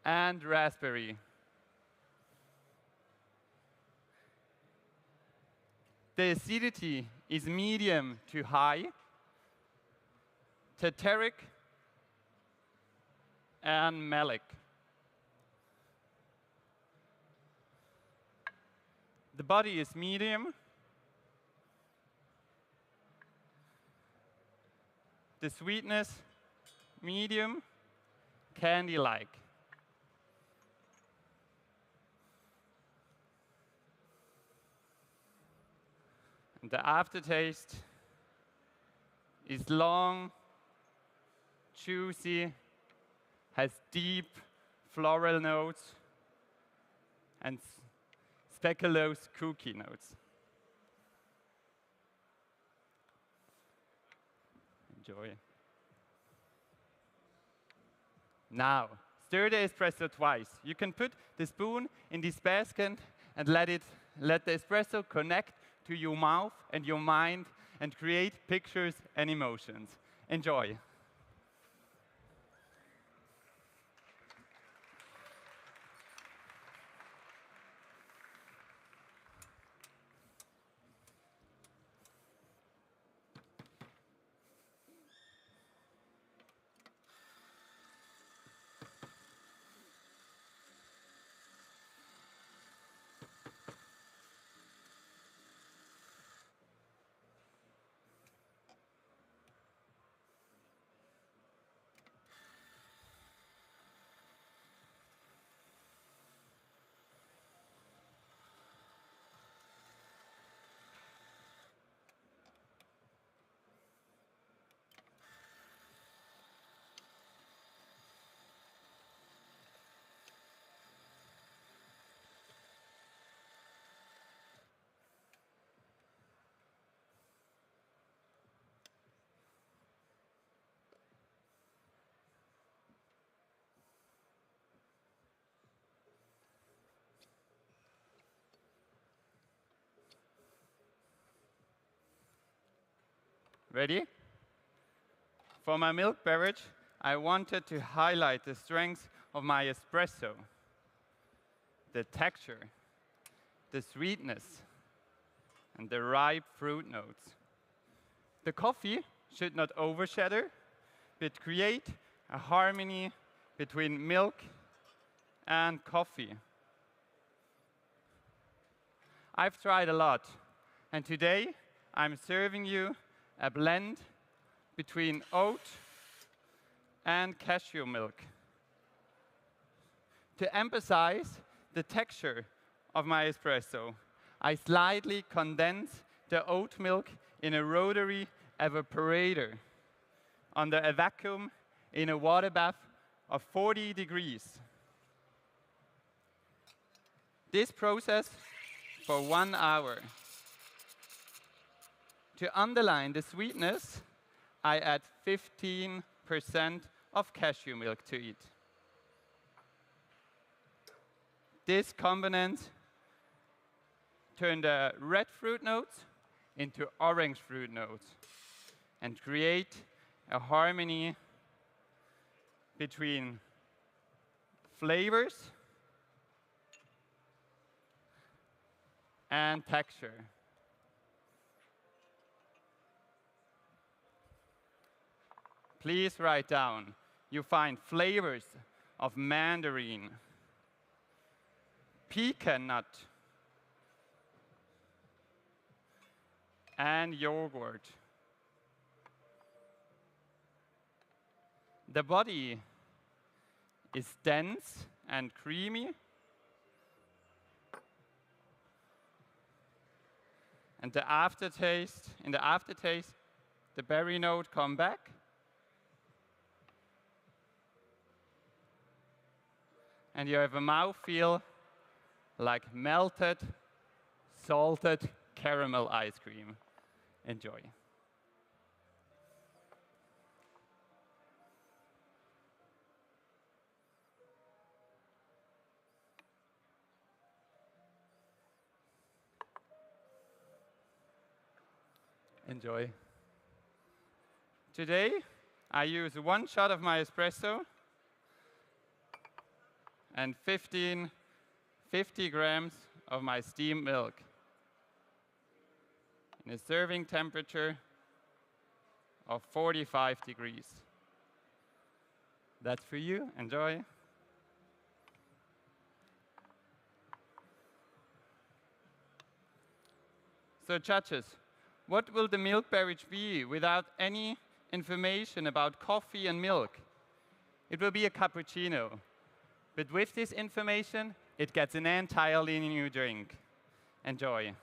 and raspberry. The acidity is medium to high, tartaric, and malic. The body is medium. The sweetness, medium, candy-like. And the aftertaste is long, juicy, has deep floral notes, and speculoos cookie notes. Enjoy. Now, stir the espresso twice. You can put the spoon in this basket and let the espresso connect to your mouth and your mind and create pictures and emotions. Enjoy. Ready? For my milk beverage, I wanted to highlight the strengths of my espresso, the texture, the sweetness, and the ripe fruit notes. The coffee should not overshadow, but create a harmony between milk and coffee. I've tried a lot, and today I'm serving you a blend between oat and cashew milk. To emphasize the texture of my espresso, I slightly condense the oat milk in a rotary evaporator under a vacuum in a water bath of 40 degrees. This process for 1 hour. To underline the sweetness, I add 15% of cashew milk to it. This combination turns the red fruit notes into orange fruit notes and create a harmony between flavors and texture. Please write down. You find flavors of mandarin, pecan nut, and yogurt. The body is dense and creamy, and in the aftertaste, the berry note come back. And you have a mouthfeel like melted, salted caramel ice cream. Enjoy. Enjoy. Today, I use 1 shot of my espresso and 50 grams of my steamed milk in a serving temperature of 45 degrees. That's for you. Enjoy. So judges, what will the milk beverage be without any information about coffee and milk? It will be a cappuccino. But with this information, it gets an entirely new drink. Enjoy.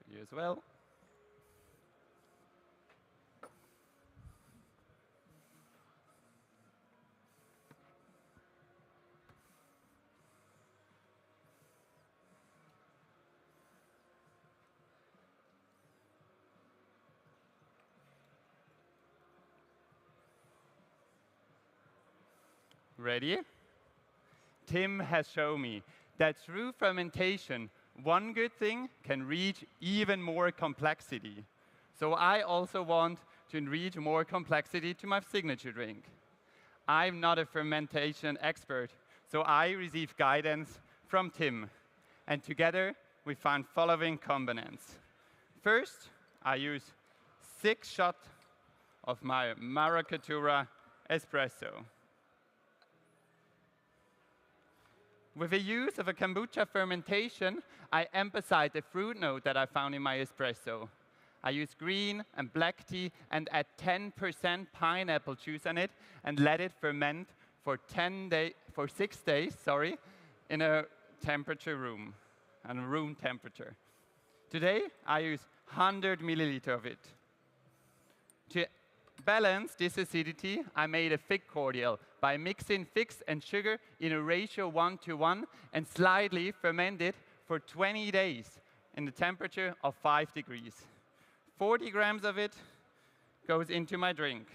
For you as well. Ready? Tim has shown me that through fermentation, one good thing can reach even more complexity. So I also want to reach more complexity to my signature drink. I'm not a fermentation expert, so I receive guidance from Tim. And together, we found following combinants. First, I use 6 shots of my Maracatura espresso. With the use of a kombucha fermentation, I emphasize the fruit note that I found in my espresso. I use green and black tea and add 10% pineapple juice on it and let it ferment for 6 days, in a temperature room, room temperature. Today, I use 100 milliliters of it. To balance this acidity, I made a fig cordial by mixing figs and sugar in a ratio 1:1 and slightly ferment it for 20 days in the temperature of 5 degrees. 40 grams of it goes into my drink.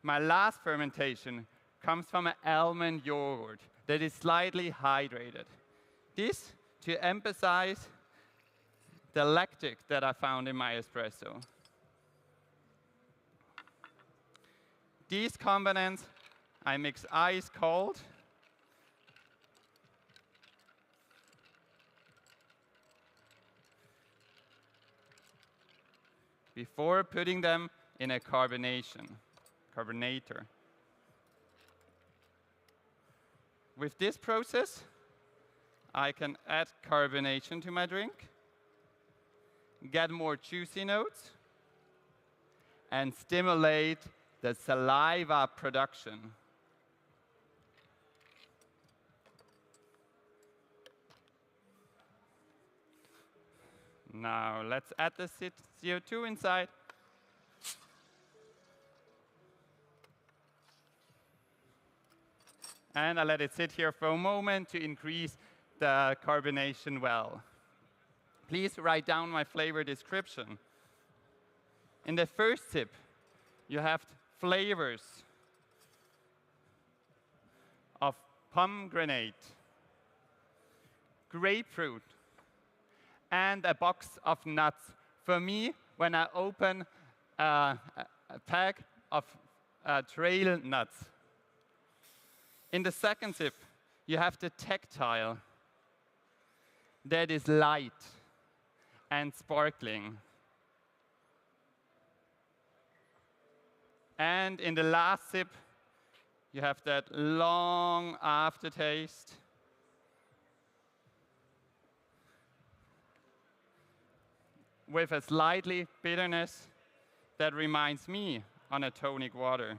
My last fermentation comes from an almond yogurt that is slightly hydrated. This to emphasize the lactic that I found in my espresso. These combinants I mix ice cold. Before putting them in a carbonator. With this process, I can add carbonation to my drink, get more juicy notes, and stimulate the saliva production. Now let's add the CO2 inside. And I let it sit here for a moment to increase the carbonation well. Please write down my flavor description. In the first sip, you have flavors of pomegranate, grapefruit, and a box of nuts. For me, when I open a pack of trail nuts. In the second sip, you have the tactile that is light and sparkling. And in the last sip, you have that long aftertaste. With a slightly bitterness that reminds me on a tonic water.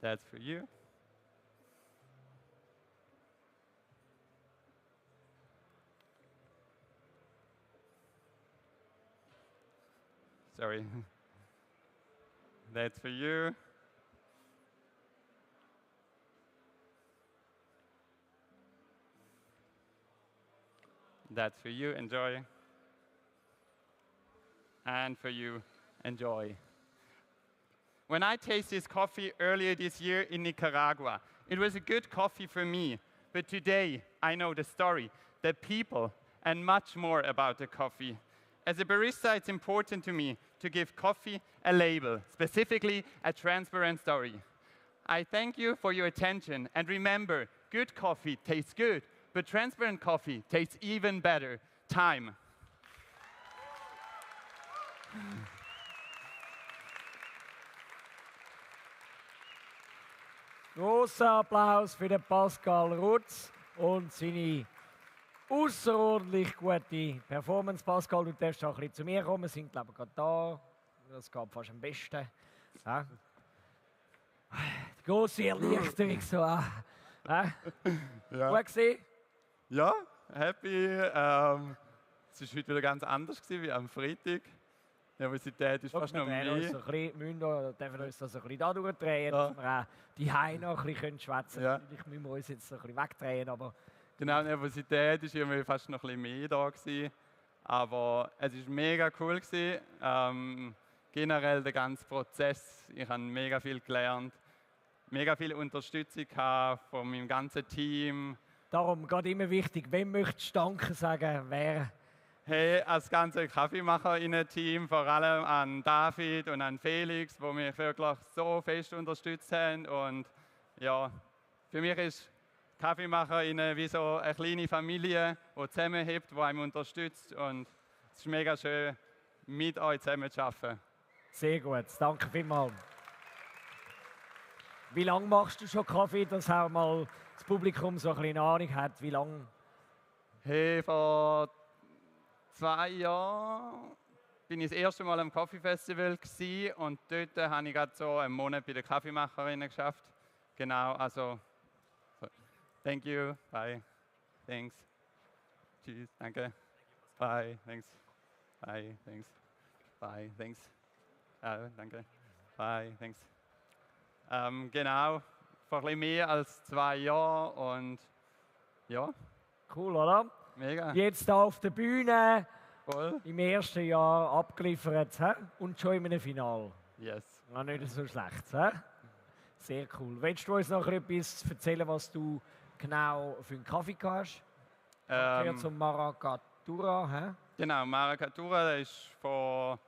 That's for you. Sorry. That's for you. That's for you, enjoy. And for you, enjoy. When I tasted this coffee earlier this year in Nicaragua, it was a good coffee for me. But today, I know the story, the people, and much more about the coffee. As a barista, it's important to me to give coffee a label, specifically a transparent story. I thank you for your attention, and remember, good coffee tastes good, but transparent coffee tastes even better. Time. Großer Applaus für den Pascal Rutz und seine außerordentlich gute Performance. Pascal, du darfst auch ein bisschen zu mir kommen. Wir sind, glaube ich, gerade da. Das geht fast am besten. Ja. Die grosse Erleichterung. So, ja. Gut gesehen? Ja, happy. Es war heute wieder ganz anders wie am Freitag. Die Nervosität ist fast noch mehr. Wir dürfen uns das ein bisschen da durchdrehen, dass wir auch die Heim noch ein bisschen schwätzen können. Ja. Natürlich müssen wir uns jetzt ein bisschen wegdrehen, aber... Genau, die Nervosität war irgendwie fast noch ein bisschen mehr da gewesen. Aber es war mega cool gewesen. Generell der ganze Prozess. Ich habe mega viel gelernt. Mega viel Unterstützung von meinem ganzen Team. Darum gerade immer wichtig, wem möchtest du Danke sagen, wer... Hey, als ganze Kaffeemacherinnen-Team, vor allem an David und an Felix, die mich wirklich so fest unterstützt haben. Und ja, für mich ist Kaffeemacherinnen wie so eine kleine Familie, die zusammenhält, die einem unterstützt. Und es ist mega schön, mit euch zusammen zu arbeiten. Sehr gut, danke vielmals. Wie lange machst du schon Kaffee, dass auch mal das Publikum so ein bisschen Ahnung hat? Wie lange? Hey, vor 2 Jahren bin ich das erste Mal am Kaffeefestival gsi und dort habe ich gerade so einen Monat bei den Kaffeemacherinnen geschafft. Genau, also thank you, bye, thanks, tschüss, danke, bye, thanks, bye, thanks, bye, thanks, danke, bye, thanks. Genau, vor ein bisschen mehr als 2 Jahren und ja. Cool, oder? Mega. Jetzt hier auf der Bühne, Voll. im ersten Jahr abgeliefert und schon in einem Finale. Yes. Ja, nicht so schlecht. Sehr cool. Willst du uns noch etwas erzählen, was du genau für einen Kaffee hast? Zum Maracatura. Genau, Maracatura, das ist von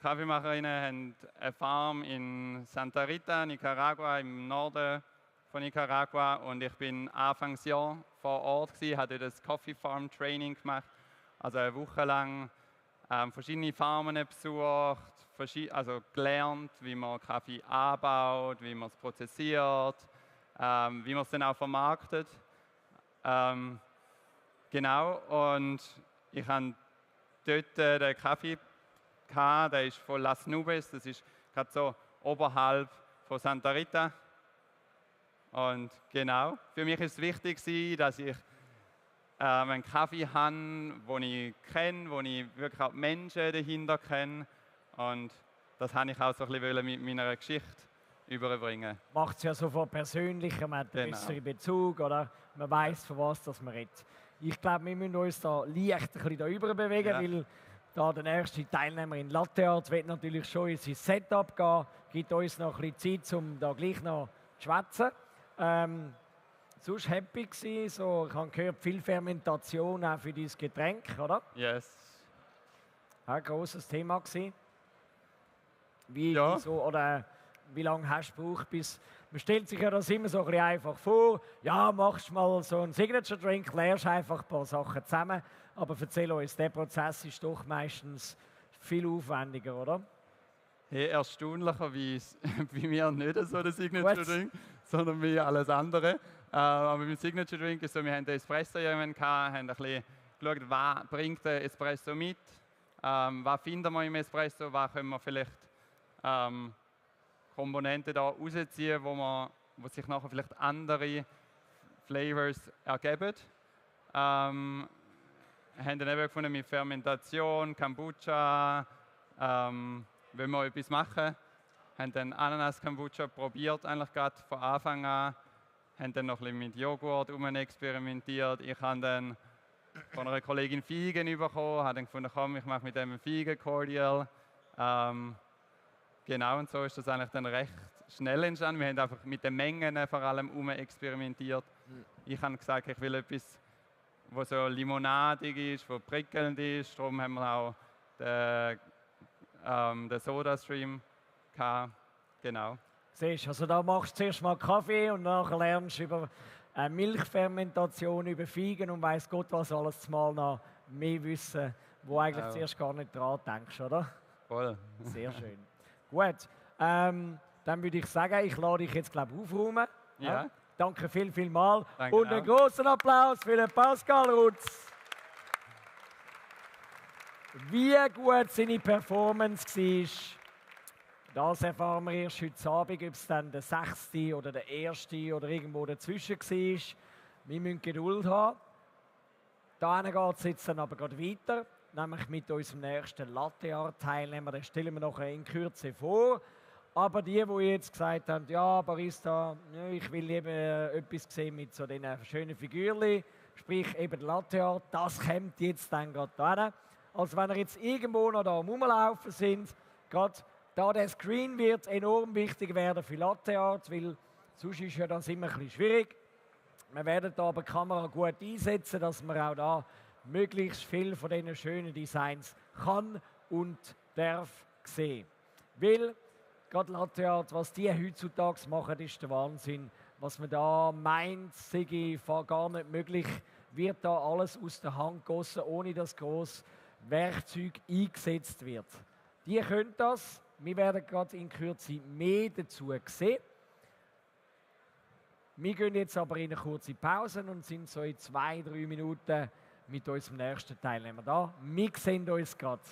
Kaffeemacherinnen haben eine Farm in Santa Rita, Nicaragua, im Norden von Nicaragua. Und ich bin Anfangsjahr vor Ort gewesen, habe dort das Coffee Farm Training gemacht. Also eine Woche lang verschiedene Farmen besucht, also gelernt, wie man Kaffee anbaut, wie man es prozessiert, wie man es dann auch vermarktet. Genau, und ich habe dort den Kaffee gehabt, der ist von Las Nubes, das ist gerade so oberhalb von Santa Rita. Und genau, für mich ist es wichtig, dass ich einen Kaffee habe, den ich kenne, wo ich wirklich auch die Menschen dahinter kenne. Und das wollte ich auch so ein bisschen mit meiner Geschichte überbringen. Macht es ja sofort persönlicher, man hat einen besseren Bezug, oder? Man weiß, von was das man redet. Ich glaube, wir müssen uns da leicht ein bisschen darüber bewegen, weil da der nächste Teilnehmer in Latte Art wird natürlich schon in sein Setup gehen, gibt uns noch ein bisschen Zeit, um da gleich noch zu schwätzen. Sonst happy gewesen, so, ich habe gehört, viel Fermentation auch für dein Getränk, oder? Yes. Ein grosses Thema gewesen. Wie lange hast du gebraucht, bis... Man stellt sich ja das immer so ein bisschen einfach vor, ja, machst mal so einen Signature Drink, lernst einfach ein paar Sachen zusammen, aber erzähl uns, der Prozess ist doch meistens viel aufwendiger, oder? Hey, erstaunlicherweise bei mir nicht so der Signature Drink, sondern wie alles andere. Aber beim Signature Drink ist so, wir haben den Espresso irgendwann gehabt, haben ein bisschen geschaut, was bringt der Espresso mit, was finden wir im Espresso, was können wir vielleicht Komponenten da rausziehen, wo sich nachher vielleicht andere Flavors ergeben. Haben dann eben gefunden mit Fermentation, Kombucha, wenn wir etwas machen. Haben dann Ananas-Kombucha probiert, eigentlich gerade von Anfang an. Haben dann noch ein bisschen mit Joghurt experimentiert. Ich habe dann von einer Kollegin Feigen bekommen, habe dann gefunden, komm, ich mache mit dem einen Feigen-Cordial. Genau, und so ist das eigentlich dann recht schnell entstanden. Wir haben einfach mit den Mengen vor allem experimentiert. Ich habe gesagt, ich will etwas, was so limonadig ist, was prickelnd ist. Darum haben wir auch den Soda-Stream gehabt. Genau. Siehst du, also da machst du zuerst mal Kaffee und nachher lernst du über Milchfermentation, über Feigen und weiss Gott was alles mal noch mehr wissen, wo eigentlich zuerst gar nicht dran denkst, oder? Voll. Sehr schön. Gut, dann würde ich sagen, ich lade dich jetzt glaube ich aufräumen. Ja. Danke viel mal. Danke Und einen auch. großen Applaus für den Pascal Rutz. Wie gut seine Performance war, das erfahren wir erst heute Abend, ob es dann der 6. oder der 1. oder irgendwo dazwischen war. Wir müssen Geduld haben. Da geht es jetzt dann aber gerade weiter, nämlich mit unserem nächsten Latte-Art-Teilnehmer. Den stellen wir nachher in Kürze vor. Aber die jetzt gesagt haben, ja, Barista, ich will eben etwas sehen mit so diesen schönen Figürchen, sprich eben Latte Art, das kommt jetzt dann gerade da. Also wenn ihr jetzt irgendwo noch da rumlaufen sind, gerade da der Screen wird enorm wichtig werden für Latte Art, weil sonst ist ja das immer ein bisschen schwierig. Wir werden da aber die Kamera gut einsetzen, dass man auch da möglichst viel von diesen schönen Designs kann und darf sehen. Weil gerade Latte Art, was die heutzutage machen, ist der Wahnsinn. Was man da meint, sei gar nicht möglich, wird da alles aus der Hand gegossen, ohne dass groß Werkzeug eingesetzt wird. Die können das. Wir werden gerade in Kürze mehr dazu sehen. Wir gehen jetzt aber in eine kurze Pause und sind so in 2-3 Minuten mit unserem nächsten Teilnehmer da. Wir sehen uns gerade.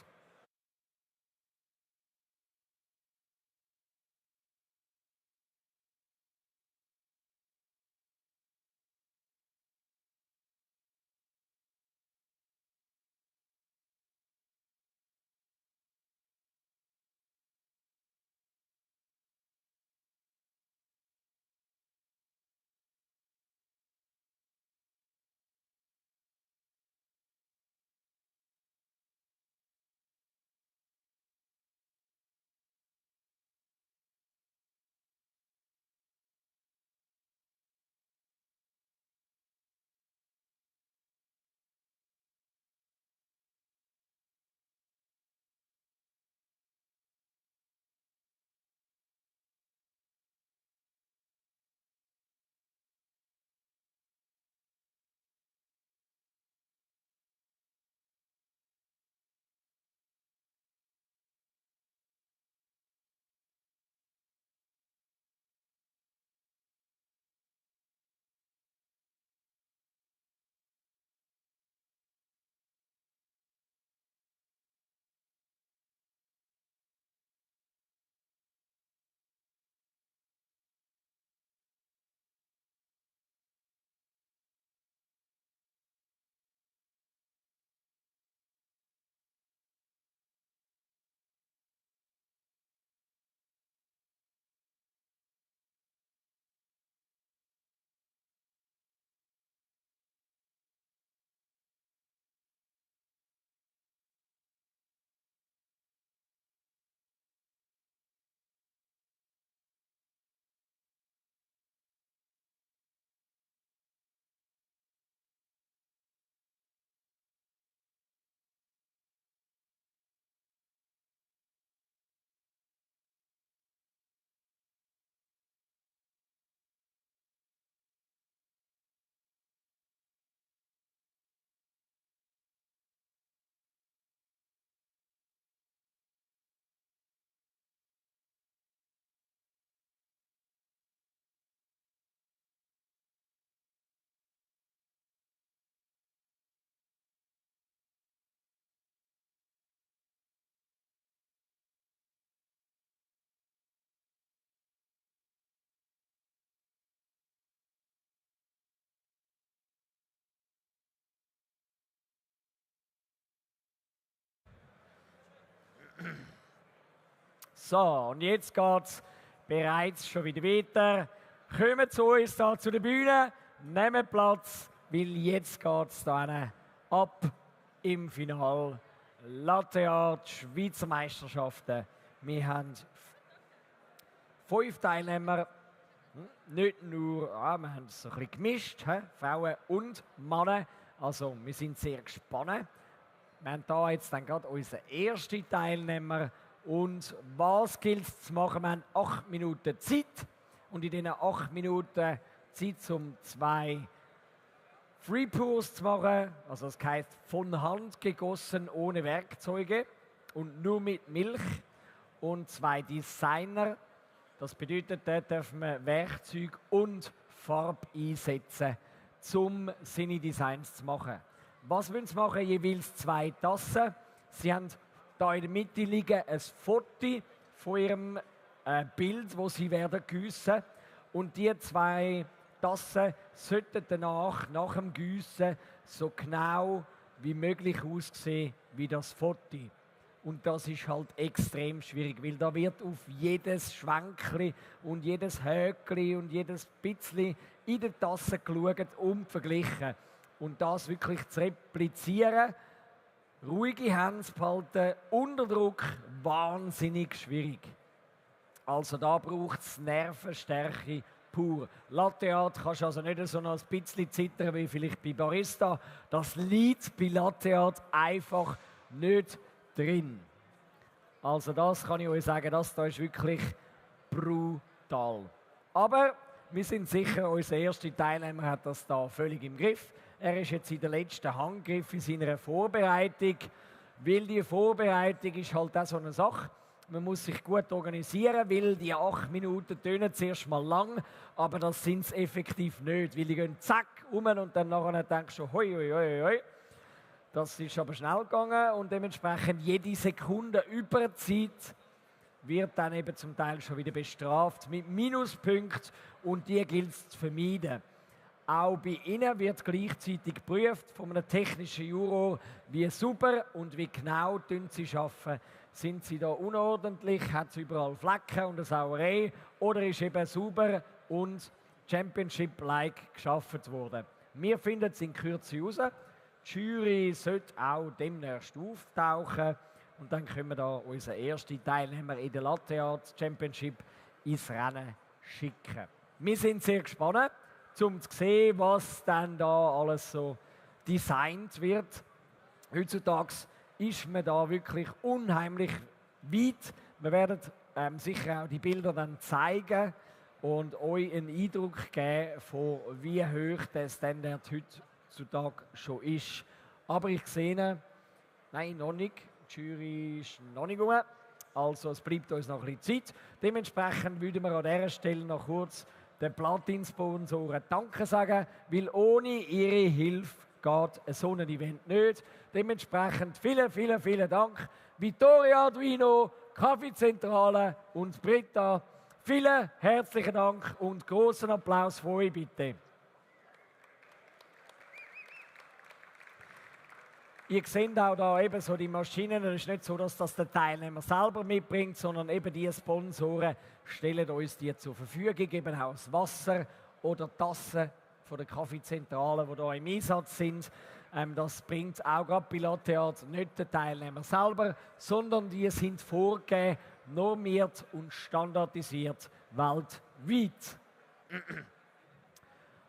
So, und jetzt geht es bereits schon wieder weiter. Kommen zu uns da zu der Bühne, nehmen Platz, weil jetzt geht es da ab im Finale. Latte Art, Schweizer Meisterschaften. Wir haben 5 Teilnehmer. Nicht nur, wir haben es so ein bisschen gemischt, Frauen und Männer. Also wir sind sehr gespannt. Wir haben hier jetzt dann gerade unseren ersten Teilnehmer. Und was gilt es zu machen? Wir haben 8 Minuten Zeit. Und in diesen 8 Minuten Zeit, um 2 Free Pours zu machen. Also das heisst von Hand gegossen, ohne Werkzeuge und nur mit Milch. Und 2 Designer. Das bedeutet, dort dürfen wir Werkzeug und Farbe einsetzen, um seine Designs zu machen. Was wollen sie machen? Jeweils 2 Tassen. Sie haben hier in der Mitte liegen ein Foto von ihrem Bild, das sie werden gießen. Und die 2 Tassen sollten danach, nach dem Gießen, so genau wie möglich aussehen wie das Foto. Und das ist halt extrem schwierig, weil da wird auf jedes Schwenkli und jedes Höckli und jedes bisschen in der Tasse geschaut und verglichen. Und das wirklich zu replizieren, ruhige Hände zu behalten, unter Druck, wahnsinnig schwierig. Also da braucht es Nervenstärke pur. Latte Art kannst du also nicht so noch ein bisschen zittern wie vielleicht bei Barista. Das liegt bei Latte Art einfach nicht drin. Also das kann ich euch sagen, das da ist wirklich brutal. Aber wir sind sicher, unser erster Teilnehmer hat das da völlig im Griff. Er ist jetzt in der letzten Handgriff in seiner Vorbereitung, weil die Vorbereitung ist halt auch so eine Sache. Man muss sich gut organisieren, weil die 8 Minuten tönen zuerst mal lang, aber das sind es effektiv nicht, weil die gehen zack um und dann nachher denkst du, hoi, hoi, hoi, hoi. Das ist aber schnell gegangen und dementsprechend jede Sekunde Überzeit wird dann eben zum Teil schon wieder bestraft mit Minuspunkten und die gilt es zu vermeiden. Auch bei Ihnen wird gleichzeitig geprüft von einem technischen Juror, wie super und wie genau sie arbeiten. Sind sie da unordentlich, hat es überall Flecken und eine Sauerei oder ist eben sauber und Championship-like geschaffen worden. Wir finden es in Kürze raus. Die Jury sollte auch demnächst auftauchen und dann können wir da unseren ersten Teilnehmer in der Latte Art Championship ins Rennen schicken. Wir sind sehr gespannt, um zu sehen, was dann da alles so designt wird. Heutzutage ist man da wirklich unheimlich weit. Wir werden sicher auch die Bilder dann zeigen und euch einen Eindruck geben, von wie hoch der Standard heutzutage schon ist. Aber ich sehe, nein, noch nicht. Die Jury ist noch nicht rum. Also es bleibt uns noch ein bisschen Zeit. Dementsprechend würden wir an dieser Stelle noch kurz den Platin-Sponsoren Danke sagen, weil ohne ihre Hilfe geht so ein Event nicht. Dementsprechend vielen Dank. Vittoria Arduino, Kaffeezentrale und Britta, vielen herzlichen Dank und großen Applaus für euch bitte. Ihr seht auch da eben so die Maschinen. Es ist nicht so, dass das der Teilnehmer selber mitbringt, sondern eben die Sponsoren stellen uns die zur Verfügung, eben auch das Wasser oder Tassen von der Kaffeezentrale, die hier im Einsatz sind. Das bringt auch gerade bei Latte Art nicht der Teilnehmer selber, sondern die sind vorgegeben, normiert und standardisiert weltweit.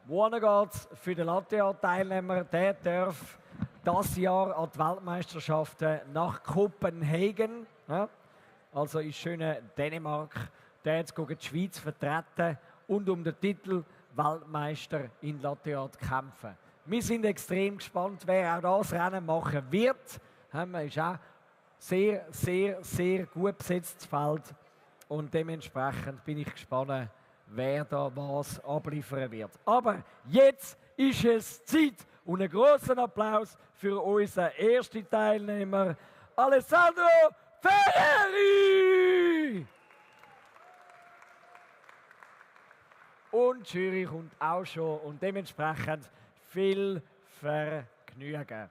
Wohin geht's für den Latte Art Teilnehmer? Der darf das Jahr an die Weltmeisterschaften nach Kopenhagen, ja, also in schönen Dänemark, der jetzt die Schweiz vertreten und um den Titel Weltmeister in Latte Art kämpfen. Wir sind extrem gespannt, wer auch das Rennen machen wird. Man ist auch sehr gut besetztes Feld und dementsprechend bin ich gespannt, wer da was abliefern wird. Aber jetzt ist es Zeit und einen großen Applaus für unseren ersten Teilnehmer, Alessandro Ferreri! Und die Jury kommt auch schon und dementsprechend viel Vergnügen.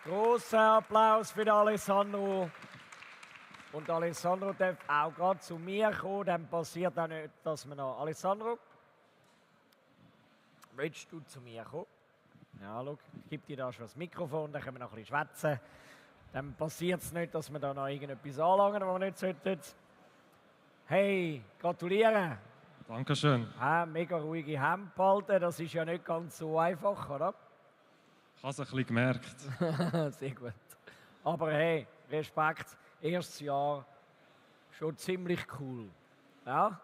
Grossen Applaus für den Alessandro. Und Alessandro darf auch gerade zu mir kommen, dann passiert auch nicht, dass wir noch... Alessandro, willst du zu mir kommen? Ja, schau, ich gebe dir da schon das Mikrofon, dann können wir noch ein bisschen schwätzen. Dann passiert es nicht, dass wir da noch irgendetwas anlangen, was wir nicht sollten. Hey, gratuliere! Dankeschön. Mega ruhige Hände behalten, das ist ja nicht ganz so einfach, oder? Ich habe es ein bisschen gemerkt. Sehr gut. Aber hey, Respekt, erstes Jahr, schon ziemlich cool. Ja?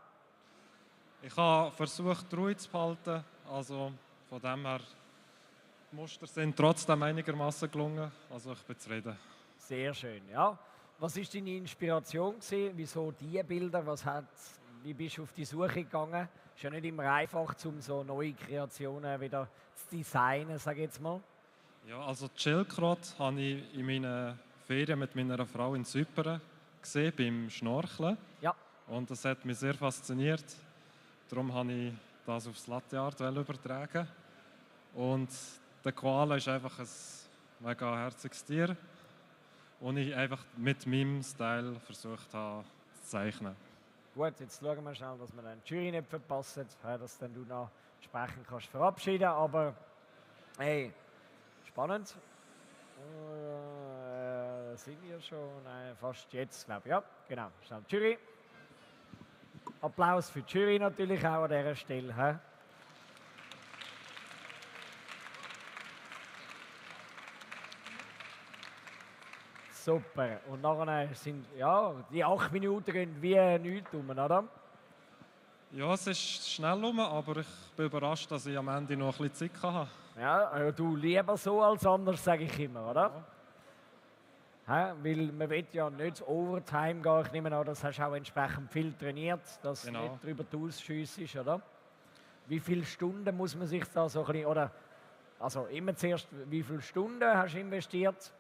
Ich habe versucht, Ruhe zu behalten. Also von dem her, die Muster sind trotzdem einigermaßen gelungen. Also ich bin zufrieden. Sehr schön, ja. Was war deine Inspiration gewesen? Wieso diese Bilder? Wie bist du auf die Suche gegangen? Ist ja nicht immer einfach, um so neue Kreationen wieder zu designen, sage ich jetzt mal. Ja, also die Schildkröte habe ich in meinen Ferien mit meiner Frau in Zypern gesehen, beim Schnorcheln. Ja. Und das hat mich sehr fasziniert. Darum habe ich das aufs Latte Art übertragen. Und der Koala ist einfach ein mega herziges Tier, das ich einfach mit meinem Style versucht habe zu zeichnen. Gut, jetzt schauen wir schnell, dass wir den Jury nicht verpassen, dass dann du noch entsprechend kannst verabschieden. Aber hey, spannend. Sind wir schon? Nein, fast jetzt, glaube ich. Ja, genau. Schnell Jury. Applaus für die Jury natürlich auch an dieser Stelle. He? Super. Und nachher sind ja, die 8 Minuten gehen wie nichts um, oder? Ja, es ist schnell rum, aber ich bin überrascht, dass ich am Ende noch ein bisschen Zeit hatte. Ja, du lieber so als anders, sage ich immer, oder? Ja. Weil man will ja nicht Overtime gehen. Ich nehme an, das hast du auch entsprechend viel trainiert, dass Genau. nicht darüber ausschiessest, oder? Wie viele Stunden muss man sich da so ein bisschen, oder also immer zuerst, wie viele Stunden hast du investiert?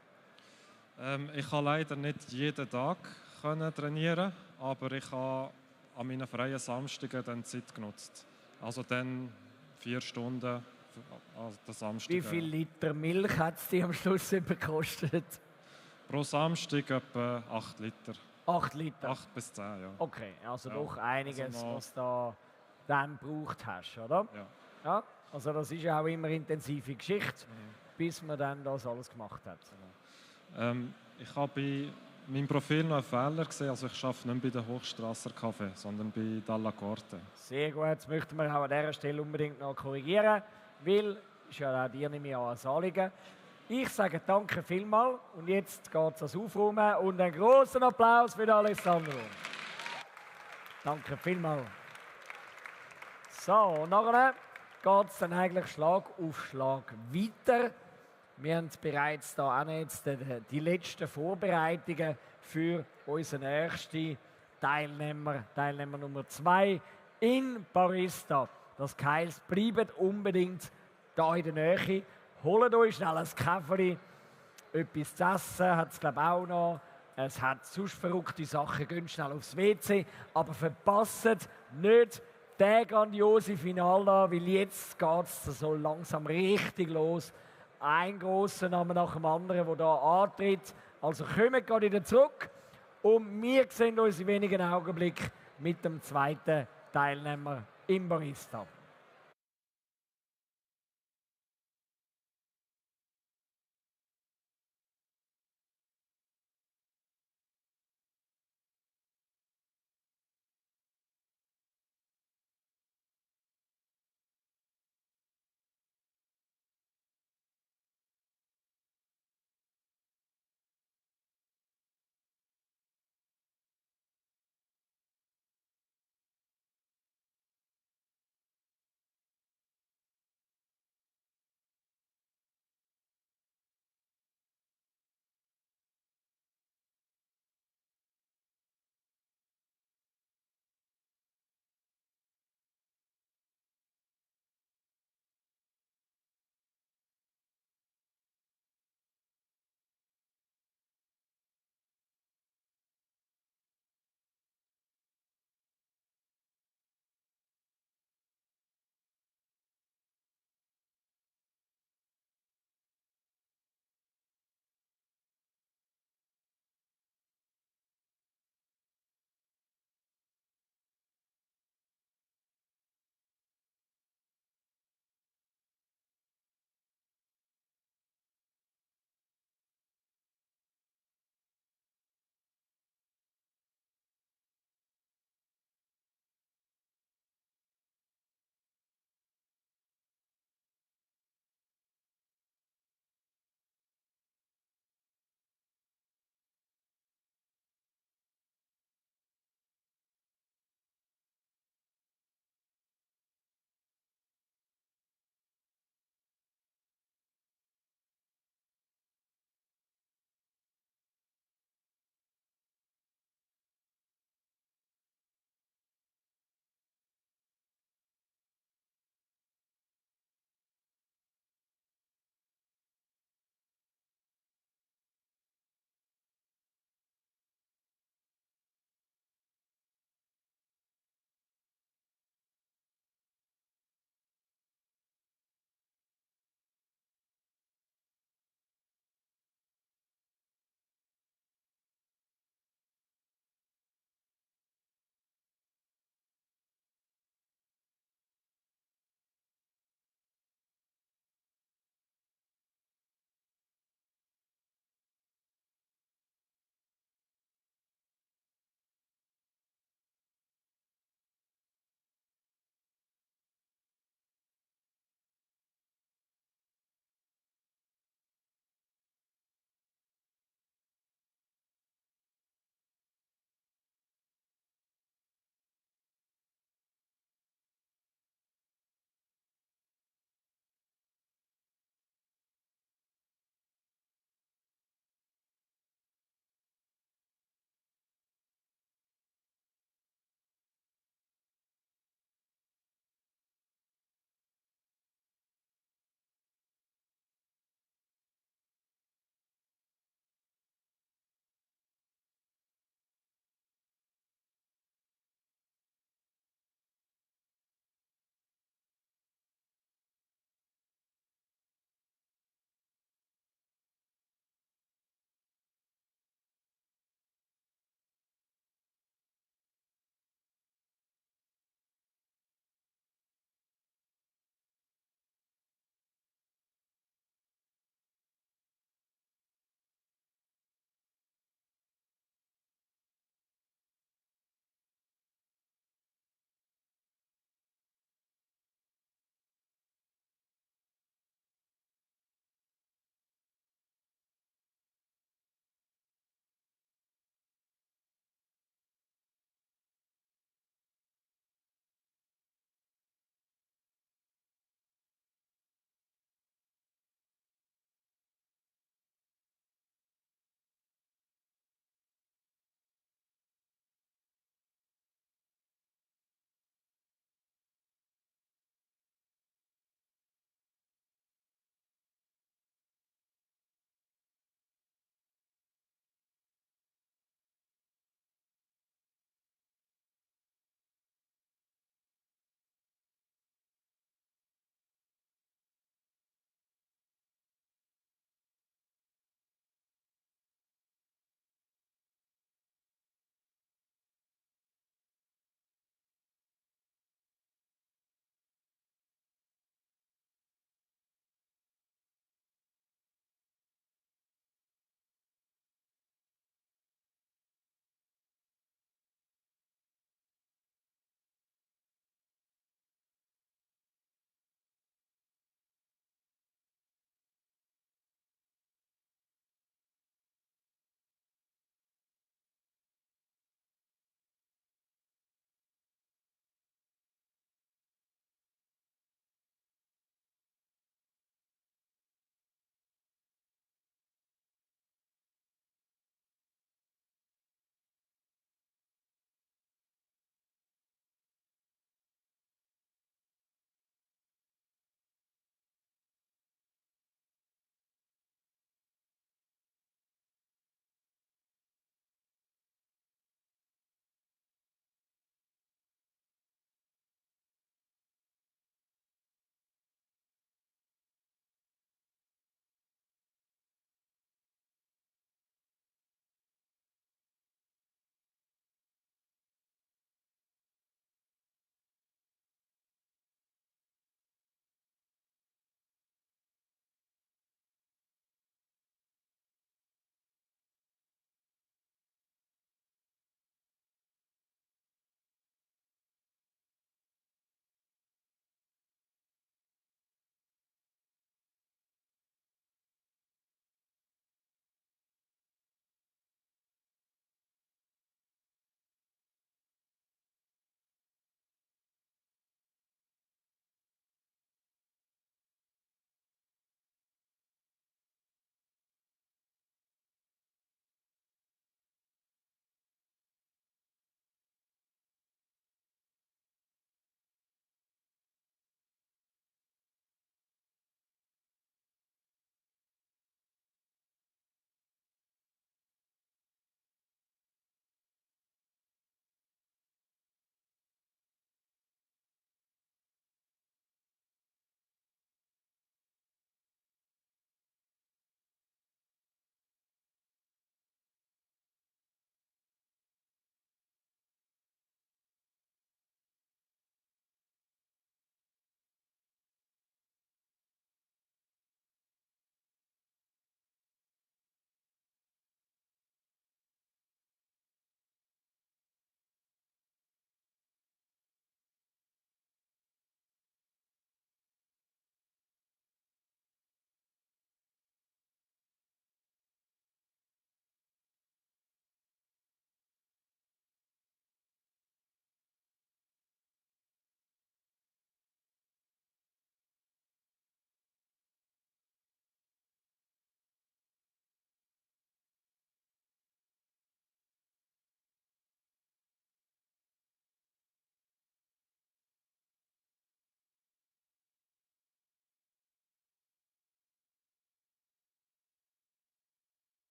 Ich konnte leider nicht jeden Tag trainieren, aber ich habe an meinen freien Samstagen dann Zeit genutzt. Also dann 4 Stunden an den Samstagen. Wie viel Liter Milch hat es dir am Schluss gekostet? Pro Samstag etwa 8 Liter. 8 Liter? 8 bis 10, ja. Okay, also Ja, doch einiges, also noch- was du dann gebraucht hast, oder? Ja. Ja, also das ist ja auch immer intensive Geschichte, bis man dann das alles gemacht hat. Ich habe bei meinem Profil noch einen Fehler gesehen. Also ich arbeite nicht bei der Hochstrasser Café, sondern bei Dalla Corte. Sehr gut, das möchten wir auch an dieser Stelle unbedingt noch korrigieren, weil ist ja auch dir nicht mehr ein Anliegen. Ich sage danke vielmals und jetzt geht es ans Aufräumen und einen großen Applaus für den Alessandro. Danke vielmals. So, und nachher geht es dann eigentlich Schlag auf Schlag weiter. Wir haben bereits da auch jetzt die letzten Vorbereitungen für unseren nächsten Teilnehmer Nummer 2 in Barista. Das heisst, bleibt unbedingt da in der Nähe. Holt euch schnell ein Kaffee, etwas zu essen, hat es glaube ich auch noch. Es hat sonst verrückte Sachen, geht schnell aufs WC, aber verpasst nicht den grandiosen Final da, weil jetzt geht es so langsam richtig los. Ein grosser Name nach dem anderen, der hier antritt. Also kommt gerade wieder zurück und wir sehen uns in wenigen Augenblicken mit dem zweiten Teilnehmer im Barista.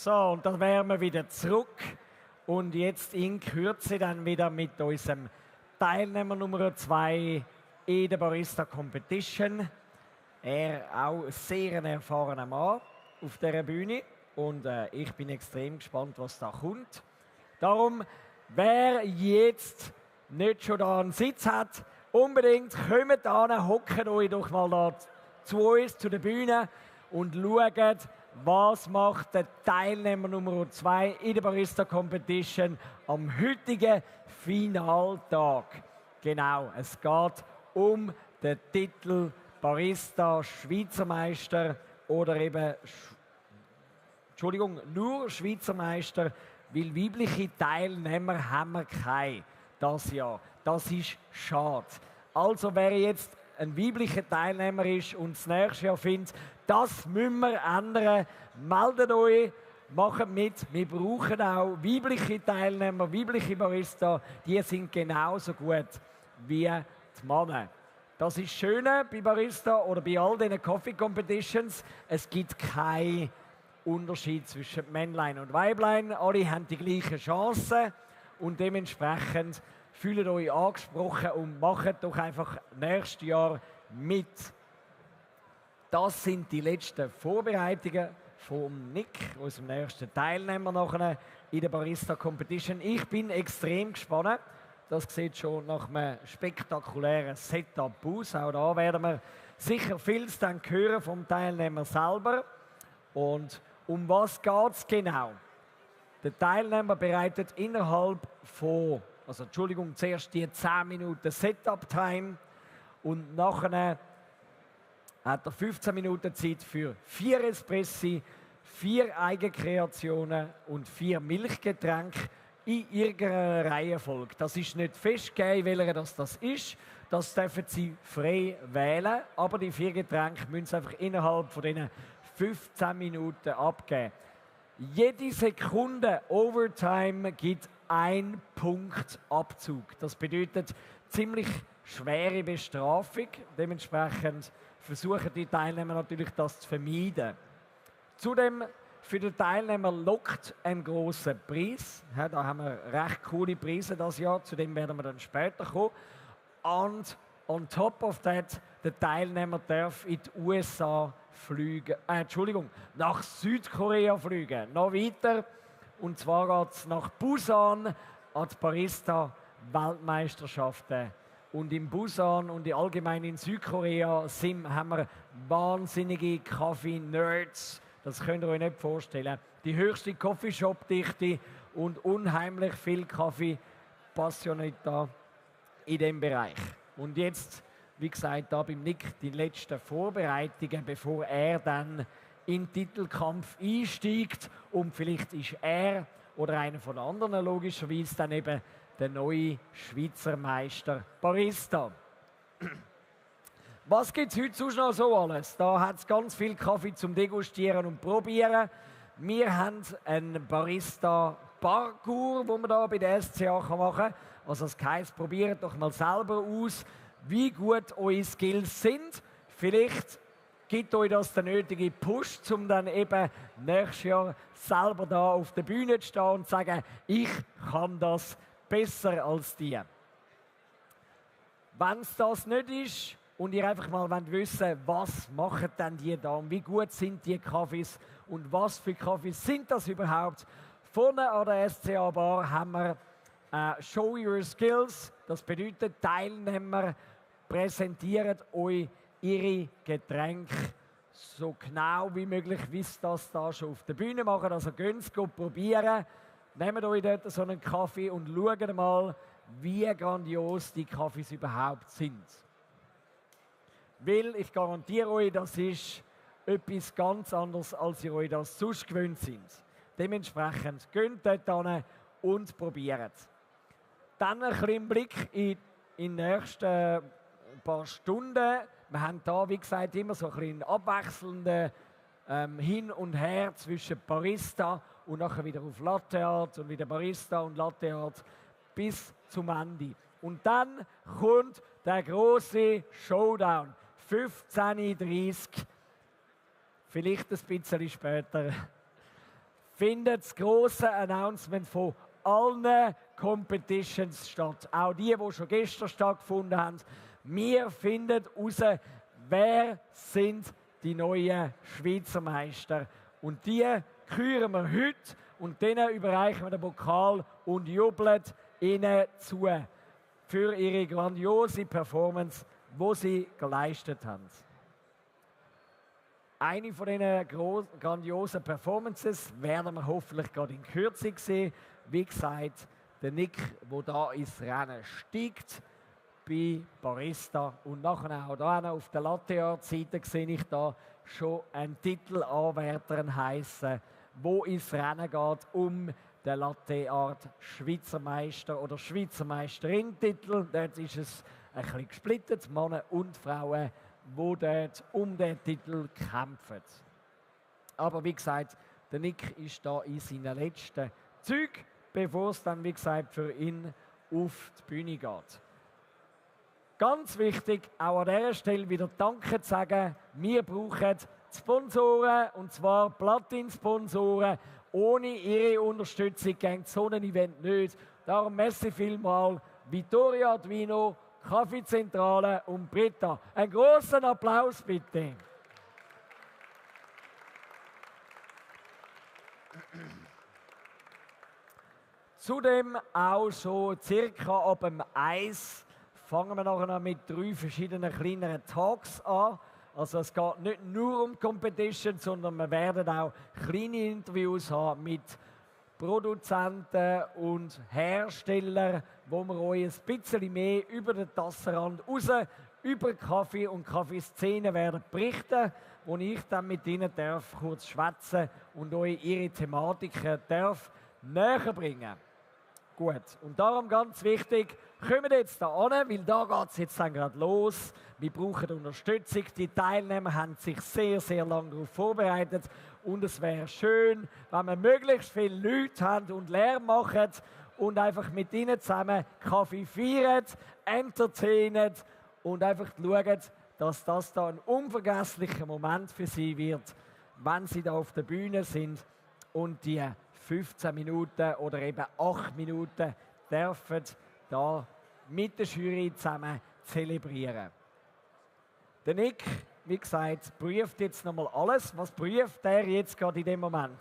So, und dann wären wir wieder zurück. Und jetzt in Kürze dann wieder mit unserem Teilnehmer Nummer 2 in der Barista Competition. Er auch sehr ein erfahrener Mann auf dieser Bühne. Und ich bin extrem gespannt, was da kommt. Darum, wer jetzt nicht schon da einen Sitz hat, unbedingt kommt an, hockt euch doch mal da zu uns, zu der Bühne und schaut, was macht der Teilnehmer Nummer 2 in der Barista Competition am heutigen Finaltag. Genau, es geht um den Titel Barista Schweizer Meister oder eben, nur Schweizer Meister, weil weibliche Teilnehmer haben wir keine das Jahr. Das ist schade. Also wer jetzt ein weiblicher Teilnehmer ist und das nächste Jahr findet, das müssen wir ändern. Meldet euch, macht mit. Wir brauchen auch weibliche Teilnehmer, weibliche Barista. Die sind genauso gut wie die Männer. Das ist das Schöne bei Barista oder bei all diesen Coffee Competitions. Es gibt keinen Unterschied zwischen Männlein und Weiblein. Alle haben die gleichen Chancen und dementsprechend fühlt euch angesprochen und macht doch einfach nächstes Jahr mit. Das sind die letzten Vorbereitungen von Nick, unserem nächsten Teilnehmer nachher in der Barista Competition. Ich bin extrem gespannt. Das sieht schon nach einem spektakulären Setup aus. Auch da werden wir sicher vieles dann hören vom Teilnehmer selber. Und um was geht es genau? Der Teilnehmer bereitet innerhalb von, zuerst die 10 Minuten Setup-Time und nachher hat er 15 Minuten Zeit für 4 Espressi, 4 Eigenkreationen und 4 Milchgetränke in irgendeiner Reihenfolge. Das ist nicht festgegeben, welcher das ist. Das dürfen Sie frei wählen, aber die 4 Getränke müssen Sie einfach innerhalb von diesen 15 Minuten abgeben. Jede Sekunde Overtime gibt 1 Punkt Abzug. Das bedeutet ziemlich schwere Bestrafung. Dementsprechend versuchen die Teilnehmer natürlich, das zu vermeiden. Zudem für den Teilnehmer lockt ein grosser Preis. Ja, da haben wir recht coole Preise das Jahr. Zu dem werden wir dann später kommen. Und on top of that, der Teilnehmer darf in die USA fliegen, nach Südkorea fliegen. Noch weiter. Und zwar geht es nach Busan an die Barista-Weltmeisterschaften. Und in Busan und allgemein in Südkorea haben wir wahnsinnige Kaffee-Nerds. Das könnt ihr euch nicht vorstellen. Die höchste Coffeeshop-Dichte und unheimlich viel Kaffee-Passionata in dem Bereich. Und jetzt, wie gesagt, da beim Nick die letzten Vorbereitungen, bevor er dann in den Titelkampf einsteigt. Und vielleicht ist er oder einer von den anderen logischerweise dann eben der neue Schweizer Meister Barista. Was gibt es heute sonst noch so alles? Da hat es ganz viel Kaffee zum Degustieren und Probieren. Wir haben einen Barista-Parcours, den man da bei der SCA machen kann. Also das heisst, probiert doch mal selber aus, wie gut eure Skills sind. Vielleicht gibt euch das den nötigen Push, um dann eben nächstes Jahr selber da auf der Bühne zu stehen und zu sagen, ich kann das besser als die. Wenn es das nicht ist und ihr einfach mal wissen wollt, was machen denn die da und wie gut sind die Kaffees und was für Kaffees sind das überhaupt, vorne an der SCA Bar haben wir Show Your Skills. Das bedeutet, Teilnehmer präsentieren euch ihre Getränke so genau wie möglich, wie sie das da schon auf der Bühne machen. Also geht es probieren, nehmt euch dort so einen Kaffee und schaut mal, wie grandios die Kaffees überhaupt sind. Weil ich garantiere euch, das ist etwas ganz anderes, als ihr euch das sonst gewöhnt seid. Dementsprechend geht dort hin und probiert. Dann ein bisschen Blick in die nächsten paar Stunden. Wir haben da, wie gesagt, immer so ein bisschen abwechselnde Hin und Her zwischen Barista und nachher wieder auf Latte Art und wieder Barista und Latte Art bis zum Ende. Und dann kommt der große Showdown. 15:30 Uhr, vielleicht ein bisschen später. findet das grosse Announcement von allen Competitions statt. Auch die schon gestern stattgefunden haben. Wir finden heraus, wer sind die neuen Schweizer Meister. Und die küren wir heute und denen überreichen wir den Pokal und jubeln ihnen zu für ihre grandiose Performance, die sie geleistet haben. Eine von diesen grandiosen Performances werden wir hoffentlich gerade in Kürze sehen. Wie gesagt, der Nick, der da ins Rennen steigt, bei Barista. Und nachher auch da auf der Latte-Art-Seite sehe ich da schon einen Titelanwärter heißen, wo ins Rennen geht um den Latte-Art Schweizer Meister oder Schweizer Meisterin-Titel. Dort ist es ein bisschen gesplittet, Männer und Frauen, die dort um den Titel kämpfen. Aber wie gesagt, der Nick ist da in seinen letzten Zügen, bevor es dann, wie gesagt, für ihn auf die Bühne geht. Ganz wichtig, auch an dieser Stelle wieder Danke zu sagen. Wir brauchen Sponsoren, und zwar Platin-Sponsoren. Ohne ihre Unterstützung geht so ein Event nicht. Darum merci vielmal Vittorio Advino, Kaffeezentrale und Britta. Einen großen Applaus bitte. Zudem auch so circa ab dem 1 fangen wir nachher mit 3 verschiedenen kleineren Talks an. Also es geht nicht nur um Competition, sondern wir werden auch kleine Interviews haben mit Produzenten und Herstellern, wo wir euch ein bisschen mehr über den Tassenrand raus, über Kaffee und Kaffeeszene werden berichten, wo ich dann mit ihnen darf kurz schwätzen und euch ihre Thematiken darf näher bringen. Gut, und darum ganz wichtig, kommen jetzt da an, weil da geht es jetzt dann gerade los. Wir brauchen Unterstützung. Die Teilnehmer haben sich sehr, sehr lange darauf vorbereitet. Und es wäre schön, wenn wir möglichst viele Leute haben und Lärm machen und einfach mit ihnen zusammen Kaffee feiern, entertainen und einfach schauen, dass das da ein unvergesslicher Moment für sie wird, wenn sie da auf der Bühne sind und die 15 Minuten oder eben 8 Minuten dürfen da mit der Jury zusammen zelebrieren. Der Nick, wie gesagt, prüft jetzt nochmal alles. Was prüft er jetzt gerade in dem Moment?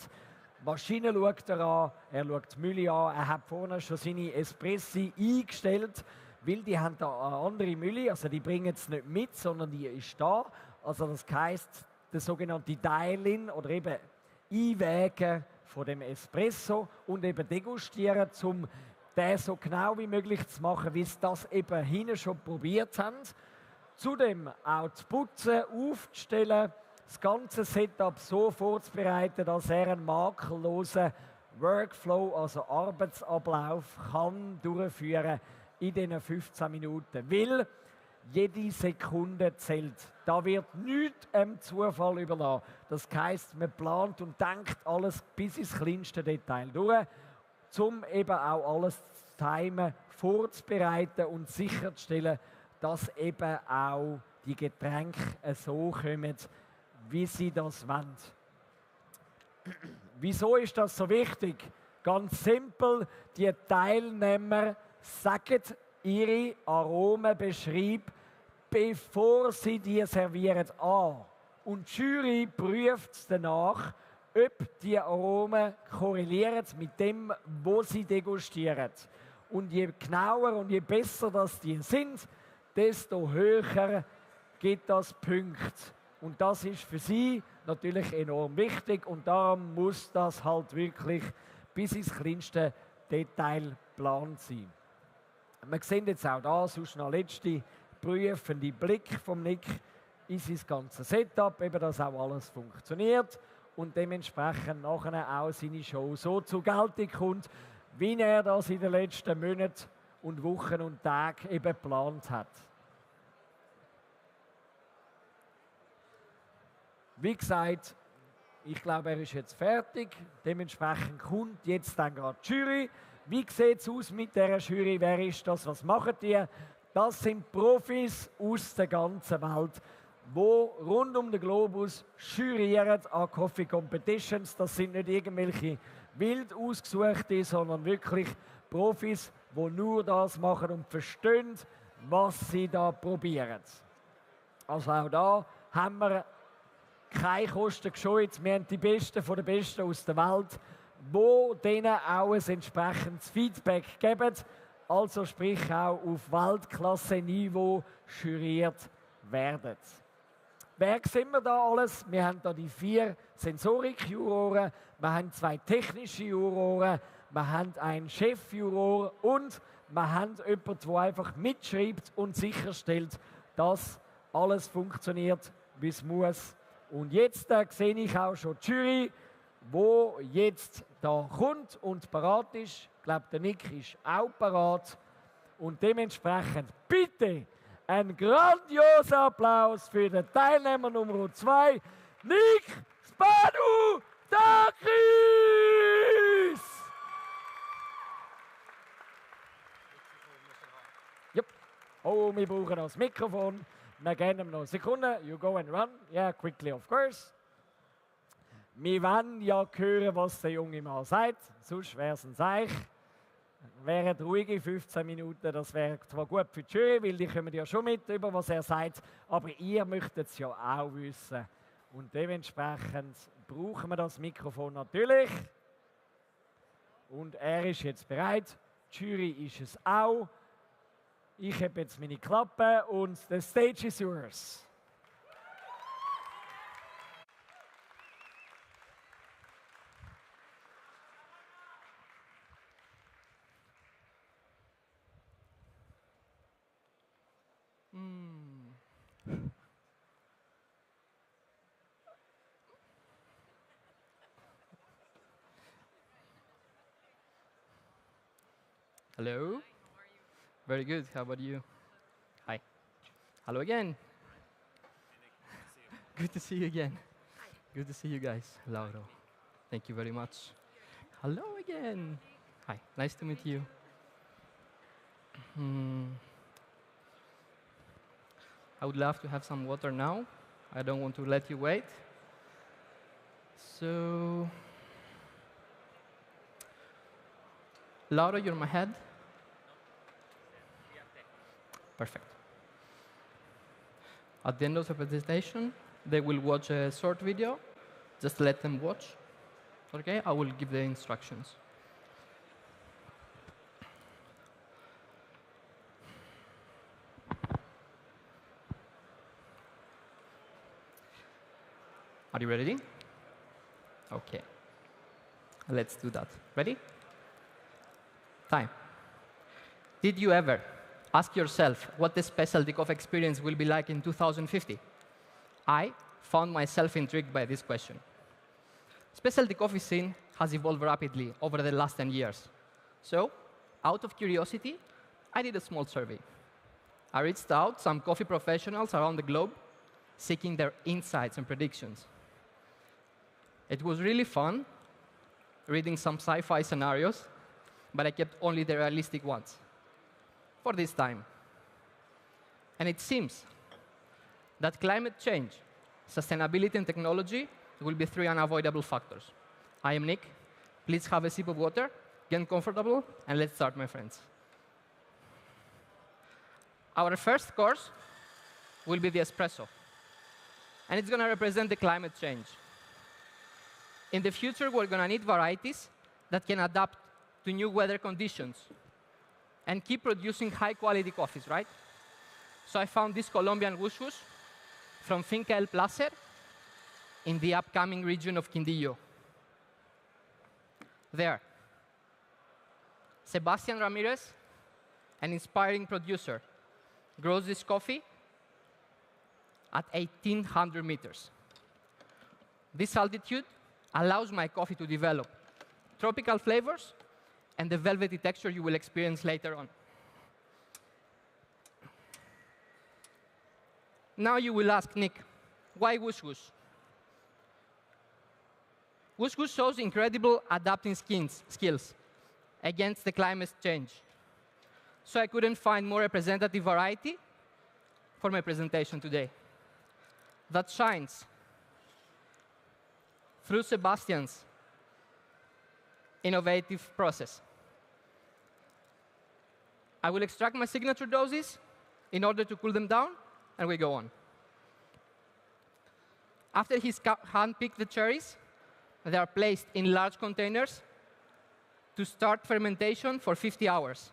Die Maschine schaut er an, er schaut die Mühle an, er hat vorne schon seine Espressi eingestellt, weil die haben da eine andere Mühle, also die bringen es nicht mit, sondern die ist da. Also das heisst, der sogenannte Dial-in oder eben Einwägen von dem Espresso und eben degustieren, um den so genau wie möglich zu machen, wie sie das eben hinten schon probiert haben. Zudem auch zu putzen, aufzustellen, das ganze Setup so vorzubereiten, dass er einen makellosen Workflow, also Arbeitsablauf, kann durchführen in diesen 15 Minuten. Weil jede Sekunde zählt. Da wird nichts dem Zufall überlassen. Das heisst, man plant und denkt alles bis ins kleinste Detail durch, um eben auch alles zu timen, vorzubereiten und sicherzustellen, dass eben auch die Getränke so kommen, wie sie das wollen. Wieso ist das so wichtig? Ganz simpel, die Teilnehmer sagen ihre Aromen beschreiben, bevor sie die servieren an. Und die Jury prüft danach, ob die Aromen korrelieren mit dem, was sie degustieren. Und je genauer und je besser das die sind, desto höher gibt das Punkte. Und das ist für sie natürlich enorm wichtig und darum muss das halt wirklich bis ins kleinste Detail geplant sein. Wir sehen jetzt auch da, sonst noch letzte prüfende Blick vom Nick in sein ganzes Setup, eben dass auch alles funktioniert und dementsprechend nachher auch seine Show so zur Geltung kommt, wie er das in den letzten Monaten und Wochen und Tagen eben geplant hat. Wie gesagt, ich glaube, er ist jetzt fertig. Dementsprechend kommt jetzt dann gerade die Jury. Wie sieht es aus mit dieser Jury? Wer ist das? Was machen die? Das sind Profis aus der ganzen Welt. wo rund um den Globus jurieren an Coffee Competitions. Das sind nicht irgendwelche wild ausgesuchte, sondern wirklich Profis, die nur das machen und verstehen, was sie da probieren. Also auch da haben wir keine Kosten gescheut. Wir haben die Besten von den Besten aus der Welt, die denen auch ein entsprechendes Feedback geben. Also sprich auch auf Weltklasse-Niveau juriert werden. Wer sehen wir da alles? Wir haben da die 4 Sensorik-Juroren, wir haben 2 technische Juroren, wir haben einen Chef-Juror und wir haben jemanden, der einfach mitschreibt und sicherstellt, dass alles funktioniert, wie es muss. Und jetzt sehe ich auch schon die Jury, wo jetzt da kommt und parat ist. Ich glaube, der Nick ist auch parat. Und dementsprechend bitte ein grandioser Applaus für den Teilnehmer Nummer 2, Nick Spanu Dakris! Yep. Oh, wir brauchen das Mikrofon. Wir geben ihm noch eine Sekunde. You go and run. Yeah, quickly, of course. Wir wollen ja hören, was der junge Mann sagt. Sonst wäre es ein Seich. Wären ruhige 15 Minuten, das wäre zwar gut für die Jury, weil die kommen ja schon mit, über was er sagt, aber ihr möchtet es ja auch wissen. Und dementsprechend brauchen wir das Mikrofon natürlich. Und er ist jetzt bereit, die Jury ist es auch. Ich habe jetzt meine Klappe und the stage is yours. Hello. Very good. How about you? Hi. Hello again. Good to see you again. Good to see you guys. Lauro. Thank you very much. Hello again. Hi. Nice to meet you. I would love to have some water now. I don't want to let you wait. So, Laura, you're my head. Perfect. At the end of the presentation, they will watch a short video. Just let them watch. Okay, I will give the instructions. Are you ready? Okay. Let's do that. Ready? Time. Did you ever ask yourself what the specialty coffee experience will be like in 2050? I found myself intrigued by this question. Specialty coffee scene has evolved rapidly over the last 10 years. So, out of curiosity, I did a small survey. I reached out some coffee professionals around the globe, seeking their insights and predictions. It was really fun reading some sci-fi scenarios, but I kept only the realistic ones for this time. And it seems that climate change, sustainability, and technology will be 3 unavoidable factors. I am Nick. Please have a sip of water, get comfortable, and let's start, my friends. Our first course will be the espresso, and it's going to represent the climate change. In the future, we're going to need varieties that can adapt to new weather conditions and keep producing high-quality coffees, right? So I found this Colombian Wush Wush from Finca El Placer in the upcoming region of Quindío. There. Sebastian Ramirez, an inspiring producer, grows this coffee at 1,800 meters. This altitude allows my coffee to develop tropical flavors and the velvety texture you will experience later on. Now you will ask, Nick, why Wush Wush? Wush Wush shows incredible adapting skills against the climate change. So I couldn't find more representative variety for my presentation today. that shines through Sebastian's innovative process. I will extract my signature doses in order to cool them down, and we go on. After he's hand-picked the cherries, they are placed in large containers to start fermentation for 50 hours.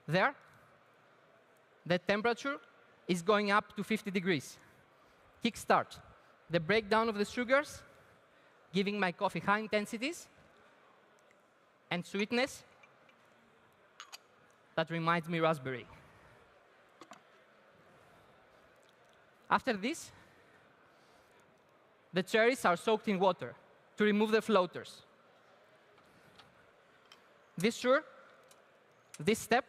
There, the temperature is going up to 50 degrees. Kickstart the breakdown of the sugars, giving my coffee high intensities and sweetness that reminds me raspberry. After this, the cherries are soaked in water to remove the floaters. This step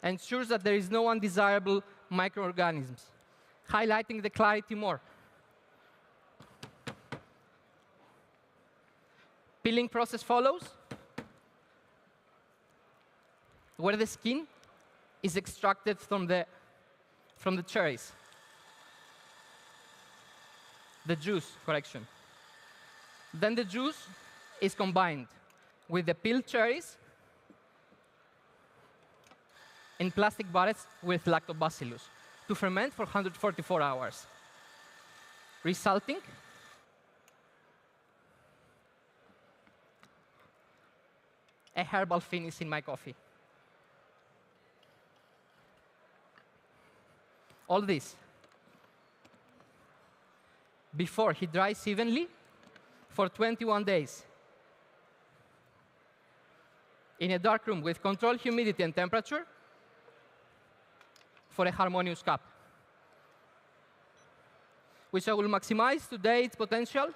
ensures that there is no undesirable microorganisms, highlighting the clarity more. Peeling process follows, where the skin is extracted from the cherries. The juice, correction. Then the juice is combined with the peeled cherries in plastic barrels with lactobacillus to ferment for 144 hours, resulting a herbal finish in my coffee. All this before he dries evenly for 21 days in a dark room with controlled humidity and temperature for a harmonious cup, which I will maximize today its potential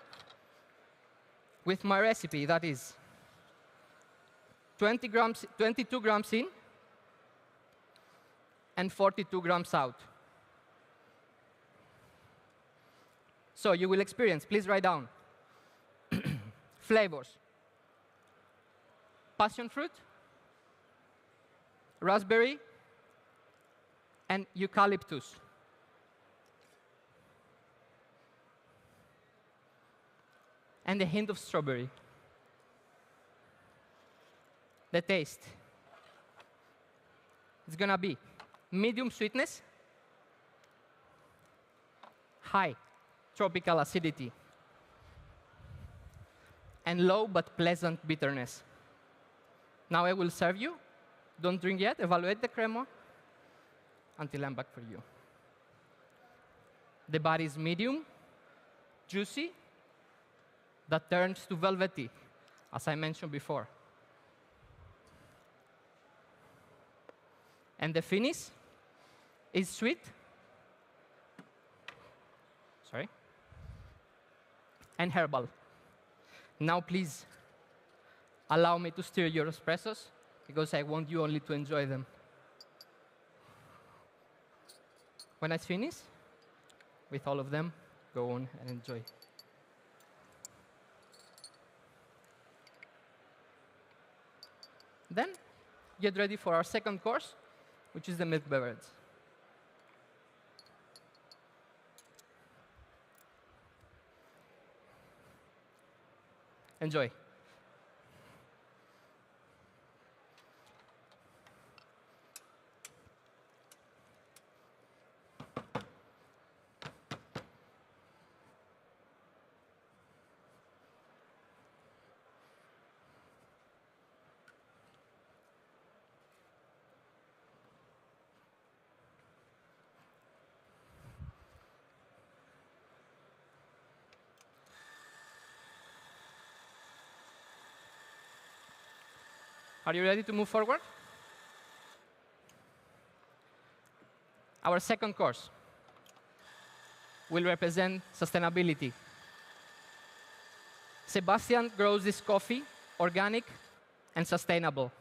with my recipe, that is 22 grams in and 42 grams out. So you will experience, please write down, flavors: passion fruit, raspberry, and eucalyptus. And a hint of strawberry. The taste. It's going to be medium sweetness, high tropical acidity, and low but pleasant bitterness. Now I will serve you. Don't drink yet. Evaluate the crema until I'm back for you. The body is medium, juicy, that turns to velvety, as I mentioned before. And the finish is sweet. Sorry. And herbal. Now, please, allow me to stir your espressos, because I want you only to enjoy them. When I finish with all of them, go on and enjoy. Then, get ready for our second course, which is the milk beverage. Enjoy. Are you ready to move forward? Our second course will represent sustainability. Sebastian grows this coffee organic and sustainable.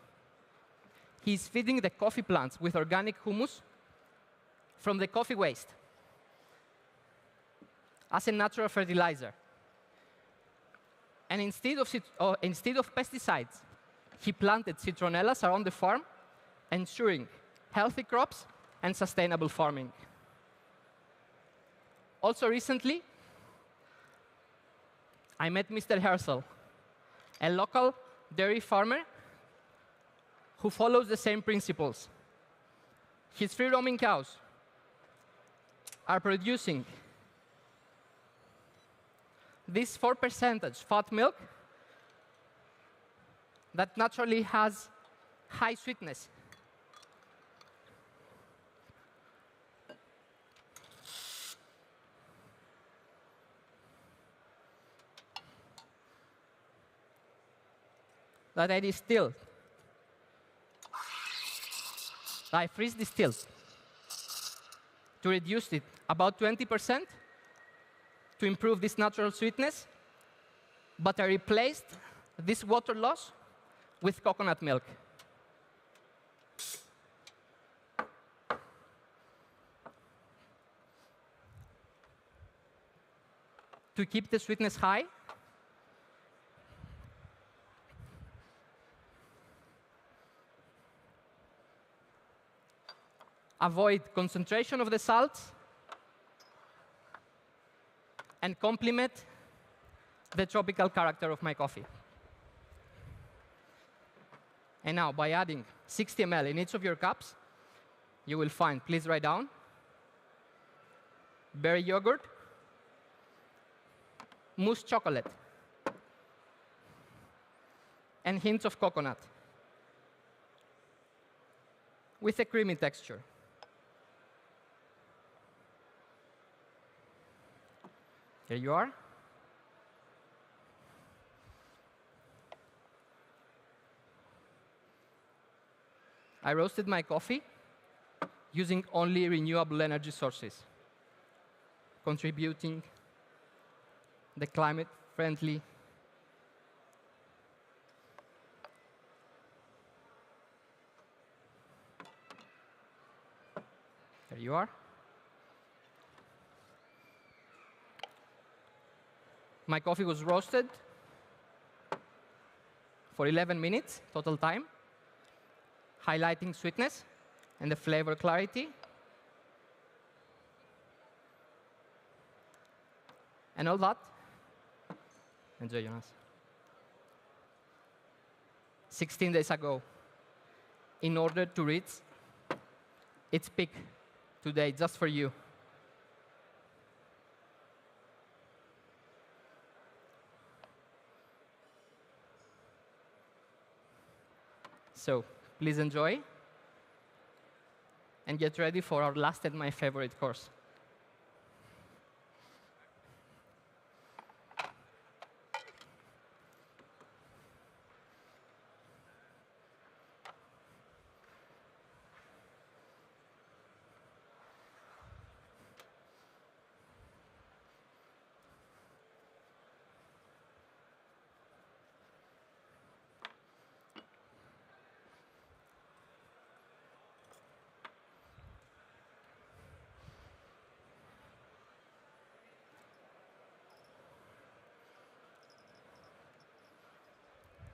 He's feeding the coffee plants with organic humus from the coffee waste as a natural fertilizer. And instead of pesticides, he planted citronellas around the farm, ensuring healthy crops and sustainable farming. Also recently, I met Mr. Hersel, a local dairy farmer who follows the same principles. His free-roaming cows are producing this 4% fat milk that naturally has high sweetness. That I distill. I freeze distill to reduce it about 20% to improve this natural sweetness, but I replaced this water loss with coconut milk. To keep the sweetness high, avoid concentration of the salts, and complement the tropical character of my coffee. And now, by adding 60 ml in each of your cups, you will find, please write down, berry yogurt, mousse chocolate, and hints of coconut with a creamy texture. Here you are. I roasted my coffee using only renewable energy sources, contributing the climate-friendly. There you are. My coffee was roasted for 11 minutes, total time, highlighting sweetness and the flavor clarity. And all that. Enjoy, Jonas. 16 days ago, in order to reach its peak today, just for you. So please enjoy and get ready for our last and my favorite course.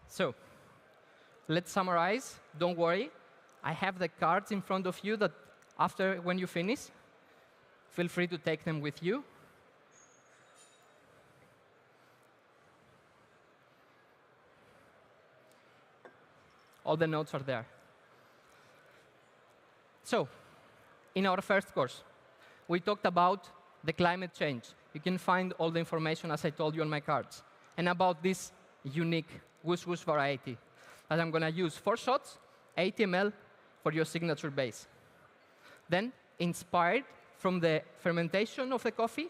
So let's summarize. Don't worry. I have the cards in front of you that after, when you finish, feel free to take them with you. All the notes are there. So in our first course, we talked about the climate change. You can find all the information, as I told you, on my cards. And about this unique whoosh variety that I'm going to use 4 shots, 80 ml for your signature base. Then, inspired from the fermentation of the coffee,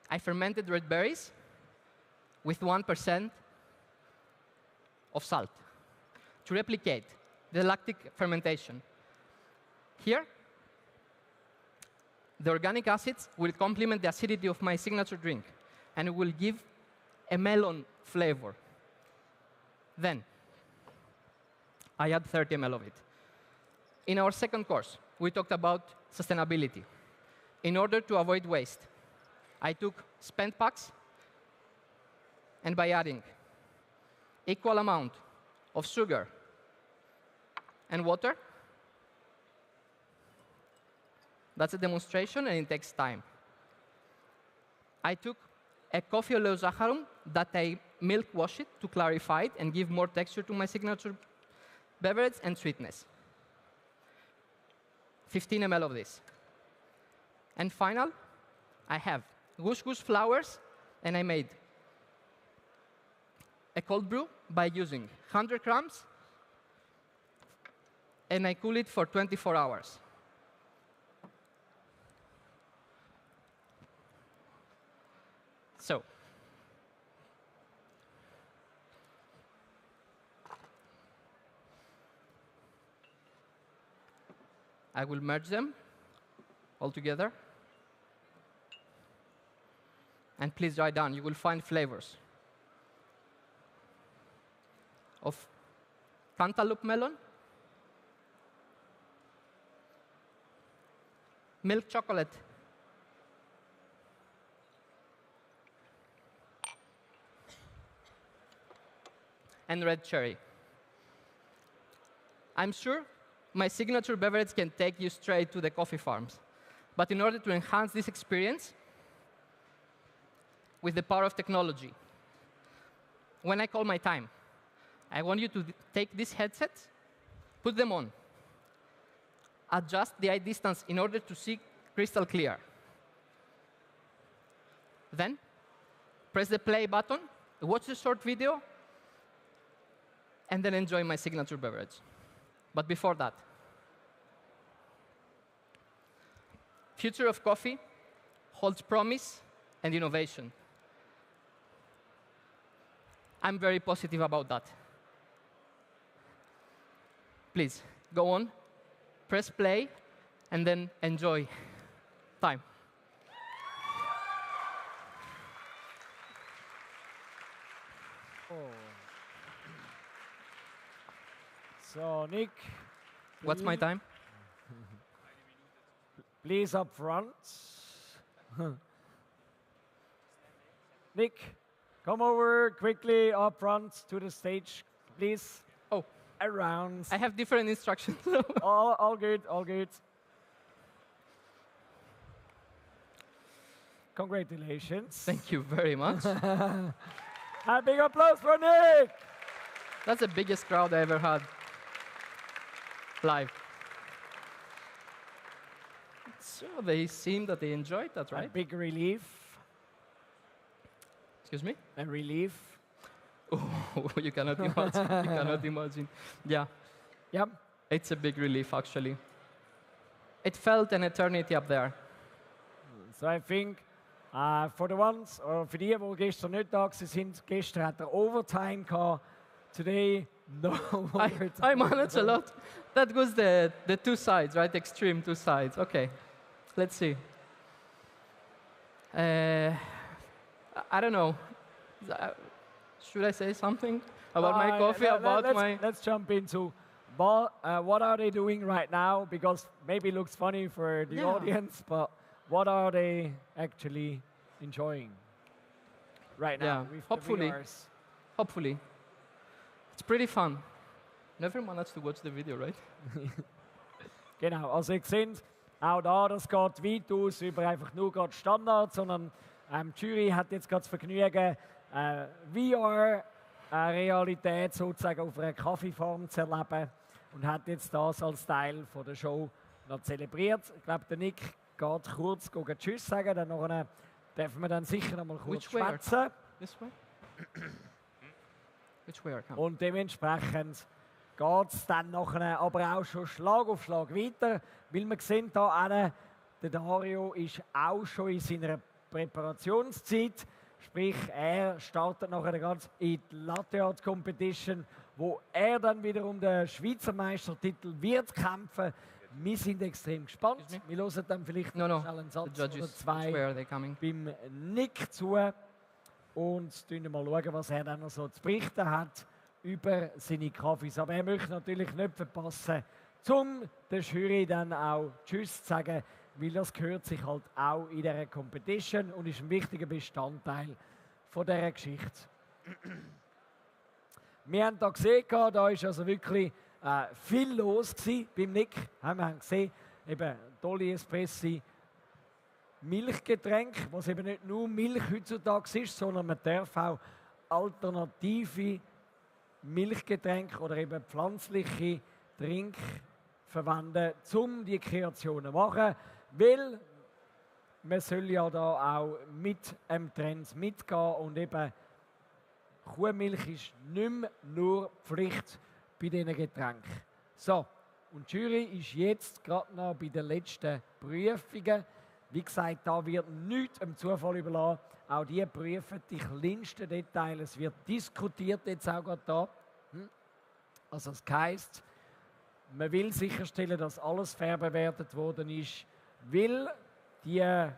I fermented red berries with 1% of salt to replicate the lactic fermentation. Here, the organic acids will complement the acidity of my signature drink, and it will give a melon flavor. Then, I add 30 ml of it. In our second course, we talked about sustainability. In order to avoid waste, I took spent packs, and by adding equal amount of sugar and water, that's a demonstration, and it takes time. I took a coffee oleozaccharum that I milk wash it to clarify it and give more texture to my signature beverage and sweetness. 15 ml of this. And final, I have goose flowers, and I made a cold brew by using 100 grams, and I cool it for 24 hours. So, I will merge them all together. And please write down, you will find flavors of cantaloupe melon, milk chocolate, and red cherry. I'm sure my signature beverage can take you straight to the coffee farms. But in order to enhance this experience with the power of technology, when I call my time, I want you to take these headsets, put them on, adjust the eye distance in order to see crystal clear. Then, press the play button, watch the short video, and then enjoy my signature beverage. But before that, future of coffee holds promise and innovation. I'm very positive about that. Please, go on, press play, and then enjoy time. So, Nick. What's my time? Please up front. Nick, come over quickly up front to the stage, please. Oh, around. I have different instructions. all good, all good. Congratulations. Thank you very much. A big applause for Nick. That's the biggest crowd I ever had live. So they seem that they enjoyed that, right? A big relief. Excuse me? A relief. Oh, you cannot imagine. You cannot imagine. Yeah. Yep. It's a big relief, actually. It felt an eternity up there. So I think, for the ones, or für die, die gestern nicht da sind, gestern hat Overtime gehabt. Today, no overtime. I managed a lot. That was the two sides, right? Extreme two sides. Okay. Let's see. I don't know. Should I say something about my coffee? Let's jump into what are they doing right now? Because maybe it looks funny for the audience, but what are they actually enjoying right now? With hopefully. The viewers? Hopefully. It's pretty fun. Never managed to watch the video, right? Genau, also ihr seht, auch da, das geht weit aus über einfach nur gerade Standard, sondern die Jury hat jetzt gerade das Vergnügen, VR-Realität sozusagen auf einer Kaffeefarm zu erleben und hat jetzt das als Teil von der Show noch zelebriert. Ich glaube, der Nick geht kurz Tschüss sagen, dann nachher dürfen wir dann sicher noch mal kurz schwätzen. This way? Which way are coming? Und dementsprechend geht es dann nachher aber auch schon Schlag auf Schlag weiter, weil wir sehen hier, der Dario ist auch schon in seiner Präparationszeit, sprich er startet nachher ganz in die Latte Art Competition, wo er dann wiederum den Schweizer Meistertitel wird kämpfen. Wir sind extrem gespannt. Wir hören dann vielleicht schnell einen Satz oder zwei beim Nick zu und schauen mal, was er dann noch so zu berichten hat über seine Kaffees. Aber er möchte natürlich nicht verpassen, der Jury dann auch Tschüss zu sagen, weil das gehört sich halt auch in dieser Competition und ist ein wichtiger Bestandteil von dieser Geschichte. Wir haben hier gesehen, da war also wirklich viel los beim Nick. Wir haben gesehen, eben tolle Espressi, Milchgetränk, was eben nicht nur Milch heutzutage ist, sondern man darf auch alternative Milchgetränke oder eben pflanzliche Trink verwenden, um die Kreationen zu machen, weil man soll ja da auch mit dem Trend mitgehen und eben Kuhmilch ist nicht mehr nur Pflicht bei diesen Getränken. So, und die Jury ist jetzt gerade noch bei den letzten Prüfungen. Wie gesagt, da wird nichts dem Zufall überlassen. Auch die prüfen die kleinsten Details. Es wird diskutiert jetzt auch gerade da. Also das heisst, man will sicherstellen, dass alles fair bewertet worden ist, weil die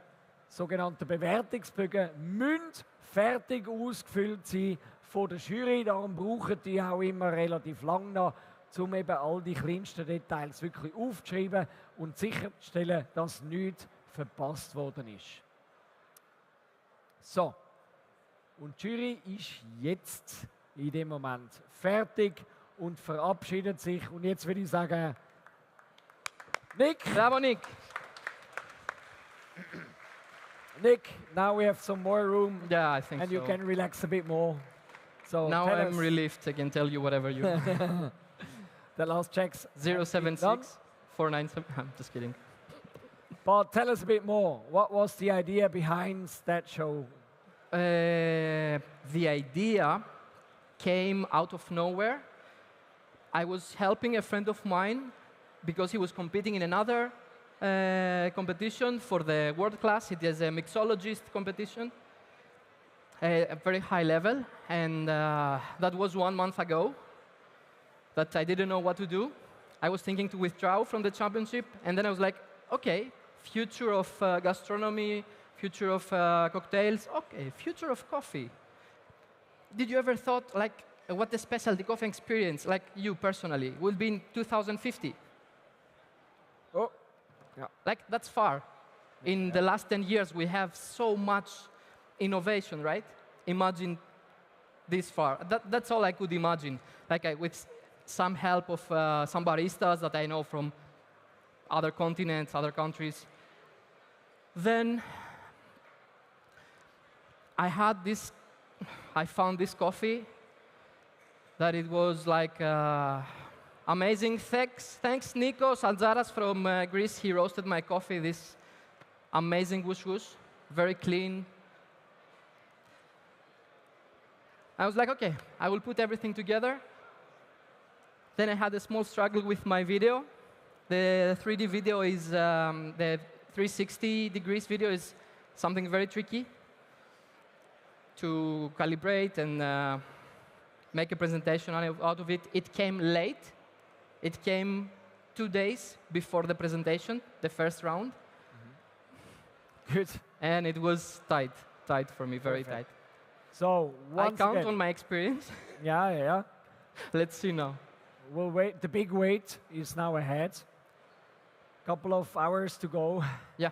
sogenannten Bewertungsbögen müssen fertig ausgefüllt sein von der Jury. Darum brauchen die auch immer relativ lang noch, um eben all die kleinsten Details wirklich aufzuschreiben und sicherzustellen, dass nichts verpasst worden ist. So, und die Jury ist jetzt in dem Moment fertig und verabschiedet sich. Und jetzt würde ich sagen, Nick. Bravo, Nick. Nick, now we have some more room. Yeah, I think and so. you can relax a bit more. So Now tell I'm us relieved. I can tell you whatever you want. the last checks. 076 497. I'm just kidding. But tell us a bit more. What was the idea behind that show? The idea came out of nowhere. I was helping a friend of mine because he was competing in another competition for the world class. It is a mixologist competition, a very high level, and that was 1 month ago that I didn't know what to do. I was thinking to withdraw from the championship, and then I was like, okay, future of gastronomy, future of cocktails, okay, future of coffee. Did you ever thought, like, what the specialty coffee experience, like you personally, will be in 2050? Oh, yeah. Like, that's far. In the last 10 years, we have so much innovation, right? Imagine this far. That's all I could imagine. Like, with some help of some baristas that I know from other continents, other countries. Then I found this coffee that it was like amazing. Thanks, Nikos Alzaras from Greece. He roasted my coffee, this amazing whoosh whoosh, very clean. I was like, okay, I will put everything together. Then I had a small struggle with my video. The 3D video is, the 360 degrees video is something very tricky to calibrate and make a presentation out of it. It came late. It came 2 days before the presentation, the first round. Good. And it was tight for me, very Perfect. tight. So I once count again, on my experience. yeah. Let's see now. We'll wait. The big wait is now ahead. Couple of hours to go. Yeah.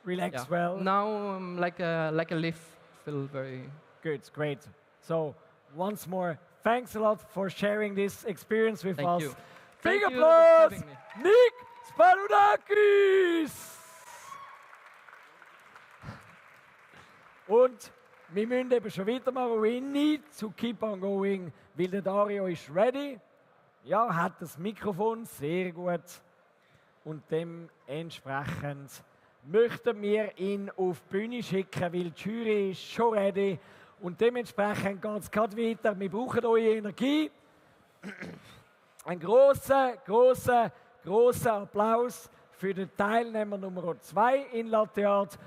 Relax Yeah. well. Now I'm like a leaf, feel very... Good, great. So once more, thanks a lot for sharing this experience with Thank us. you. Big Thank you for applause, having me. Nick Sparoudakis! Und wir müssen eben schon weitermachen. We need to keep on going, weil der Dario ist ready. Ja, hat das Mikrofon, sehr gut. Und dementsprechend möchten wir ihn auf die Bühne schicken, weil die Jury ist schon ready. Und dementsprechend geht es gerade weiter. Wir brauchen eure Energie. Ein grosser Applaus für den Teilnehmer Nummer 2 in Latte Art,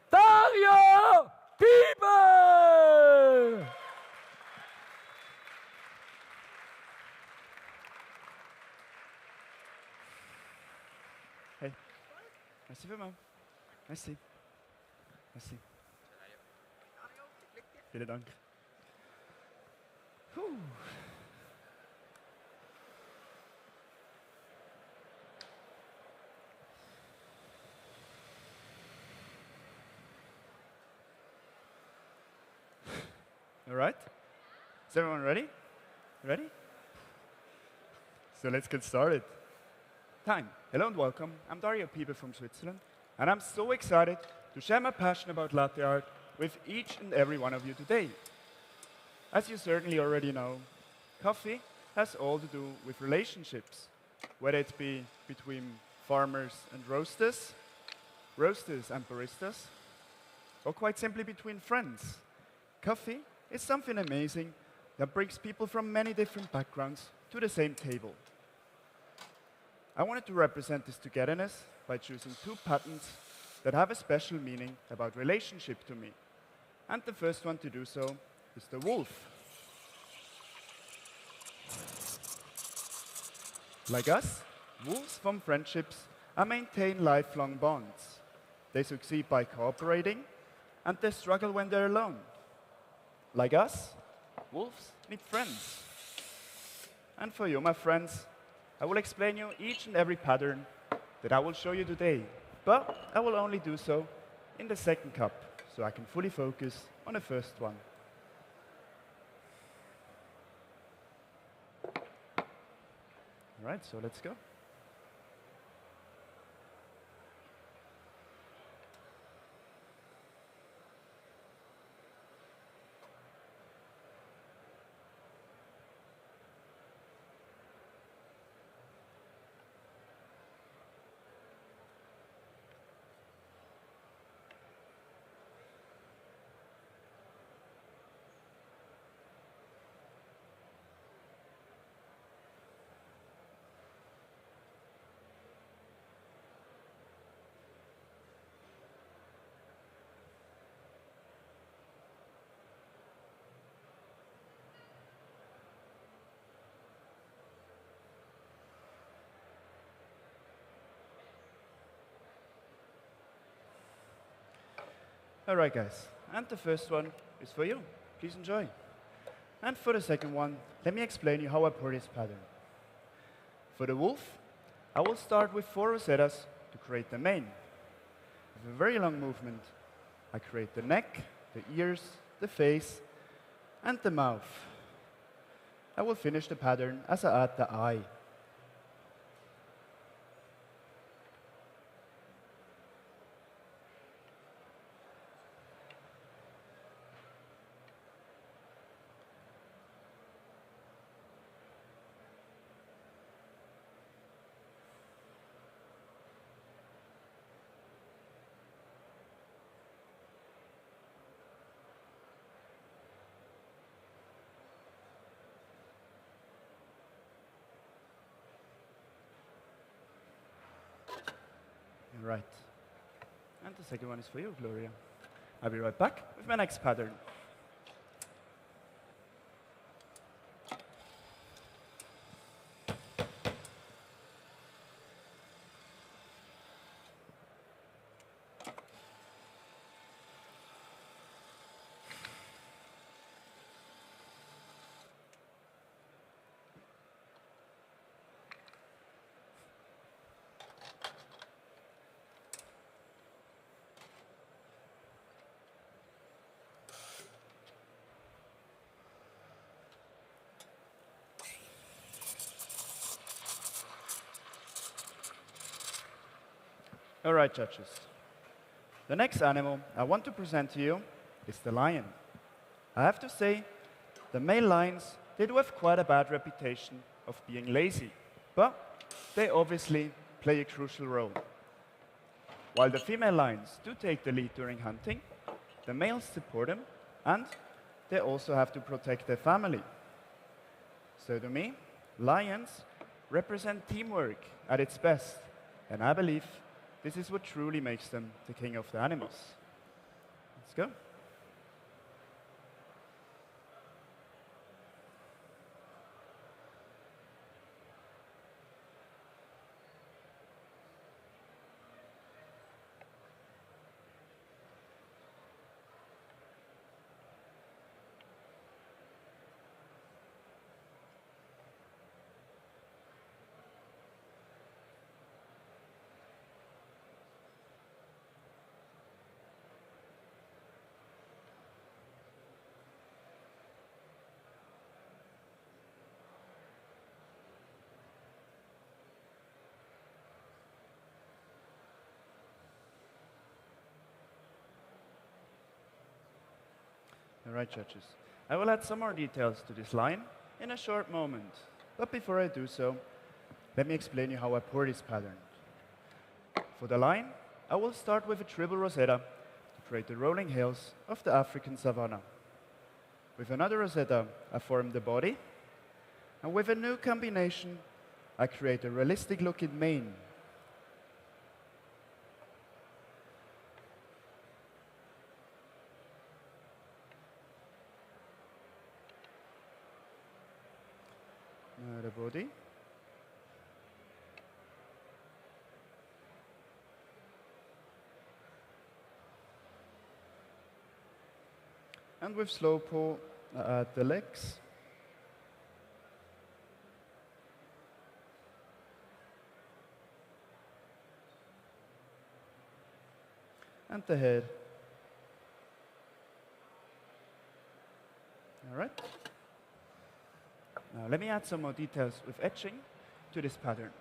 Dario Bieber! Hey, merci vielmals. Merci. Merci. Vielen Dank. All right. Is everyone ready? Ready? So let's get started. Time. Hello and welcome. I'm Dario Pieper from Switzerland. and I'm so excited to share my passion about latte art with each and every one of you today. As you certainly already know, coffee has all to do with relationships, whether it be between farmers and roasters, roasters and baristas, or quite simply between friends. Coffee is something amazing that brings people from many different backgrounds to the same table. I wanted to represent this togetherness by choosing two patterns that have a special meaning about relationship to me. And the first one to do so is the wolf. Like us, wolves form friendships and maintain lifelong bonds. They succeed by cooperating, and they struggle when they're alone. Like us, wolves need friends. And for you, my friends, I will explain you each and every pattern that I will show you today, but I will only do so in the second cup, so I can fully focus on the first one. All right, so let's go. All right, guys, and the first one is for you. Please enjoy. And for the second one, let me explain you how I pour this pattern. For the wolf, I will start with 4 rosettas to create the mane. With a very long movement, I create the neck, the ears, the face, and the mouth. I will finish the pattern as I add the eye. Right. And the second one is for you, Gloria. I'll be right back with my next pattern. All right, judges. The next animal I want to present to you is the lion. I have to say, the male lions, they do have quite a bad reputation of being lazy, but they obviously play a crucial role. While the female lions do take the lead during hunting, the males support them, and they also have to protect their family. So to me, lions represent teamwork at its best, and I believe this is what truly makes them the king of the animals. Let's go. right, judges. I will add some more details to this line in a short moment. But before I do so, let me explain you how I pour this pattern. For the line, I will start with a triple rosetta to create the rolling hills of the African savanna. With another rosetta, I form the body. And with a new combination, I create a realistic looking mane. Now the body. And with slow pull, I add the legs. And the head. All right. Now let me add some more details with etching to this pattern.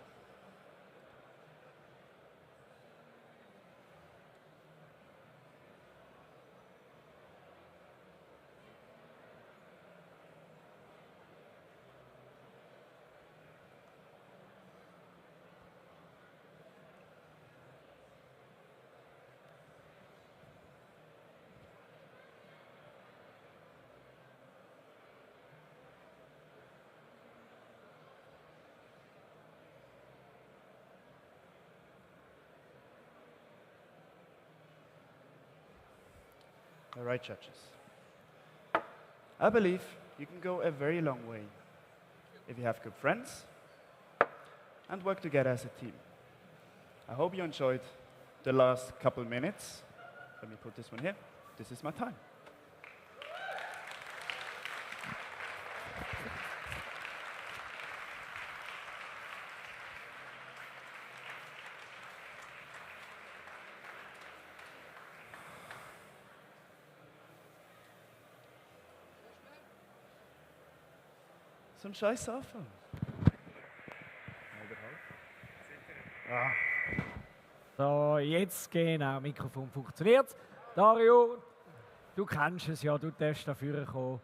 All right, judges. I believe you can go a very long way if you have good friends and work together as a team. I hope you enjoyed the last couple minutes. Let me put this one here. This is my time. So ein scheiß Anfang. So, jetzt genau, Mikrofon funktioniert. Dario, du kennst es ja, du darfst dafür kommen.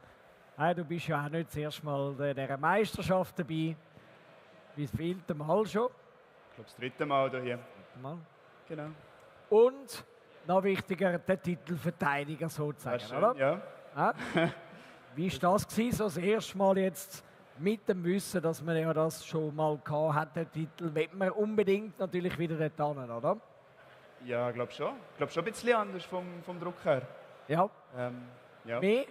Hey, du bist ja auch nicht das erste Mal in dieser Meisterschaft dabei. Wie vielte Mal schon? Ich glaube, das dritte Mal hier. Mal. Genau. Und, noch wichtiger, der Titelverteidiger sozusagen, Schön, oder? ja. Ja? Wie war das gewesen, so das erste Mal jetzt mit dem Wissen, dass man ja das schon mal gehabt hat, den Titel, will man unbedingt natürlich wieder dort hin, oder? Ja, ich glaube schon. Ich glaube schon ein bisschen anders vom Druck her. Ja. Ja. Mehr?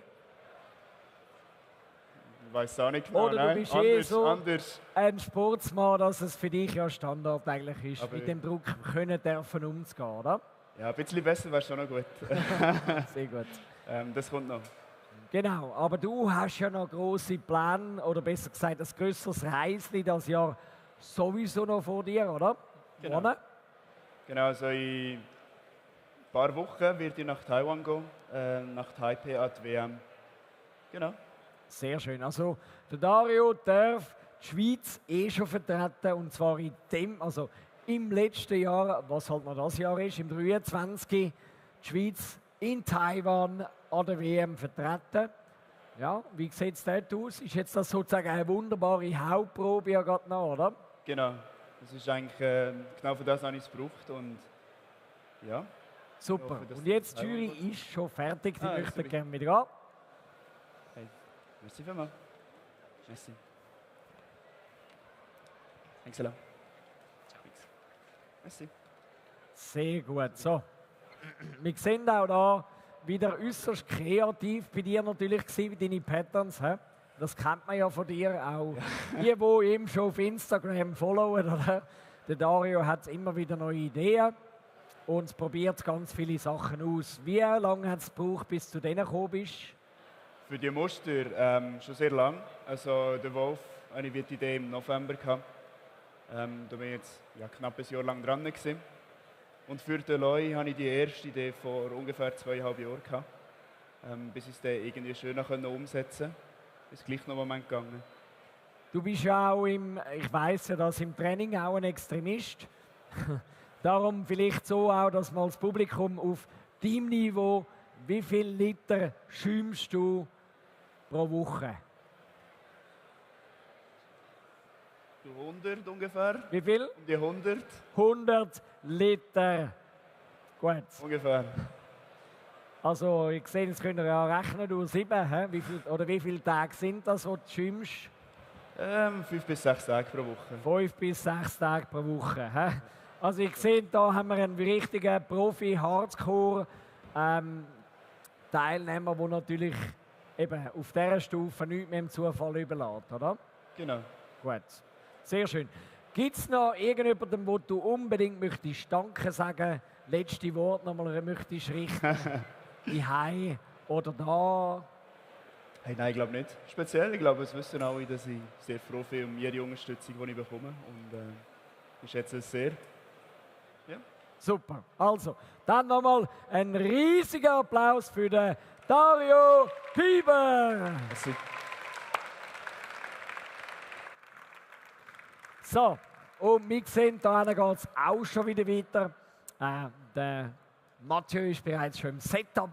Ich weiß auch nicht genau. Oder du bist anders. Ein Sportsmann, dass es für dich ja Standard eigentlich ist, Aber mit dem Druck können dürfen umzugehen, oder? Ja, ein bisschen besser wäre schon noch gut. Sehr gut. Das kommt noch. Genau, aber du hast ja noch grosse Pläne, oder besser gesagt, ein grösseres Reisli das Jahr sowieso noch vor dir, oder? Genau. Wohin? Genau, also in ein paar Wochen werde ich nach Taiwan gehen, nach Taipei an die WM. Genau. Sehr schön. Also der Dario darf die Schweiz schon vertreten, und zwar in dem, also im letzten Jahr, was halt noch das Jahr ist, im 23. die Schweiz in Taiwan an der WM vertreten. Ja, wie sieht es dort aus? Ist jetzt das sozusagen eine wunderbare Hauptprobe ja gerade noch, oder? Genau. Das ist eigentlich genau für das, was ich es gebraucht. Und ja. Super. hoffe, dass Und jetzt, das die Jury Taiwan ist schon fertig, die Ah, möchten sorry. gerne wieder an. Hey, merci vielmals. Merci. Thanks a lot. Merci. Sehr gut. So. Wir sehen auch da wieder äußerst kreativ bei dir natürlich gewesen, wie deine Patterns. He? Das kennt man ja von dir auch. Die, die ihm schon auf Instagram followen, oder? Der Dario hat immer wieder neue Ideen und probiert ganz viele Sachen aus. Wie lange hat es gebraucht, bis du denen gekommen bist? Für die Muster schon sehr lang. Also der Wolf, eine die Idee im November gehabt. Da bin ich jetzt knapp ein Jahr lang dran gewesen. Und für den Loi hatte ich die erste Idee vor ungefähr 2,5 Jahren gehabt, bis ich es dann irgendwie schöner umsetzen konnte. Ist gleich noch einen Moment gegangen. Du bist ja auch ich weiss ja, dass im Training auch ein Extremist. Darum vielleicht so auch, dass mal das Publikum auf Teamniveau wie viel Liter schäumst du pro Woche? Du 100 ungefähr. Wie viel? Um die 100 100 Liter. Gut. ungefähr. Also, ich sehe, jetzt könnt ihr ja rechnen durch 7. Wie viele Tage sind das, wo du schäumst? 5 bis 6 Tage pro Woche. 5 bis 6 Tage pro Woche. Hä? Also, ich sehe, da haben wir einen richtigen Profi-Hardcore-Teilnehmer, der natürlich eben auf dieser Stufe nichts mehr im Zufall überlässt, oder? Genau. Gut, sehr schön. Gibt es noch irgendjemanden, wo du unbedingt möchtest Danke sagen? Letzte Wort nochmal möchtest richten? Hei oder da? Hey, nein, ich glaube nicht. Speziell, ich glaube, es wissen alle, dass ich sehr froh bin um jede Unterstützung, die ich bekomme. Und ich schätze es sehr. Ja. Super. Also, dann nochmal ein riesiger Applaus für den Dario Pieber. Merci. So, und wir sehen, da geht es auch schon wieder weiter. Der Mathieu ist bereits schon im Setup.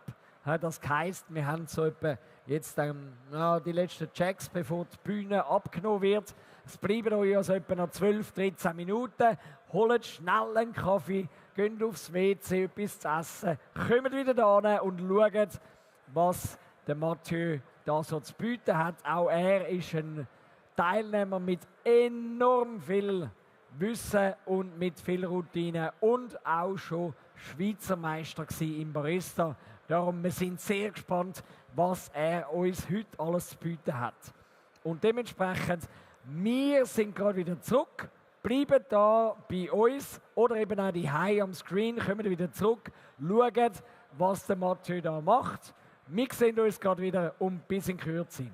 Das heisst, wir haben so etwa jetzt die letzten Checks, bevor die Bühne abgenommen wird. Es bleiben euch also etwa noch 12, 13 Minuten. Holt schnell einen Kaffee, geht aufs WC, etwas zu essen, kommt wieder da und schaut, was der Mathieu da so zu bieten hat. Auch er ist ein Teilnehmer mit enorm viel Wissen und mit viel Routine und auch schon Schweizer Meister im Barista. Darum, wir sind sehr gespannt, was er uns heute alles zu bieten hat. Und dementsprechend, wir sind gerade wieder zurück, bleiben da bei uns oder eben auch die High am Screen, kommen wieder zurück, schauen, was der Mathieu da macht. Wir sehen uns gerade wieder um bis in Kürze.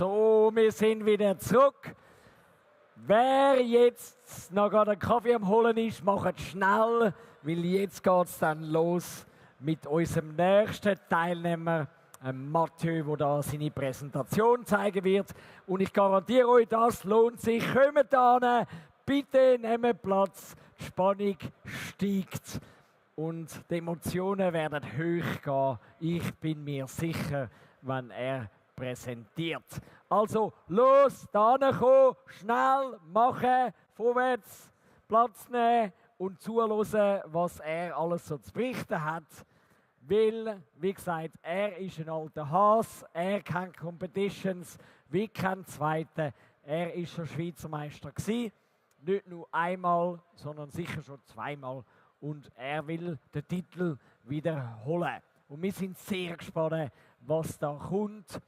So, wir sind wieder zurück. Wer jetzt noch gerade einen Kaffee am Holen ist, macht schnell, weil jetzt geht es dann los mit unserem nächsten Teilnehmer, Mathieu, der da seine Präsentation zeigen wird. Und ich garantiere euch, das lohnt sich. Kommt da, bitte nehmt Platz. Die Spannung steigt und die Emotionen werden hoch gehen. Ich bin mir sicher, wenn er präsentiert. Also los, da kommen, schnell machen, vorwärts, Platz nehmen und zuhören, was er alles so zu berichten hat. Weil, wie gesagt, er ist ein alter Has, er kennt Competitions wie kein Zweiter. Er ist schon Schweizer Meister gewesen. Nicht nur einmal, sondern sicher schon zweimal. Und er will den Titel wiederholen. Und wir sind sehr gespannt, was da kommt.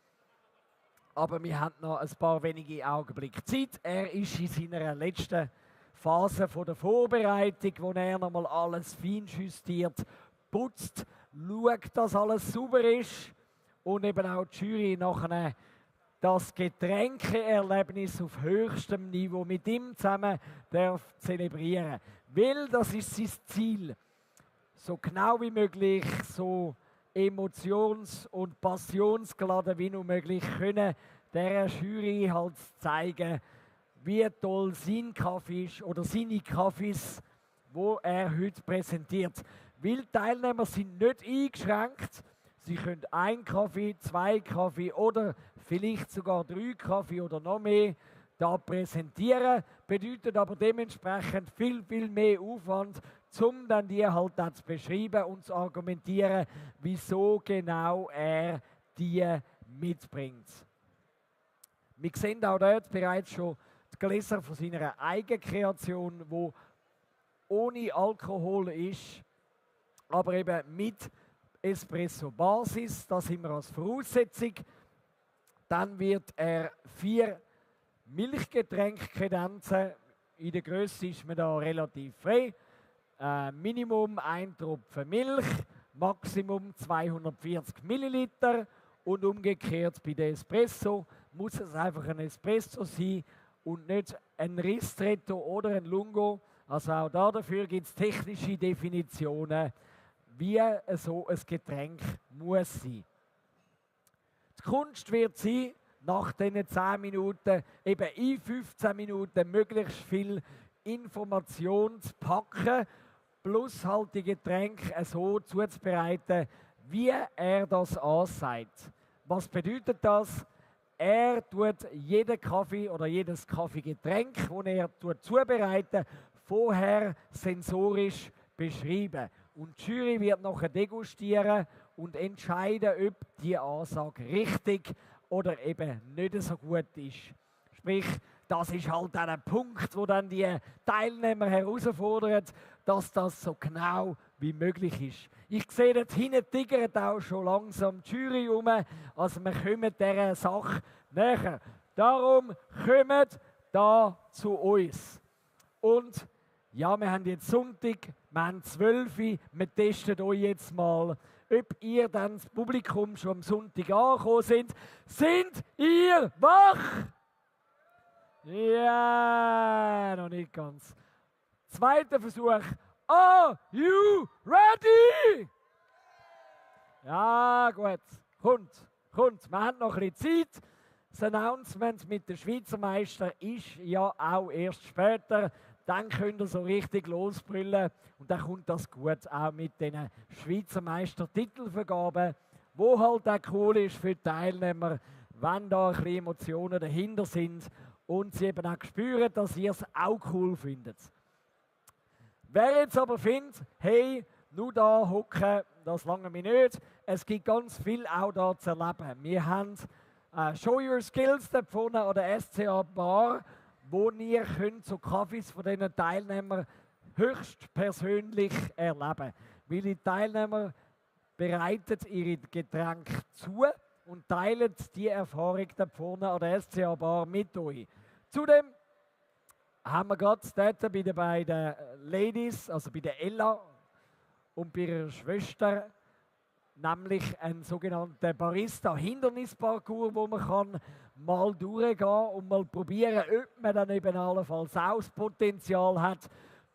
Aber wir haben noch ein paar wenige Augenblicke Zeit. Er ist in seiner letzten Phase von der Vorbereitung, wo er nochmal alles fein justiert, putzt, schaut, dass alles sauber ist und eben auch die Jury nachher das Getränkeerlebnis auf höchstem Niveau mit ihm zusammen darf zelebrieren. Weil das ist sein Ziel. So genau wie möglich, so emotions- und passionsgeladen wie nur möglich können der Jury halt zeigen, wie toll sein Kaffee ist oder seine Kaffees, wo er heute präsentiert. Weil die Teilnehmer sind nicht eingeschränkt. Sie können 1 Kaffee, 2 Kaffee oder vielleicht sogar 3 Kaffee oder noch mehr da präsentieren. Bedeutet aber dementsprechend viel, viel mehr Aufwand, um dann die halt auch zu beschreiben und zu argumentieren, wieso genau er die mitbringt. Wir sehen auch dort bereits schon die Gläser von seiner Eigenkreation, wo ohne Alkohol ist, aber eben mit Espresso-Basis, das immer als Voraussetzung. Dann wird er 4 Milchgetränke kredenzen. In der Größe ist man da relativ frei. Minimum 1 Tropfen Milch, Maximum 240 Milliliter und umgekehrt bei der Espresso muss es einfach ein Espresso sein und nicht ein Ristretto oder ein Lungo. Also auch dafür gibt es technische Definitionen, wie so ein Getränk muss sein. Die Kunst wird sein, nach diesen 10 Minuten, eben in 15 Minuten möglichst viel Information zu packen, plus halt die Getränke so zuzubereiten, wie er das ansagt. Was bedeutet das? Er tut jeden Kaffee oder jedes Kaffeegetränk, das er zubereitet, vorher sensorisch beschreiben. Und die Jury wird nachher degustieren und entscheiden, ob die Ansage richtig oder eben nicht so gut ist. Sprich, das ist halt ein Punkt, wo dann die Teilnehmer herausfordert, dass das so genau wie möglich ist. Ich sehe, dort hinten tigert auch schon langsam die Jury um, also wir kommen dieser Sache näher. Darum kommt da zu uns. Und ja, wir haben jetzt Sonntag, wir haben 12 Uhr, wir testen euch jetzt mal, ob ihr dann das Publikum schon am Sonntag angekommen sind. Sind ihr wach? Ja, noch nicht ganz. Zweiter Versuch. Are you ready? Ja, gut. Kommt. Wir haben noch ein bisschen Zeit. Das Announcement mit dem Schweizer Meister ist ja auch erst später. Dann könnt ihr so richtig losbrüllen. Und dann kommt das gut auch mit den Schweizer Meistertitelvergaben, wo halt auch cool ist für die Teilnehmer, wenn da ein bisschen Emotionen dahinter sind und sie eben auch spüren, dass ihr es auch cool findet. Wer jetzt aber findet, hey, nur da hocken, das lange mir nicht. Es gibt ganz viel auch da zu erleben. Wir haben Show Your Skills da vorne an der SCA Bar, wo ihr könnt so Kaffees von diesen Teilnehmern höchst persönlich erleben. Weil die Teilnehmer bereiten ihre Getränke zu und teilen die Erfahrung da vorne an der SCA Bar mit euch. Zudem haben wir gerade dort bei den beiden Ladies, also bei der Ella und bei ihrer Schwester, nämlich einen sogenannten Barista-Hindernisparcours, wo man kann mal durchgehen und mal probieren, ob man dann eben allenfalls auch das Potenzial hat,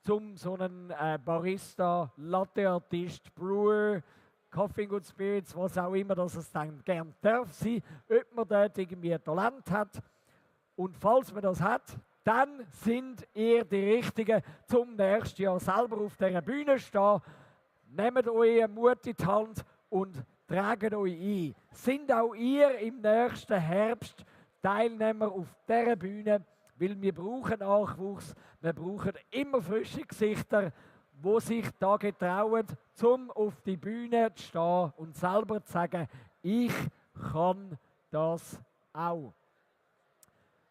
zum so einen Barista, Latte-Artist, Brewer, Coffee Good Spirits, was auch immer das es dann gern darf sein, ob man dort irgendwie Talent hat. Und falls man das hat, dann sind ihr die Richtigen zum nächsten Jahr selber auf dieser Bühne stehen. Nehmt euren Mut in die Hand und tragt euch ein. Sind auch ihr im nächsten Herbst Teilnehmer auf dieser Bühne, weil wir brauchen Nachwuchs, wir brauchen immer frische Gesichter, die sich da getrauen, um auf die Bühne zu stehen und selber zu sagen, ich kann das auch.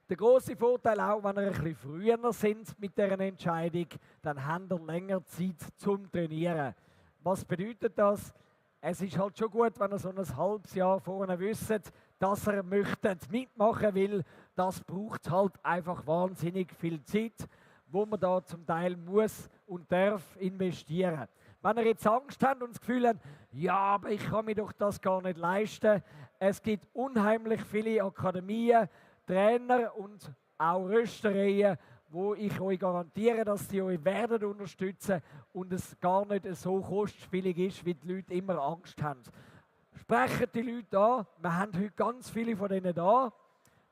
Der grosse Vorteil auch, wenn ihr ein bisschen früher sind mit dieser Entscheidung, dann habt ihr länger Zeit zum Trainieren. Was bedeutet das? Es ist halt schon gut, wenn ihr so ein halbes Jahr vorne wisst, dass ihr mitmachen will. Das braucht halt einfach wahnsinnig viel Zeit, wo man da zum Teil muss und darf investieren. Wenn ihr jetzt Angst habt und das Gefühl habt, ja, aber ich kann mir doch das gar nicht leisten. Es gibt unheimlich viele Akademien, Trainer und auch Röstereien, wo ich euch garantiere, dass sie euch werden unterstützen und es gar nicht so kostspielig ist, wie die Leute immer Angst haben. Sprechen die Leute an, wir haben heute ganz viele von denen da,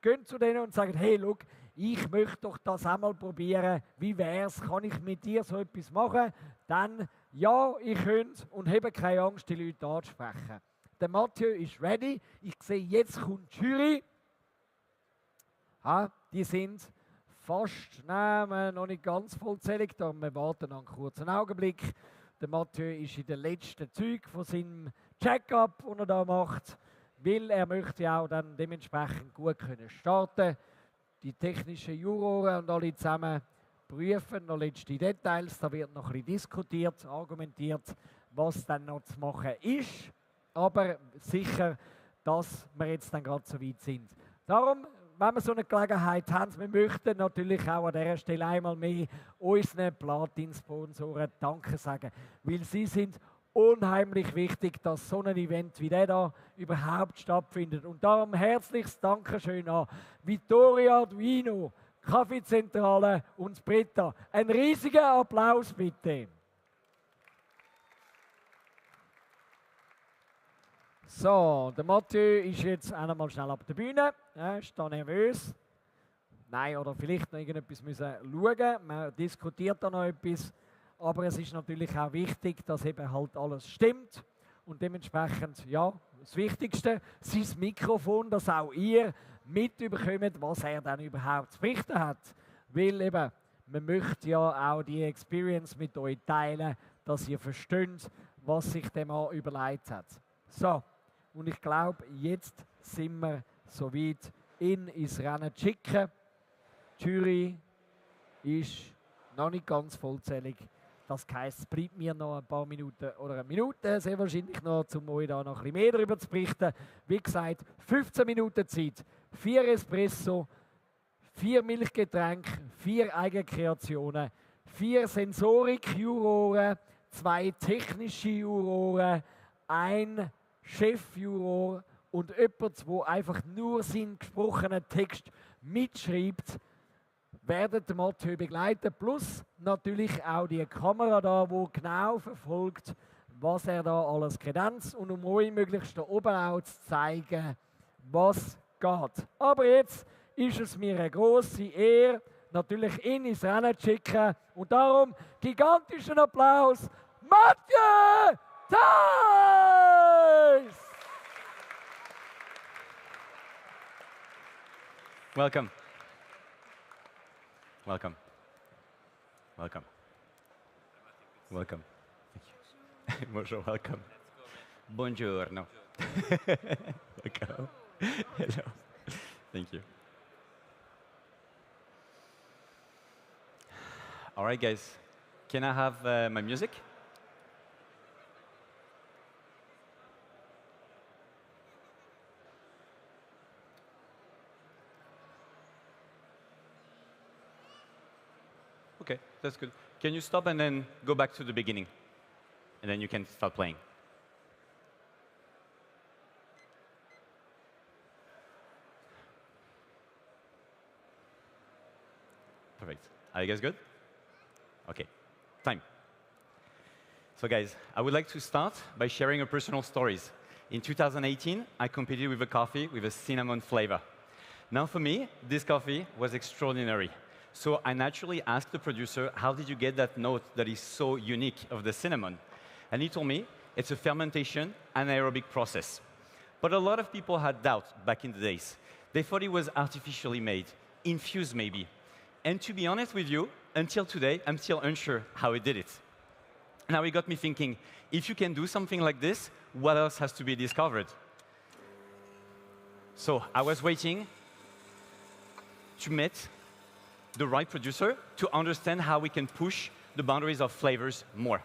gehen zu denen und sagen, hey, schau, ich möchte doch das einmal probieren, wie wär's, kann ich mit dir so etwas machen? Dann, ja, ich könnte und habe keine Angst, die Leute anzusprechen. Der Mathieu ist ready, ich sehe, jetzt kommt die Jury. Die sind fast, nein, noch nicht ganz vollzählig, da wir warten einen kurzen Augenblick. Der Mathieu ist in den letzten Zügen von seinem Check-up, den er da macht, weil er möchte auch dann dementsprechend gut können starten. Die technischen Juroren und alle zusammen prüfen noch letzte Details, da wird noch ein bisschen diskutiert, argumentiert, was dann noch zu machen ist, aber sicher, dass wir jetzt dann gerade so weit sind. Darum, wenn wir so eine Gelegenheit haben, wir möchten natürlich auch an dieser Stelle einmal mehr unseren Platin-Sponsoren Danke sagen, weil sie sind unheimlich wichtig, dass so ein Event wie der überhaupt stattfindet. Und darum herzliches Dankeschön an Vittoria Duino, Kaffeezentrale und Britta. Ein riesiger Applaus bitte. So, der Mathieu ist jetzt einmal schnell ab der Bühne. Er ist da nervös. Nein, oder vielleicht noch irgendetwas müssen schauen. Man diskutiert da noch etwas. Aber es ist natürlich auch wichtig, dass eben halt alles stimmt. Und dementsprechend, ja, das Wichtigste, sein Mikrofon, dass auch ihr mitbekommt, was er dann überhaupt zu berichten hat. Weil eben, man möchte ja auch die Experience mit euch teilen, dass ihr versteht, was sich der Mann überlegt hat. So. Und ich glaube, jetzt sind wir soweit, ihn ins Rennen zu schicken. Die Jury ist noch nicht ganz vollzählig. Das heisst, es bleibt mir noch ein paar Minuten oder eine Minute, sehr wahrscheinlich noch, um euch da noch ein bisschen mehr darüber zu berichten. Wie gesagt, 15 Minuten Zeit, 4 Espresso, 4 Milchgetränke, 4 Eigenkreationen, 4 Sensorik-Juroren, 2 technische Juroren, 1 Chefjuror und jemand, der einfach nur seinen gesprochenen Text mitschreibt, werden den Mathieu begleiten. Plus natürlich auch die Kamera da, die genau verfolgt, was er da alles kredenzt und um euch möglichst da oben auch zu zeigen, was geht. Aber jetzt ist es mir eine grosse Ehre, natürlich ihn ins Rennen zu schicken und darum gigantischen Applaus, Mathieu Theis! Welcome. Welcome. Welcome. Welcome. Thank you. Bonjour, welcome. Buongiorno. Welcome. Hello. Thank you. All right, guys. Can I have my music? Okay, that's good. Can you stop and then go back to the beginning? And then you can start playing. Perfect. Are you guys good? OK. Time. So guys, I would like to start by sharing a personal stories. In 2018, I competed with a coffee with a cinnamon flavor. Now for me, this coffee was extraordinary. So I naturally asked the producer, how did you get that note that is so unique of the cinnamon? And he told me, it's a fermentation anaerobic process. But a lot of people had doubt back in the days. They thought it was artificially made, infused maybe. And to be honest with you, until today, I'm still unsure how he did it. Now it got me thinking, if you can do something like this, what else has to be discovered? So I was waiting to meet the right producer to understand how we can push the boundaries of flavors more.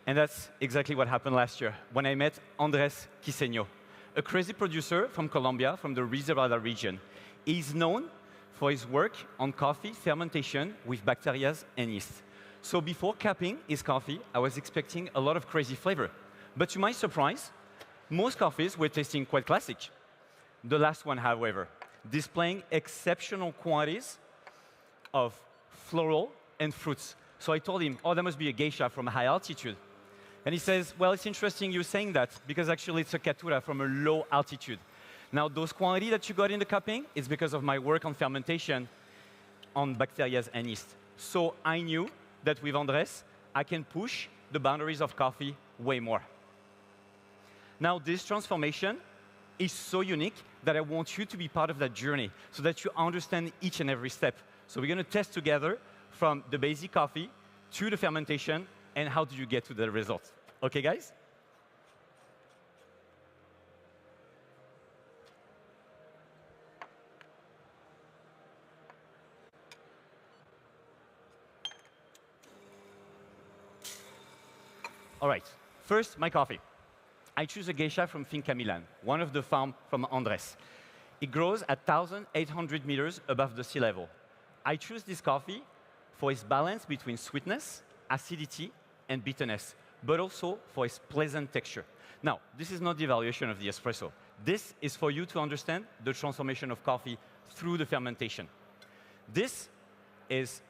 And that's exactly what happened last year when I met Andrés Quiseño, a crazy producer from Colombia, from the Risaralda region. He's known for his work on coffee fermentation with bacteria and yeast. So before capping his coffee, I was expecting a lot of crazy flavor. But to my surprise, most coffees were tasting quite classic. The last one, however, displaying exceptional quantities of floral and fruits. So I told him, oh, that must be a geisha from a high altitude. And he says, well, it's interesting you saying that, because actually it's a catura from a low altitude. Now, those quantities that you got in the cupping is because of my work on fermentation on bacteria and yeast. So I knew that with Andrés, I can push the boundaries of coffee way more. Now, this transformation is so unique that I want you to be part of that journey so that you understand each and every step. So we're going to test together from the basic coffee to the fermentation and how do you get to the results. OK, guys? All right. First, my coffee. I choose a geisha from Finca Milan, one of the farms from Andrés. It grows at 1,800 meters above the sea level. I choose this coffee for its balance between sweetness, acidity, and bitterness, but also for its pleasant texture. Now, this is not the evaluation of the espresso. This is for you to understand the transformation of coffee through the fermentation. This is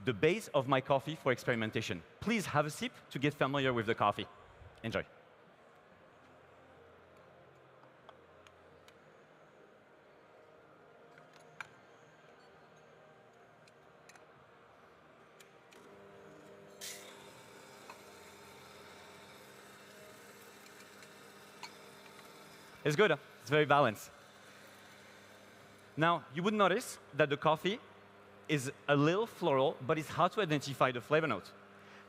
the base of my coffee for experimentation. Please have a sip to get familiar with the coffee. Enjoy. It's good. It's very balanced. Now, you would notice that the coffee is a little floral, but it's hard to identify the flavor note.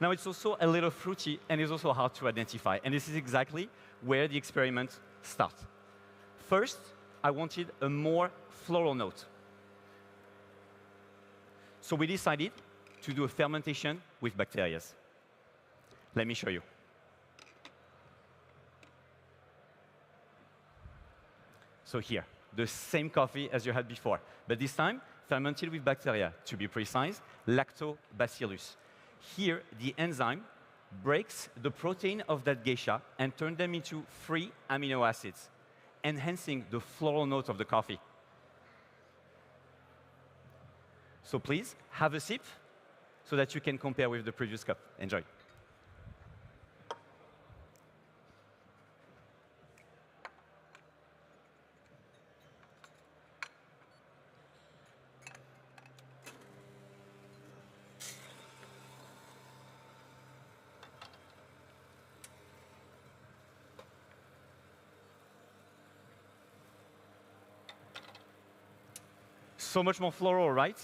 Now, it's also a little fruity, and it's also hard to identify. And this is exactly where the experiment starts. First, I wanted a more floral note. So we decided to do a fermentation with bacteria. Let me show you. So here, the same coffee as you had before, but this time fermented with bacteria. To be precise, lactobacillus. Here, the enzyme breaks the protein of that geisha and turns them into free amino acids, enhancing the floral note of the coffee. So please, have a sip so that you can compare with the previous cup. Enjoy. So much more floral, right?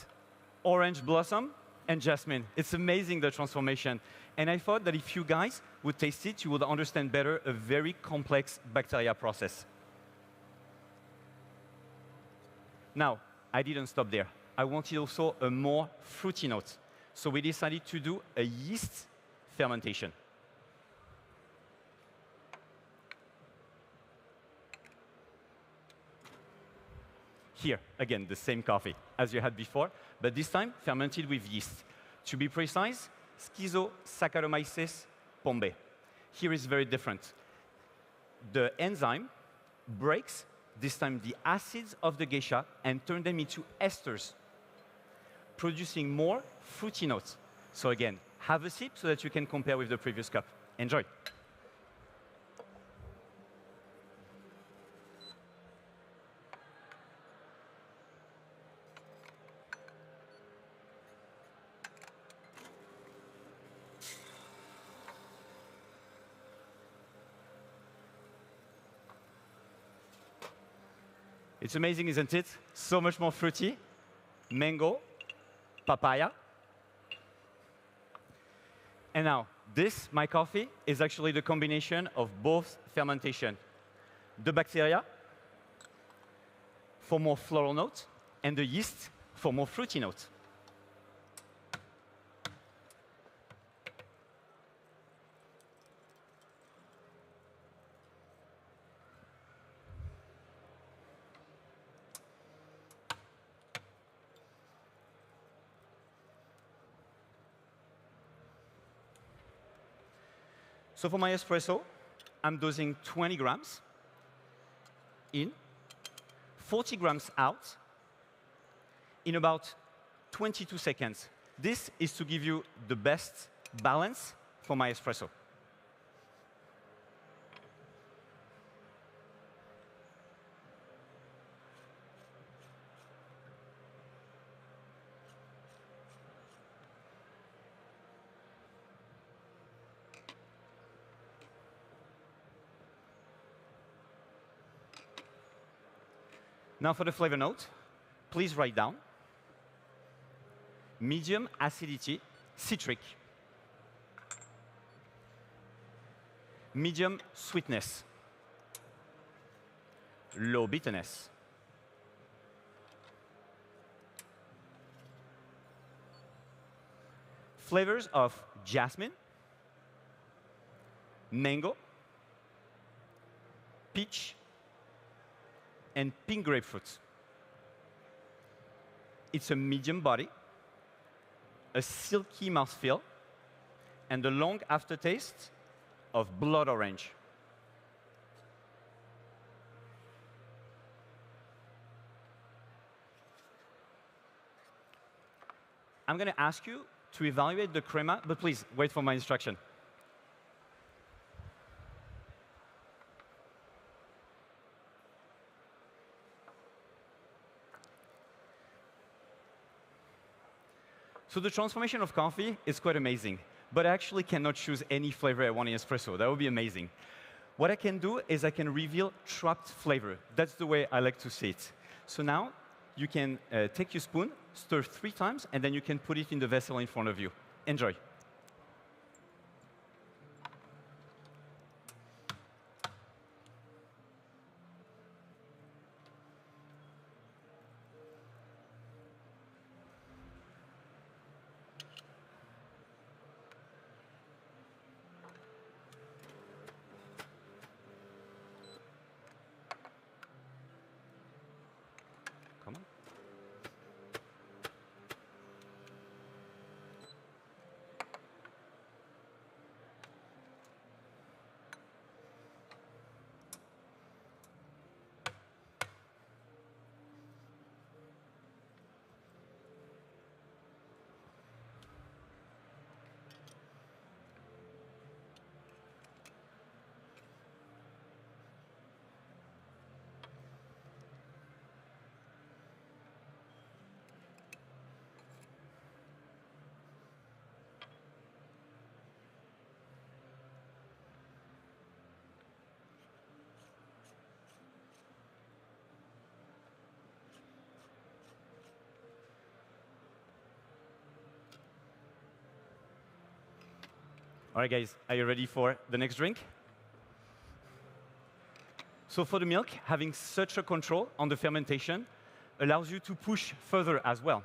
Orange blossom and jasmine. It's amazing, the transformation. And I thought that if you guys would taste it, you would understand better a very complex bacteria process. Now, I didn't stop there. I wanted also a more fruity note. So we decided to do a yeast fermentation. Here, again, the same coffee as you had before, but this time fermented with yeast. To be precise, Schizosaccharomyces pombe. Here is very different. The enzyme breaks, this time, the acids of the geisha and turns them into esters. producing more fruity notes. So again, have a sip so that you can compare with the previous cup. Enjoy. It's amazing, isn't it? So much more fruity. Mango, papaya. And now, this, my coffee, is actually the combination of both fermentation. The bacteria for more floral notes, and the yeast for more fruity notes. So for my espresso, I'm dosing 20 grams in, 40 grams out, in about 22 seconds. This is to give you the best balance for my espresso. Now for the flavor note, please write down medium acidity, citric, medium sweetness, low bitterness, flavors of jasmine, mango, peach, and pink grapefruit. It's a medium body, a silky mouthfeel, and a long aftertaste of blood orange. I'm going to ask you to evaluate the crema, but please wait for my instruction. So the transformation of coffee is quite amazing, but I actually cannot choose any flavor I want in espresso. That would be amazing. What I can do is I can reveal trapped flavor. That's the way I like to see it. So now you can take your spoon, stir 3 times, and then you can put it in the vessel in front of you. Enjoy. Come on. All right, guys, are you ready for the next drink? So for the milk, having such a control on the fermentation allows you to push further as well.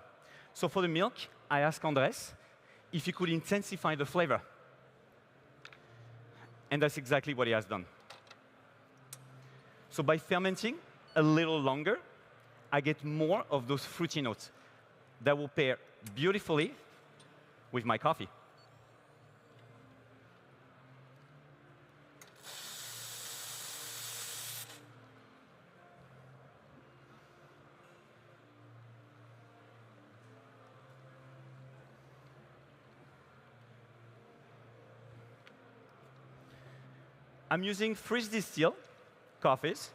So for the milk, I asked Andres if he could intensify the flavor. And that's exactly what he has done. So by fermenting a little longer, I get more of those fruity notes that will pair beautifully with my coffee. I'm using freeze distilled coffees,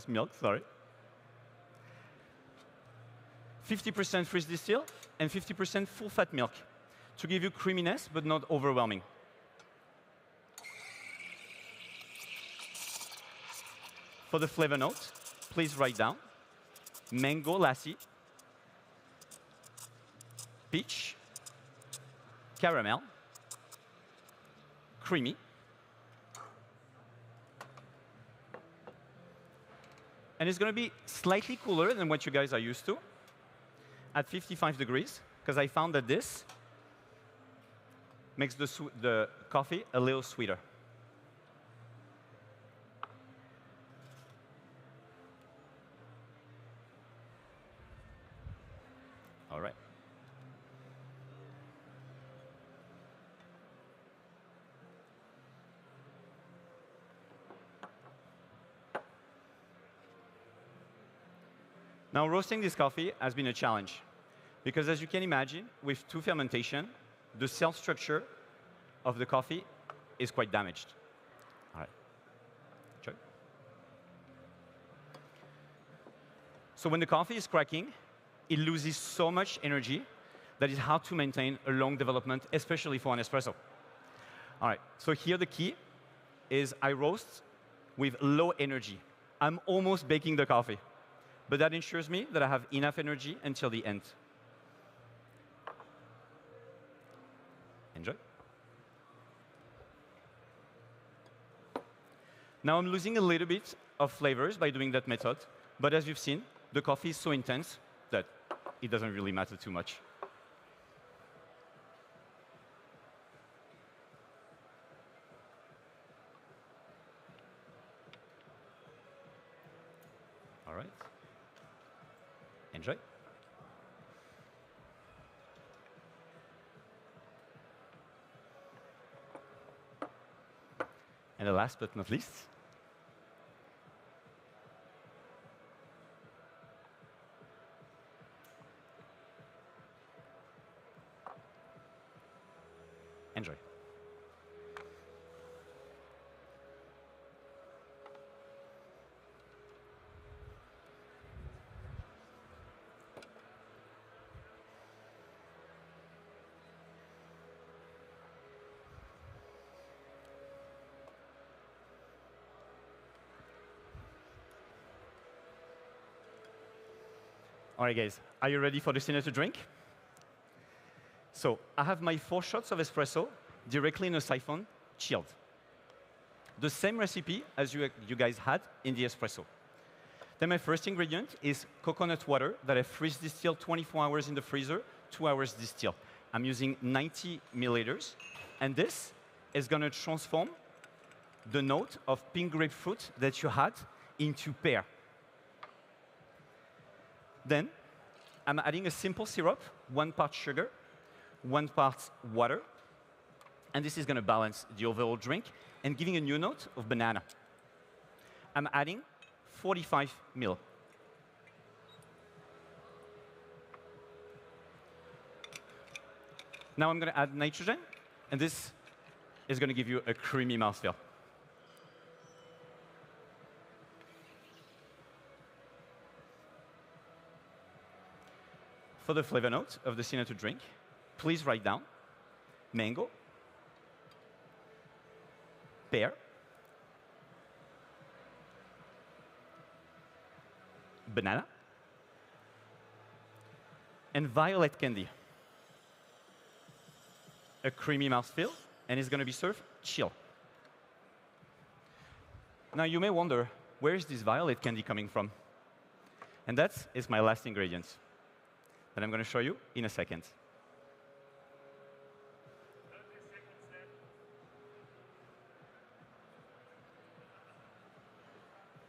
milk, sorry. 50% freeze distilled and 50% full fat milk to give you creaminess but not overwhelming. For the flavor note, please write down mango lassi, peach, caramel, creamy, and it's going to be slightly cooler than what you guys are used to at 55 degrees, because I found that this makes the coffee a little sweeter. All right. Now, roasting this coffee has been a challenge, because as you can imagine, with 2 fermentation, the cell structure of the coffee is quite damaged. All right. Enjoy. So when the coffee is cracking, it loses so much energy that it's hard to maintain a long development, especially for an espresso. All right, so here the key is I roast with low energy. I'm almost baking the coffee, but that ensures me that I have enough energy until the end. Enjoy. Now I'm losing a little bit of flavors by doing that method, but as you've seen, the coffee is so intense that it doesn't really matter too much. All right. Enjoy. And the last but not least, enjoy. All right, guys, are you ready for the signature drink? So I have my 4 shots of espresso directly in a siphon, chilled. The same recipe as you guys had in the espresso. Then my first ingredient is coconut water that I freeze distilled 24 hours in the freezer, 2 hours distilled. I'm using 90 milliliters, and this is going to transform the note of pink grapefruit that you had into pear. Then I'm adding a simple syrup, 1 part sugar, 1 part water, and this is going to balance the overall drink and giving a new note of banana. I'm adding 45 ml. Now I'm going to add nitrogen, and this is going to give you a creamy mouthfeel. For the flavor note of the signature drink, please write down mango, pear, banana, and violet candy. A creamy mouthfeel, and it's going to be served chill. Now you may wonder, where is this violet candy coming from? And that is my last ingredient that I'm going to show you in a second.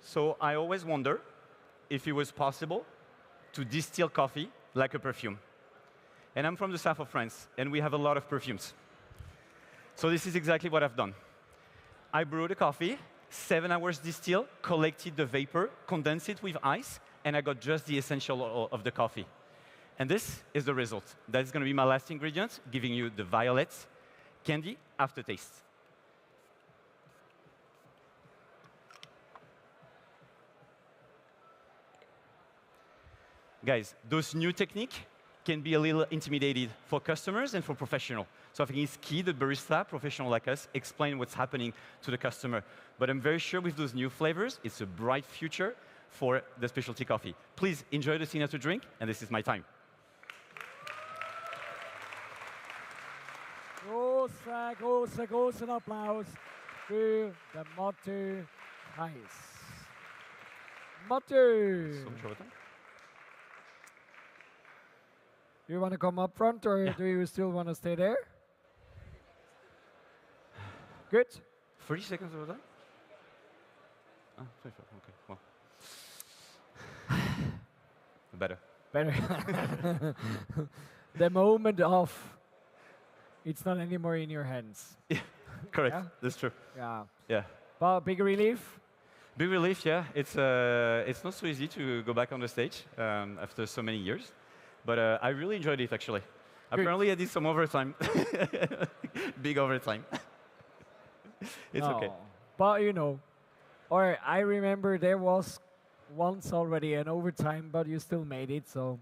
So I always wonder if it was possible to distill coffee like a perfume. And I'm from the south of France, and we have a lot of perfumes. So this is exactly what I've done. I brewed a coffee, 7 hours distilled, collected the vapor, condensed it with ice, and I got just the essential oil of the coffee. And this is the result. That is going to be my last ingredient, giving you the violet candy aftertaste. guys, those new techniques can be a little intimidated for customers and for professionals. So I think it's key that barista, professional like us, explain what's happening to the customer. But I'm very sure with those new flavors, it's a bright future for the specialty coffee. Please enjoy the signature drink, and this is my time. Großen Applaus für den Mathieu Heiss. Mathieu, you want to come up front, or do you still want to stay there? Good. 30 seconds over there? Oh, 35, okay, well. Better. Better. The moment of, it's not anymore in your hands. Yeah, correct, Yeah? that's true. Yeah. Yeah. But big relief? Big relief, yeah. It's not so easy to go back on the stage after so many years. But I really enjoyed it, actually. Good. Apparently, I did some overtime. Big overtime. It's okay. No. But you know, or I remember there was once already an overtime, but you still made it, so.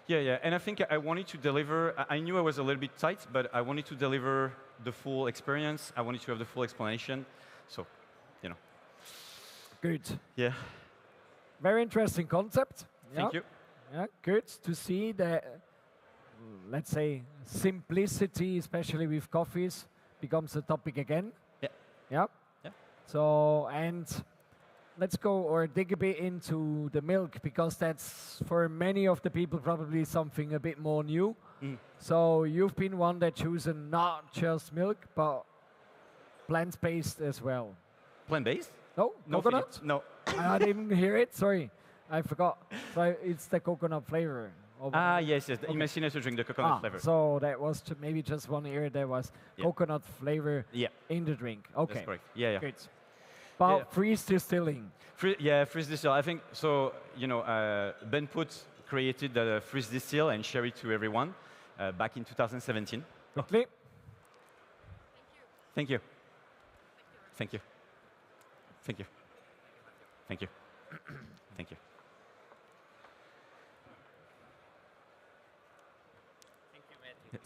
Yeah, yeah. And I think I wanted to deliver, I knew I was a little bit tight, but I wanted to deliver the full experience. I wanted to have the full explanation. So, you know. Good. Yeah. Very interesting concept. Thank you. Yeah, good to see the, let's say, simplicity, especially with coffees, becomes a topic again. Yeah. Yeah. Yeah. So, and let's go or dig a bit into the milk, because that's for many of the people probably something a bit more new. Mm. So you've been one that chosen not just milk, but plant-based as well. Plant-based? No, No, coconut? Philippe, no. I didn't hear it, sorry. I forgot. So it's the coconut flavor. Ah, yes, yes. Okay. In my signature drink, the coconut flavor. So that was maybe just one ear, there was Yeah. coconut flavor Yeah, in the drink. Okay, that's correct. Yeah, yeah. good. But Yeah. freeze distilling. Freeze distill. I think so. You know, Ben Put created the freeze distill and shared it to everyone back in 2017. Quickly. Thank you. Thank you. Thank you. Thank you. Thank you.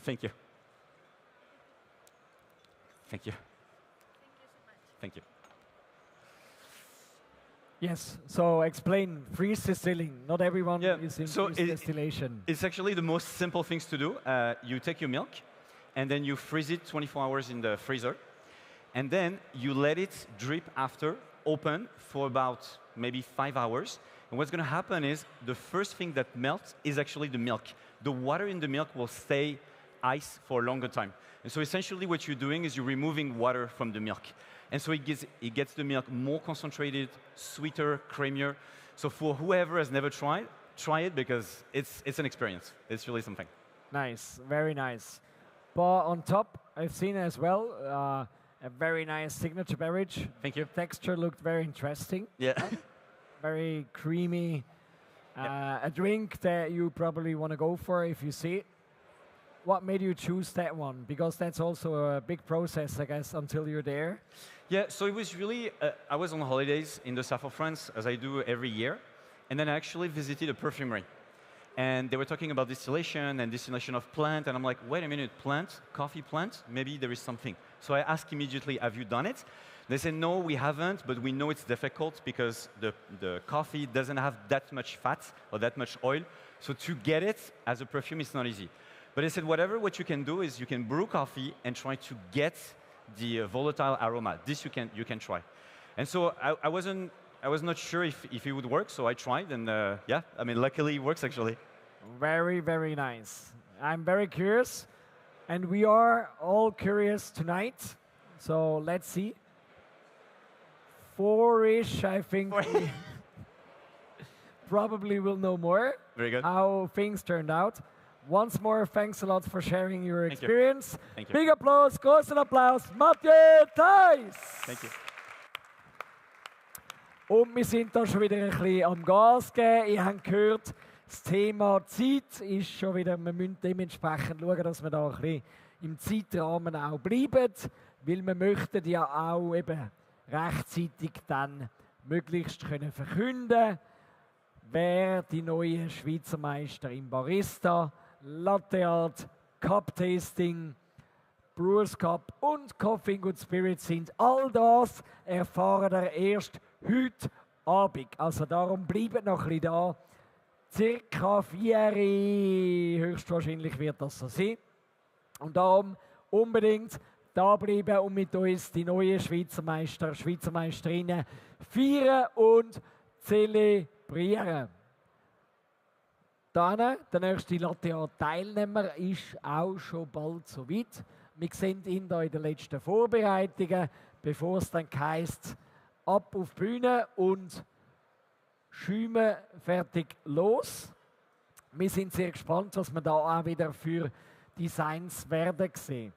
Thank you. Thank you. Thank you. Yes, so explain freeze distilling. Not everyone Yeah, is in so freeze distillation. It's actually the most simple things to do. You take your milk, and then you freeze it 24 hours in the freezer, and then you let it drip after, open for about maybe 5 hours. And what's going to happen is the first thing that melts is actually the milk. The water in the milk will stay ice for a longer time. And so essentially what you're doing is you're removing water from the milk. And so it gets the milk more concentrated, sweeter, creamier. So for whoever has never tried, try it, because it's an experience. It's really something. Nice, very nice. But on top, I've seen as well a very nice signature beverage. Thank you. Texture looked very interesting. Yeah. Very creamy. A drink that you probably want to go for if you see it. What made you choose that one? Because that's also a big process, I guess, until you're there. Yeah, so it was really, I was on holidays in the south of France, as I do every year, and then I actually visited a perfumery. And they were talking about distillation and distillation of plant, and I'm like, wait a minute, plant, coffee plant? Maybe there is something. So I asked immediately, have you done it? They said, no, we haven't, but we know it's difficult because the coffee doesn't have that much fat or that much oil. So to get it as a perfume, it's not easy. But I said, what you can do is you can brew coffee and try to get the volatile aroma. This you can try. And so I was not sure if it would work, so I tried, and yeah, I mean, luckily it works actually. Very, very nice. I'm very curious, and we are all curious tonight. So let's see. 4-ish, I think. We probably will know more. Very good. How things turned out. Once more, thanks a lot for sharing your Thank you. experience. Thank you. Big applause, großen Applaus, Mathieu Heiss. Thank you. Und wir sind da schon wieder ein bisschen am Gas geben. Ihr habt gehört, das Thema Zeit ist schon wieder, wir müssen dementsprechend schauen, dass wir da ein bisschen im Zeitrahmen auch bleiben, weil wir möchten ja auch eben rechtzeitig dann möglichst können verkünden, wer die neuen Schweizer Meister im Barista, Latte Art, Cup Tasting, Brewers Cup und Coffee Good Spirit sind. All das erfahren wir erst heute Abend. Also darum bleibt noch ein bisschen da. Circa 4 Jahre höchstwahrscheinlich wird das so sein. Und darum unbedingt da bleiben und mit uns die neuen Schweizer Meister, Schweizer Meisterinnen feiern und zelebrieren. Dann, der nächste Latte Art Teilnehmer ist auch schon bald soweit. Wir sehen ihn da in den letzten Vorbereitungen, bevor es dann heisst, ab auf die Bühne und schäumen fertig los. Wir sind sehr gespannt, was wir da auch wieder für Designs werden sehen.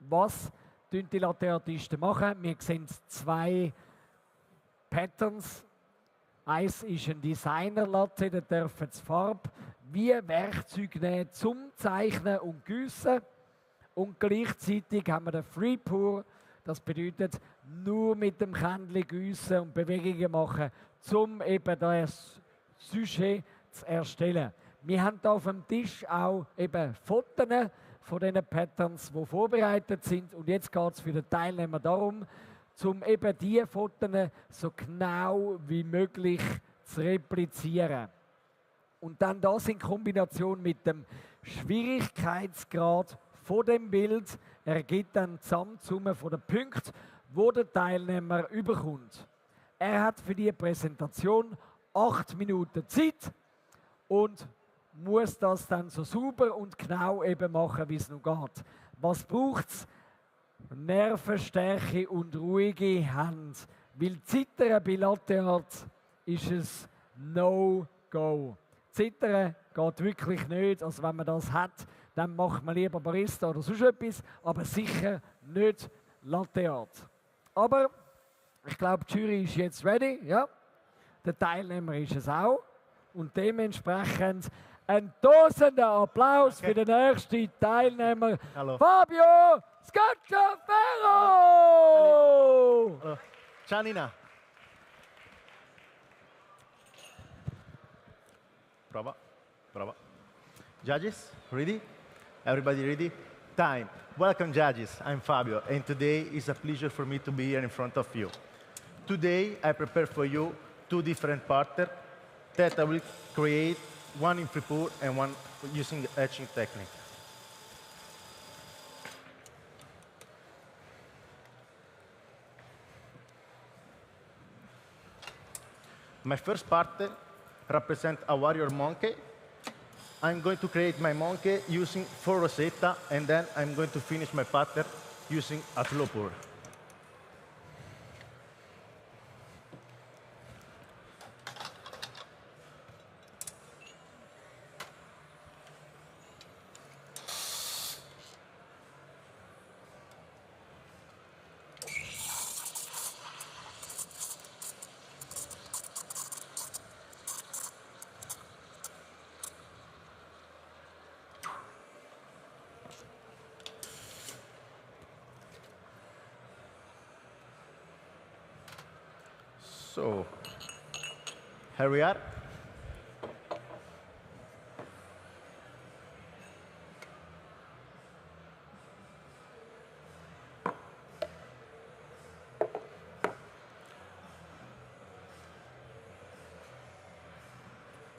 Was tun die Latte Artisten machen? Wir sehen 2 Patterns. Eins ist ein Designer-Latte, da dürfen sie Farbe wie Werkzeug nehmen zum Zeichnen und Gießen. Und gleichzeitig haben wir den Free Pour. Das bedeutet, nur mit dem Kännchen gießen und Bewegungen machen, um eben das Sujet zu erstellen. Wir haben hier auf dem Tisch auch eben Fotos von diesen Patterns, die vorbereitet sind. Und jetzt geht es für den Teilnehmer darum, um eben diese Fotos so genau wie möglich zu replizieren. Und dann das in Kombination mit dem Schwierigkeitsgrad von dem Bild ergibt dann die Gesamtsumme von den Punkten, die der Teilnehmer überkommt. Er hat für die Präsentation 8 Minuten Zeit und muss das dann so sauber und genau eben machen, wie es noch geht. Was braucht es? Nervenstärke und ruhige Hände. Weil Zittern bei Latte Art ist es No-Go. Zittern geht wirklich nicht. Also wenn man das hat, dann macht man lieber Barista oder sonst etwas, aber sicher nicht Latte Art. Aber ich glaube, die Jury ist jetzt ready. Ja? Der Teilnehmer ist es auch. Und dementsprechend ein tosender Applaus für den nächsten Teilnehmer, Hallo. Fabio Scacciaferro! Hallo. Ciao Nina. Prova. Prova. Judges, ready? Everybody ready? Time. Welcome judges, I'm Fabio and today is a pleasure for me to be here in front of you. Today I prepare for you 2 different patterns that I will create, one in free pour and one using etching technique. My first pattern represents a warrior monkey. I'm going to create my monkey using 4 rosetta, and then I'm going to finish my pattern using a slow pour. So, here we are.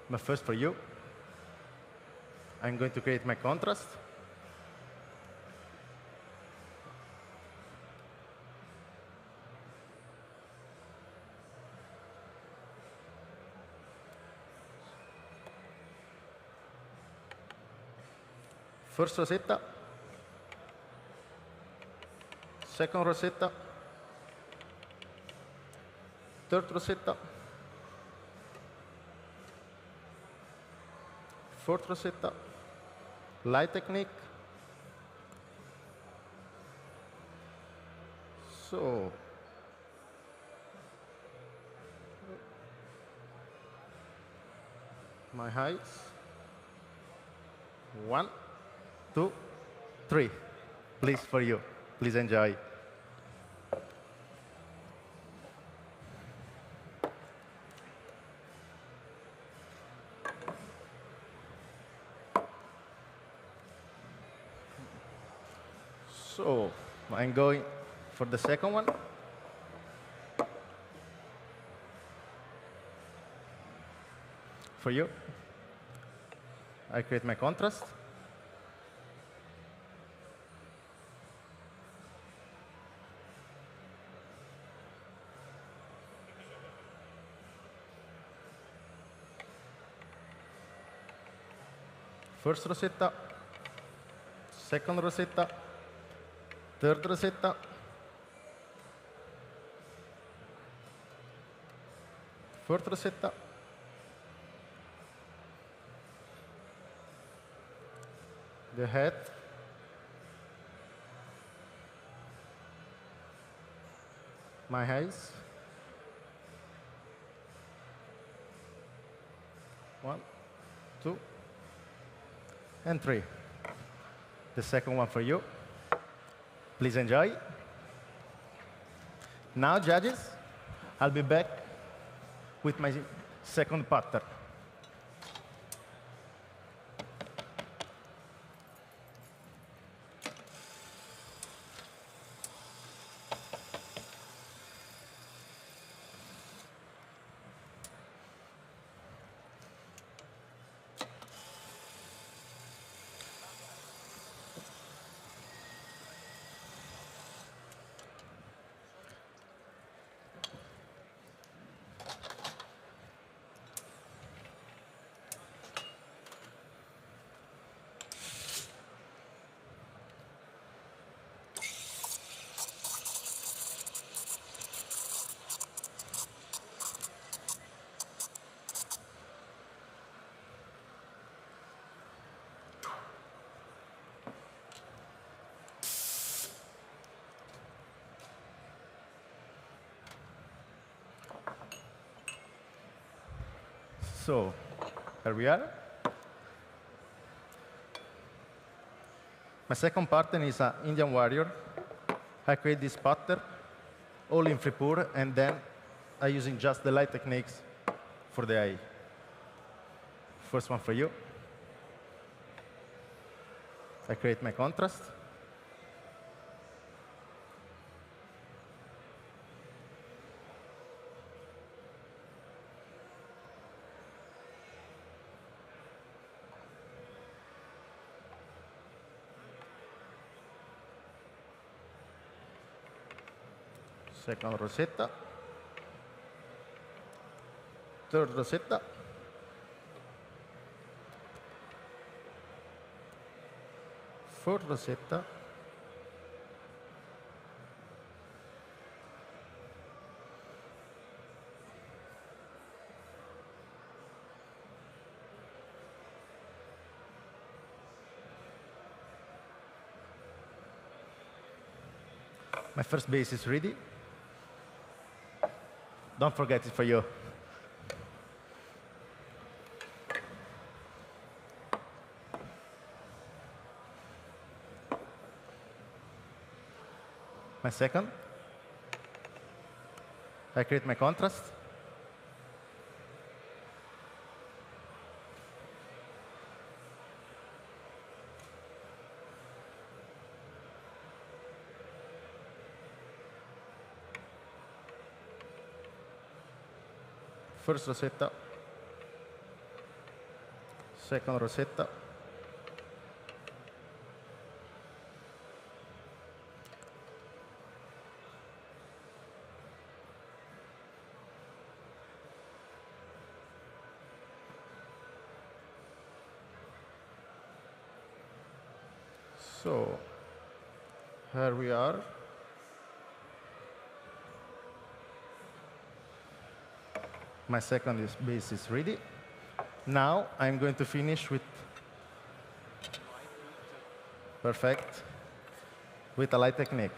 But first for you, I'm going to create my contrast. First rosetta, second rosetta, third rosetta, fourth rosetta, light technique. So, my heights, 1, 2, 3. Please, for you. Please enjoy. So I'm going for the second one. For you, I create my contrast. First rosetta, second rosetta, third rosetta, fourth rosetta, the head, my eyes, 1, 2, and 3. The second one for you. Please enjoy. Now, judges, I'll be back with my second pattern. So here we are. My second pattern is an Indian warrior. I create this pattern all in free pour, and then I'm using just the light techniques for the eye. First one for you. I create my contrast. Second rosetta, third rosetta, fourth rosetta, my first base is ready. Don't forget it for you. My second, I create my contrast. First rosetta, second rosetta, so here we are. My second base is ready. Now I'm going to finish with perfect with a light technique.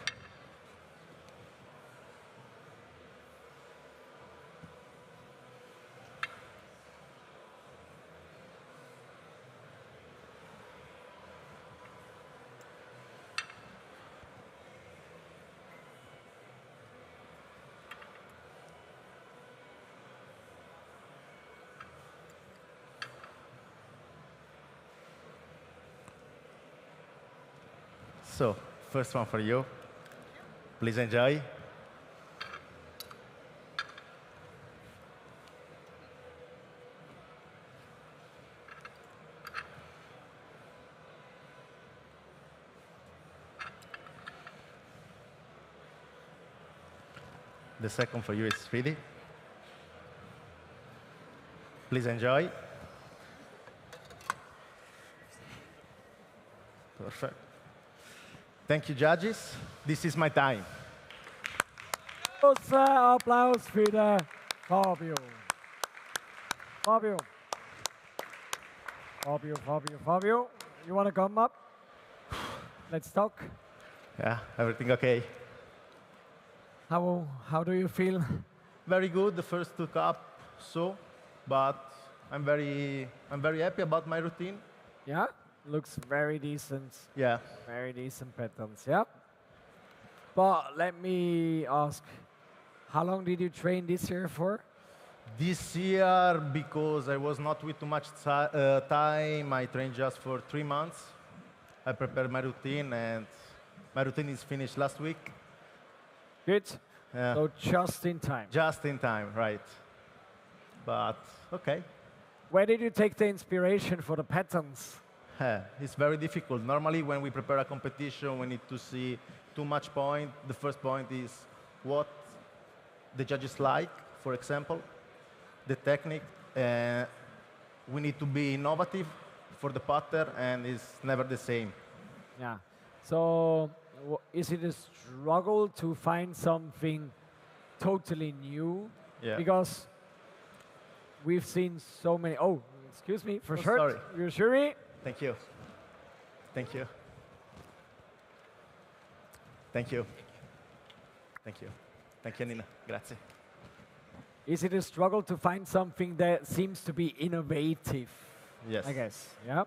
So First one for you. Please enjoy. The second for you is ready. Please enjoy. Perfect. Thank you, judges. This is my time. Großer Applaus für den Fabio. Fabio. Fabio. You want to come up? Let's talk. Yeah, everything okay? How do you feel? Very good, the first 2 cups, but I'm very happy about my routine. Yeah, looks very decent. Yeah. Very decent patterns, yeah. But let me ask, how long did you train this year for? This year, because I was not with too much time, I trained just for 3 months. I prepared my routine, and my routine is finished last week. Good. Yeah. So just in time. Just in time, right. But, okay. Where did you take the inspiration for the patterns? It's very difficult. Normally, when we prepare a competition, we need to see too much point. The first point is what the judges like, for example, the technique. We need to be innovative for the pattern, and it's never the same. Yeah. So is it a struggle to find something totally new? Yeah. Because we've seen so many. Oh, excuse me, for sure. Sorry. You sure me? Thank you. Thank you. Thank you. Thank you. Thank you, Nina. Grazie. Is it a struggle to find something that seems to be innovative? Yes. I guess. Yeah.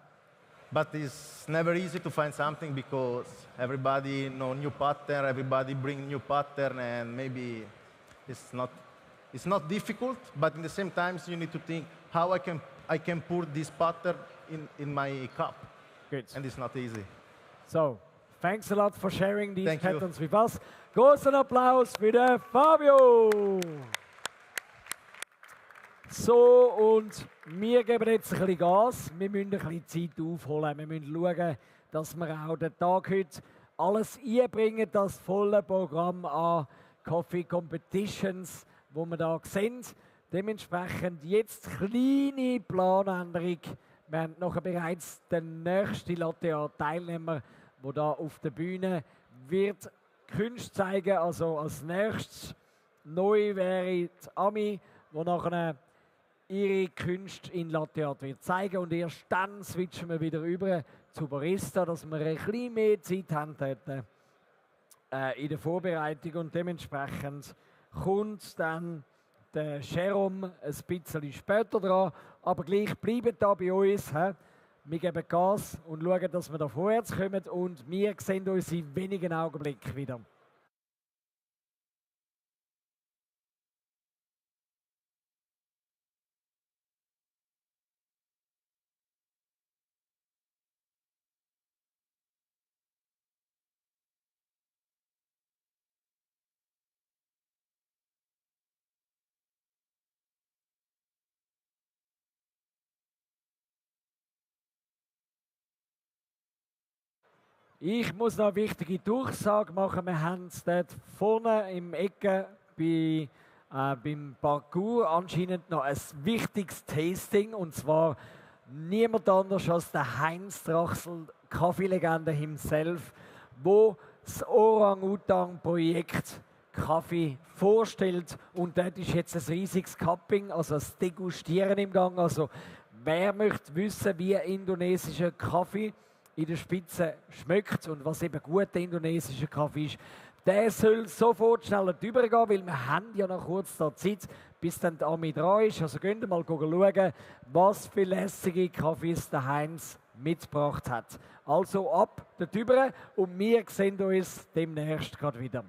But it's never easy to find something because everybody know new pattern, everybody bring new pattern, and maybe it's not difficult, but in the same time you need to think how I can put this pattern in my cup. Good. And it's not easy. So, thanks a lot for sharing these Thank you. patterns with us. Großen Applaus für den Fabio. So, und wir geben jetzt ein bisschen Gas. Wir müssen ein bisschen Zeit aufholen. Wir müssen schauen, dass wir auch den Tag heute alles einbringen, das volle Programm an Coffee Competitions, wo wir da sehen. Dementsprechend jetzt kleine Planänderung. Wir haben nachher bereits den nächsten Latte-Art-Teilnehmer, der da auf der Bühne wird Kunst zeigen. Also als nächstes neu wäre die Ami, die nachher ihre Kunst in Latte Art wird zeigen. Und erst dann switchen wir wieder über zu Barista, dass wir ein bisschen mehr Zeit haben dort, in der Vorbereitung. Und dementsprechend kommt dann der Jerome ein bisschen später dran. Aber gleich bleiben da bei uns. He? Wir geben Gas und schauen, dass wir da vorwärts kommen. Und wir sehen uns in wenigen Augenblicken wieder. Ich muss noch eine wichtige Durchsage machen. Wir haben es dort vorne im Ecke beim Parcours anscheinend noch ein wichtiges Tasting. Und zwar niemand anders als der Heinz Drachsel, Kaffeelegende himself, wo das Orang-Utang-Projekt Kaffee vorstellt. Und dort ist jetzt ein riesiges Cupping, also das Degustieren im Gang. Also wer möchte wissen, wie indonesischer Kaffee in der Spitze schmeckt und was eben guter indonesischer Kaffee ist, der soll sofort schnell übergehen, weil wir haben ja noch kurz da Zeit, bis dann die Ami dran ist. Also könnt ihr mal schauen, was für lässige Kaffees der Heinz mitgebracht hat. Also ab darüber und wir sehen uns demnächst gerade wieder.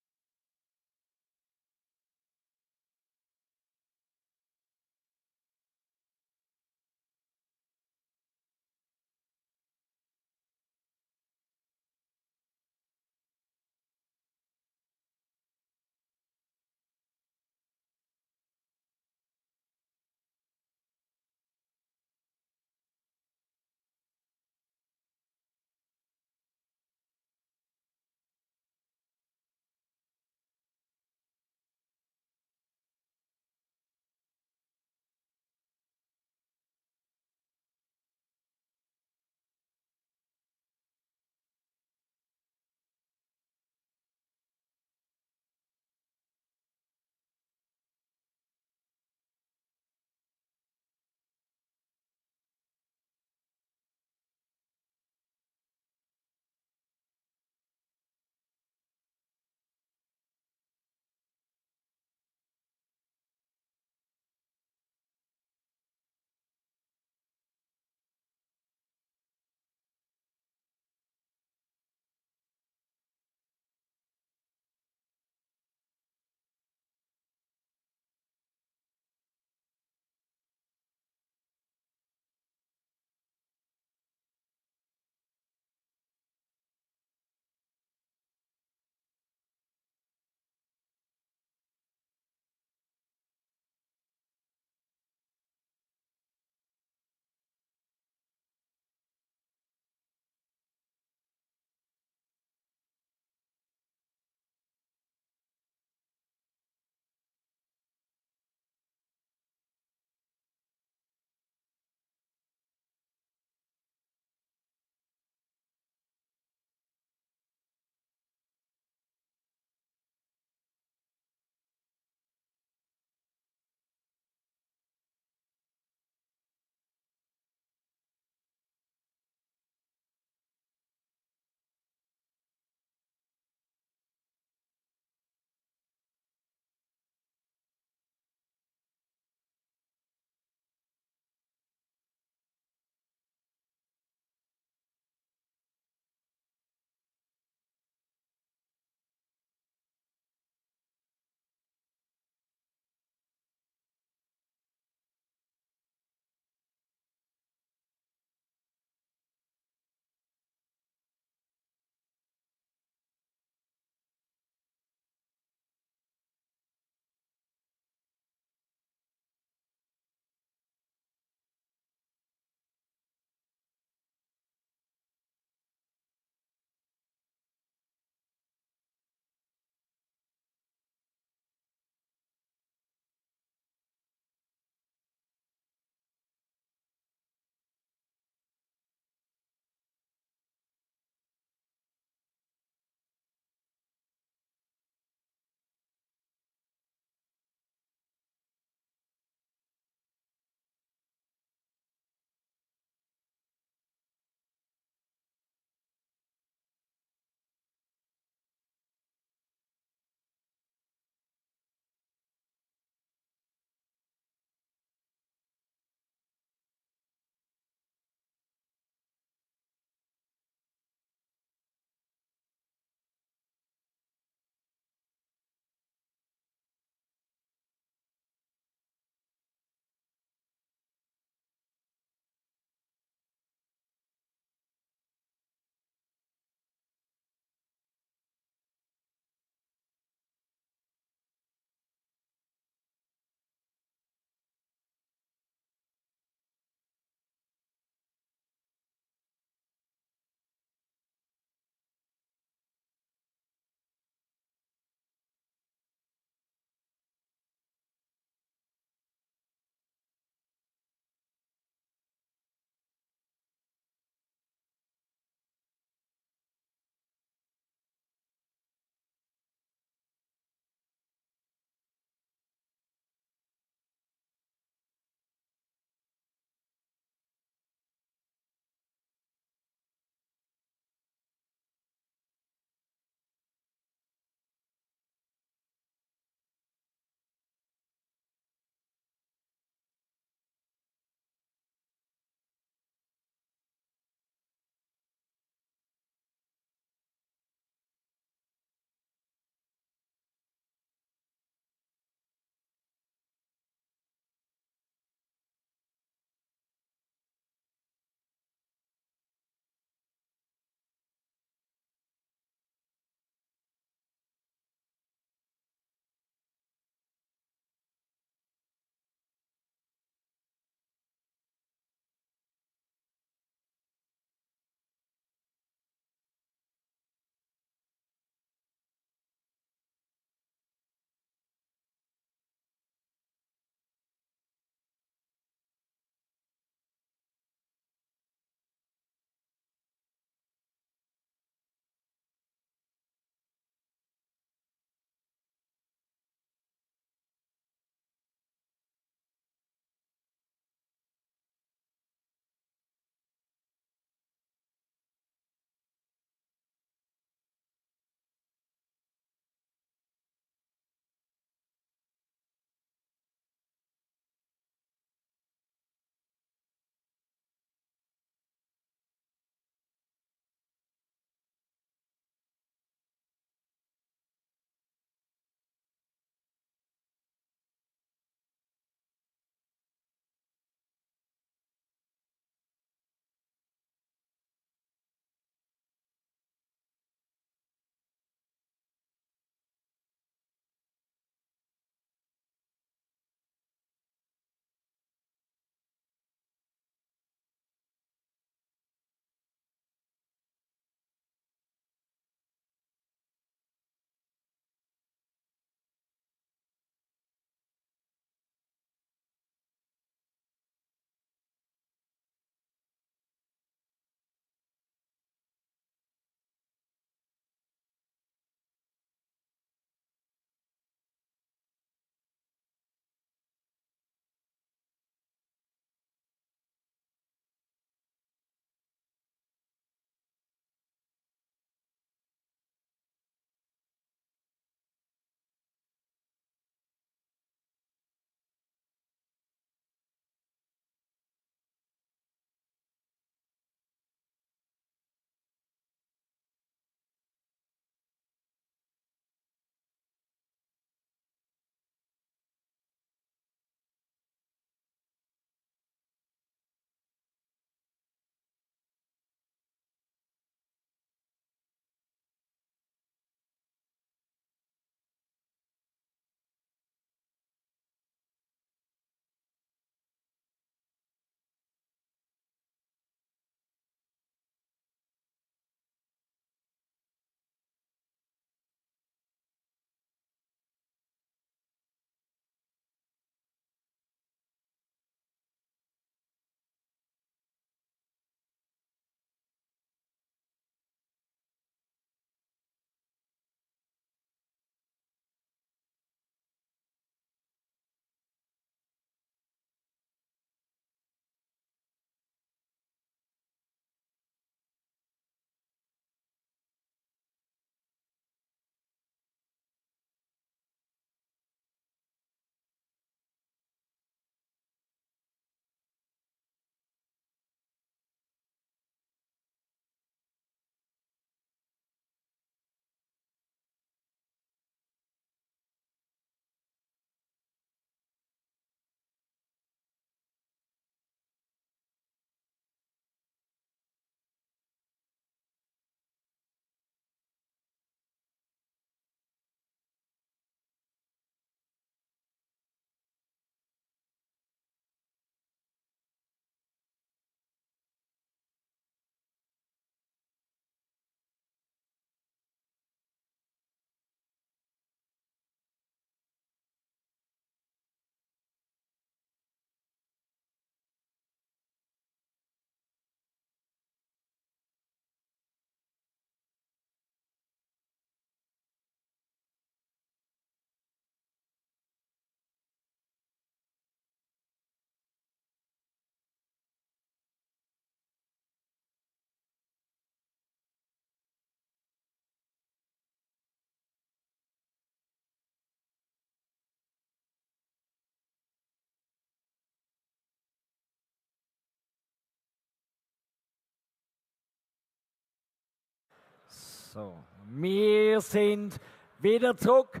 So, wir sind wieder zurück.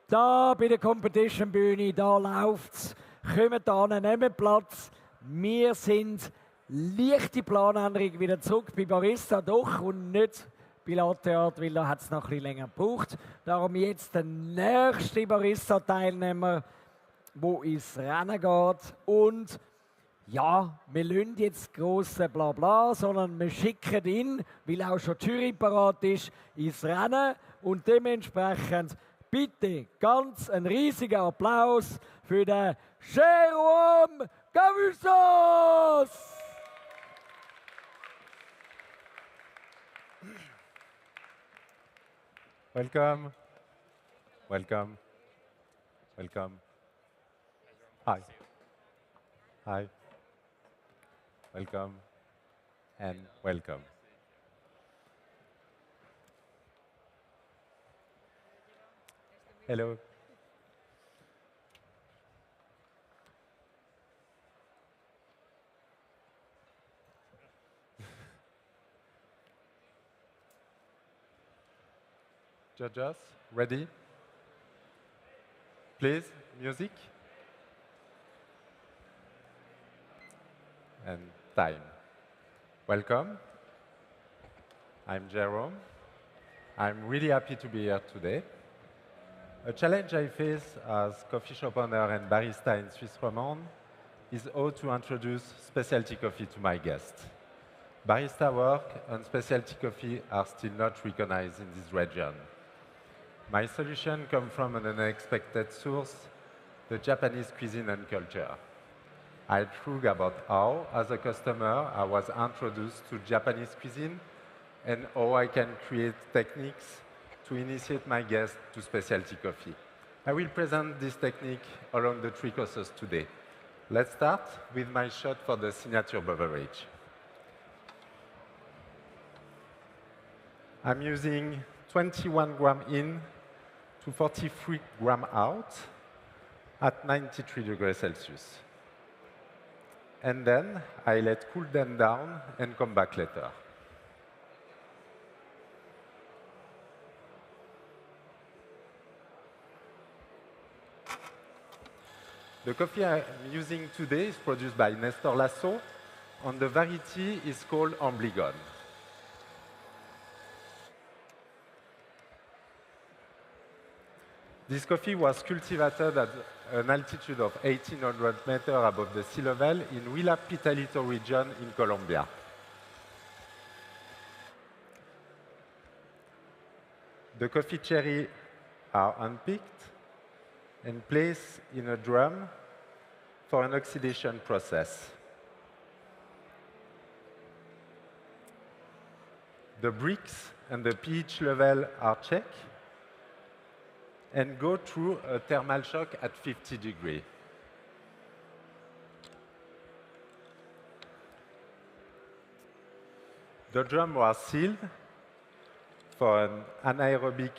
Da bei der Competition-Bühne, da läuft's. Kommt da, nehmt Platz. Wir sind leichte Planänderung wieder zurück bei Barista, doch und nicht bei Latte Art, weil da hat es noch ein bisschen länger gebraucht. Darum jetzt der nächste Barista-Teilnehmer, wo ins Rennen geht. Und ja, wir lassen jetzt grosse Blabla, sondern wir schicken ihn, weil auch schon die Jury parat ist, ins Rennen. Und dementsprechend bitte ganz einen riesigen Applaus für den Jérôme Gavusos! Welcome. Welcome. Welcome. Hi. Hi. Welcome. And welcome. Hello. Judges, ready? Please, music. And time. Welcome. I'm Jerome. I'm really happy to be here today. A challenge I face as coffee shop owner and barista in Swiss Romand is how to introduce specialty coffee to my guests. Barista work and specialty coffee are still not recognized in this region. My solution comes from an unexpected source, the Japanese cuisine and culture. I think about how, as a customer, I was introduced to Japanese cuisine and how I can create techniques to initiate my guests to specialty coffee. I will present this technique along the three courses today. Let's start with my shot for the signature beverage. I'm using 21 gram in to 43 gram out at 93 degrees Celsius. And then I let cool them down and come back later. The coffee I'm using today is produced by Nestor Lasso, and the variety is called Amblygon. This coffee was cultivated at an altitude of 1,800 meters above the sea level in Huila Pitalito region in Colombia. The coffee cherries are unpicked and placed in a drum for an oxidation process. The bricks and the pH level are checked and go through a thermal shock at 50 degrees. The drum was sealed for an anaerobic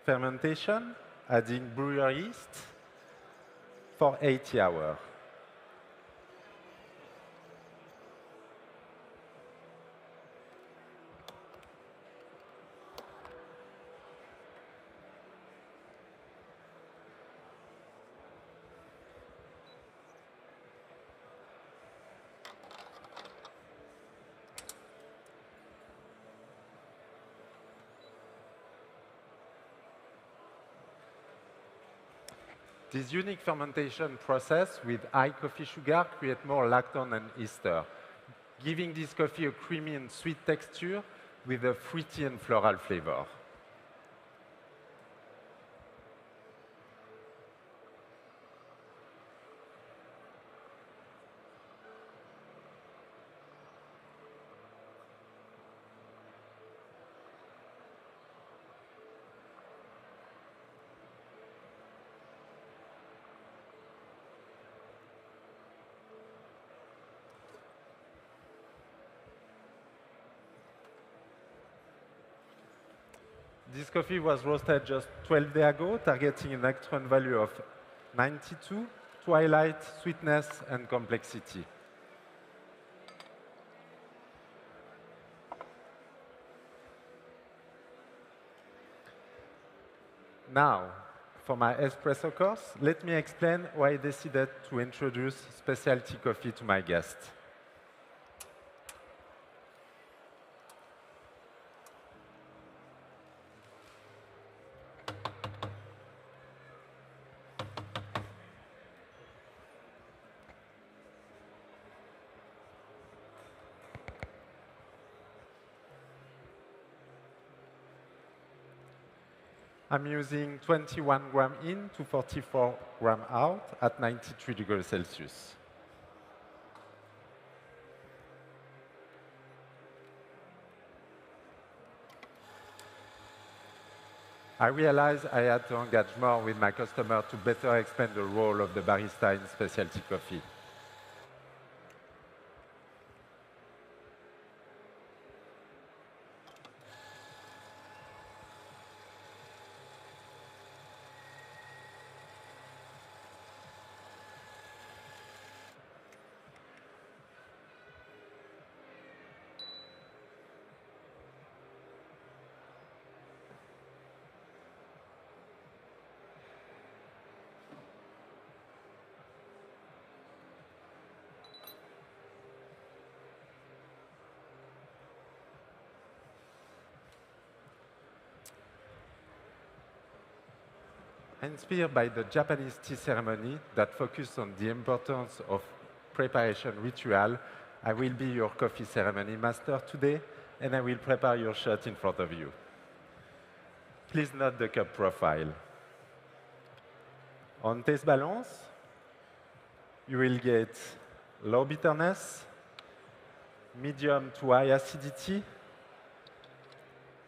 fermentation, adding brewer yeast for 80 hours. This unique fermentation process with high coffee sugar creates more lactone and ester, giving this coffee a creamy and sweet texture with a fruity and floral flavor. This coffee was roasted just 12 days ago, targeting an extract value of 92 to highlight sweetness and complexity. Now, for my espresso course, let me explain why I decided to introduce specialty coffee to my guests. I'm using 21 gram in to 44 gram out at 93 degrees Celsius. I realized I had to engage more with my customer to better explain the role of the barista in specialty coffee. Inspired by the Japanese tea ceremony that focused on the importance of preparation ritual, I will be your coffee ceremony master today, and I will prepare your shot in front of you. Please note the cup profile. On taste balance, you will get low bitterness, medium to high acidity,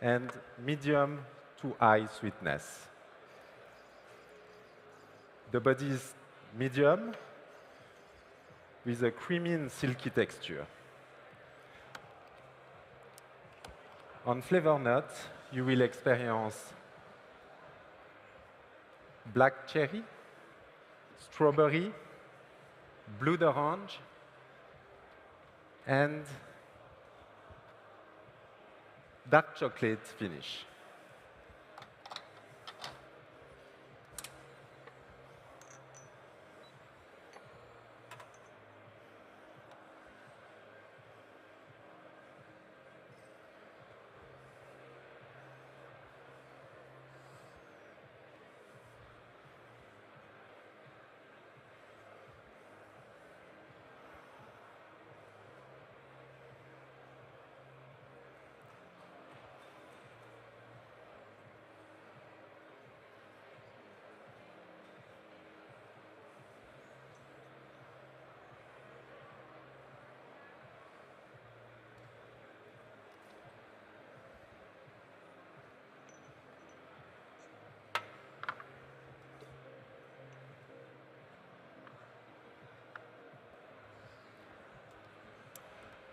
and medium to high sweetness. The body is medium with a creamy and silky texture. On flavor notes, you will experience black cherry, strawberry, blood orange, and dark chocolate finish.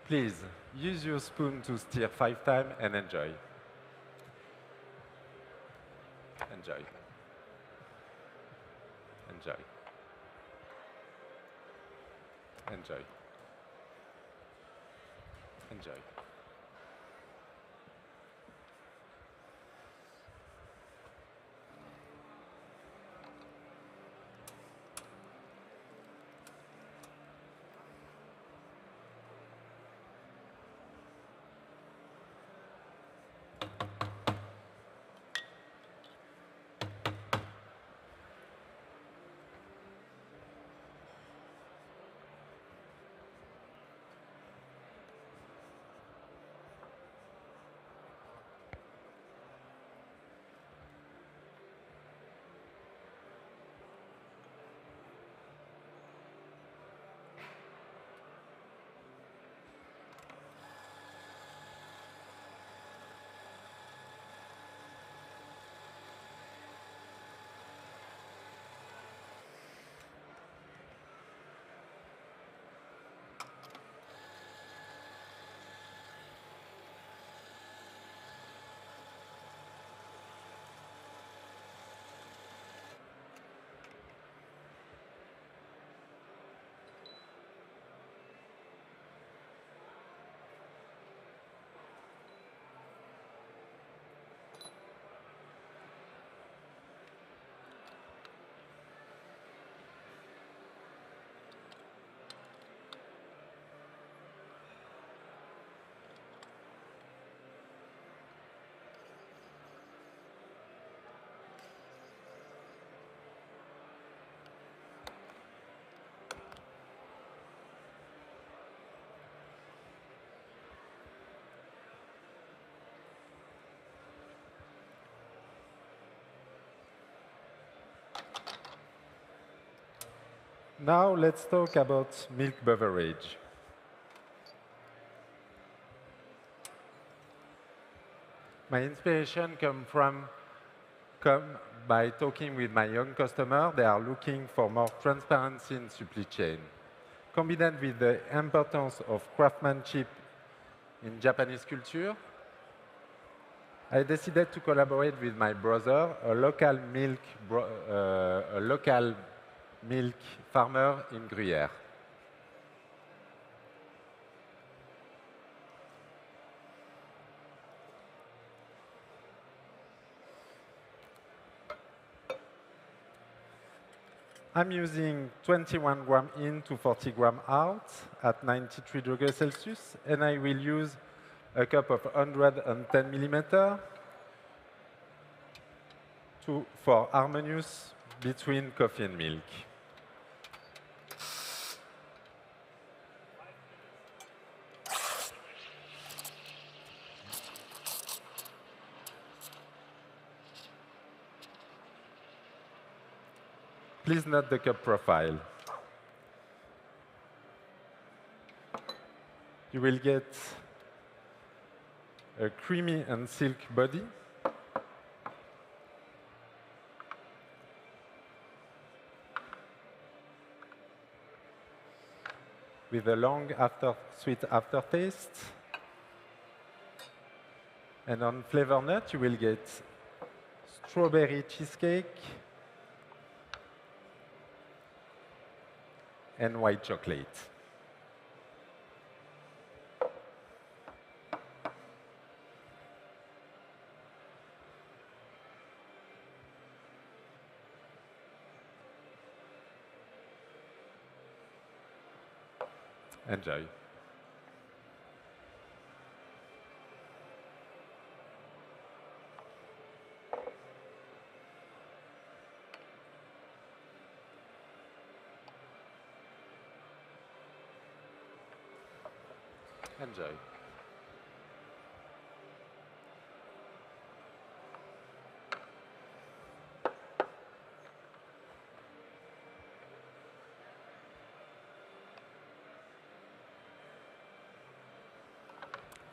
Please, use your spoon to stir 5 times and enjoy. Enjoy. Enjoy. Enjoy. Enjoy. Now let's talk about milk beverage. My inspiration come by talking with my young customer. They are looking for more transparency in supply chain. Combined with the importance of craftsmanship in Japanese culture, I decided to collaborate with my brother, a local milk farmer in Gruyère. I'm using 21 gram in to 40 gram out at 93 degrees Celsius, and I will use a cup of 110 millimeter for harmonious between coffee and milk. Please note the cup profile. You will get a creamy and silk body, with a long sweet aftertaste. And on flavor nut, you will get strawberry cheesecake and white chocolate. Enjoy. Enjoy.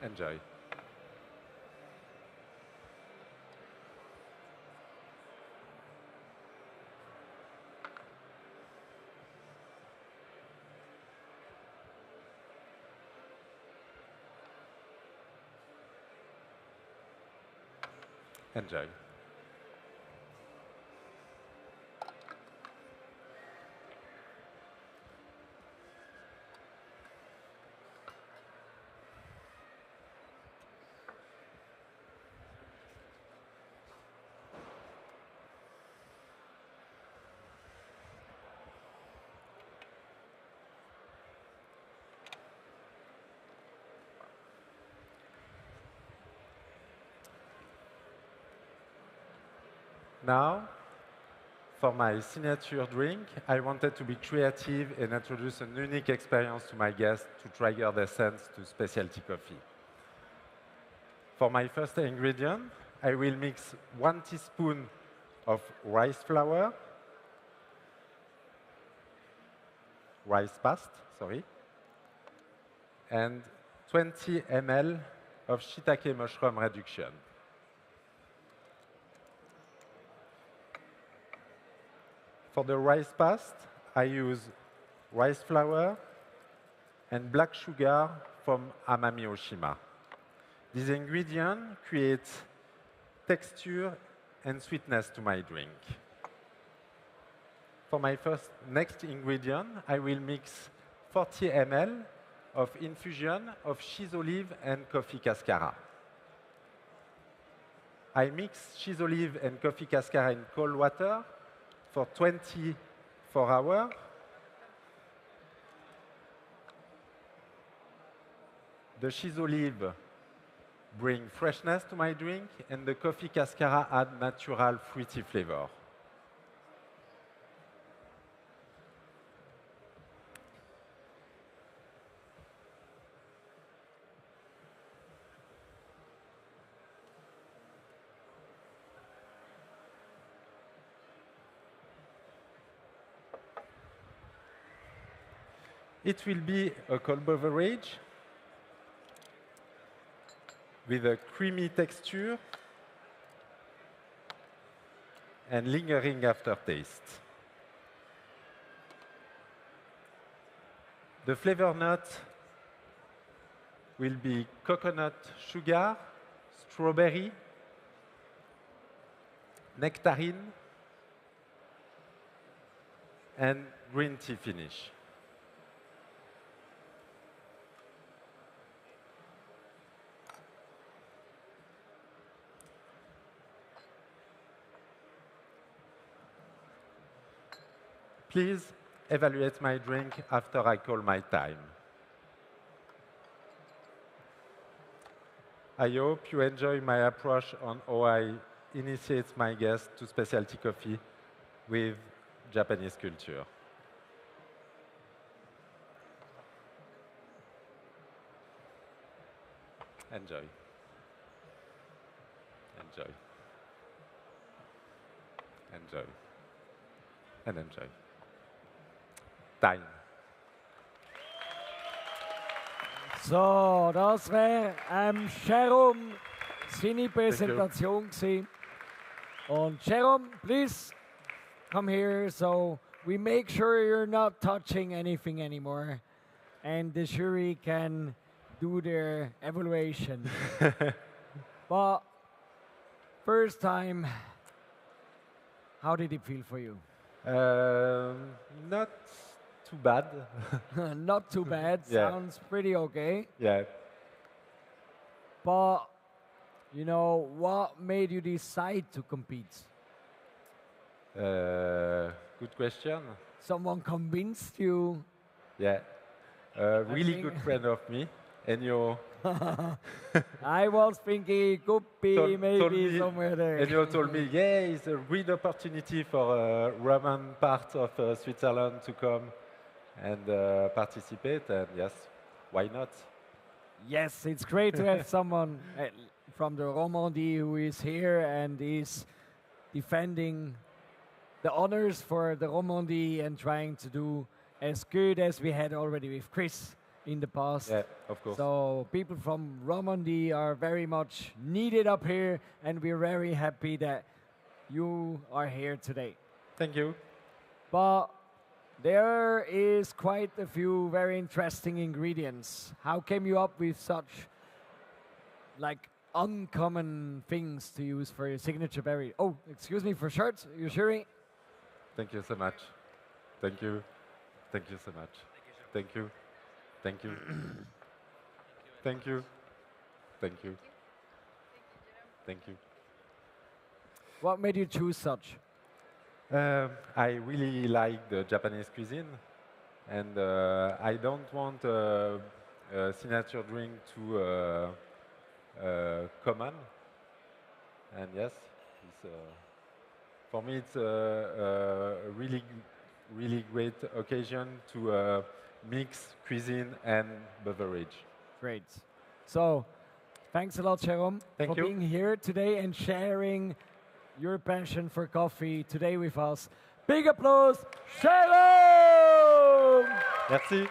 Enjoy. Enjoy. Now, for my signature drink, I wanted to be creative and introduce an unique experience to my guests to trigger their sense to specialty coffee. For my first ingredient, I will mix 1 teaspoon of rice flour, rice paste, sorry, and 20 ml of shiitake mushroom reduction. For the rice paste, I use rice flour and black sugar from Amami Oshima. This ingredient creates texture and sweetness to my drink. For my next ingredient, I will mix 40 ml of infusion of cheese olive and coffee cascara. I mix cheese olive and coffee cascara in cold water for 24 hours. The cheese olive brings freshness to my drink, and the coffee cascara adds natural fruity flavor. It will be a cold beverage with a creamy texture and lingering aftertaste. The flavor note will be coconut sugar, strawberry, nectarine, and green tea finish. Please evaluate my drink after I call my time. I hope you enjoy my approach on how I initiate my guests to specialty coffee with Japanese culture. Enjoy. Enjoy. Enjoy. And enjoy. Time. So, das wäre Jerome seine Präsentation gewesen. Und Jerome, please come here so we make sure you're not touching anything anymore and the jury can do their evaluation. But first time, how did it feel for you? Not too bad. Not too bad. Yeah. Sounds pretty okay. Yeah. But, you know, what made you decide to compete? Good question. Someone convinced you? Yeah. A really think- good friend of me, Enyo. I was thinking it could be told maybe me- somewhere there. Enyo told me, yeah, it's a great opportunity for Roman part of Switzerland to come and participate. And yes, why not? Yes, it's great to have someone from the Romandie who is here and is defending the honors for the Romandie and trying to do as good as we had already with Chris in the past. Yeah, of course. So people from Romandie are very much needed up here, and we're very happy that you are here today. Thank you. But there is quite a few very interesting ingredients. How came you up with such like uncommon things to use for your signature berry? Oh, excuse me, for shirts, you sure? Thank you so much. Thank you. Thank you so much. Thank you. Thank you. Thank you. Thank you. Thank you. What made you choose such? I really like the Japanese cuisine, and I don't want a signature drink too common. And yes, it's, for me it's a really great occasion to mix cuisine and beverage. Great. So, thanks a lot, Jerome, Thank for you. being here today and sharing your passion for coffee today with us. Big applause, Jerome! Merci.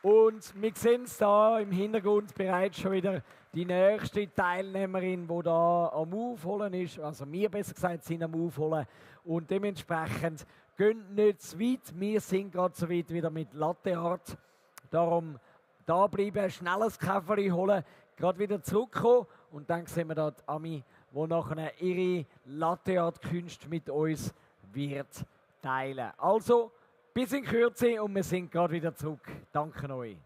Und wir sehen es da im Hintergrund bereits schon wieder die nächste Teilnehmerin, die da am Aufholen ist. Also wir besser gesagt sind am Aufholen. Und dementsprechend geht nicht zu weit. Wir sind gerade so weit wieder mit Latte Art. Darum da bleiben, schnelles Kaffee holen, gerade wieder zurückkommen. Und dann sehen wir da die Ami, die nachher ihre Latte Art Künste mit uns wird teilen. Also, bis in Kürze und wir sind gerade wieder zurück. Danke euch.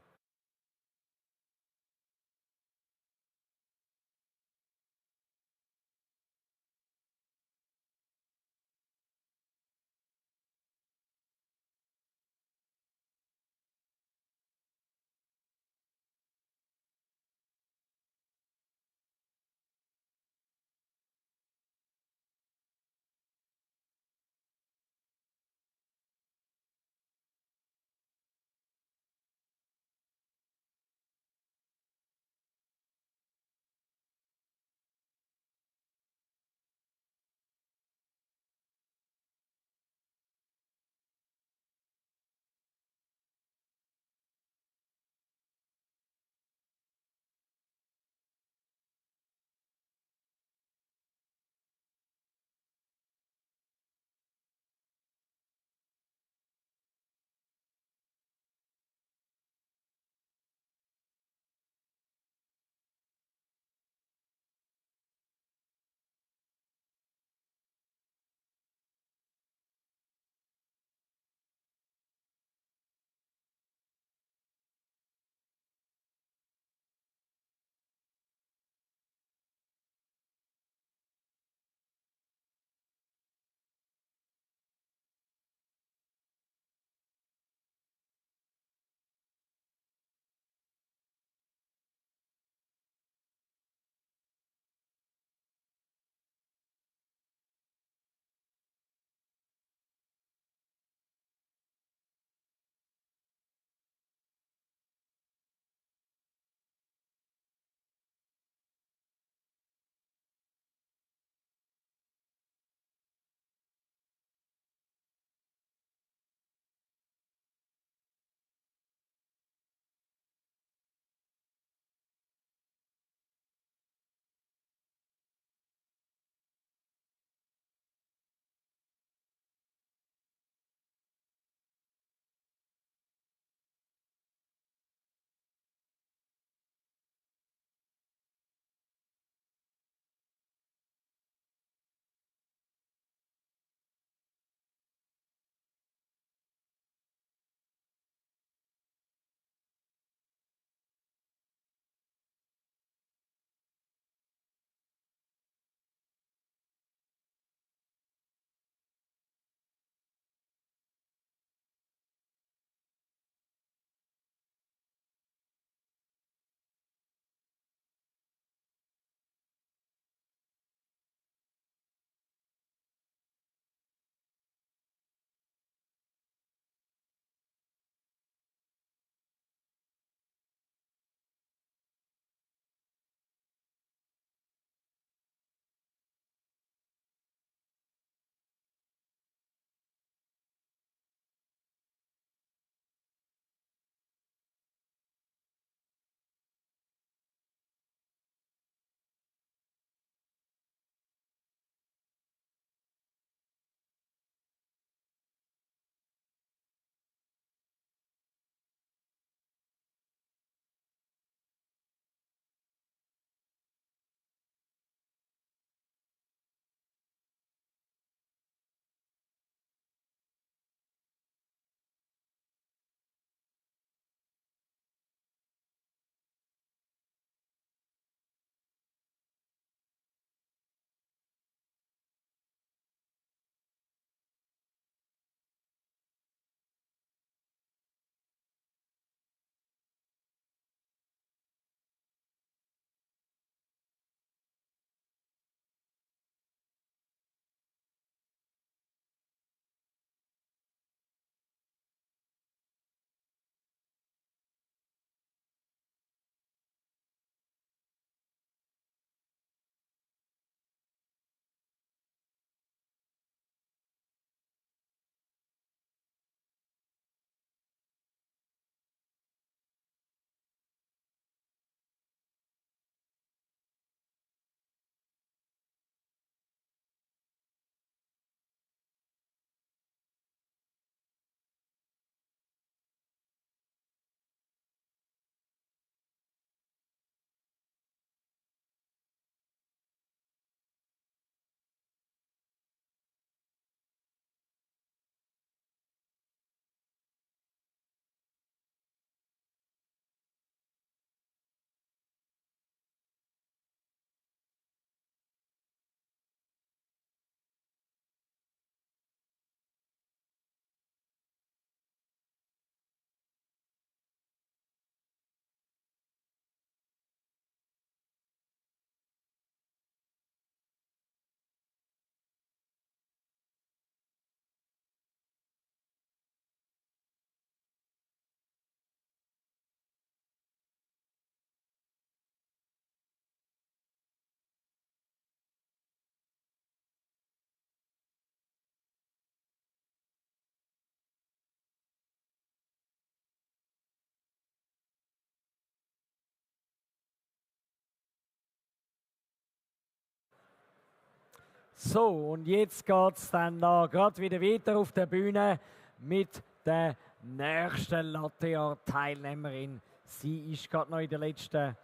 So, und jetzt geht es dann da gerade wieder weiter auf der Bühne mit der nächsten Latte-Art-Teilnehmerin. Sie ist gerade noch in den letzten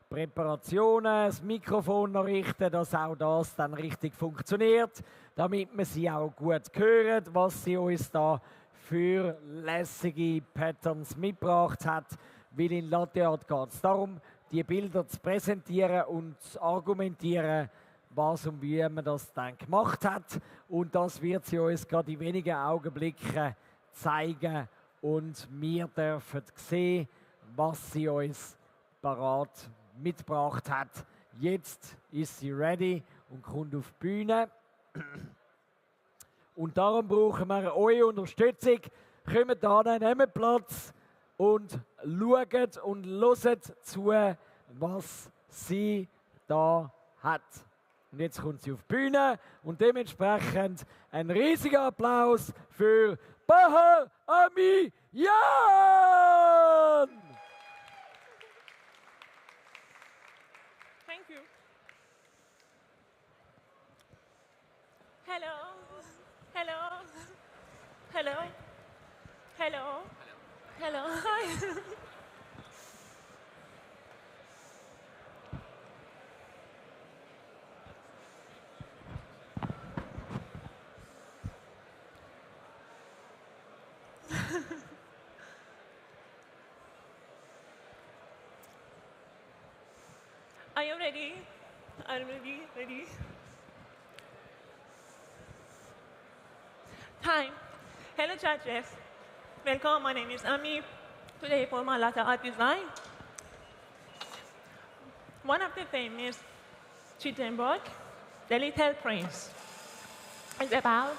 Präparationen, das Mikrofon noch richten, dass auch das dann richtig funktioniert, damit man sie auch gut hört, was sie uns da für lässige Patterns mitgebracht hat. Weil in Latte Art geht es darum, die Bilder zu präsentieren und zu argumentieren, was und wie man das dann gemacht hat. Und das wird sie uns gerade in wenigen Augenblicken zeigen. Und wir dürfen sehen, was sie uns parat mitgebracht hat. Jetzt ist sie ready und kommt auf die Bühne. Und darum brauchen wir eure Unterstützung. Kommt da, nehmt Platz und schaut und hört zu, was sie da hat. Und jetzt kommt sie auf die Bühne und dementsprechend ein riesiger Applaus für Bahar Ami Jan! Thank you. Hello. Hello. Hello. Hello. Hello. Hi. Are you ready? Are you ready? Ready? Hi. Hello, judges. Welcome. My name is Ami. Today for my latte art design. One of the famous children's book, The Little Prince, is about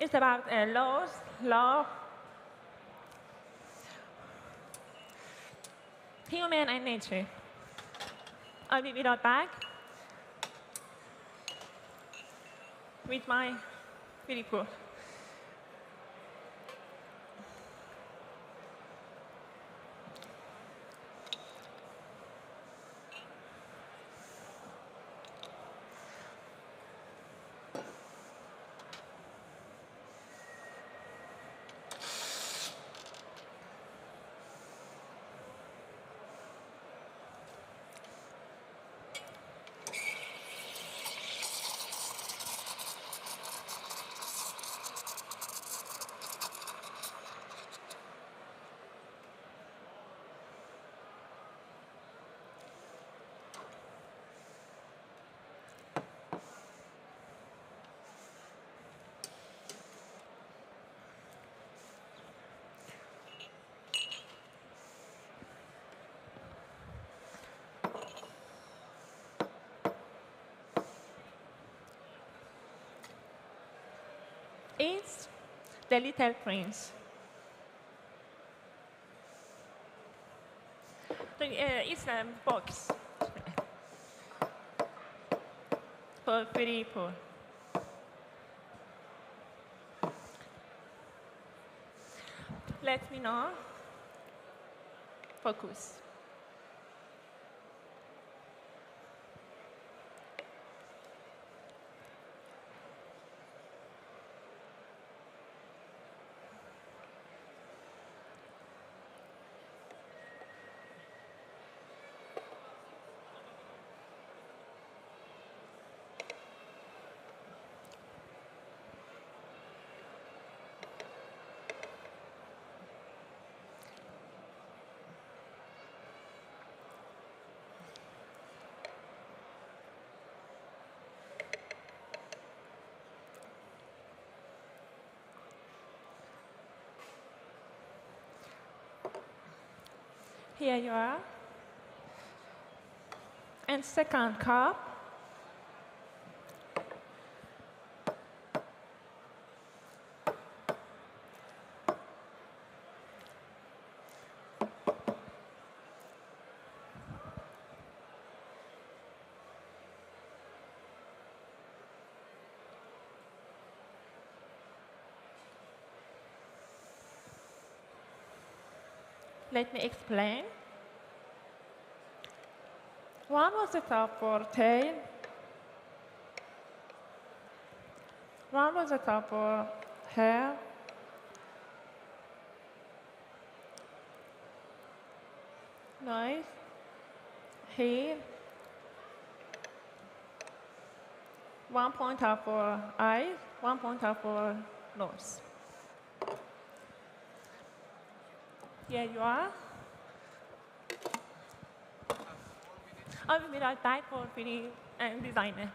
it's about loss, love, human and nature. I'll be without bag with my really poor. It's The Little Prince. It's a box for people. Let me know. Focus. Here you are. And second cup. Let me explain. One was the top for tail. One was the top for hair. Nose. Heel. 1 point up for eyes, 1 point up for nose. Here you are. I will be right back for 3D and designer.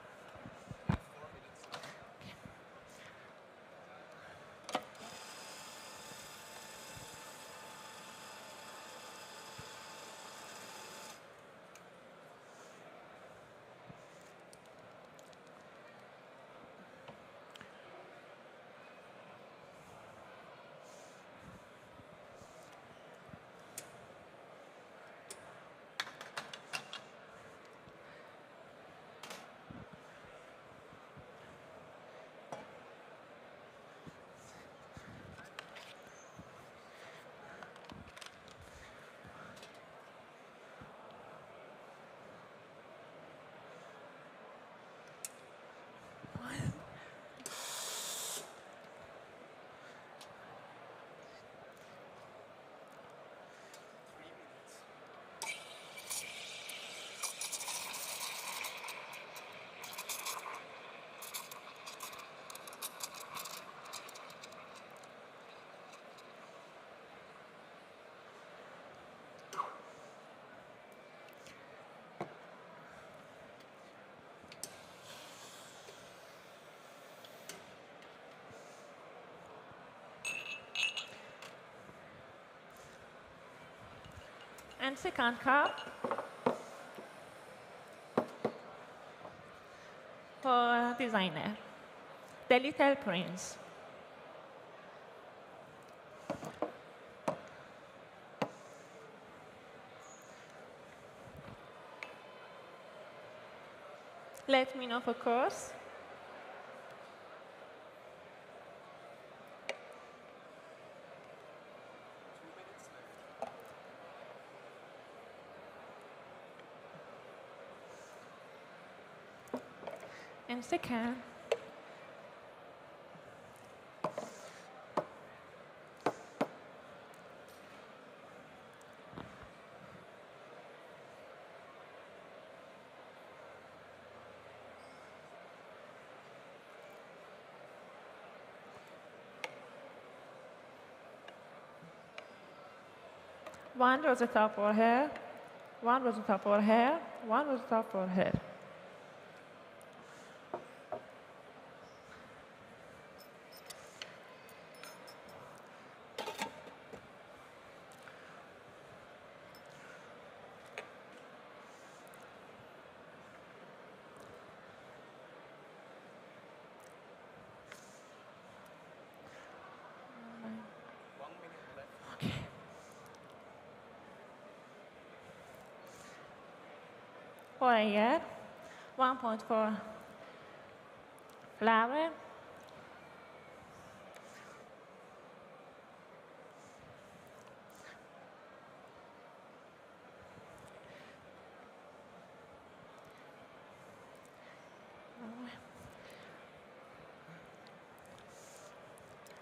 And second cup for designer, the Little Prince. Let me know for course. And second, one was the top for hair, one was the top for hair, one was the top for hair. For a year, 1 point for flower,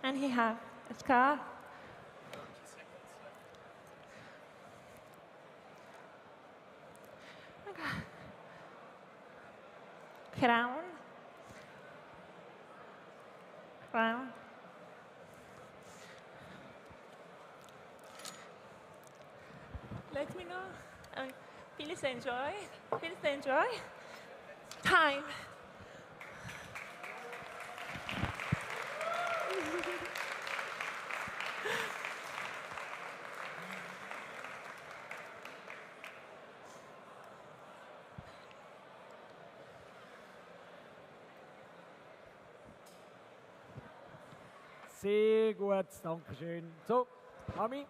and he have a scarf. Crown. Crown. Let me know. Please enjoy. Please enjoy. Time. Sehr gut, danke schön. So, Ami,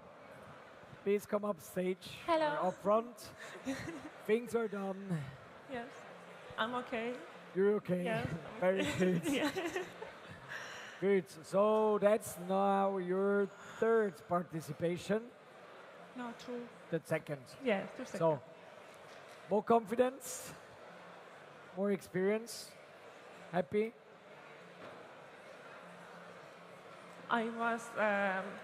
please come up stage. Hello. Or up front. Things are done. Yes. I'm okay. You're okay. Yes. Very good. Yeah. Good. So that's now your third participation. No, two. The second. Yes, 2 seconds. So, more confidence, more experience, happy. I was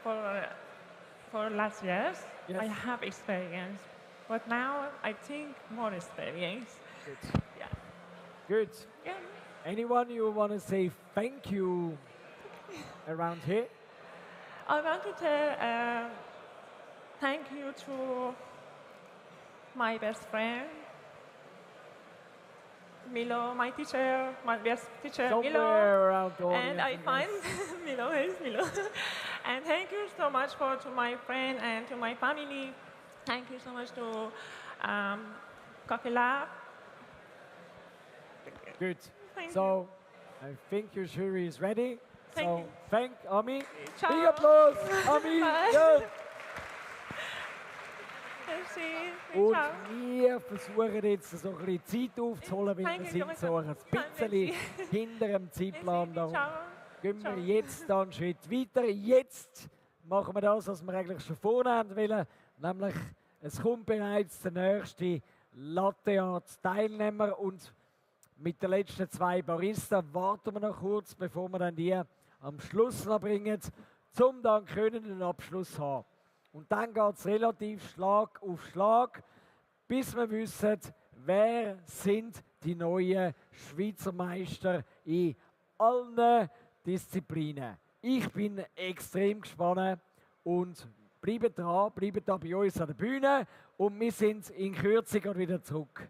for last years. Yes. I have experience, but now I think more experience. Good. Yeah. Good. Yeah. Anyone you want to say thank you around here? I want to tell thank you to my best friend, Milo, my teacher, my best teacher, Milo. Somewhere around the And I audience, find Milo, where is Milo? And thank you so much to my friend and to my family. Thank you so much to Coffee Lab. Good. Thank So, I think your jury is ready. Thank so, you. thank Ami. Ciao. Big applause, Ami. Bye. Yes. Merci. Und Ciao. wir versuchen jetzt so ein bisschen Zeit aufzuholen, weil Thank wir you, sind so ein bisschen Merci. hinter dem Zeitplan. Merci. Darum Ciao. gehen wir Ciao. jetzt dann einen Schritt weiter. Jetzt machen wir das, was wir eigentlich schon vorne haben wollen. Nämlich, es kommt bereits der nächste Latte Art Teilnehmer und mit den letzten 2 Barista warten wir noch kurz, bevor wir dann die am Schluss noch bringen, um dann einen Abschluss zu haben. Und dann geht es relativ Schlag auf Schlag, bis wir wissen, wer sind die neuen Schweizer Meister in allen Disziplinen. Ich bin extrem gespannt und bleibt dran, bleibt da bei uns an der Bühne und wir sind in Kürze wieder zurück.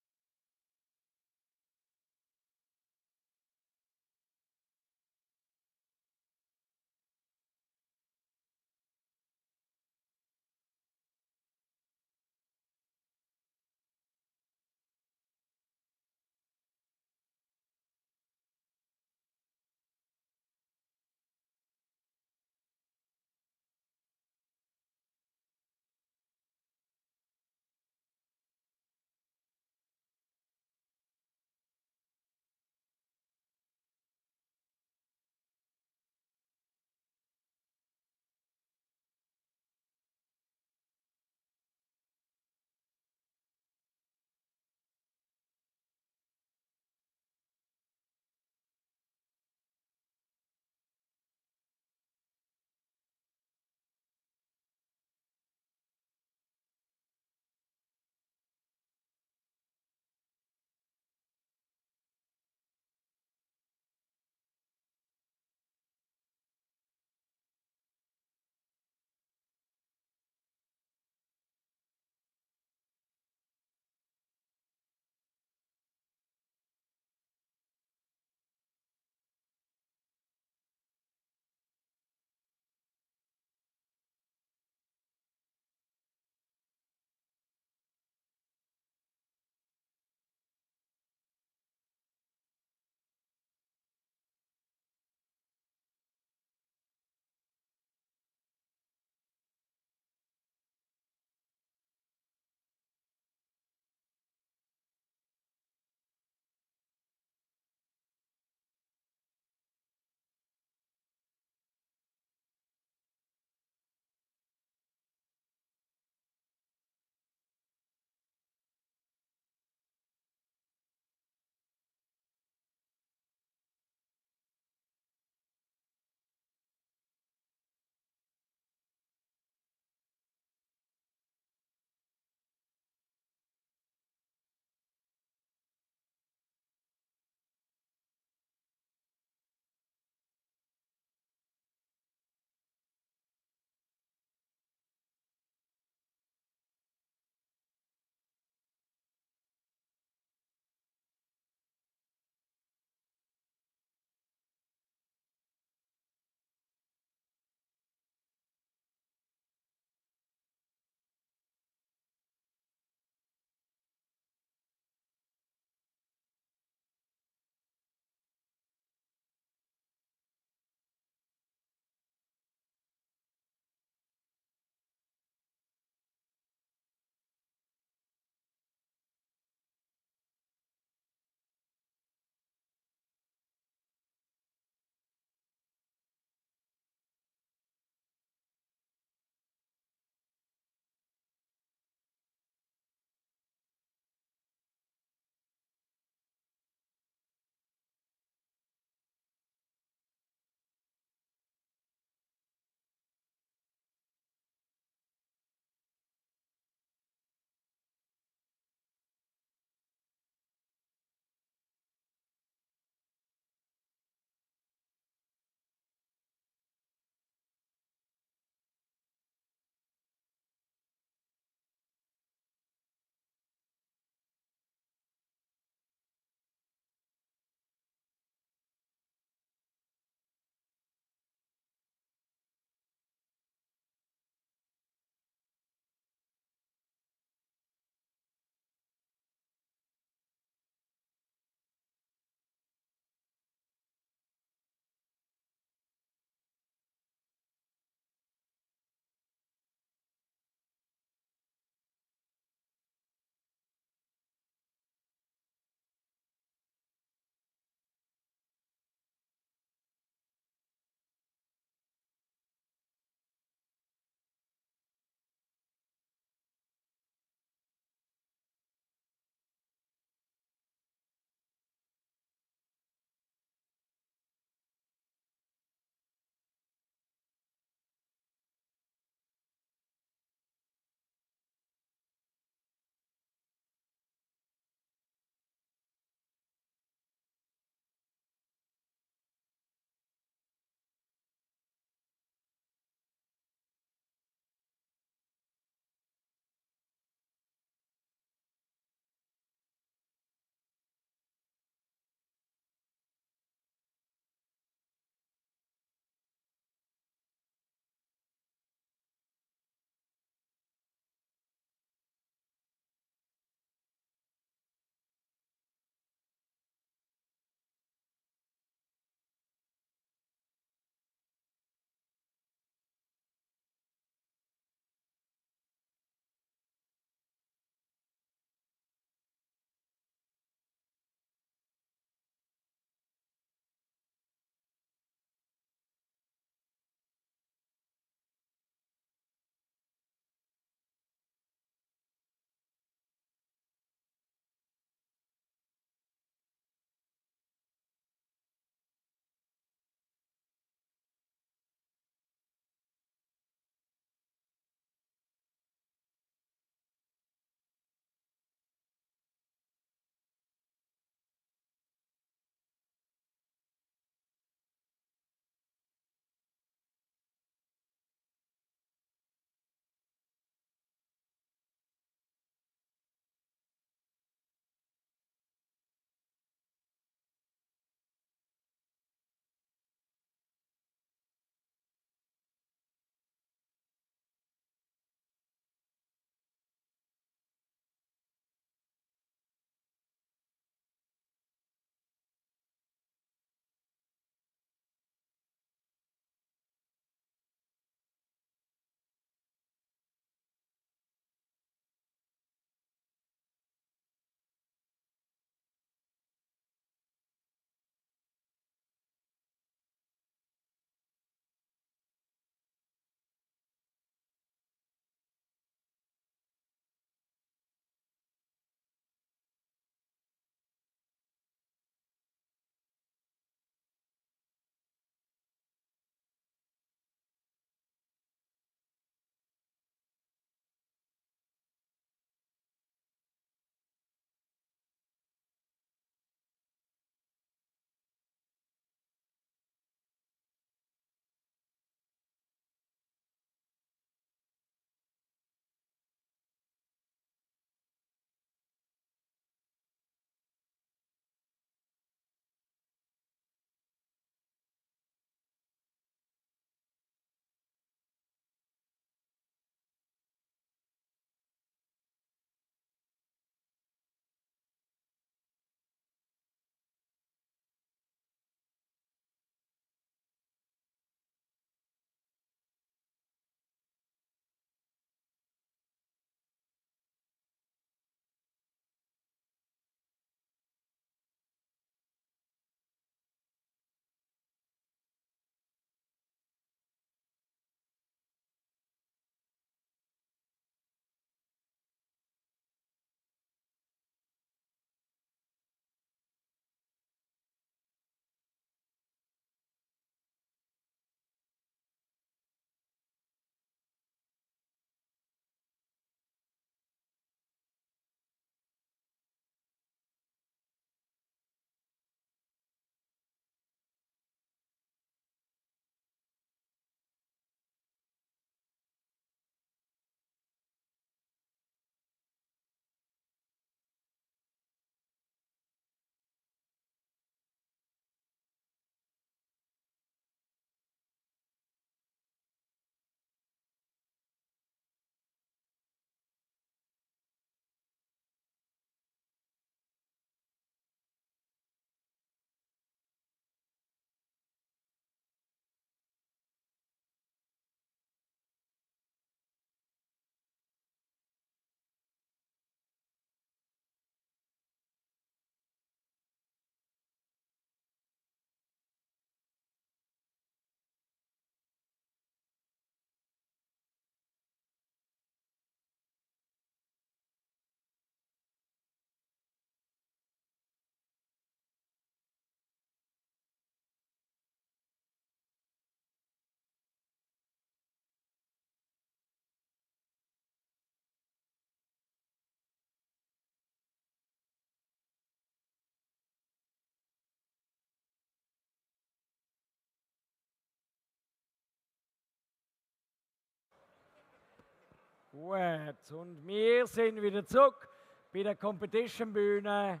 Gut, und wir sind wieder zurück bei der Competition-Bühne,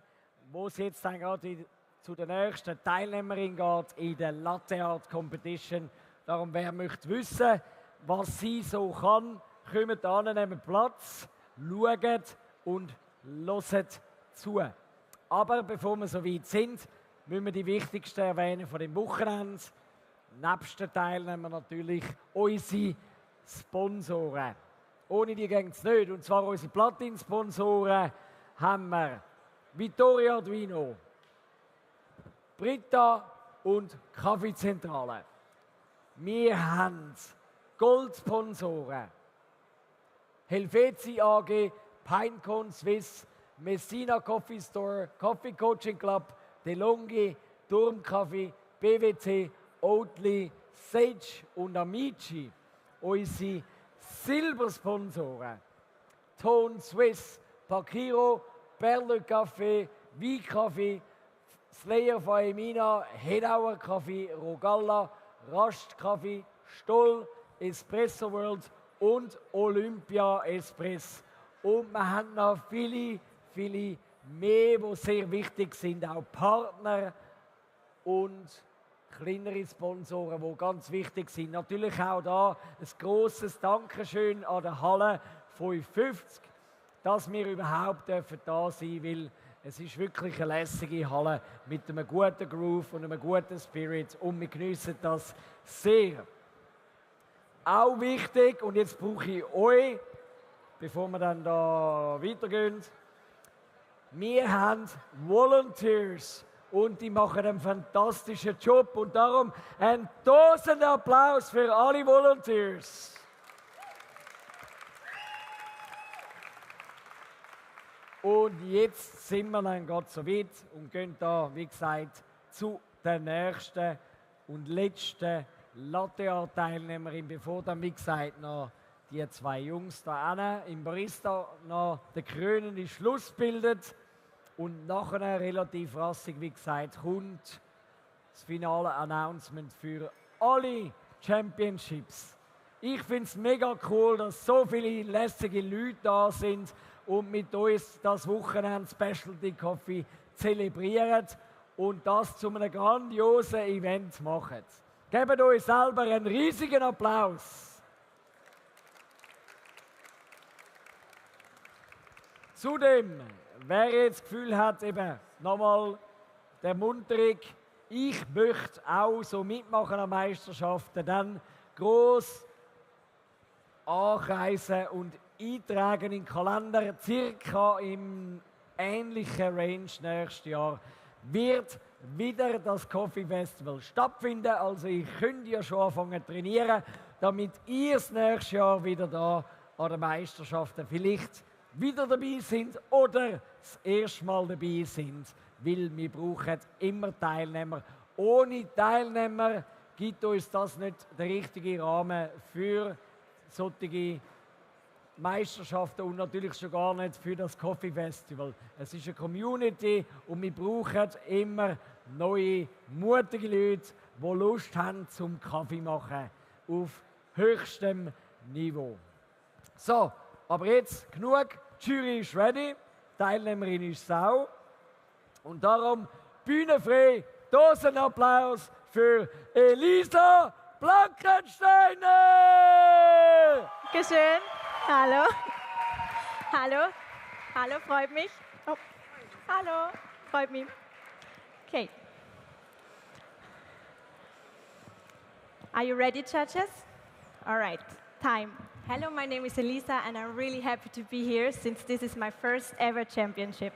wo es jetzt dann gerade zu der nächsten Teilnehmerin geht in der Latte Art Competition. Darum, wer möchte wissen, was sie so kann, kommt an, nehmt Platz, schaut und hört zu. Aber bevor wir so weit sind, müssen wir die wichtigsten erwähnen von dem Wochenende. Nebst den Teilnehmern natürlich unsere Sponsoren. Ohne die geht es nicht. Und zwar unsere Platin-Sponsoren haben wir Vittorio Arduino, Britta und Kaffeezentrale. Wir haben Goldsponsoren. Helveti AG, Pinecone Swiss, Messina Coffee Store, Coffee Coaching Club, DeLonghi, Turmkaffee, BWC, Oatly, Sage und Amici. Unsere Silbersponsoren. Tone Swiss, Pakiro, Perle Café, Wie Kaffee, Slayer von Emina, Hedauer Kaffee, Rogalla, Rast Kaffee, Stoll, Espresso World und Olympia Espresso. Und wir haben noch viele mehr, die sehr wichtig sind, auch Partner und kleinere Sponsoren, die ganz wichtig sind. Natürlich auch da ein grosses Dankeschön an der Halle 55, dass wir überhaupt da sein dürfen, weil es ist wirklich eine lässige Halle mit einem guten Groove und einem guten Spirit und wir geniessen das sehr. Auch wichtig, und jetzt brauche ich euch, bevor wir dann da weitergehen, wir haben Volunteers und die machen einen fantastischen Job und darum einen tausend Applaus für alle Volunteers. Und jetzt sind wir dann gerade so weit und gehen da, wie gesagt, zu der nächsten und letzten Latte-Art-Teilnehmerin, bevor dann, wie gesagt, noch die zwei Jungs da hinten im Barista noch den krönenden Schluss bildet. Und nachher relativ rassig, wie gesagt, kommt das finale Announcement für alle Championships. Ich finde es mega cool, dass so viele lässige Leute da sind und mit uns das Wochenende Specialty Coffee zelebrieren und das zu einem grandiosen Event machen. Gebt euch selber einen riesigen Applaus. Zudem, wer jetzt das Gefühl hat, eben nochmal der Munterung, ich möchte auch so mitmachen an Meisterschaften, dann gross anreisen und eintragen in den Kalender, circa im ähnlichen Range nächstes Jahr, wird wieder das Coffee Festival stattfinden. Also ich könnte ja schon anfangen zu trainieren, damit ihr das nächste Jahr wieder da an den Meisterschaften vielleicht wieder dabei sind oder das erste Mal dabei sind, weil wir brauchen immer Teilnehmer. Ohne Teilnehmer gibt uns das nicht der richtige Rahmen für solche Meisterschaften und natürlich schon gar nicht für das Coffee Festival. Es ist eine Community und wir brauchen immer neue, mutige Leute, die Lust haben zum Kaffee machen auf höchstem Niveau. So, aber jetzt genug. Die Jury ist ready, die Teilnehmerin ist auch. Und darum Bühne frei, tausend Applaus für Elisa Blankensteiner! Dankeschön. Hallo. Hallo. Hallo, freut mich. Oh. Hallo, freut mich. Okay. Are you ready, judges? All right, time. Hello, my name is Elisa, and I'm really happy to be here since this is my first ever championship.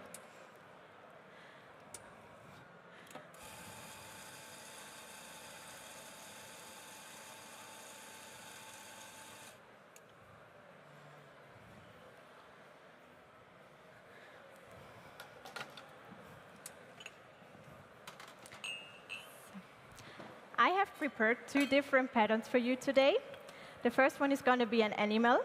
I have prepared two different patterns for you today. The first one is going to be an animal.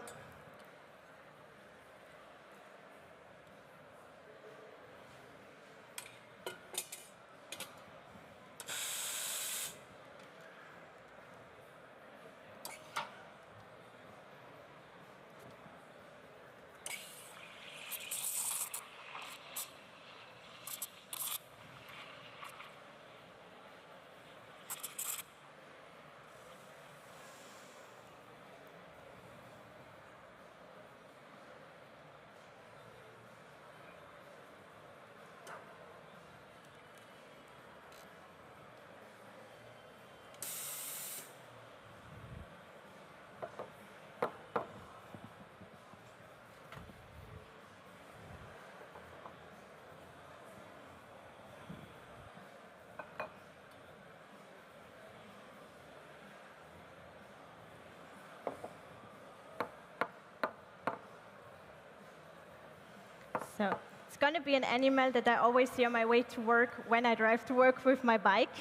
So it's going to be an animal that I always see on my way to work when I drive to work with my bike.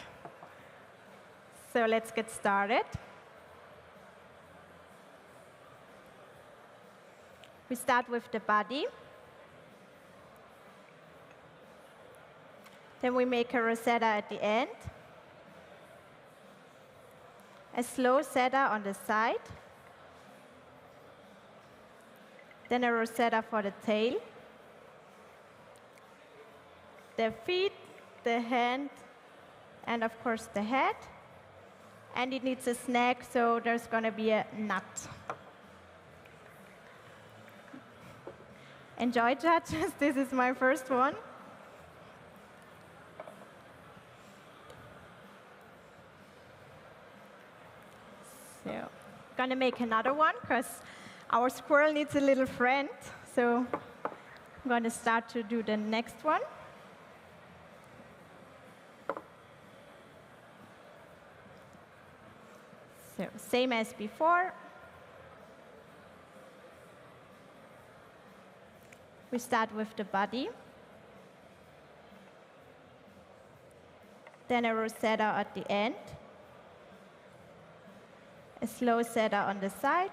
So let's get started. We start with the body. Then we make a rosetta at the end. A slow seta on the side. Then a rosetta for the tail. The feet, the hand, and of course the head. And it needs a snack, so there's going to be a nut. Enjoy, judges. This is my first one. So, I'm going to make another one, because our squirrel needs a little friend. So, I'm going to start to do the next one. So, same as before. We start with the body. Then a rosetta at the end. A slow seta on the side.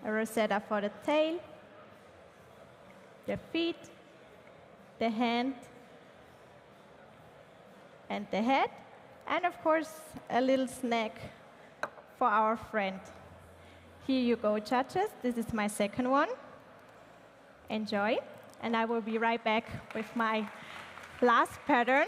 A rosetta for the tail. The feet. The hand. And the head. And of course, a little snack for our friend. Here you go, judges. This is my second one. Enjoy. And I will be right back with my last pattern.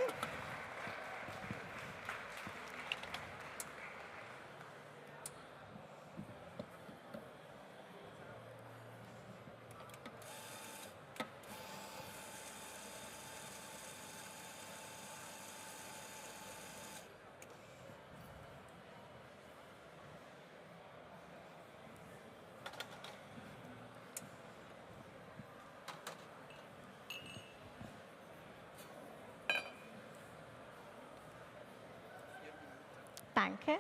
Danke.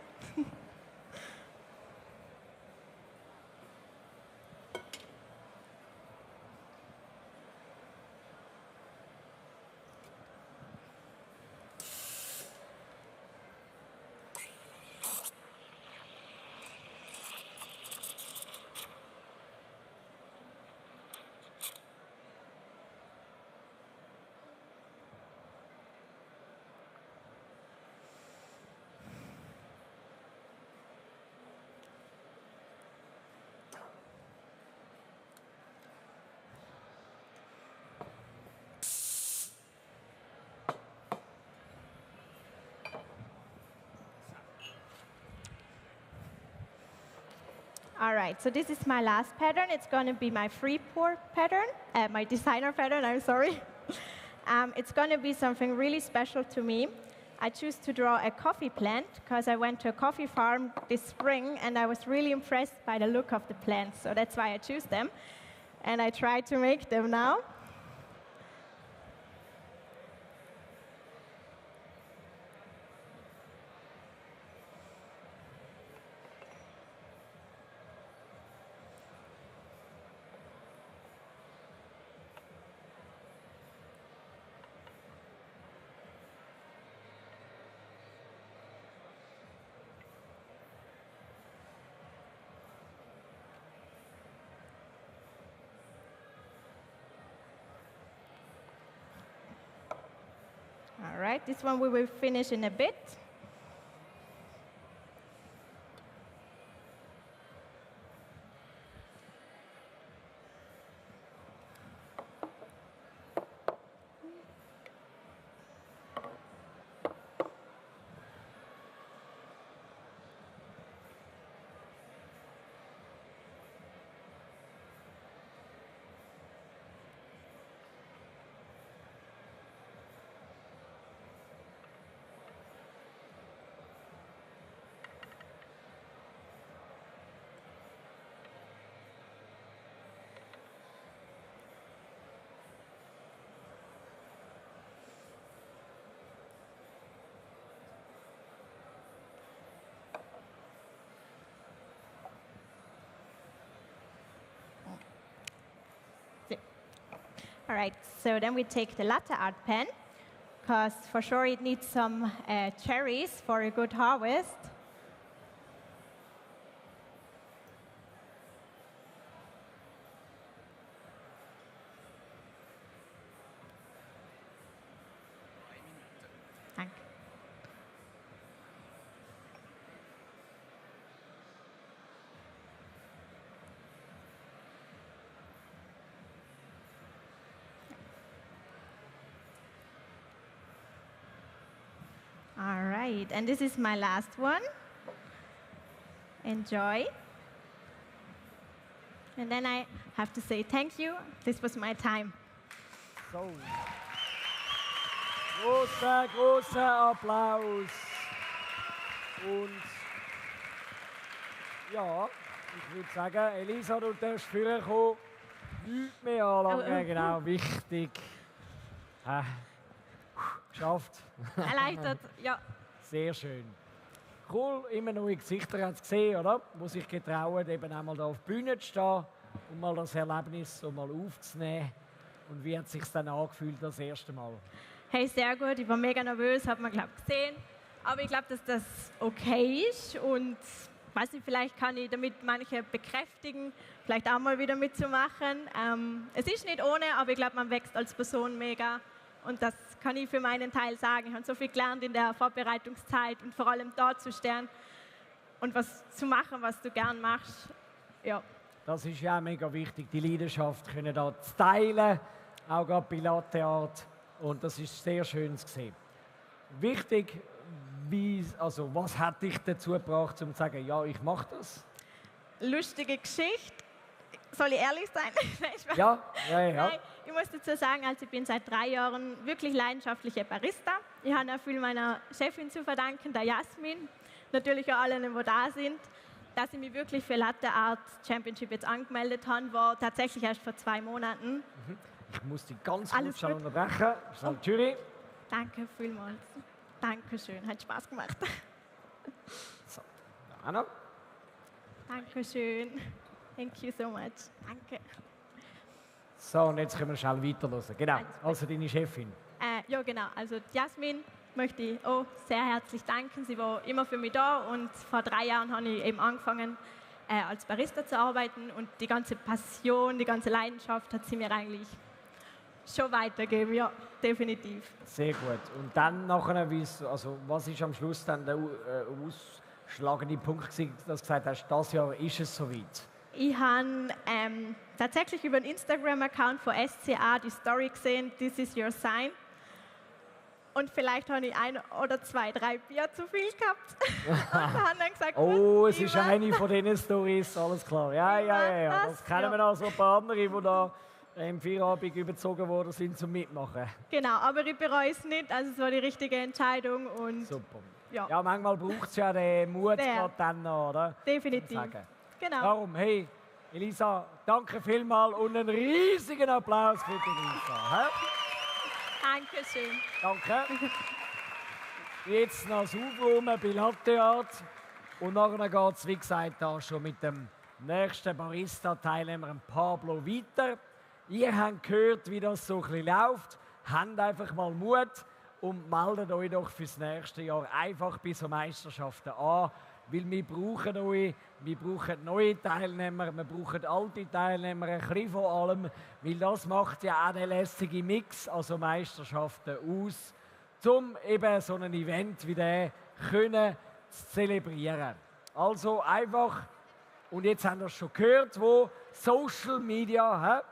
All right, so this is my last pattern. It's going to be my free pour pattern, my designer pattern, I'm sorry. It's going to be something really special to me. I choose to draw a coffee plant because I went to a coffee farm this spring and I was really impressed by the look of the plants. So that's why I choose them. And I try to make them now. All right, this one we will finish in a bit. All right, so then we take the latte art pen, because for sure it needs some cherries for a good harvest. Danke. All right, and this is my last one. Enjoy. And then I have to say thank you. This was my time. So. Großer Applaus. Und ja, ich würde sagen, Elisa, du darfst vorher kommen. Nichts mehr anlangen, genau, wichtig. Geschafft. Erleichtert, ja. Sehr schön. Cool, immer neue Gesichter haben Sie gesehen, oder? Wo sich getrauen, eben einmal da auf die Bühne zu stehen und mal das Erlebnis so mal aufzunehmen. Und wie hat es sich dann angefühlt das erste Mal? Hey, sehr gut. Ich war mega nervös, hat man, glaube ich, gesehen. Aber ich glaube, dass das okay ist. Und weiß nicht, vielleicht kann ich damit manche bekräftigen, vielleicht auch mal wieder mitzumachen. Es ist nicht ohne, aber ich glaube, man wächst als Person mega. Und das kann ich für meinen Teil sagen. Ich habe so viel gelernt in der Vorbereitungszeit und vor allem dort zu stehen und was zu machen, was du gern machst. Ja. Das ist ja auch mega wichtig, die Leidenschaft können da zu teilen, auch gerade bei Latte Art. Und das ist sehr schön zu sehen. Wichtig, was hat dich dazu gebracht, um zu sagen, ja, ich mache das? Lustige Geschichte. Soll ich ehrlich sein? Ja. Nein, ich muss dazu sagen, also ich bin seit 3 Jahren wirklich leidenschaftliche Barista. Ich habe auch viel meiner Chefin zu verdanken, der Jasmin, natürlich auch allen, die da sind. Dass ich mich wirklich für Latte Art Championship jetzt angemeldet habe, war tatsächlich erst vor 2 Monaten. Ich muss dich ganz kurz schnell unterbrechen. Jury. Danke vielmals. Dankeschön, hat Spaß gemacht. So, Anna. Dankeschön. Thank you so much. Danke. So, und jetzt können wir schnell weiterhören. Genau, also deine Chefin. Ja, genau. Also Jasmin möchte ich auch sehr herzlich danken. Sie war immer für mich da und vor 3 Jahren habe ich eben angefangen, als Barista zu arbeiten und die ganze Passion, die ganze Leidenschaft hat sie mir eigentlich schon weitergegeben, ja, definitiv. Sehr gut. Und dann nachher, was ist am Schluss dann der ausschlagende Punkt gewesen, dass du gesagt hast, das Jahr ist es soweit? Ich habe tatsächlich über den Instagram-Account von SCA die Story gesehen, "This is your sign". Und vielleicht habe ich 1 oder 2, 3 Bier zu viel gehabt. Und habe dann gesagt, oh, es ist eine von diesen Stories, alles klar. Ja. Das kennen wir auch so ein paar andere, die da im Feierabend überzogen worden sind zum Mitmachen. Genau, aber ich bereue es nicht. Also es war die richtige Entscheidung. Und super. Ja, manchmal braucht es ja den Mut gerade dann noch, oder? Definitiv. Genau. Darum, hey, Elisa, danke vielmals und einen riesigen Applaus für die Elisa. Dankeschön. Danke. Jetzt noch das Aufräumen bei Latte Art. Und nachher geht es, wie gesagt, da schon mit dem nächsten Barista-Teilnehmer, Pablo, weiter. Ihr habt gehört, wie das so ein bisschen läuft. Habt einfach mal Mut und meldet euch doch fürs nächste Jahr einfach bei so Meisterschaften an. Weil wir brauchen euch, wir brauchen neue Teilnehmer, wir brauchen alte Teilnehmer, ein bisschen von allem. Weil das macht ja auch den lässigen Mix, also Meisterschaften, aus, um eben so ein Event wie das können zu zelebrieren. Also einfach, und jetzt haben wir es schon gehört, wo Social Media,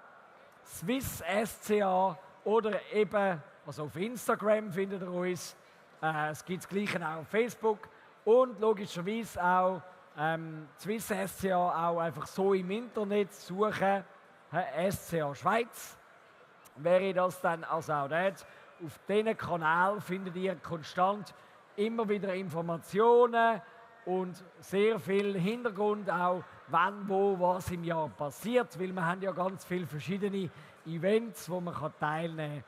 Swiss SCA oder eben, also auf Instagram findet ihr uns, es gibt das Gleiche auch auf Facebook und logischerweise auch Swiss SCA auch einfach so im Internet suchen, SCA Schweiz, wäre das dann also auch dort. Auf diesen Kanal findet ihr konstant immer wieder Informationen und sehr viel Hintergrund auch, wann, wo, was im Jahr passiert, weil wir haben ja ganz viele verschiedene Events, wo man teilnehmen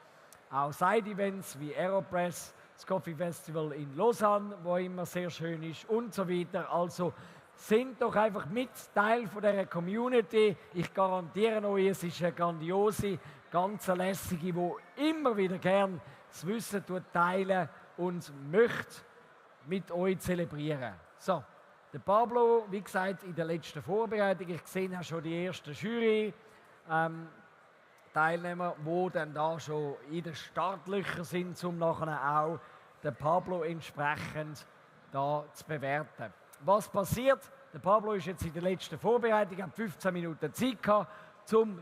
kann. Auch Side-Events wie Aeropress, das Coffee Festival in Lausanne, wo immer sehr schön ist und so weiter. Also Sind doch einfach mit Teil von dieser Community. Ich garantiere euch, es ist eine grandiose, ganz lässige, die immer wieder gern das Wissen teilen und möchte mit euch zelebrieren. So, der Pablo, wie gesagt, in der letzten Vorbereitung, ich sehe ja schon die ersten Jury-Teilnehmer, die dann da schon in den Startlöchern sind, um nachher auch den Pablo entsprechend da zu bewerten. Was passiert? Der Pablo ist jetzt in der letzten Vorbereitung, hat 15 Minuten Zeit gehabt, um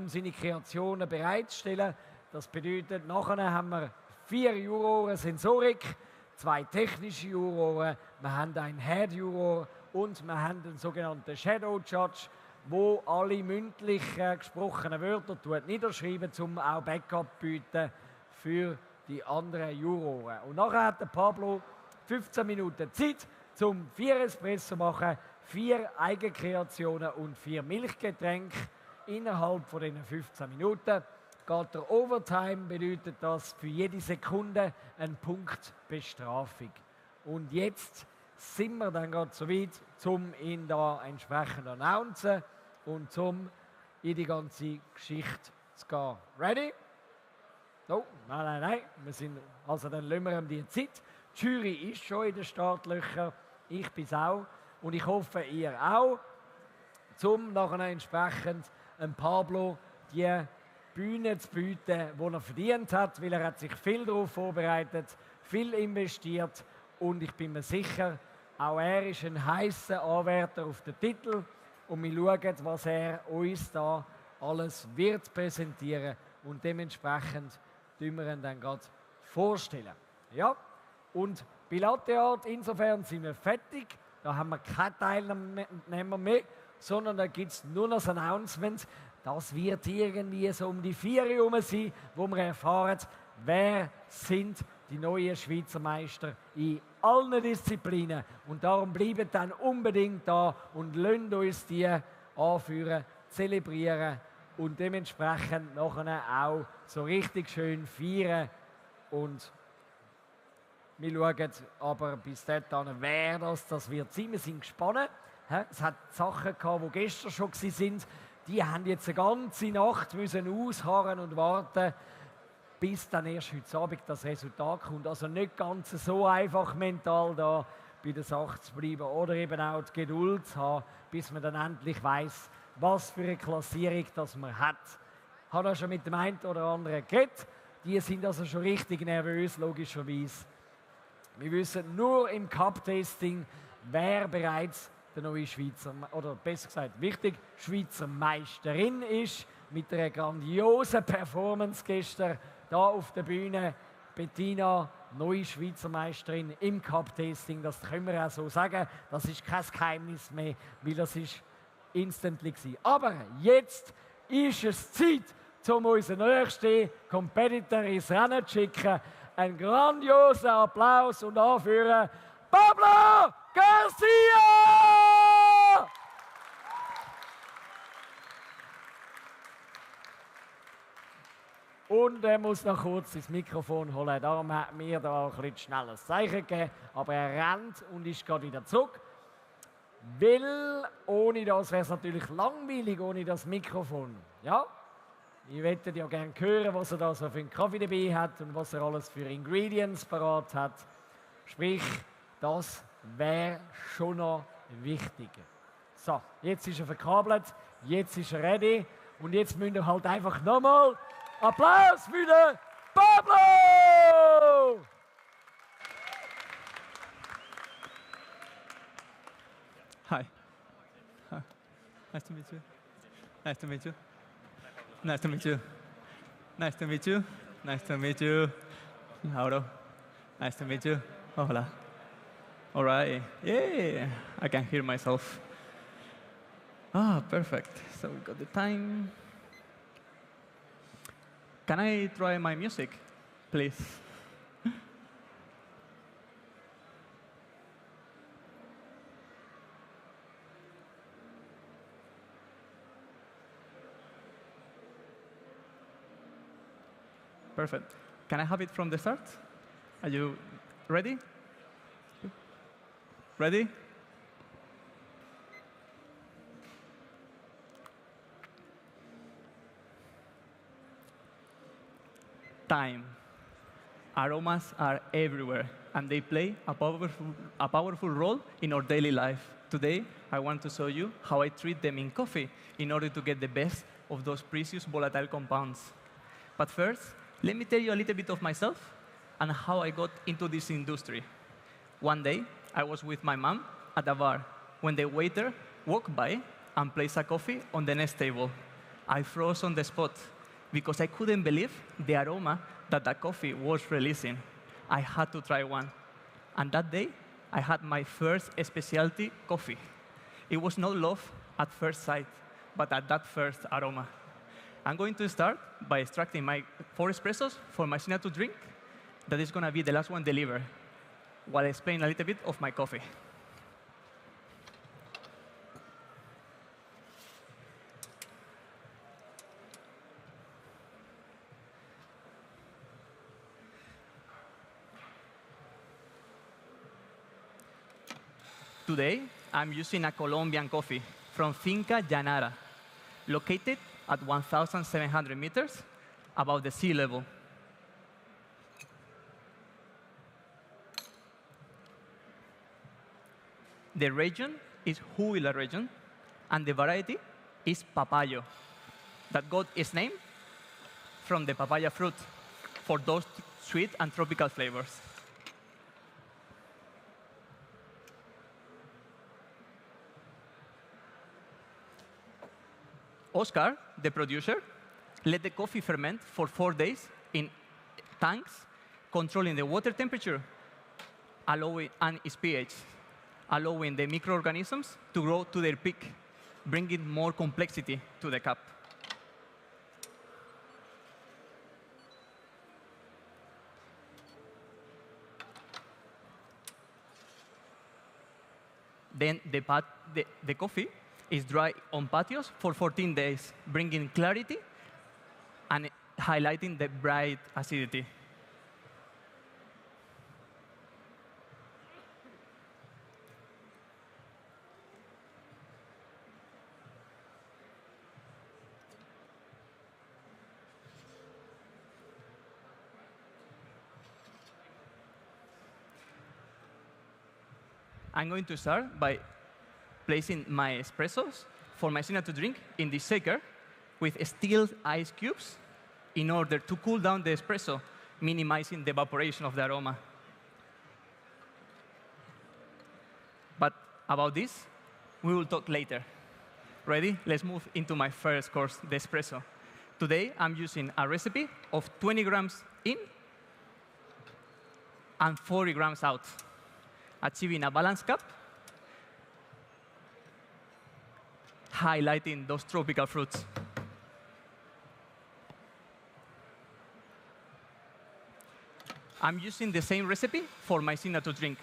seine Kreationen bereitzustellen. Das bedeutet, nachher haben wir 4 Juroren Sensorik, 2 technische Juroren, wir haben einen Head-Juror und wir haben den sogenannten Shadow Judge, wo alle mündlich gesprochenen Wörter niederschreiben, um auch Backup zu bieten für die anderen Juroren. Und nachher hat der Pablo 15 Minuten Zeit, um 4 Espresso zu machen, 4 Eigenkreationen und 4 Milchgetränke innerhalb von diesen 15 Minuten. Geht der Overtime, bedeutet das für jede Sekunde ein Punkt Bestrafung. Und jetzt sind wir dann gerade so weit, um ihn da entsprechend zu announcen und um in die ganze Geschichte zu gehen. Ready? Oh, nein. Also dann lassen wir ihm die Zeit. Die Jury ist schon in den Startlöchern. Ich bin es auch. Und ich hoffe, ihr auch. Um nachher entsprechend Pablo die Bühne zu bieten, die er verdient hat, weil er hat sich viel darauf vorbereitet, viel investiert. Und ich bin mir sicher, auch er ist ein heißer Anwärter auf den Titel. Und wir schauen, was er uns da alles wird präsentieren. Und dementsprechend tun wir ihn dann gerade vorstellen. Ja? Und bei Latte Art, insofern sind wir fertig. Da haben wir keine Teilnehmer mehr, sondern da gibt es nur noch ein Announcement. Das wird irgendwie so um die 4 herum sein, wo wir erfahren, wer sind die neuen Schweizer Meister in allen Disziplinen. Und darum bleiben dann unbedingt da und lasst uns die anführen, zelebrieren und dementsprechend nachher auch so richtig schön feiern. Und wir schauen aber bis dahin, wer das wird sein. Wir sind gespannt. Es hat Sachen gehabt, die gestern schon waren. Die haben jetzt eine ganze Nacht müssen ausharren und warten, bis dann erst heute Abend das Resultat kommt. Also nicht ganz so einfach mental da bei der Sache zu bleiben oder eben auch die Geduld zu haben, bis man dann endlich weiss, was für eine Klassierung das man hat. Ich habe auch schon mit dem einen oder anderen geredet. Die sind also schon richtig nervös, logischerweise. Wir wissen nur im Cup-Testing, wer bereits der neue Schweizer, oder besser gesagt, wichtig, Schweizer Meisterin ist, mit einer grandiosen Performance gestern da auf der Bühne. Bettina, neue Schweizer Meisterin im Cup-Tasting, das können wir auch so sagen. Das ist kein Geheimnis mehr, weil das ist instantly gewesen. Aber jetzt ist es Zeit, um unseren nächsten Competitor ins Rennen zu schicken. Ein grandioser Applaus und anführen Pablo Garcia! Und er muss noch kurz ins Mikrofon holen. Darum hat mir da ein bisschen schnelles Zeichen gegeben. Aber er rennt und ist gerade wieder zurück. Weil ohne das wäre es natürlich langweilig, ohne das Mikrofon. Ja? Ich möchte ja gerne hören, was er da so für einen Kaffee dabei hat und was er alles für Ingredients parat hat. Sprich, das wäre schon noch wichtig. So, jetzt ist er verkabelt, jetzt ist er ready und jetzt müsst ihr halt einfach nochmal Applaus für den Pablo! Hi. Hi. Nice to meet you. Nice to meet you. Nice to meet you. Nice to meet you. Nice to meet you. Lauro. Nice to meet you. Hola. All right. Yeah, I can hear myself. Ah, perfect. So we got the time. Can I try my music, please? Perfect. Can I have it from the start? Are you ready? Ready? time. Aromas are everywhere, and they play a powerful role in our daily life. Today, I want to show you how I treat them in coffee in order to get the best of those precious volatile compounds. But first, let me tell you a little bit of myself and how I got into this industry. One day, I was with my mom at a bar when the waiter walked by and placed a coffee on the next table. I froze on the spot because I couldn't believe the aroma that the coffee was releasing. I had to try one. And that day, I had my first specialty coffee. It was not love at first sight, but at that first aroma. I'm going to start by extracting my 4 espressos for my signature drink. That is going to be the last one delivered, while I explain a little bit of my coffee. Today, I'm using a Colombian coffee from Finca Llanara, located at 1,700 meters above the sea level. The region is Huila region, and the variety is Papayo, that got its name from the papaya fruit for those sweet and tropical flavors. Oscar, the producer, let the coffee ferment for 4 days in tanks, controlling the water temperature and its pH, allowing the microorganisms to grow to their peak, bringing more complexity to the cup. Then the coffee is dry on patios for 14 days, bringing clarity and highlighting the bright acidity. I'm going to start by placing my espressos for my signature drink in this shaker with steel ice cubes in order to cool down the espresso, minimizing the evaporation of the aroma. But about this, we will talk later. Ready? Let's move into my first course, the espresso. Today, I'm using a recipe of 20 grams in and 40 grams out, achieving a balanced cup, highlighting those tropical fruits. I'm using the same recipe for my signature drink.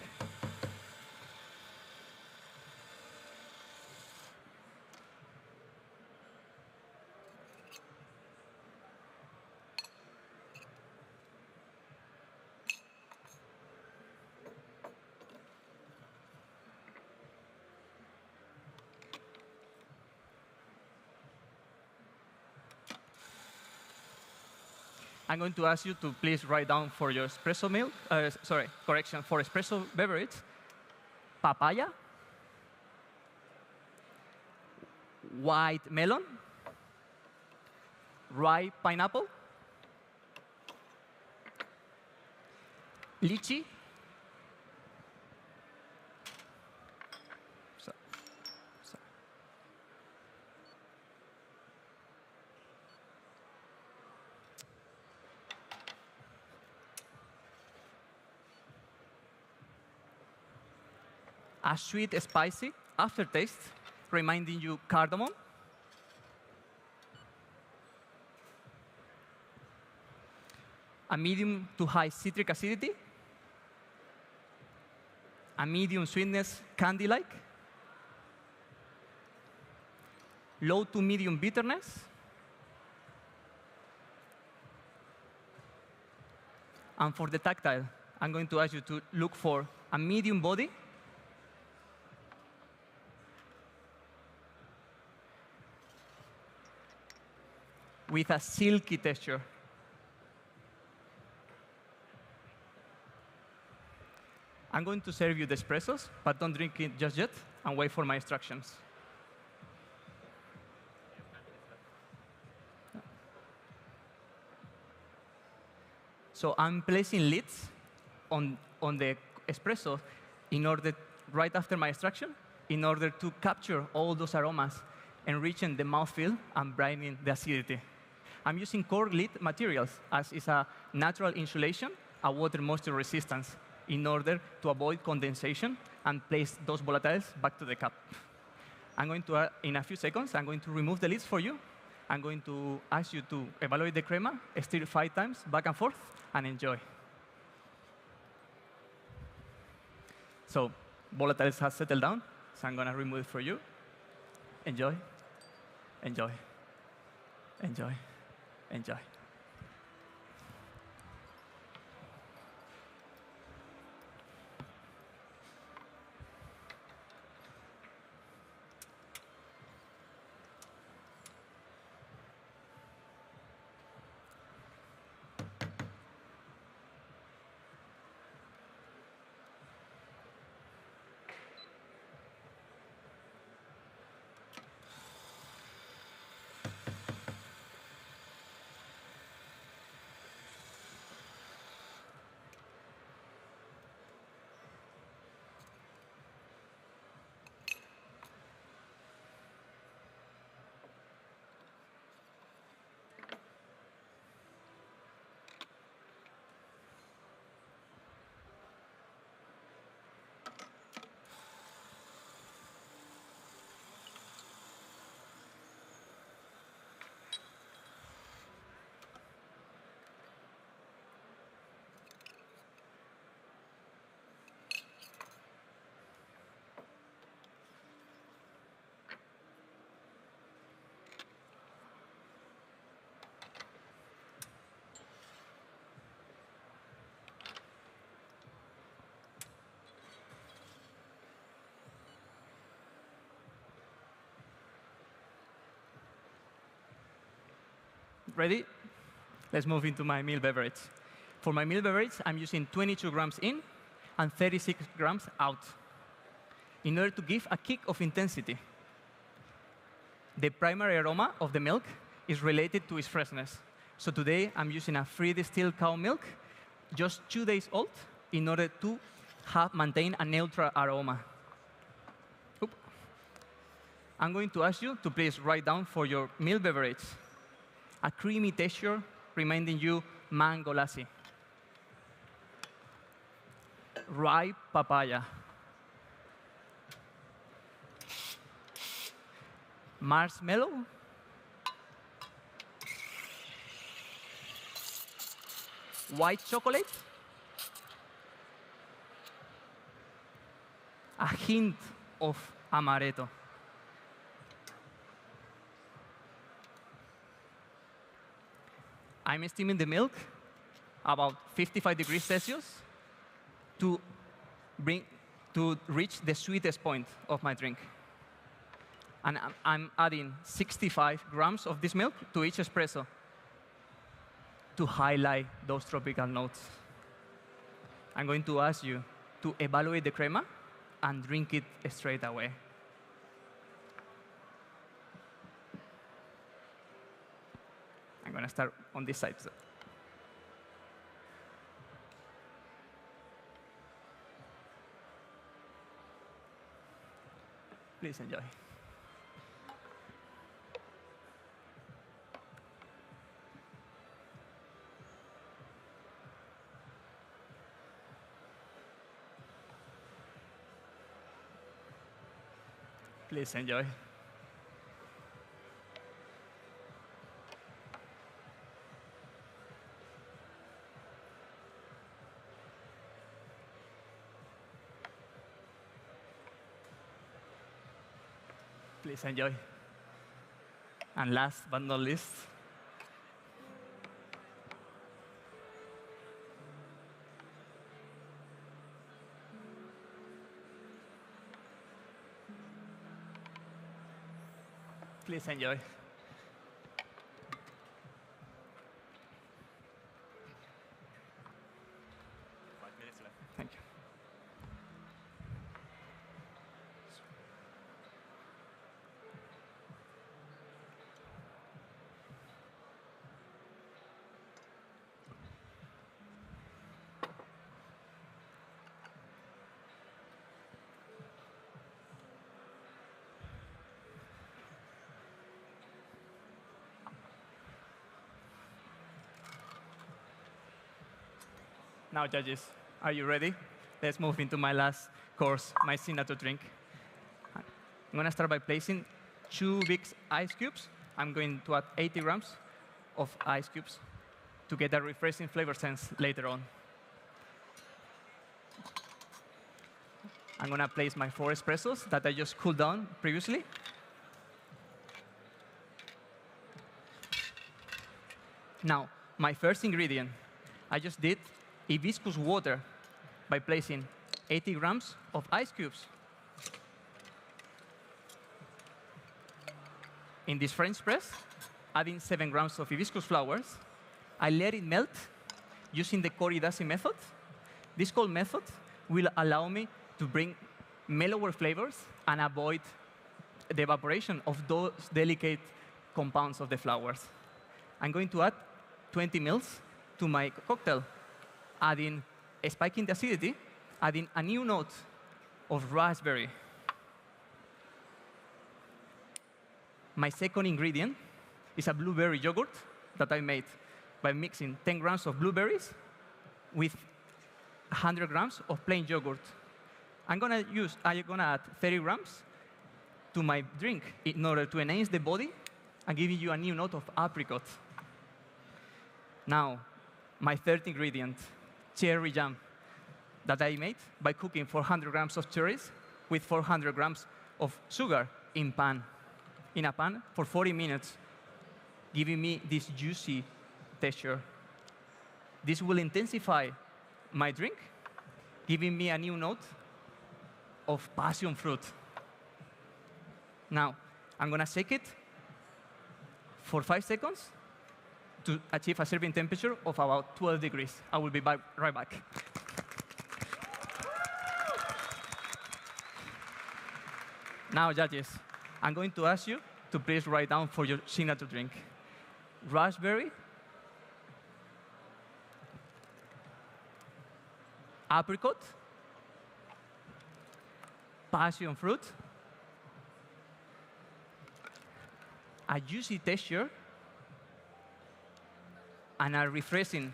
I'm going to ask you to please write down for your espresso milk, for espresso beverage, papaya, white melon, ripe pineapple, lychee, a sweet, spicy aftertaste, reminding you cardamom, a medium to high citric acidity, a medium sweetness, candy-like, low to medium bitterness, and for the tactile, I'm going to ask you to look for a medium body, with a silky texture. I'm going to serve you the espressos, but don't drink it just yet, and wait for my instructions. So I'm placing lids on the espresso right after my extraction, in order to capture all those aromas, enriching the mouthfeel and brightening the acidity. I'm using core lid materials, as is a natural insulation, a water moisture resistance, in order to avoid condensation and place those volatiles back to the cup. I'm going to, in a few seconds, I'm going to remove the lids for you. I'm going to ask you to evaluate the crema, stir 5 times, back and forth, and enjoy. So volatiles have settled down, so I'm going to remove it for you. Enjoy, enjoy, enjoy, enjoy. Ready? Let's move into my meal beverage. For my meal beverage, I'm using 22 grams in and 36 grams out, in order to give a kick of intensity. The primary aroma of the milk is related to its freshness. So today, I'm using a free distilled cow milk, just 2 days old, in order to maintain a neutral aroma. Oop. I'm going to ask you to please write down for your meal beverage a creamy texture, reminding you mango lassi. Ripe papaya. Marshmallow. White chocolate. A hint of amaretto. I'm steaming the milk about 55 degrees Celsius to reach the sweetest point of my drink. And I'm adding 65 grams of this milk to each espresso to highlight those tropical notes. I'm going to ask you to evaluate the crema and drink it straight away. I'm going to start on this side. Please enjoy. Please enjoy. Please enjoy. And last but not least, please enjoy. Thank you. Now, judges, are you ready? Let's move into my last course, my signature drink. I'm going to start by placing 2 big ice cubes. I'm going to add 80 grams of ice cubes to get a refreshing flavor sense later on. I'm going to place my 4 espressos that I just cooled down previously. Now, my first ingredient, I just did hibiscus water by placing 80 grams of ice cubes in this French press, adding 7 grams of hibiscus flowers. I let it melt using the Koridasi method. This cold method will allow me to bring mellower flavors and avoid the evaporation of those delicate compounds of the flowers. I'm going to add 20 ml to my cocktail, spiking the acidity, adding a new note of raspberry. My second ingredient is a blueberry yogurt that I made by mixing 10 grams of blueberries with 100 grams of plain yogurt. I'm gonna add 30 grams to my drink in order to enhance the body and give you a new note of apricot. Now, my third ingredient, cherry jam, that I made by cooking 400 grams of cherries with 400 grams of sugar in a pan for 40 minutes, giving me this juicy texture. This will intensify my drink, giving me a new note of passion fruit. Now, I'm going to shake it for 5 seconds to achieve a serving temperature of about 12 degrees. I will be right back. Now, judges, I'm going to ask you to please write down for your signature drink. Raspberry, apricot, passion fruit, a juicy texture, and a refreshing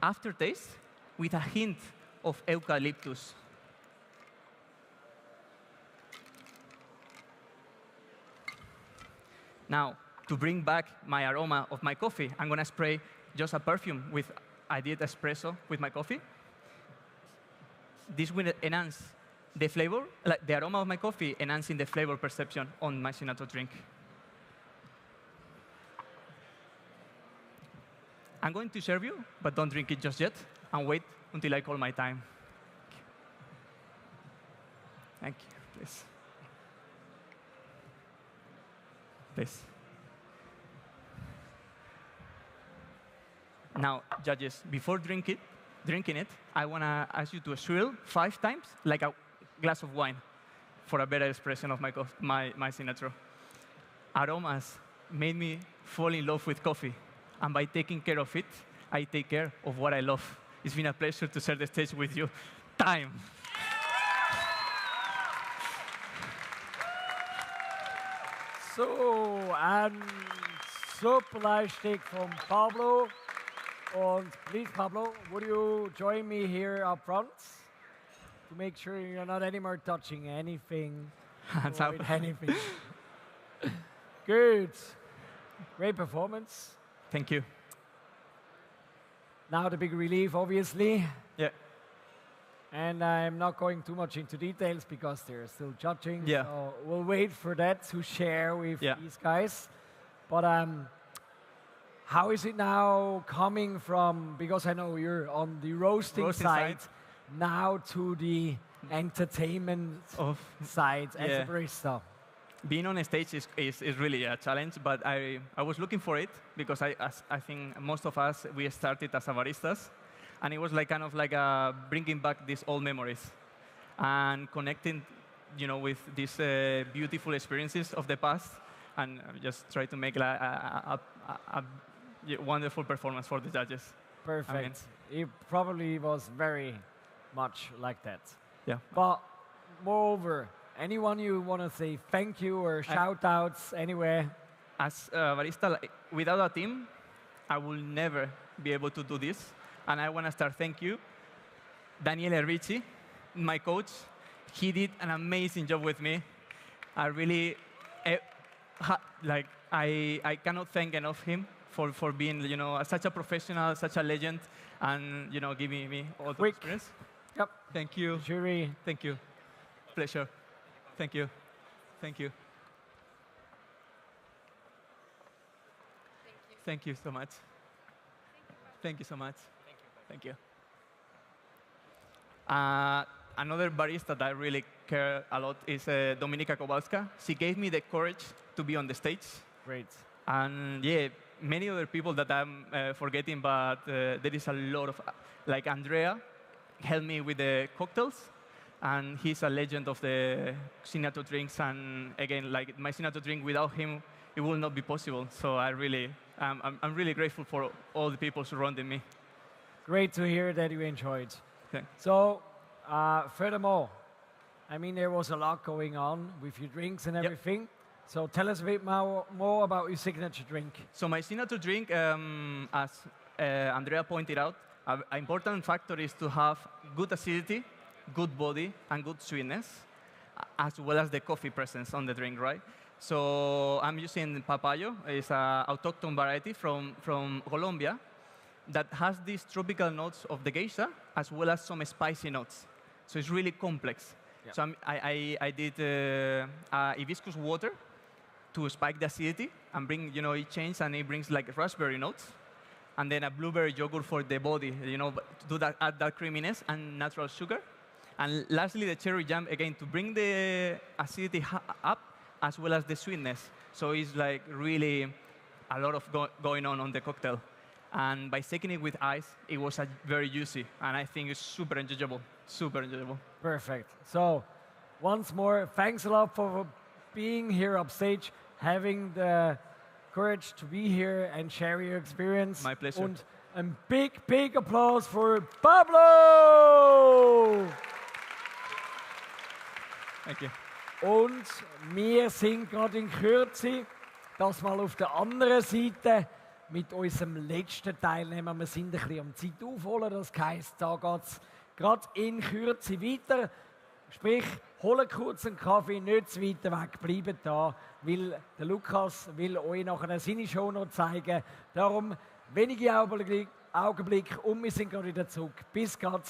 aftertaste with a hint of eucalyptus. Now, to bring back my aroma of my coffee, I'm going to spray just a perfume with I did espresso with my coffee. This will enhance the flavor, like the aroma of my coffee, enhancing the flavor perception on my signature drink. I'm going to serve you, but don't drink it just yet, and wait until I call my time. Thank you, please. Please. Now, judges, before drinking it, I want to ask you to swirl 5 times like a glass of wine for a better expression of my signature. Aromas made me fall in love with coffee, and by taking care of it, I take care of what I love. It's been a pleasure to share the stage with you. Time. So, ein super Einstieg von Pablo. Und please, Pablo, would you join me here up front to make sure you're not anymore touching anything, anything. Good. Great performance. Thank you. Now the big relief, obviously. Yeah. And I'm not going too much into details because they're still judging. Yeah. So we'll wait for that to share with these guys. But how is it now coming from, because I know you're on the roasting side, now to the entertainment side as a barista? Being on a stage is really a challenge, but I was looking for it because I think most of us, we started as baristas, and it was like kind of like bringing back these old memories and connecting, with these beautiful experiences of the past, and just try to make a wonderful performance for the judges. Perfect. It probably was very much like that. Yeah. But moreover, anyone you want to say thank you or shout outs anywhere? As a barista, without a team, I will never be able to do this. And I want to start thank you, Daniele Ricci, my coach. He did an amazing job with me. I really, I cannot thank enough him for being, such a professional, such a legend, and, giving me all the experience. Yep. Thank you. Jury. Thank you. Pleasure. Thank you. Thank you. Thank you so much. Thank you so much. Thank you. Another barista that I really care a lot is Dominika Kowalska. She gave me the courage to be on the stage. Great. And yeah, many other people that I'm forgetting, but there is a lot of, like Andrea helped me with the cocktails, and he's a legend of the signature drinks. And again, like my signature drink, without him, it will not be possible. So I'm really grateful for all the people surrounding me. Great to hear that you enjoyed. Thanks. So, furthermore, I mean, there was a lot going on with your drinks and everything. So tell us a bit more about your signature drink. So my signature drink, as Andrea pointed out, an important factor is to have good acidity, good body, and good sweetness, as well as the coffee presence on the drink, right? So I'm using Papayo. It's an autochthone variety from Colombia that has these tropical notes of the geisha, as well as some spicy notes. So it's really complex. Yeah. So I did hibiscus water to spike the acidity and bring, it changes and it brings like raspberry notes. And then a blueberry yogurt for the body, to add that creaminess and natural sugar. And lastly, the cherry jam, again, to bring the acidity up, as well as the sweetness. So it's like really a lot of going on the cocktail. And by shaking it with ice, it was very juicy. And I think it's super enjoyable, super enjoyable. Perfect. So once more, thanks a lot for being here upstage, having the courage to be here and share your experience. My pleasure. Und ein big applause for Pablo! Thank you. Und wir sind gerade in Kürze, das mal auf der anderen Seite mit unserem letzten Teilnehmer. Wir sind ein bisschen am Zeit aufholen, das heisst, da geht es gerade in Kürze weiter. Sprich, holen kurz einen Kaffee, nicht zu weit weg, bleiben da, weil der Lukas will euch nachher seine Show noch zeigen. Darum wenige Augenblicke und wir sind gerade wieder zurück. Bis gerade.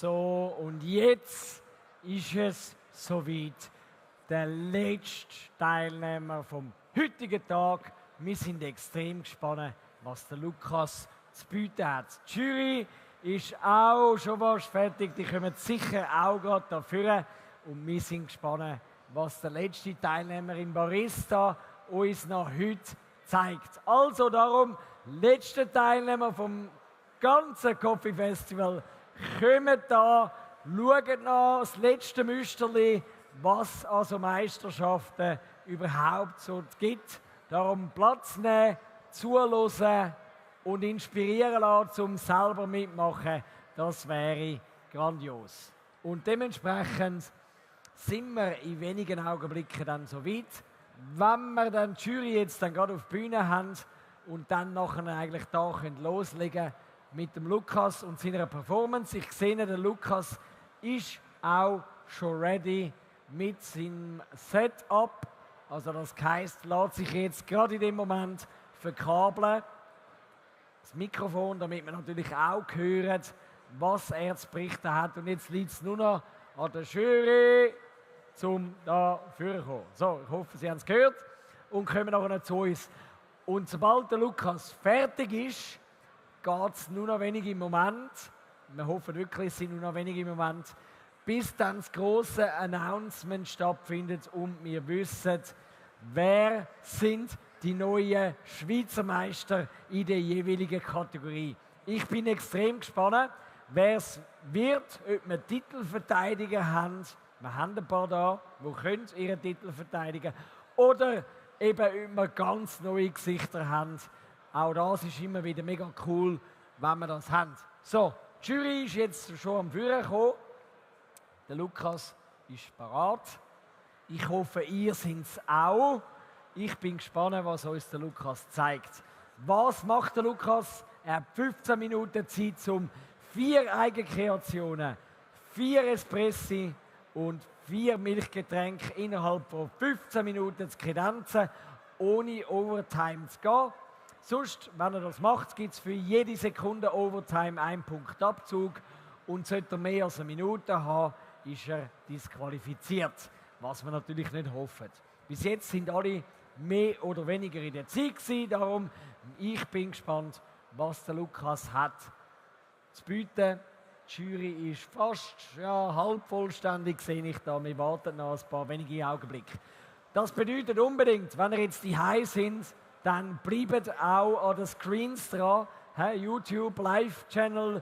So, und jetzt ist es soweit. Der letzte Teilnehmer vom heutigen Tag. Wir sind extrem gespannt, was der Lukas zu bieten hat. Die Jury ist auch schon fast fertig. Die kommen sicher auch gerade dafür. Und wir sind gespannt, was der letzte Teilnehmer im Barista uns noch heute zeigt. Also darum, letzter Teilnehmer vom ganzen Coffee Festival, kommt da, schaut nach das letzte Müsterli, was also Meisterschaften überhaupt so gibt. Darum Platz nehmen, zuhören und inspirieren lassen, um selber mitmachen. Das wäre grandios. Und dementsprechend sind wir in wenigen Augenblicken dann so weit, wenn wir dann die Jury jetzt dann gerade auf die Bühne haben und dann nachher eigentlich da loslegen können mit dem Lukas und seiner Performance. Ich sehe, der Lukas ist auch schon ready mit seinem Setup. Also das heisst, lässt sich jetzt gerade in dem Moment verkabeln. Das Mikrofon, damit man natürlich auch hört, was er zu berichten hat. Und jetzt liegt es nur noch an der Jury, zum da vorkommen. So, ich hoffe, Sie haben es gehört und kommen nachher zu uns. Und sobald der Lukas fertig ist, geht es nur noch wenige Momente. Wir hoffen wirklich, es sind nur noch wenige Momente, bis dann das große Announcement stattfindet und wir wissen, wer sind die neuen Schweizer Meister in der jeweiligen Kategorie. Ich bin extrem gespannt, wer es wird, ob wir Titelverteidiger haben. Wir haben ein paar da, die ihren Titel verteidigen können. Oder eben, ob wir ganz neue Gesichter haben. Auch das ist immer wieder mega cool, wenn wir das haben. So, die Jury ist jetzt schon am Führer gekommen. Der Lukas ist parat. Ich hoffe, ihr seid es auch. Ich bin gespannt, was uns der Lukas zeigt. Was macht der Lukas? Er hat 15 Minuten Zeit, um 4 Eigenkreationen, 4 Espressi und 4 Milchgetränke innerhalb von 15 Minuten zu kredenzen, ohne Overtime zu gehen. Sonst, wenn er das macht, gibt es für jede Sekunde Overtime 1 Punkt Abzug. Und sollte er mehr als eine Minute haben, ist er disqualifiziert. Was wir natürlich nicht hoffen. Bis jetzt sind alle mehr oder weniger in der Zeit gewesen. Darum, ich bin gespannt, was der Lukas hat zu bieten. Die Jury ist fast halb vollständig, sehe ich da. Wir warten noch ein paar wenige Augenblicke. Das bedeutet unbedingt, wenn ihr jetzt daheim sind, dann bleibt auch an den Screens dran. YouTube, Live-Channel,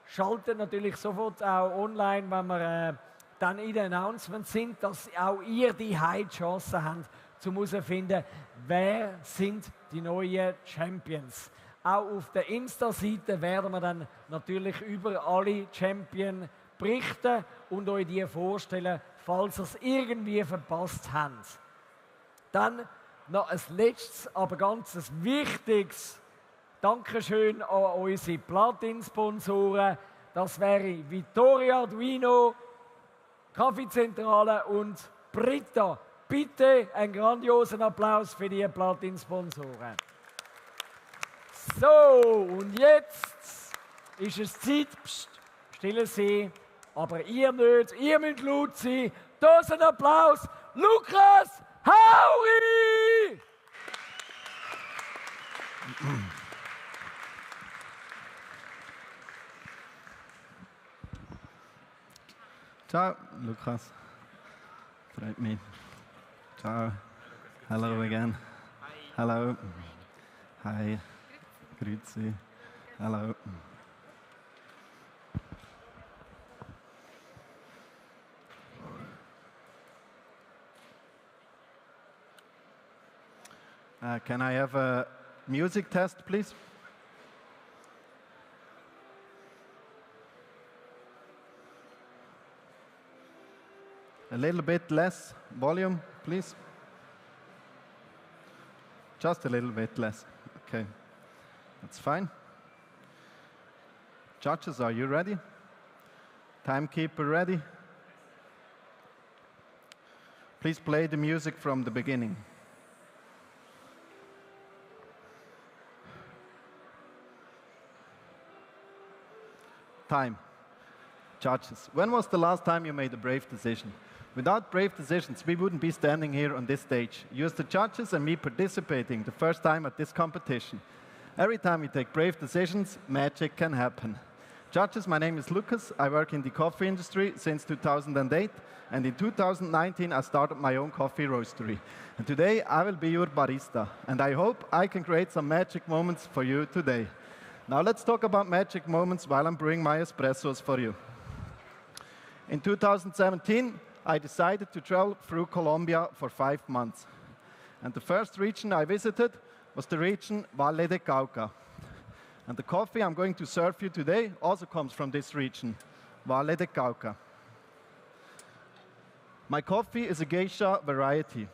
schaltet natürlich sofort auch online, wenn wir dann in den Announcements sind, dass auch ihr die Chance habt, um herauszufinden, wer sind die neuen Champions. Auch auf der Insta-Seite werden wir dann natürlich über alle Champions berichten und euch die vorstellen, falls ihr es irgendwie verpasst habt. Dann noch ein letztes, aber ganz wichtiges Dankeschön an unsere Platin-Sponsoren. Das wäre Vittoria Duino, Kaffeezentrale und Britta. Bitte einen grandiosen Applaus für die Platin-Sponsoren. So, und jetzt ist es Zeit, stille Sie, aber ihr nicht, ihr müsst laut sein. Da ist ein Applaus, Lukas Hauri! Ciao, Lukas. Freut mich. Ciao. Hello again. Hello. Hi. Grüezi. Hello. Can I have a music test, please? A little bit less volume, please. Just a little bit less. Okay, that's fine. Judges, are you ready? Timekeeper ready? Please play the music from the beginning. Time. Judges, when was the last time you made a brave decision? Without brave decisions, we wouldn't be standing here on this stage. You as the judges and me participating the first time at this competition. Every time we take brave decisions, magic can happen. Judges, my name is Lucas. I work in the coffee industry since 2008. And in 2019, I started my own coffee roastery. And today, I will be your barista. And I hope I can create some magic moments for you today. Now, let's talk about magic moments while I'm brewing my espressos for you. In 2017, I decided to travel through Colombia for 5 months. And the first region I visited was the region Valle de Cauca. And the coffee I'm going to serve you today also comes from this region, Valle de Cauca. My coffee is a geisha variety,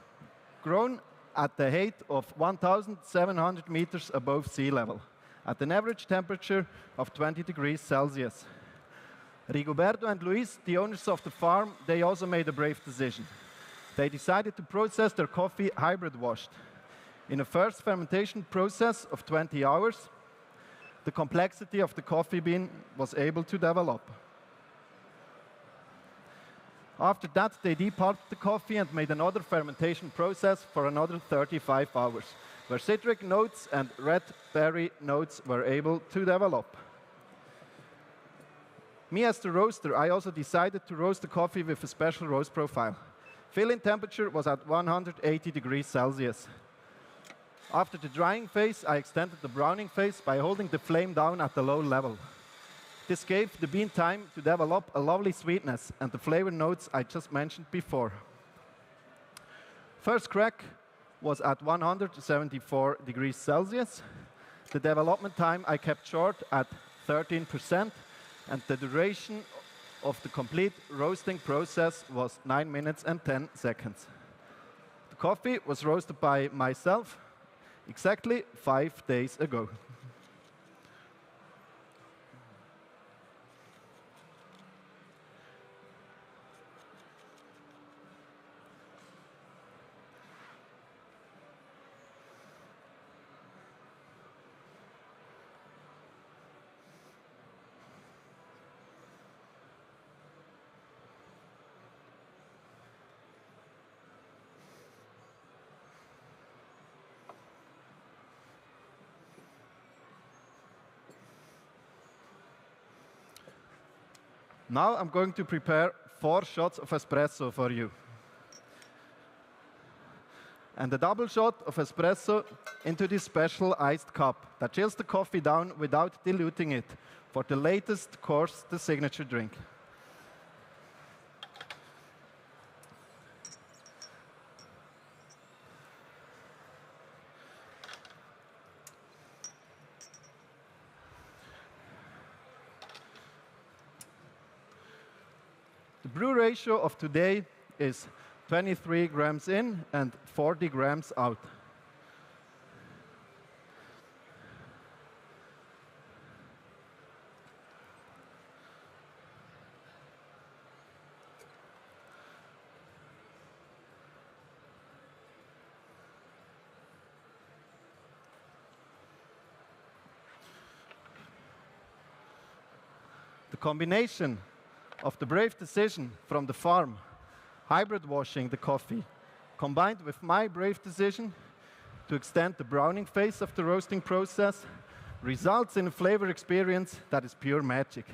grown at the height of 1,700 meters above sea level, at an average temperature of 20 degrees Celsius. Rigoberto and Luis, the owners of the farm, they also made a brave decision. They decided to process their coffee hybrid washed. In a first fermentation process of 20 hours, the complexity of the coffee bean was able to develop. After that, they departed the coffee and made another fermentation process for another 35 hours, where citric notes and red berry notes were able to develop. Me as the roaster, I also decided to roast the coffee with a special roast profile. Fill-in temperature was at 180 degrees Celsius. After the drying phase, I extended the browning phase by holding the flame down at the low level. This gave the bean time to develop a lovely sweetness and the flavor notes I just mentioned before. First crack was at 174 degrees Celsius. The development time I kept short at 13%. And the duration of the complete roasting process was 9 minutes and 10 seconds. The coffee was roasted by myself exactly 5 days ago. Now I'm going to prepare 4 shots of espresso for you. And a double shot of espresso into this special iced cup that chills the coffee down without diluting it for the latest course, the signature drink. The brew ratio of today is 23 grams in and 40 grams out. The combination of the brave decision from the farm, hybrid washing the coffee, combined with my brave decision to extend the browning phase of the roasting process, results in a flavor experience that is pure magic.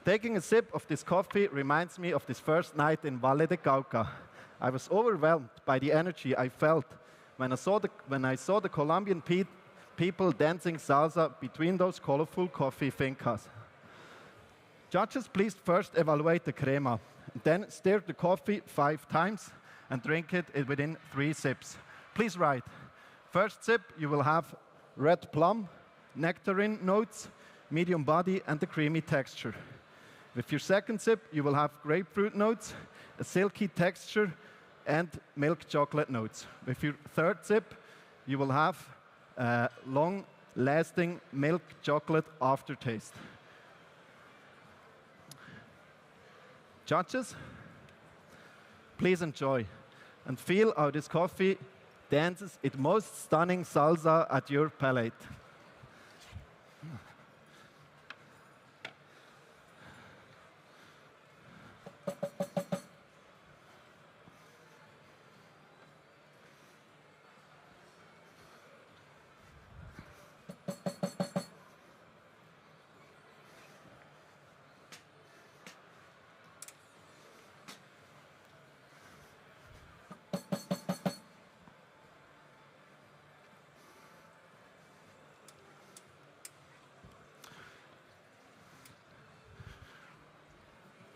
Taking a sip of this coffee reminds me of this first night in Valle de Cauca. I was overwhelmed by the energy I felt when I saw the Colombian people dancing salsa between those colorful coffee fincas. Judges, please first evaluate the crema, then stir the coffee 5 times and drink it within 3 sips. Please write. First sip, you will have red plum, nectarine notes, medium body, and a creamy texture. With your second sip, you will have grapefruit notes, a silky texture, and milk chocolate notes. With your third sip, you will have a long-lasting milk chocolate aftertaste. Judges, please enjoy and feel how this coffee dances its most stunning salsa at your palate.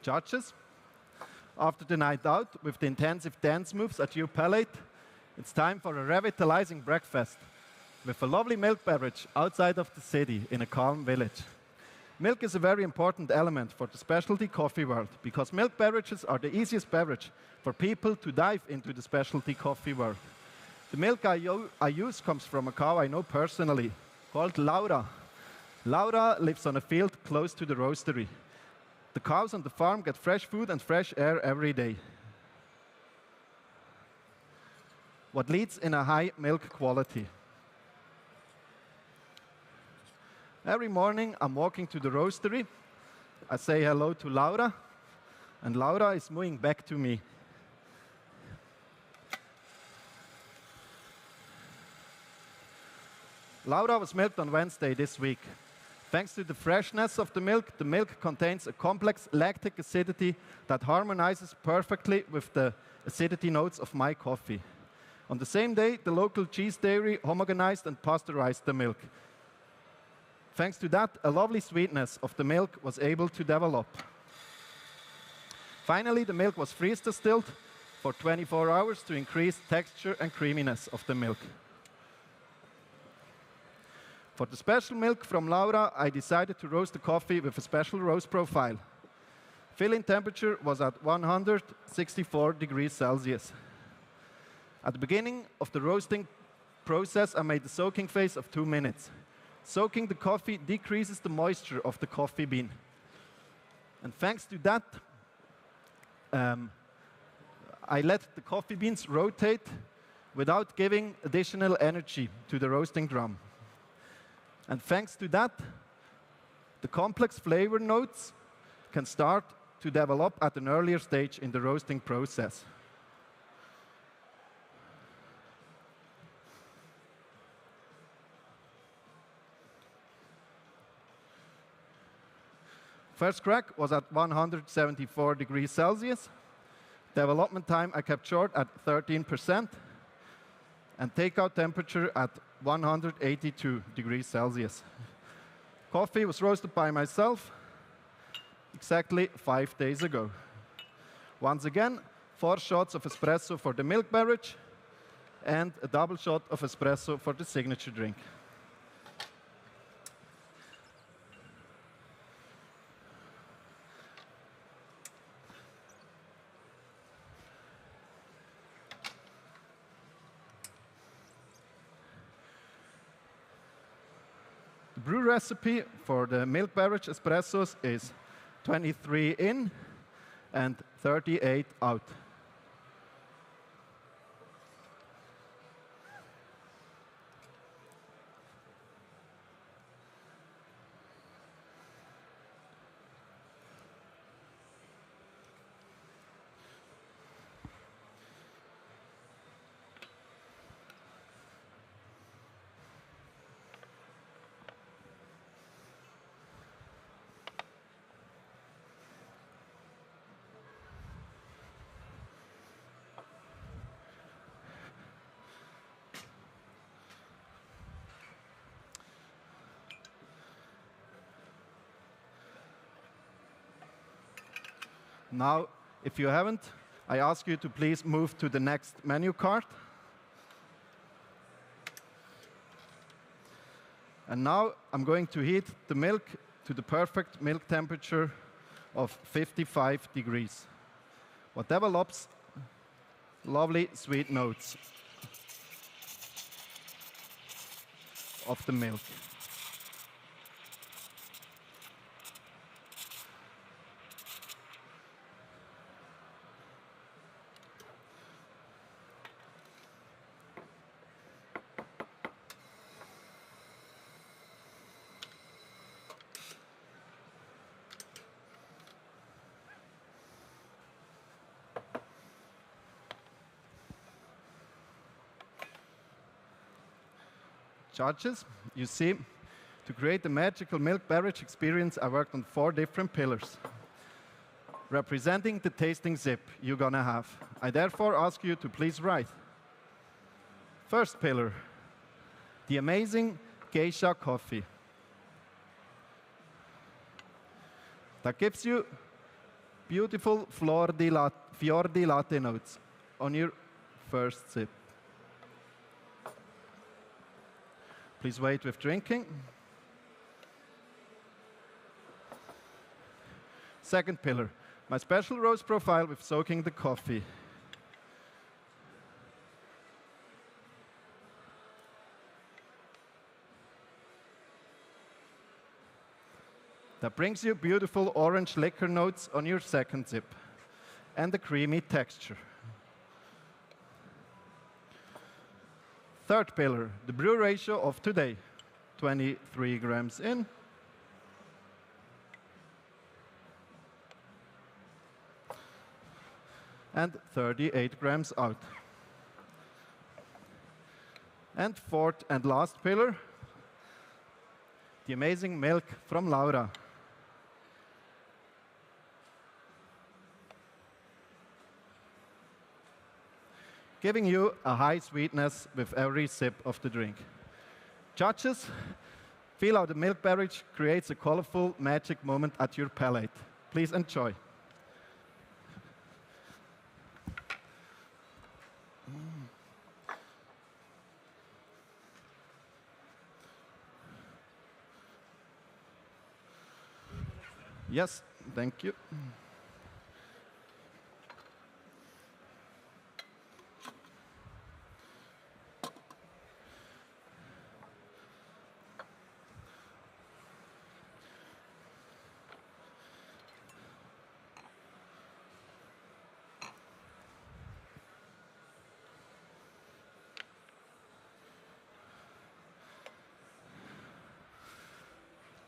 Judges, after the night out with the intensive dance moves at your palate, it's time for a revitalizing breakfast with a lovely milk beverage outside of the city in a calm village. Milk is a very important element for the specialty coffee world because milk beverages are the easiest beverage for people to dive into the specialty coffee world. The milk I use comes from a cow I know personally, called Laura. Laura lives on a field close to the roastery. The cows on the farm get fresh food and fresh air every day. What leads in a high milk quality. Every morning I'm walking to the roastery. I say hello to Laura, and Laura is moving back to me. Laura was milked on Wednesday this week. Thanks to the freshness of the milk contains a complex lactic acidity that harmonizes perfectly with the acidity notes of my coffee. On the same day, the local cheese dairy homogenized and pasteurized the milk. Thanks to that, a lovely sweetness of the milk was able to develop. Finally, the milk was freeze distilled for 24 hours to increase texture and creaminess of the milk. For the special milk from Laura, I decided to roast the coffee with a special roast profile. Filling temperature was at 164 degrees Celsius. At the beginning of the roasting process, I made the soaking phase of 2 minutes. Soaking the coffee decreases the moisture of the coffee bean. And thanks to that, I let the coffee beans rotate without giving additional energy to the roasting drum. And thanks to that, the complex flavor notes can start to develop at an earlier stage in the roasting process. First crack was at 174 degrees Celsius. Development time I kept short at 13%. And takeout temperature at 182 degrees Celsius. Coffee was roasted by myself exactly 5 days ago. Once again, 4 shots of espresso for the milk beverage and a double shot of espresso for the signature drink. The brew recipe for the milk beverage espressos is 23 in and 38 out. Now, if you haven't, I ask you to please move to the next menu card. And now I'm going to heat the milk to the perfect milk temperature of 55 degrees. What develops lovely sweet notes of the milk. Judges, you see, to create the magical milk beverage experience, I worked on 4 different pillars, representing the tasting zip you're gonna have. I therefore ask you to please write. First pillar, the amazing geisha coffee. That gives you beautiful fior di latte notes on your first sip. Please wait with drinking. Second pillar, my special roast profile with soaking the coffee. That brings you beautiful orange liquor notes on your second sip and a creamy texture. Third pillar, the brew ratio of today, 23 grams in. And 38 grams out. And fourth and last pillar, the amazing milk from Laura. Giving you a high sweetness with every sip of the drink. Judges, feel how the milk beverage creates a colorful magic moment at your palate. Please enjoy. Yes, thank you.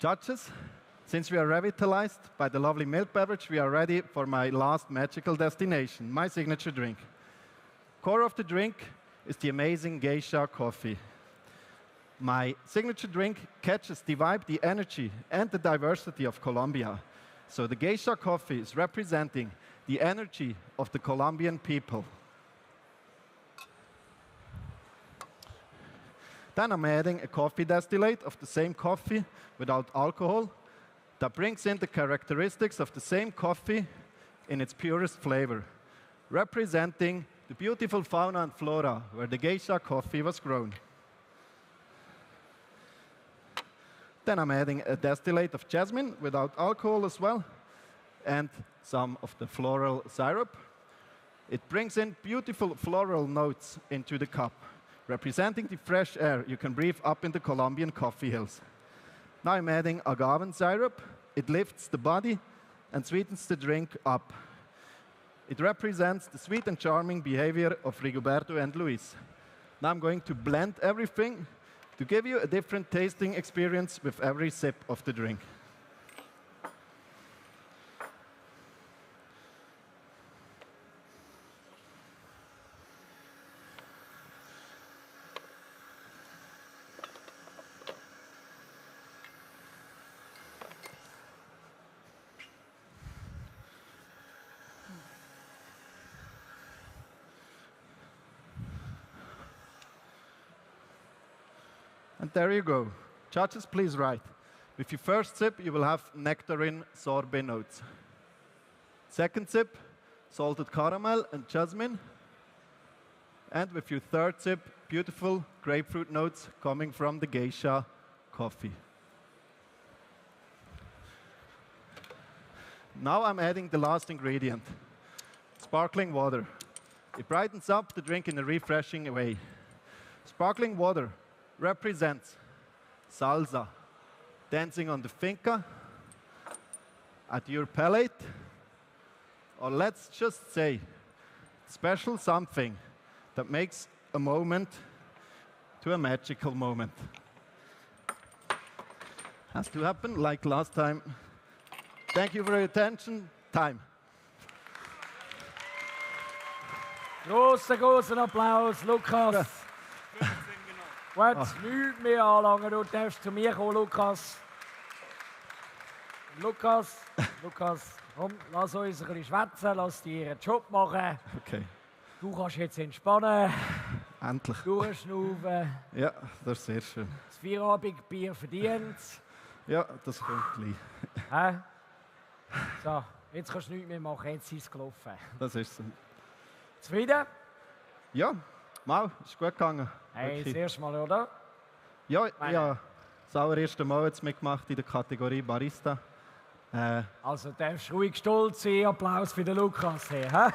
Judges, since we are revitalized by the lovely milk beverage, we are ready for my last magical destination, my signature drink. Core of the drink is the amazing geisha coffee. My signature drink catches the vibe, the energy, and the diversity of Colombia. So the geisha coffee is representing the energy of the Colombian people. Then I'm adding a coffee distillate of the same coffee without alcohol that brings in the characteristics of the same coffee in its purest flavor, representing the beautiful fauna and flora where the geisha coffee was grown. Then I'm adding a distillate of jasmine without alcohol as well, and some of the floral syrup. It brings in beautiful floral notes into the cup, representing the fresh air you can breathe up in the Colombian coffee hills. Now I'm adding agave syrup. It lifts the body and sweetens the drink up. It represents the sweet and charming behavior of Rigoberto and Luis. Now I'm going to blend everything to give you a different tasting experience with every sip of the drink. And there you go. Judges, please write. With your first sip, you will have nectarine sorbet notes. Second sip, salted caramel and jasmine. And with your third sip, beautiful grapefruit notes coming from the geisha coffee. Now I'm adding the last ingredient, sparkling water. It brightens up the drink in a refreshing way. Sparkling water represents salsa, dancing on the finca, at your palate, or let's just say, special something that makes a moment to a magical moment. Has to happen like last time. Thank you for your attention. Time. Grossen Applaus, Lukas. Gut, nichts mehr anlangen, du darfst zu mir kommen, Lukas. Lukas, komm, lass uns ein bisschen schwätzen, lass dir ihren Job machen. Okay. Du kannst jetzt entspannen. Endlich. Durchschnaufen. Ja, das ist sehr schön. Das Feierabendbier verdient. Ja, das kommt gleich. Hä? So, Jetzt kannst du nichts mehr machen, jetzt ist es gelaufen. Das ist so. Zufrieden? Ja, mal, ist gut gegangen. Hey, Wirklich. das erste Mal, oder? Ja, ja, das allererste Mal jetzt mitgemacht in der Kategorie Barista. Also darfst du ruhig stolz sein. Applaus für den Lukas hier. He?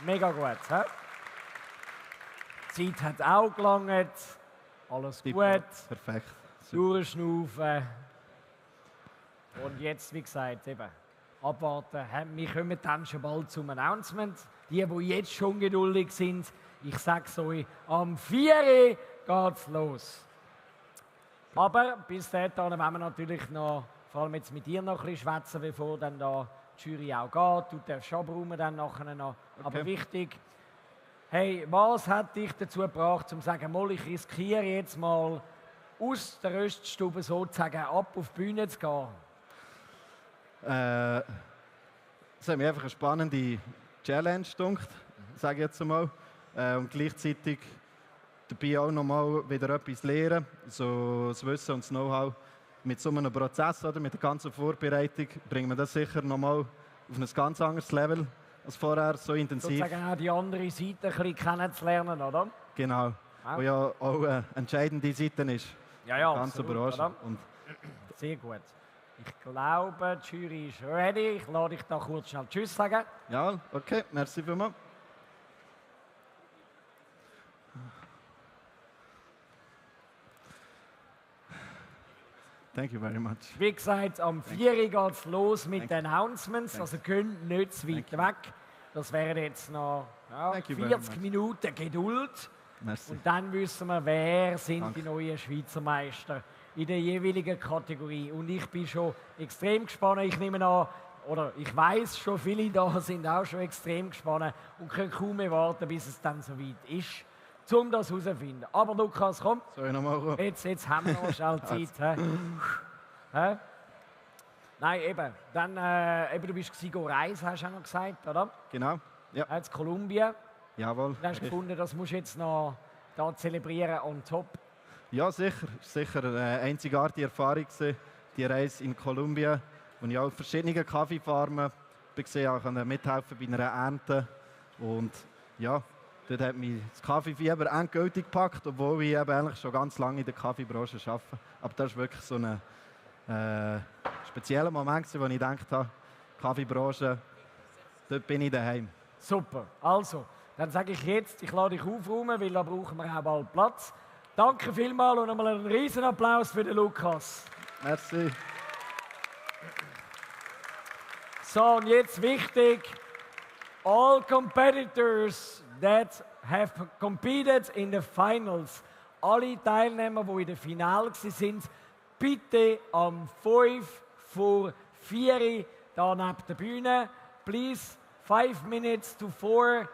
Mega gut. He? Die Zeit hat auch gelangt. Alles gut. Perfekt. Durchschnaufen. Und jetzt, wie gesagt, eben abwarten. Wir kommen dann schon bald zum Announcement. Die jetzt schon geduldig sind, ich sage es euch, am 4 Uhr geht es los. Aber bis dahin wollen wir natürlich noch, vor allem jetzt mit dir noch ein bisschen schwätzen, bevor dann da die Jury auch geht. Du darfst abräumen dann nachher noch. Okay. Aber wichtig, hey, was hat dich dazu gebracht, zu sagen, mal, ich riskiere jetzt mal aus der Röststube sozusagen ab auf die Bühne zu gehen? Es hat mir einfach eine spannende Challenge gedacht, sage ich jetzt einmal. Und gleichzeitig dabei auch nochmal wieder etwas lernen, so das Wissen und das Know-how. Mit so einem Prozess, oder, mit der ganzen Vorbereitung, bringen wir das sicher nochmal auf ein ganz anderes Level als vorher, so intensiv. Sozusagen auch die andere Seite ein bisschen kennenzulernen, oder? Genau, wo ja auch eine entscheidende Seite ist. Ja, ja, die ganze absolut, Branche. Und sehr gut. Ich glaube, die Jury ist ready. Ich lade dich da kurz schnell Tschüss sagen. Ja, okay, merci vielmals. Thank you very much. Wie gesagt, am 4 Uhr geht es los mit den Announcements. Also könnt nicht zu weit weg. Das wären jetzt noch 40 Minuten Geduld. Merci. Und dann wissen wir, wer sind die neuen Schweizer Meister in der jeweiligen Kategorie. Und ich bin schon extrem gespannt. Ich nehme an, oder ich weiß schon, viele da sind auch schon extrem gespannt und können kaum mehr warten, bis es dann soweit ist, um das herauszufinden. Aber Lukas, komm. Soll ich noch mal jetzt haben wir noch schnell Zeit. Hä? Nein, eben. Dann, du bist reisen, hast du auch noch gesagt, oder? Genau. Ja. Jetzt Kolumbien. Jawohl. Du hast gefunden, das musst du jetzt noch da zelebrieren on top. Ja, sicher. Sicher eine einzigartige Erfahrung gewesen, die Reise in Kolumbien, wo ich auch auf verschiedenen Kaffeefarmen auch mithelfen bei einer Ernte. Und ja, dort hat mich das Kaffeefieber endgültig gepackt, obwohl ich eben eigentlich schon ganz lange in der Kaffeebranche arbeite. Aber das war wirklich so ein spezieller Moment, wo ich gedacht habe, Kaffeebranche, dort bin ich daheim. Super. Also, dann sage ich jetzt, ich lade dich aufräumen, weil da brauchen wir auch bald Platz. Danke vielmals und nochmal einen riesen Applaus für den Lukas. Merci. So, und jetzt wichtig, all competitors that have competed in the finals, alle Teilnehmer, die in der Finale waren, bitte am 5 vor 4 da neben der Bühne. Please, 5 minutes to 4,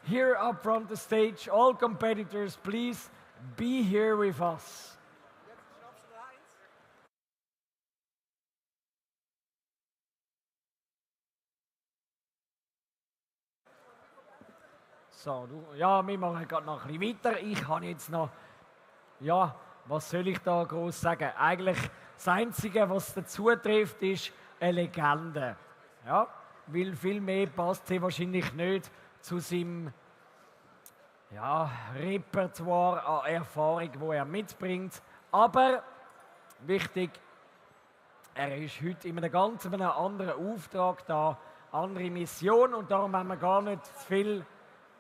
here up front the stage. All competitors, please be here with us. So, ja, wir machen gerade noch ein bisschen weiter. Ich habe jetzt noch, ja, was soll ich da groß sagen? Eigentlich das Einzige, was dazu trifft, ist eine Legende. Ja, weil viel mehr passt sie wahrscheinlich nicht zu seinem Repertoire an Erfahrung, die er mitbringt. Aber wichtig, er ist heute in einem ganz anderen Auftrag da, andere Mission, und darum wollen wir gar nicht zu viel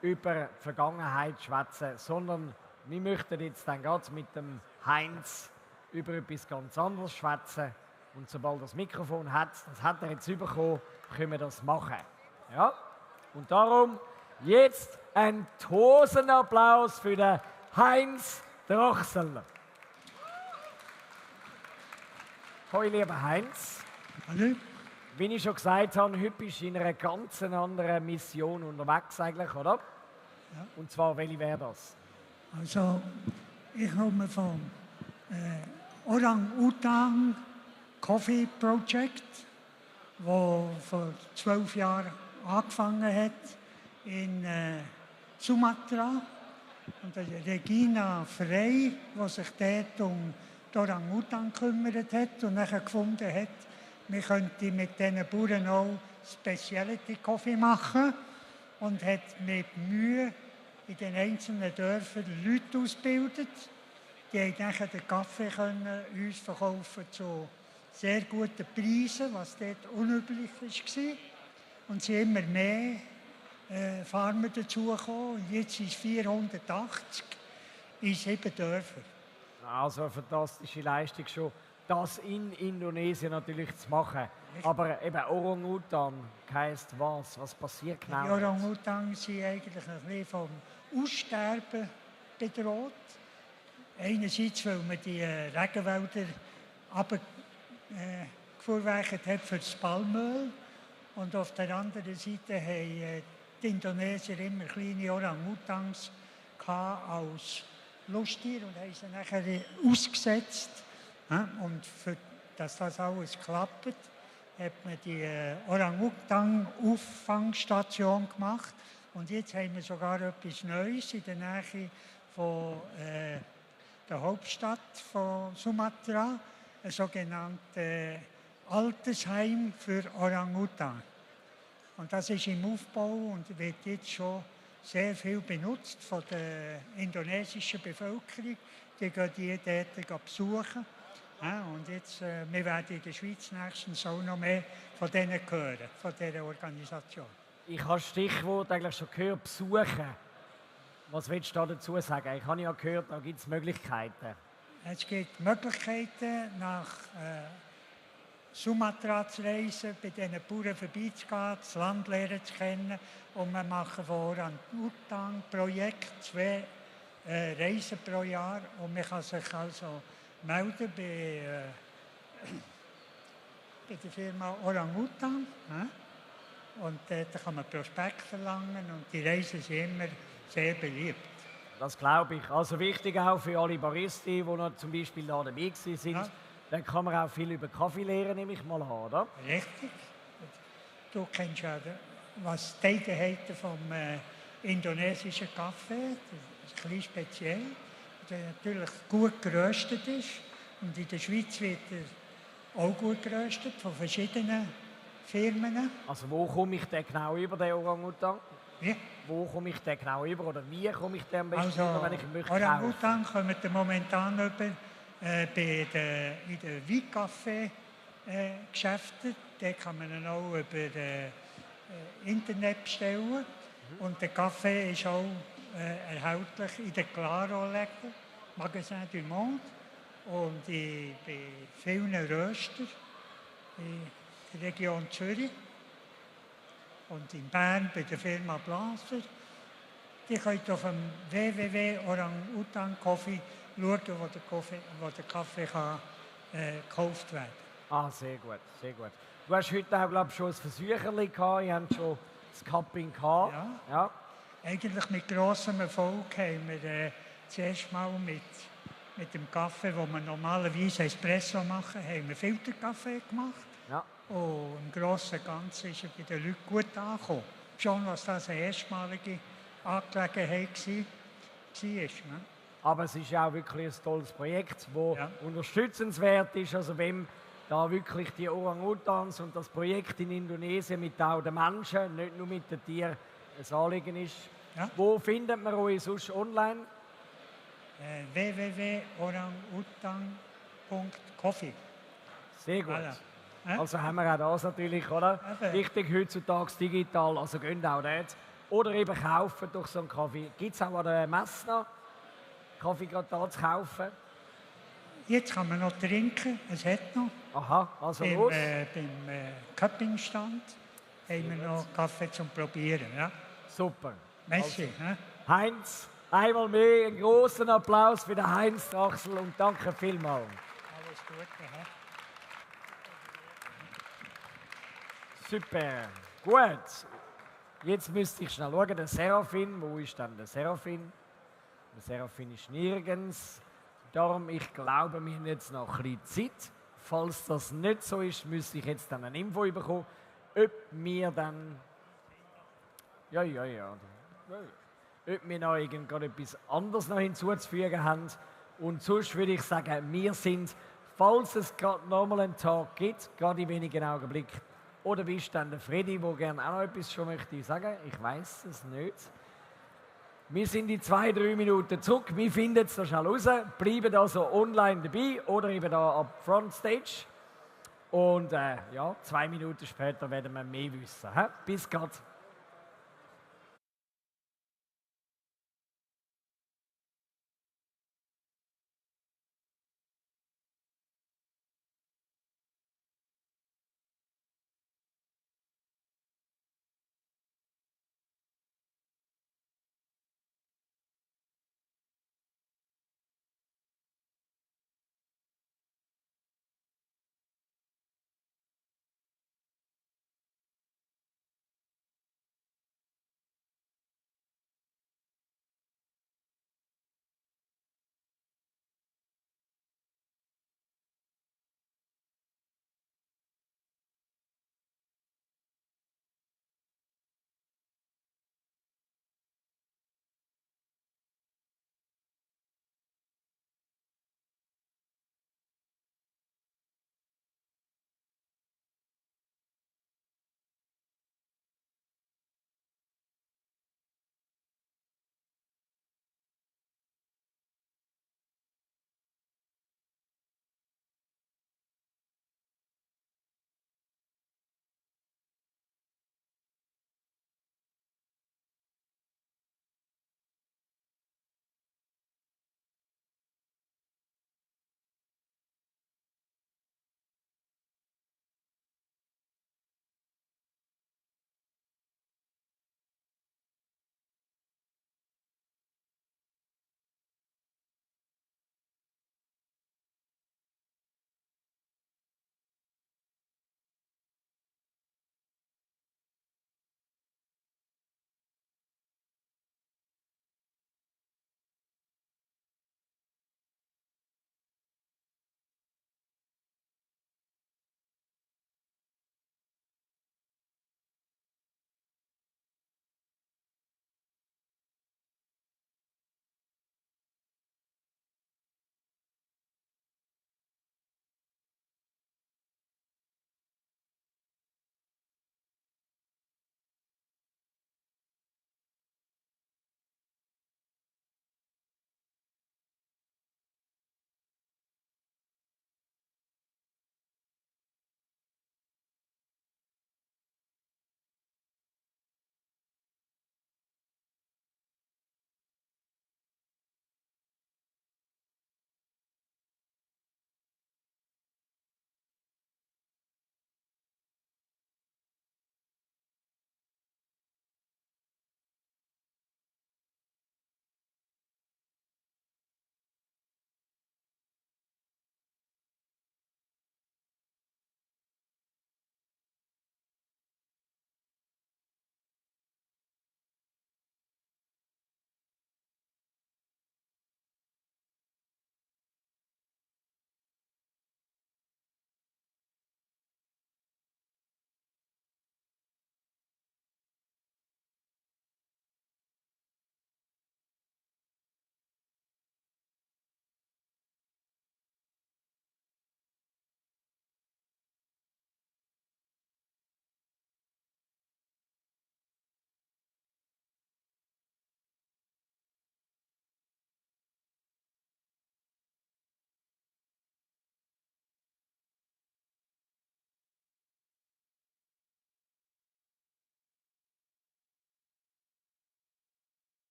über die Vergangenheit schwätzen, sondern wir möchten jetzt dann gerade mit dem Heinz über etwas ganz anderes schwätzen. Und sobald das Mikrofon hat, das hat er jetzt bekommen, können wir das machen. Ja? Und darum jetzt ein Hosenapplaus für den Heinz Drachsel. Hallo, lieber Heinz. Hallo. Wie ich schon gesagt habe, heute bist du in einer ganz anderen Mission unterwegs eigentlich, oder? Ja. Und zwar, welche wäre das? Also, ich komme vom Orang-Utang Coffee Project, das vor 12 Jahren angefangen hat in Sumatra. Und Regina Frey, die sich dort um die Orang-Utan gekümmert hat und dann gefunden hat, man könnte mit diesen Bauern auch Specialty-Coffee machen und hat mit Mühe in den einzelnen Dörfern Leute ausgebildet. Die haben dann den Kaffee können uns verkaufen zu sehr guten Preisen, was dort unüblich war. Und es sind immer mehr Farmer dazugekommen. Und jetzt sind es 480 in 7 Dörfern. Also eine fantastische Leistung schon, das in Indonesien natürlich zu machen. Aber eben Orang-Utan heisst was? Was passiert genau? Die Orang-Utan sind eigentlich ein bisschen vom Aussterben bedroht. Einerseits, weil man die Regenwälder abgefuhrwerkt hat für das Palmöl. Und auf der anderen Seite haben die Indonesier immer kleine Orang-Utans als Lusttier und haben sie nachher ausgesetzt. Und für, dass das alles klappt, hat man die Orang-Utan-Auffangstation gemacht. Und jetzt haben wir sogar etwas Neues in der Nähe von der Hauptstadt von Sumatra, ein sogenanntes Altersheim für Orang-Utan. Und das ist im Aufbau und wird jetzt schon sehr viel benutzt von der indonesischen Bevölkerung. Die gehen die dort besuchen. Und jetzt, wir werden in der Schweiz nächstens auch noch mehr von denen hören, von dieser Organisation. Ich habe das Stichwort eigentlich schon gehört, besuchen. Was willst du dazu sagen? Ich habe ja gehört, da gibt es Möglichkeiten. Es gibt Möglichkeiten, nach Sumatra zu reisen, bei diesen Bauern vorbeizugehen, das Land lernen zu kennen. Und wir machen von Orang-Utan-Projekt 2 Reisen pro Jahr. Und man kann sich also melden bei der Firma Orang-Utan. Und dort kann man Prospekt verlangen und die Reisen sind immer sehr beliebt. Das glaube ich. Also wichtig auch für alle Baristi, die noch zum Beispiel da dabei sind. Ja. Dann kann man auch viel über Kaffee lernen, nehme ich mal an, oder? Richtig. Du kennst ja, was die Eigenheiten vom indonesischen Kaffee, das ist ein bisschen speziell, der natürlich gut geröstet ist. Und in der Schweiz wird er auch gut geröstet von verschiedenen Firmen. Also wo komme ich denn genau über, den Orang-Utan? Wie? Wo komme ich denn genau über oder wie komme ich den am besten also, über, wenn ich ihn möchte Orang-Utan kommen momentan über in den Weinkaffee-Geschäften. Da kann man ihn auch über Internet bestellen. Und der Kaffee ist auch erhältlich in den Claro-Läden, Magasin du Monde und bei vielen Röstern in der Region Zürich. Und in Bern bei der Firma Blaser. Die könnt auf dem www.orang-utan-coffee schauen, wo der Kaffee kann, gekauft werden kann. Ah, sehr gut, sehr gut. Du hast heute auch, glaube ich, schon ein Versucherli gehabt. Ihr habt schon das Cupping gehabt. Ja. Eigentlich mit grossem Erfolg haben wir zuerst mal mit dem Kaffee, den wir normalerweise Espresso machen, haben wir Filterkaffee gemacht. Ja. Und im Großen und Ganzen ist er bei den Leuten gut angekommen. Schon, was das eine erstmalige Angelegenheit war. Aber es ist auch wirklich ein tolles Projekt, das unterstützenswert ist. Also wenn da wirklich die Orang-Utans und das Projekt in Indonesien mit auch den Menschen, nicht nur mit den Tieren, ein Anliegen ist. Ja. Wo findet man euch sonst online? www.orang-utan.coffee. Sehr gut. Voilà. Also haben wir auch das natürlich, oder? Wichtig heutzutage digital, also geht auch dort. Oder eben kaufen durch so einen Kaffee. Gibt es auch an der Messe noch Kaffee gerade da zu kaufen? Jetzt kann man noch trinken, es hat noch. Aha, also los. Beim Cupping-Stand haben wir noch Kaffee zum Probieren. Ja? Super. Merci. Also, Heinz, einmal mehr einen großen Applaus für den Heinz Drachsel und danke vielmals. Alles Gute. Super. Gut. Jetzt müsste ich schnell schauen, der Serafin. Wo ist dann der Serafin? Der Serafin ist nirgends. Darum, ich glaube, wir haben jetzt noch ein bisschen Zeit. Falls das nicht so ist, müsste ich jetzt dann eine Info bekommen, ob wir dann... Ob wir noch etwas anderes noch hinzuzufügen haben. Und sonst würde ich sagen, wir sind, falls es gerade nochmal einen Tag gibt, gerade in wenigen Augenblicken, oder bist dann der Freddy, der gerne auch noch etwas schon möchte sagen? Ich weiß es nicht. Wir sind in 2-3 Minuten zurück. Wir finden es da schnell raus. Bleiben also online dabei oder eben da ab Frontstage. Und ja, 2 Minuten später werden wir mehr wissen. He? Bis gleich.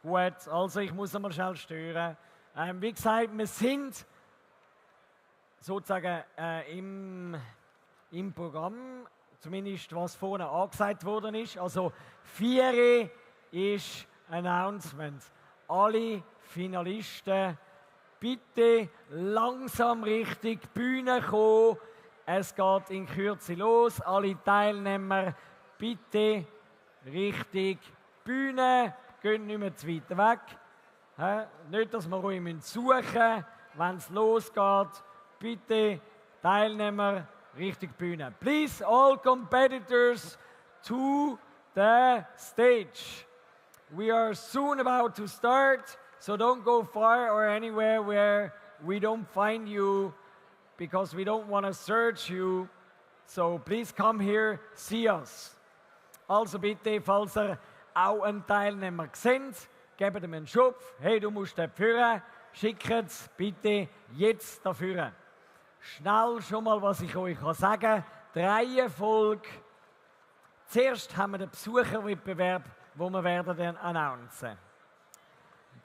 Gut, also ich muss einmal schnell stören. Wie gesagt, wir sind sozusagen im Programm, zumindest was vorne angesagt worden ist. Also 4 ist Announcement. Alle Finalisten bitte langsam Richtung Bühne kommen. Es geht in Kürze los. Alle Teilnehmer bitte Richtung Bühne. Gehen nicht mehr zu weit weg. Nicht, dass wir euch suchen müssen. Wenn es losgeht, bitte Teilnehmer Richtung Bühne. Please, all competitors to the stage. We are soon about to start, so don't go far or anywhere where we don't find you, because we don't want to search you. So please come here, see us. Also bitte, falls ihr auch einen Teilnehmer seht, gebt ihm einen Schub. Hey, du musst da führen. Schickt es bitte jetzt dafür. Schnell schon mal, was ich euch sagen kann. Die Reihenfolge. Zuerst haben wir den Besucherwettbewerb, wo wir werden dann announcen.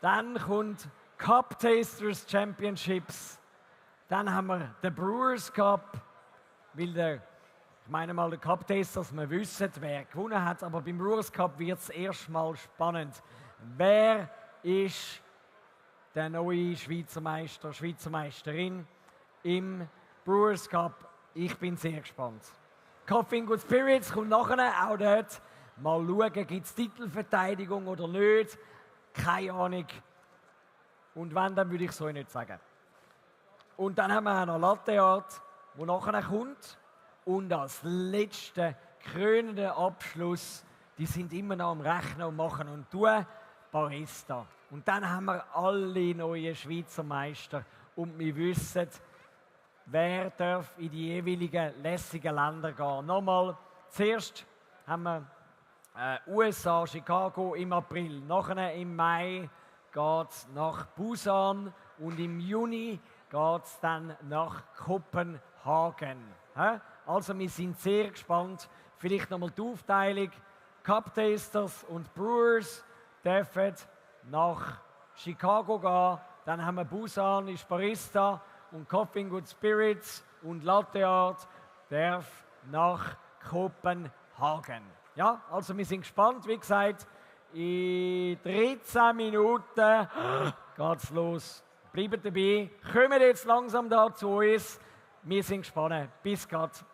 Dann kommt Cup Tasters Championships. Dann haben wir den Brewers Cup, weil ich meine mal, der Cup Tasters, wir wissen, wer gewonnen hat, aber beim Brewers Cup wird es erstmal spannend. Wer ist der neue Schweizer Meister, Schweizer Meisterin im Brewers Cup? Ich bin sehr gespannt. Coffee and Good Spirits kommt nachher, auch dort. Mal schauen, gibt es Titelverteidigung oder nicht? Keine Ahnung. Und wenn, dann würde ich es euch nicht sagen. Und dann haben wir auch noch Latte Art, wo nachher kommt. Und als letzter, krönender Abschluss, die sind immer noch am Rechnen und machen und tun, Barista. Und dann haben wir alle neuen Schweizer Meister und wir wissen, wer darf in die jeweiligen lässigen Länder gehen. Nochmal, zuerst haben wir USA, Chicago im April, nachher im Mai geht es nach Busan und im Juni geht es dann nach Kopenhagen. Also wir sind sehr gespannt. Vielleicht nochmal die Aufteilung. Cup Tasters und Brewers dürfen nach Chicago gehen. Dann haben wir Busan, ist Barista und Coffee and Good Spirits und Latte Art darf nach Kopenhagen. Ja, also wir sind gespannt. Wie gesagt, in 13 Minuten geht's los. Bleibt dabei. Kommt jetzt langsam da zu uns. Wir sind gespannt. Bis grad.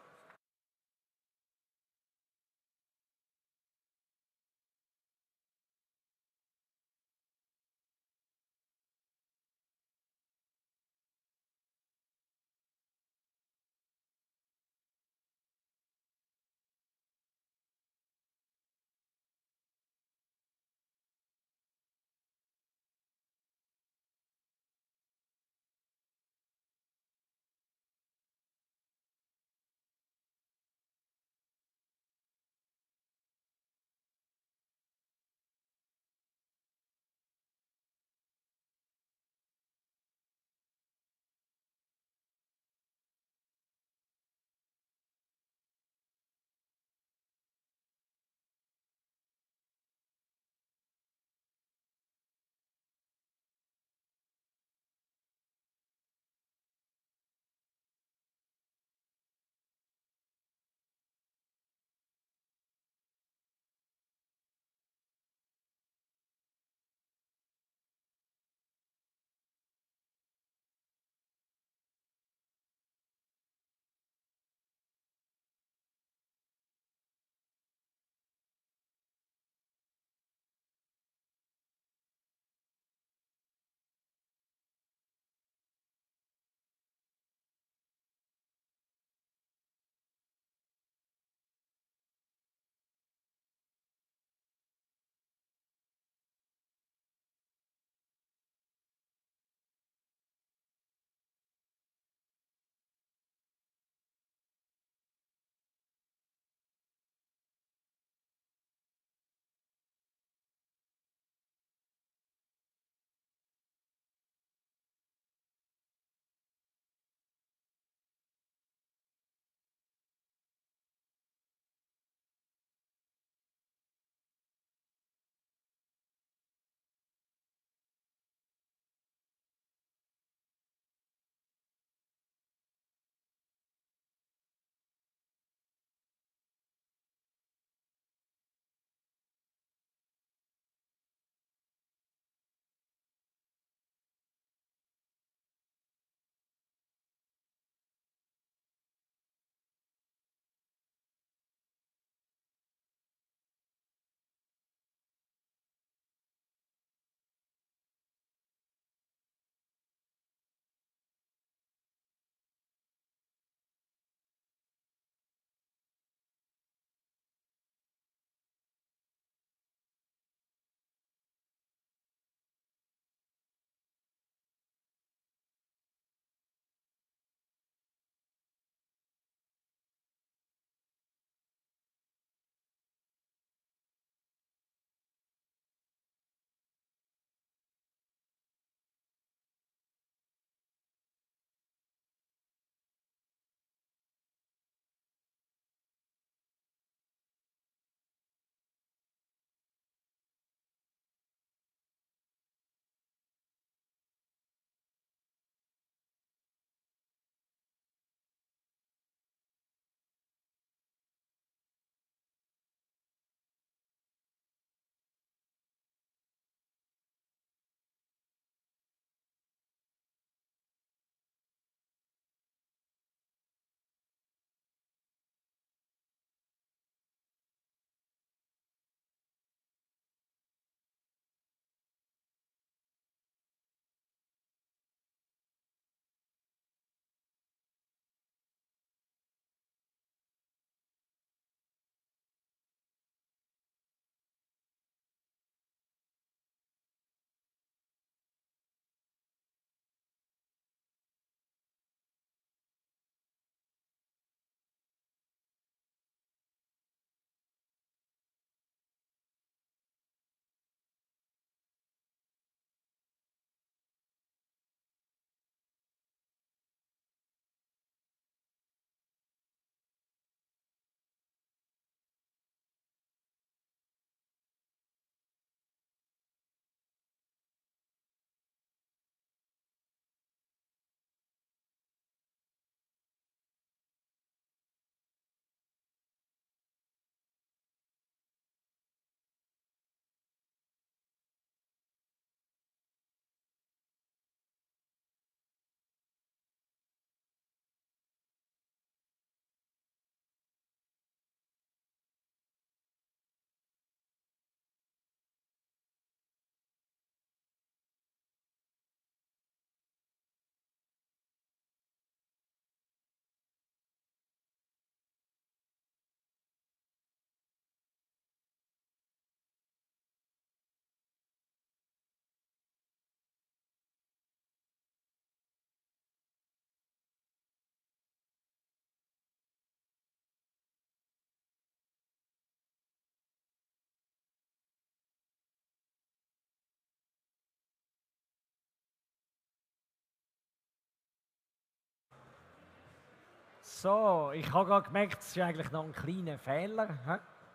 So, ich habe gerade gemerkt, es ist eigentlich noch ein kleiner Fehler,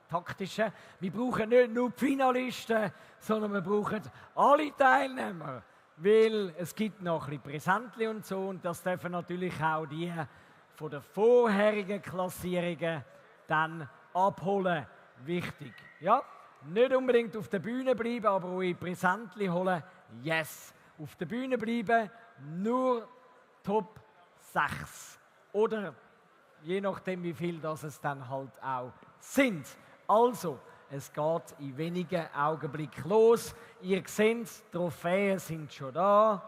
taktischer. Wir brauchen nicht nur die Finalisten, sondern wir brauchen alle Teilnehmer, weil es gibt noch ein bisschen Präsentli und so und das dürfen natürlich auch die von den vorherigen Klassierungen dann abholen. Wichtig, ja? Nicht unbedingt auf der Bühne bleiben, aber eure Präsentli holen, yes. Auf der Bühne bleiben, nur Top 6. Oder je nachdem, wie viel das es dann halt auch sind. Also, es geht in wenigen Augenblicken los. Ihr seht, die Trophäen sind schon da.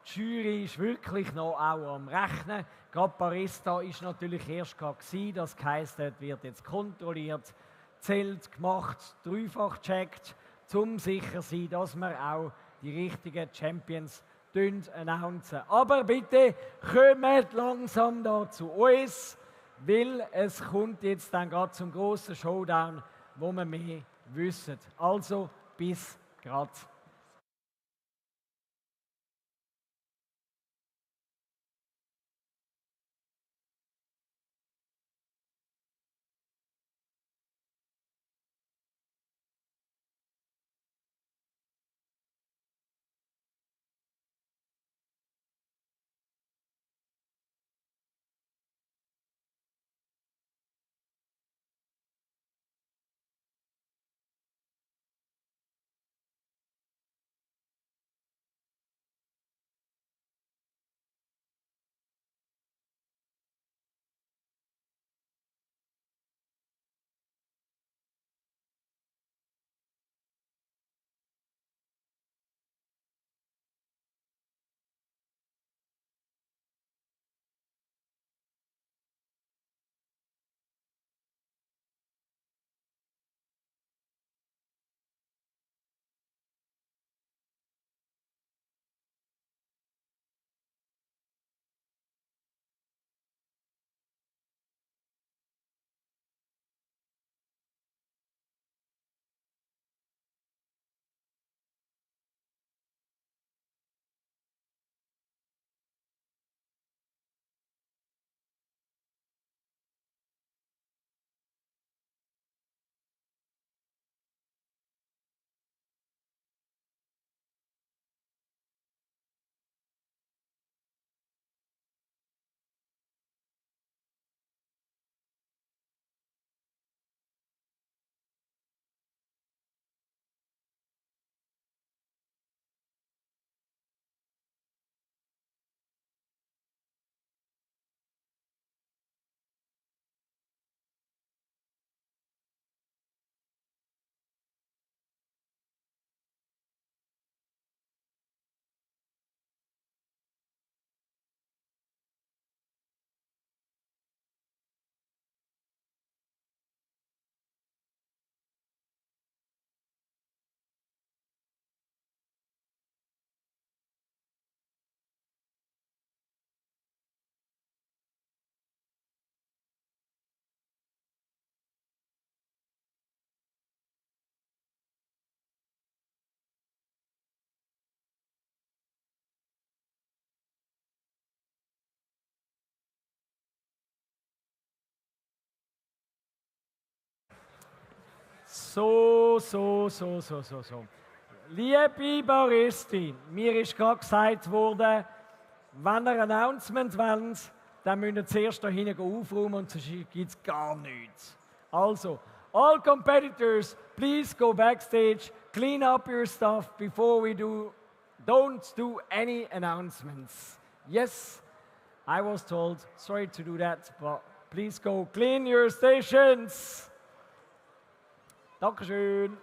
Die Jury ist wirklich noch auch am Rechnen. Gerade Barista ist natürlich erst gerade gewesen. Das heisst, dort wird jetzt kontrolliert, zählt, gemacht, dreifach gecheckt, um sicher zu sein, dass wir auch die richtigen Champions announcen. Aber bitte kommt langsam da zu uns, weil es kommt jetzt dann gerade zum grossen Showdown, wo wir mehr wissen. Also bis grad. So. Liebe Baristi, mir ist gerade gesagt worden, wenn ihr Announcement wollt, dann müsst ihr zuerst da hinten aufräumen und sonst gibt es gar nichts. Also, all competitors, please go backstage, clean up your stuff before we don't do any announcements. Yes, I was told, sorry to do that, but please go clean your stations. Dankeschön.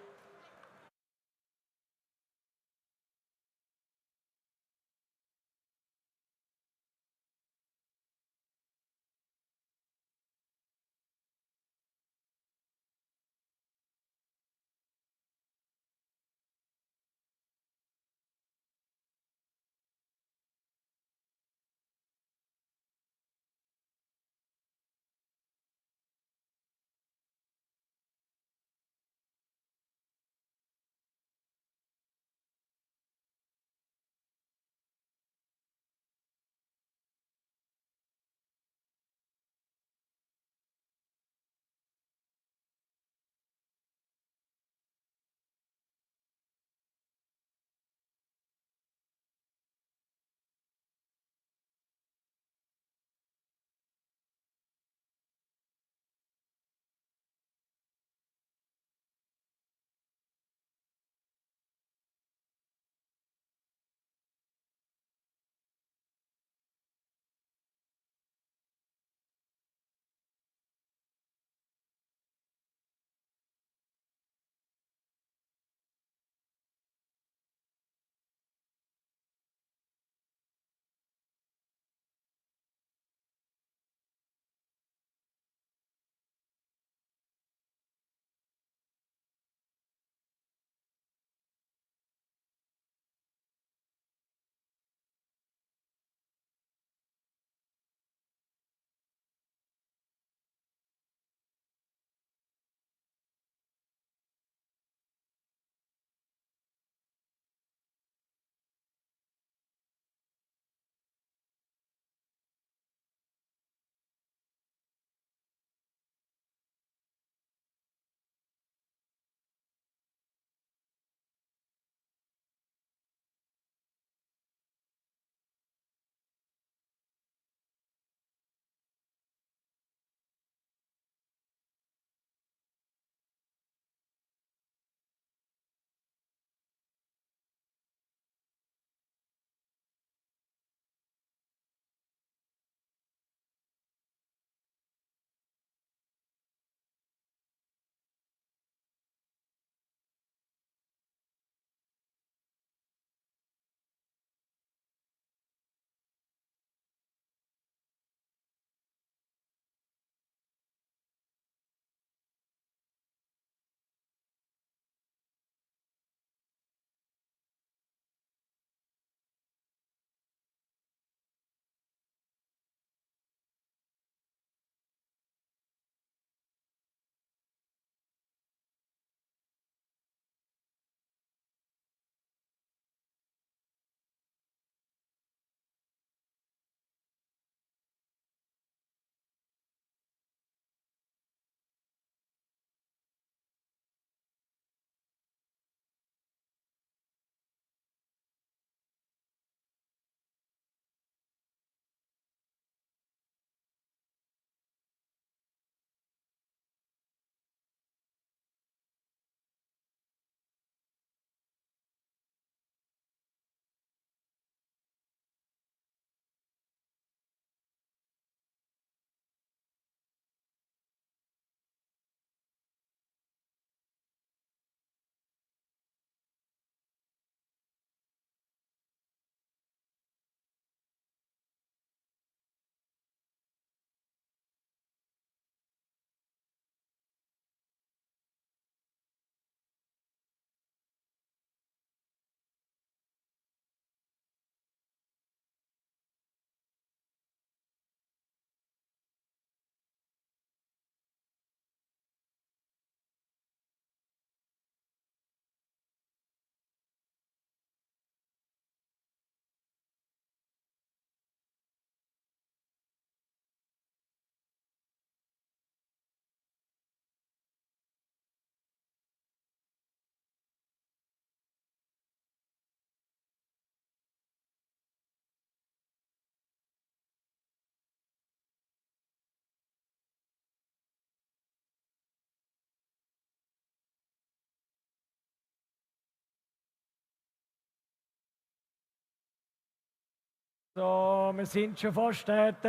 So, wir sind schon fast dort.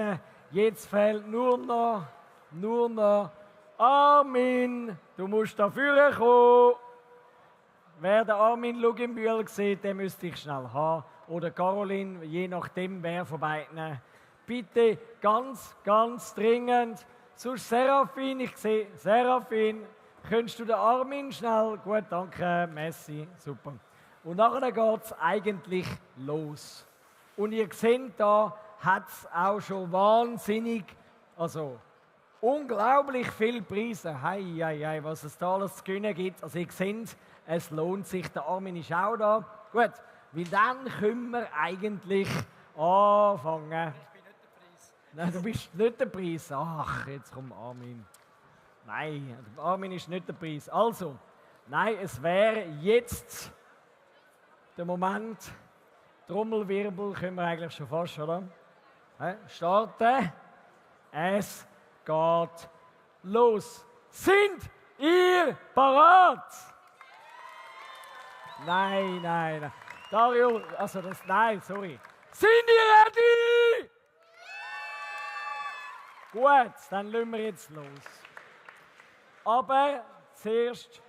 Jetzt fehlt nur noch Armin. Du musst da vorne kommen. Wer den Armin Luginbühl sieht, den müsste ich schnell haben. Oder Caroline, je nachdem, wer von beiden. Bitte ganz, ganz dringend. Sonst Serafin, ich sehe Serafin. Könntest du den Armin schnell? Gut, danke, Messi, super. Und nachher geht es eigentlich los. Und ihr seht, da hat es auch schon wahnsinnig, also unglaublich viele Preise. Hei, hei, hei, was es da alles zu gewinnen gibt. Also ihr seht, es lohnt sich. Der Armin ist auch da. Gut, weil dann können wir eigentlich anfangen. Ich bin nicht der Preis. Nein, du bist nicht der Preis. Ach, jetzt kommt Armin. Nein, Armin ist nicht der Preis. Also, nein, es wäre jetzt der Moment. Trommelwirbel können wir eigentlich schon fast, oder? Starten. Es geht los. Sind ihr parat? Nein, nein, nein. Dario, also das, nein, sorry. Sind ihr ready? Gut, dann lassen wir jetzt los. Aber zuerst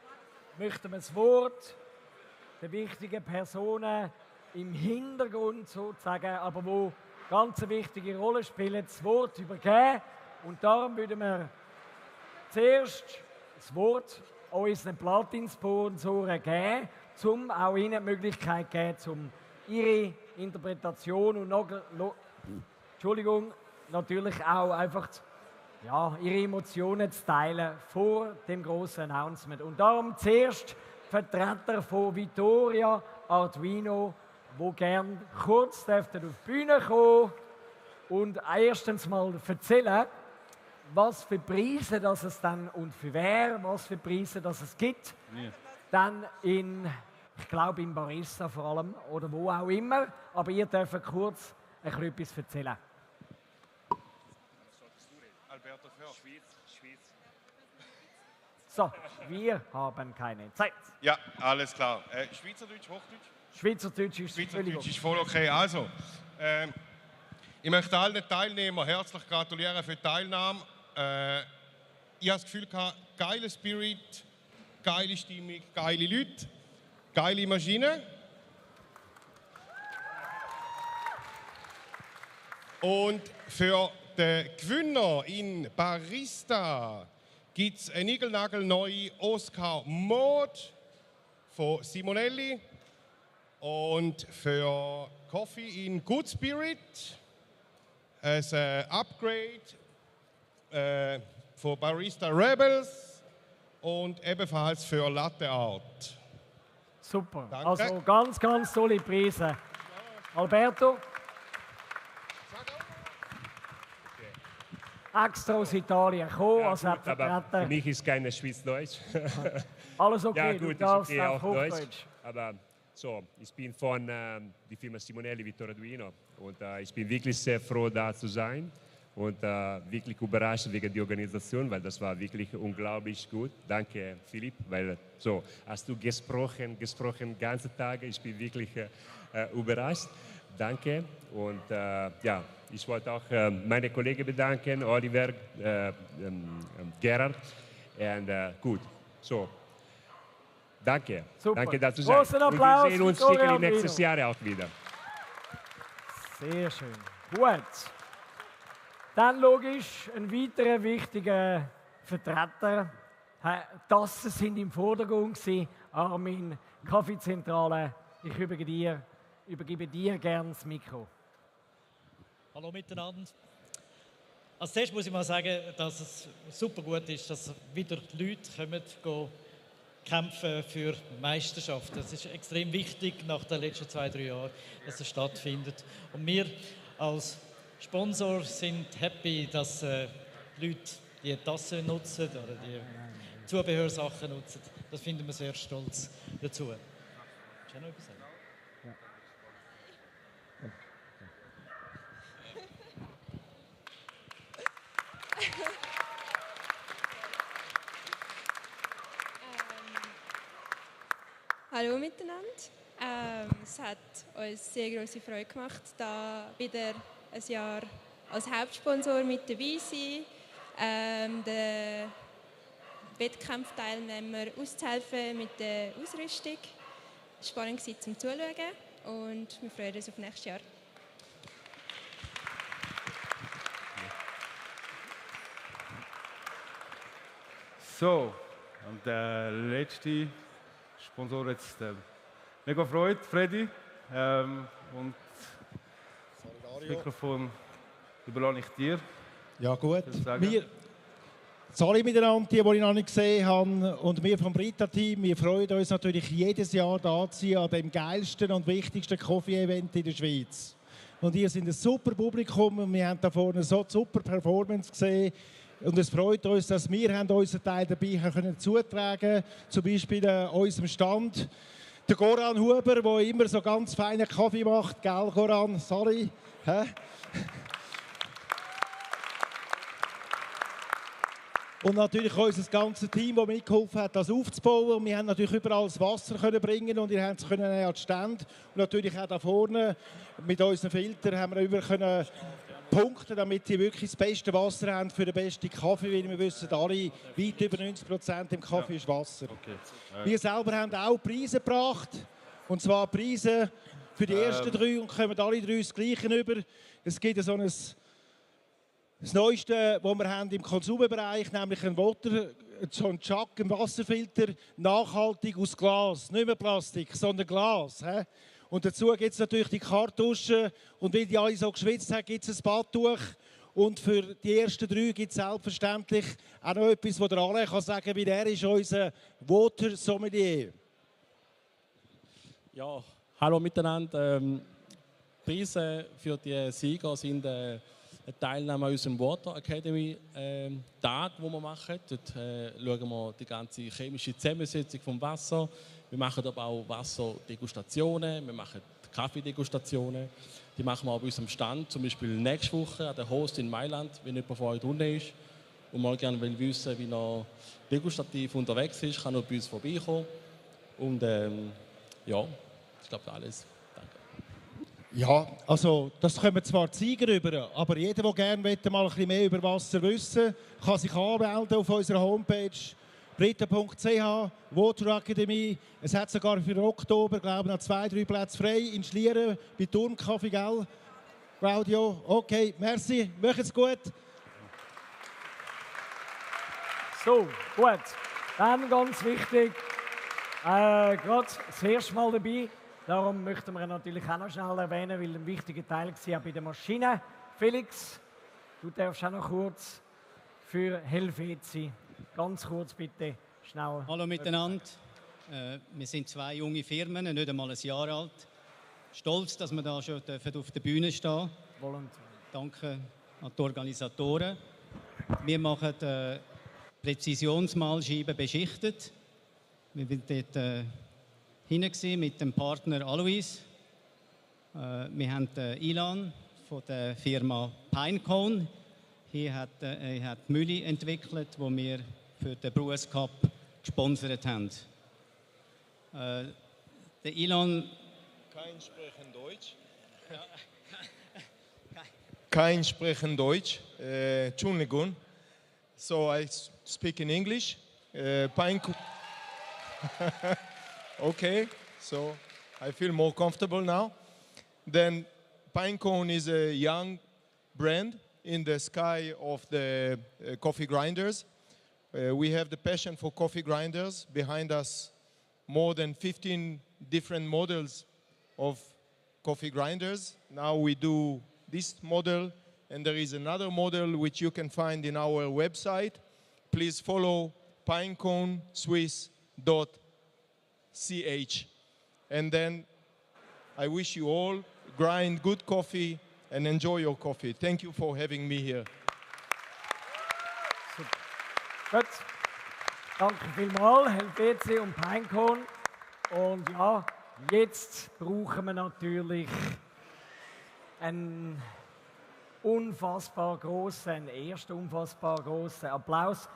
möchten wir das Wort der wichtigen Personen im Hintergrund sozusagen, aber wo ganz eine wichtige Rolle spielen, das Wort übergeben. Und darum würden wir zuerst das Wort unseren Platinsponsoren geben, um auch ihnen die Möglichkeit zu geben, um ihre Interpretation und natürlich auch einfach ihre Emotionen zu teilen vor dem grossen Announcement. Und darum zuerst Vertreter von Vittoria Arduino, die gerne kurz auf die Bühne kommen und erstens mal erzählen, was für Preise das es dann und für wer, was für Preise das es gibt. Ja. Dann ich glaube in Barista vor allem oder wo auch immer, aber ihr dürft kurz etwas erzählen. Alberto für Schweiz. So, wir haben keine Zeit. Ja, alles klar. Schweizerdeutsch, Hochdeutsch? Schweizerdeutsch ist voll okay. Also, ich möchte allen Teilnehmern herzlich gratulieren für die Teilnahme. Ich habe das Gefühl, geiler Spirit, geile Stimmung, geile Leute, geile Maschinen. Und für den Gewinner in Barista gibt es eine niegelnagelneue Oscar Mode von Simonelli. Und für Coffee in Good Spirit ein Upgrade von Barista Rebels und ebenfalls für Latte Art. Super, Danke. Also ganz, ganz tolle Preise. Alberto? Extra aus Italien gekommen, Ja, als gut, aber Vertreter. für mich ist keine Schweizdeutsch. Alles okay, ja, gut, du ist darfst okay, auch auch Deutsch. Hochdeutsch. Aber so, ich bin von der Firma Simonelli Vittorio Arduino und ich bin wirklich sehr froh, da zu sein und wirklich überrascht wegen der Organisation, weil das war wirklich unglaublich gut. Danke, Philipp, weil so hast du gesprochen ganze Tage. Ich bin wirklich überrascht. Danke und ja, ich wollte auch meine Kollegen bedanken, Oliver, Gerhard und gut, so. Danke. Super. Danke, dass du sein. Großen Applaus. Und wir sehen uns sicherlich nächstes Jahr auch wieder. Sehr schön. Gut. Dann logisch ein weiterer wichtiger Vertreter. Tassen sind im Vordergrund gewesen. Armin, Kaffeezentrale. Ich übergebe dir gerne das Mikro. Hallo miteinander. Als erstes muss ich mal sagen, dass es super gut ist, dass wieder die Leute kommen, kämpfen für Meisterschaften. Das ist extrem wichtig nach den letzten 2-3 Jahren, dass es stattfindet. Und wir als Sponsor sind happy, dass die Leute die Tasse nutzen oder die Zubehörsachen nutzen. Das finden wir sehr stolz dazu. Willst du noch etwas sagen? Hallo miteinander. Es hat uns sehr große Freude gemacht, da wieder ein Jahr als Hauptsponsor mit dabei zu sein, den Wettkampfteilnehmern auszuhelfen mit der Ausrüstung. Es war spannend zum Zuschauen und wir freuen uns auf nächstes Jahr. So, und der letzte Sponsor jetzt. Mega Freude, Freddy. Und das Mikrofon überlasse ich dir. Ja gut, wir, alle miteinander, die ich noch nicht gesehen habe, und wir vom Brita-Team, wir freuen uns natürlich jedes Jahr da zu sein an dem geilsten und wichtigsten Coffee-Event in der Schweiz. Und ihr seid ein super Publikum und wir haben da vorne so eine super Performance gesehen. Und es freut uns, dass wir unseren Teil dabei können zutragen, zum Beispiel an unserem Stand. Der Goran Huber, der immer so ganz feinen Kaffee macht, gell Goran, sorry. Hä? Und natürlich unser ganzes Team, das mitgeholfen hat, das aufzubauen. Und wir haben natürlich überall das Wasser können bringen und ihr habt es können an den Ständen. Und natürlich auch da vorne mit unseren Filtern haben wir über können punkten, damit sie wirklich das beste Wasser haben für den besten Kaffee, weil wir wissen alle, weit über 90% im Kaffee ist Wasser. Okay. Wir selber haben auch Preise gebracht, und zwar Preise für die ersten 3 und kommen alle 3 das Gleiche über. Es gibt so das Neueste, was wir haben im Konsumbereich, nämlich so ein Jug, ein Wasserfilter, nachhaltig aus Glas, nicht mehr Plastik, sondern Glas. He? Und dazu gibt es natürlich die Kartusche und weil die alle so geschwitzt haben, gibt es ein Badtuch. Und für die ersten 3 gibt es selbstverständlich auch noch etwas, wo der Alain kann sagen, wie der ist unser Water Sommelier. Ja, hallo miteinander. Preise für die Sieger sind Teilnahme an unserem Water Academy Tag, wo wir machen. Dort schauen wir die ganze chemische Zusammensetzung vom Wasser. Wir machen aber auch Wasserdegustationen, wir machen Kaffeedegustationen. Die machen wir auch bei unserem Stand, zum Beispiel nächste Woche an der Host in Mailand, wenn jemand von euch drunter ist und mal gerne will wissen, wie er degustativ unterwegs ist, kann er bei uns vorbeikommen. Und ja, ich glaube alles. Ja, also das kommen zwar die Sieger über, aber jeder, der gerne mal ein bisschen mehr über Wasser wissen, kann sich anmelden auf unserer Homepage brita.ch, Water Academy. Es hat sogar für Oktober, glaube ich, noch 2, 3 Plätze frei in Schlieren bei Turmkaffee, gell? Claudio, okay, merci, macht's gut. So, gut. Dann ganz wichtig, gerade das erste Mal dabei. Darum möchten wir natürlich auch noch schnell erwähnen, weil ein wichtiger Teil war bei der Maschine. Felix, du darfst auch noch kurz für Helveti. Ganz kurz bitte, schnell. Hallo miteinander. Wir sind 2 junge Firmen, nicht einmal ein Jahr alt. Stolz, dass wir da schon auf der Bühne stehen. Danke an die Organisatoren. Wir machen Präzisionsmahlscheiben beschichtet. Wir sind dort hinten mit dem Partner Alois. Wir haben Ilan von der Firma Pinecone. Er hat Mülli entwickelt, die wir für den Brewers Cup gesponsert haben. Der Ilan. Kein sprechen Deutsch. Kein sprechen Deutsch. Entschuldigung. So I speak in English. Okay, so I feel more comfortable now. Then Pinecone is a young brand in the sky of the coffee grinders. We have the passion for coffee grinders. Behind us, more than 15 different models of coffee grinders. Now we do this model, and there is another model which you can find in our website. Please follow pineconeswiss.ch. And then I wish you all grind good coffee and enjoy your coffee. Thank you for having me here. Gut. Danke vielmals, Helveti und Pinecone. Und ja, jetzt brauchen wir natürlich einen unfassbar großen Applaus.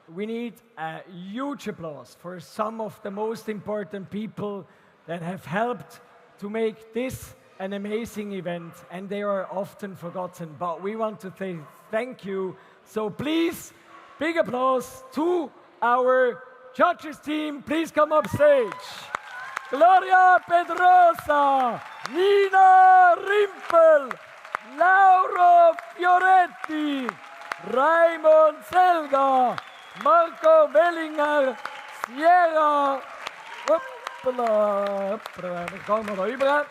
We need a huge applause for some of the most important people that have helped to make this an amazing event, and they are often forgotten. But we want to say thank you. So please, big applause to our judges team. Please come up stage. Gloria Pedrosa, Nina Rimpel, Lauro Fioretti, Raimond Selga, Marco Wellinger, Sierra, kommen wir da rüber.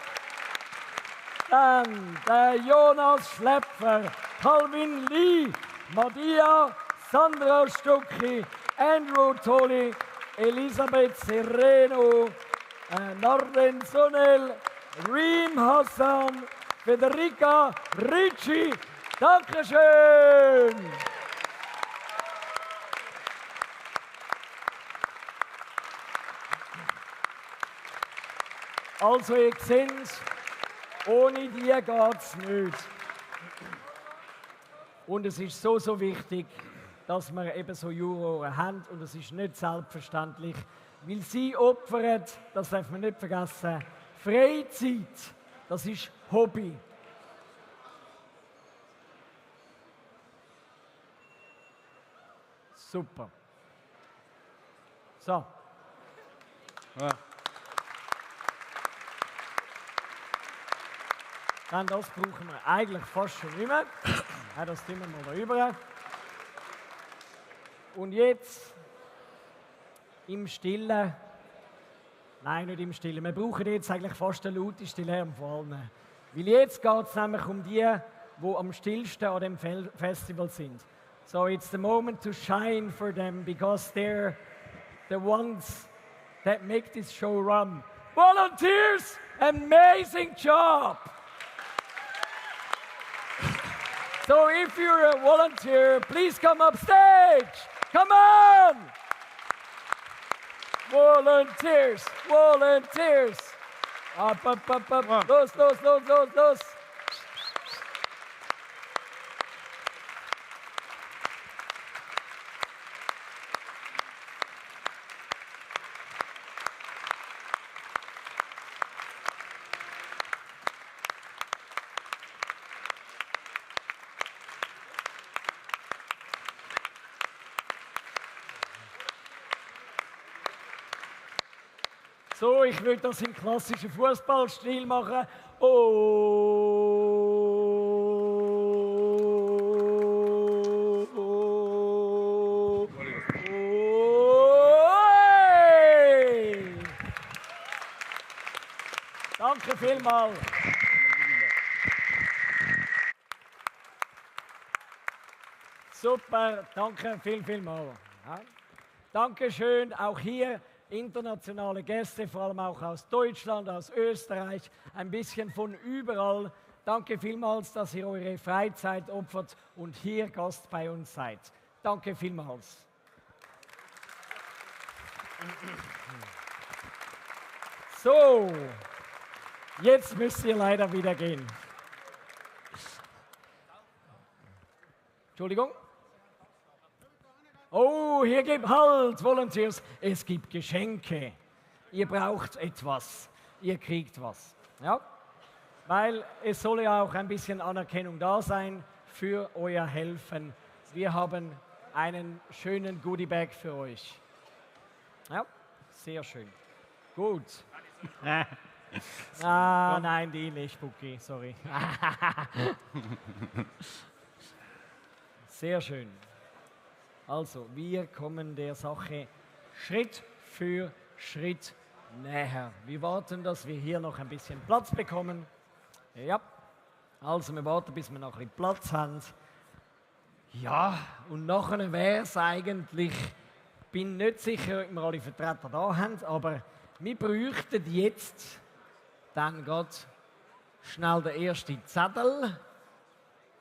Dann der Jonas Schlepfer, Calvin Lee, Madia, Sandra Stucki, Andrew Tolley, Elisabeth Sereno, Norden Sonel, Reem Hassan, Federica Ricci. Dankeschön! Also, ihr seht, ohne die geht es nicht. Und es ist so, so wichtig, dass wir eben so Juroren haben. Und es ist nicht selbstverständlich, weil sie opfern, das darf man nicht vergessen, Freizeit, das ist Hobby. Super. So. Ja. Dann das brauchen wir eigentlich fast schon nicht mehr. Ja, das tun wir mal da rüber. Und jetzt im Stillen. Nein, nicht im Stillen. Wir brauchen jetzt eigentlich fast den lautesten Lärm von allen. Weil jetzt geht es nämlich um die am stillsten an dem Festival sind. So it's the moment to shine for them because they're the ones that make this show run. Volunteers, amazing job! So if you're a volunteer, please come up stage. Come on! Volunteers, volunteers. Up, up, up, up. Los, los, los, los, los. So, ich würde das im klassischen Fußballstil machen. Oh. Oh. Oh. Hey. Danke vielmals. Super, danke vielmals. Ja. Dankeschön, auch hier. Internationale Gäste, vor allem auch aus Deutschland, aus Österreich, ein bisschen von überall. Danke vielmals, dass ihr eure Freizeit opfert und hier Gast bei uns seid. Danke vielmals. So, jetzt müsst ihr leider wieder gehen. Entschuldigung? Oh, hier gibt halt, Volunteers, es gibt Geschenke. Ihr braucht etwas, ihr kriegt was. Ja? Weil es soll ja auch ein bisschen Anerkennung da sein für euer Helfen. Wir haben einen schönen Goodiebag für euch. Ja, sehr schön. Gut. Nein, die nicht, Buki, sorry. Sehr schön. Also, wir kommen der Sache Schritt für Schritt näher. Wir warten, dass wir hier noch ein bisschen Platz bekommen. Ja, also wir warten, bis wir noch ein bisschen Platz haben. Ja, und nachher wäre es eigentlich, ich bin nicht sicher, ob wir alle Vertreter da haben, aber wir bräuchten jetzt dann gerade schnell den ersten Zettel.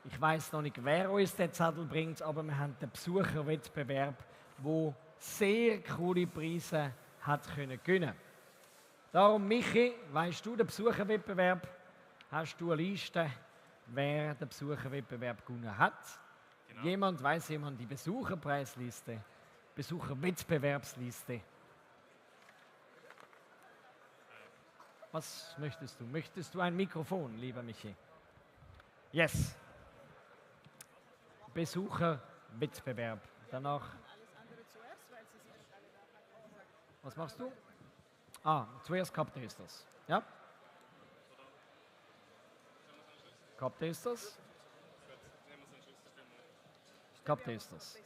Ich weiß noch nicht, wer uns den Zettel bringt, aber wir haben den Besucherwettbewerb, der sehr coole Preise hat gewinnen. Darum, Michi, weißt du den Besucherwettbewerb? Hast du eine Liste, wer den Besucherwettbewerb gewonnen hat? Genau. Weiß jemand die Besucherpreisliste, Besucherwettbewerbsliste? Was möchtest du? Möchtest du ein Mikrofon, lieber Michi? Yes. Besucherwettbewerb. Danach. Was machst du? Ah, zuerst Cup Tasters. Ja? Cup Tasters. Cup Tasters.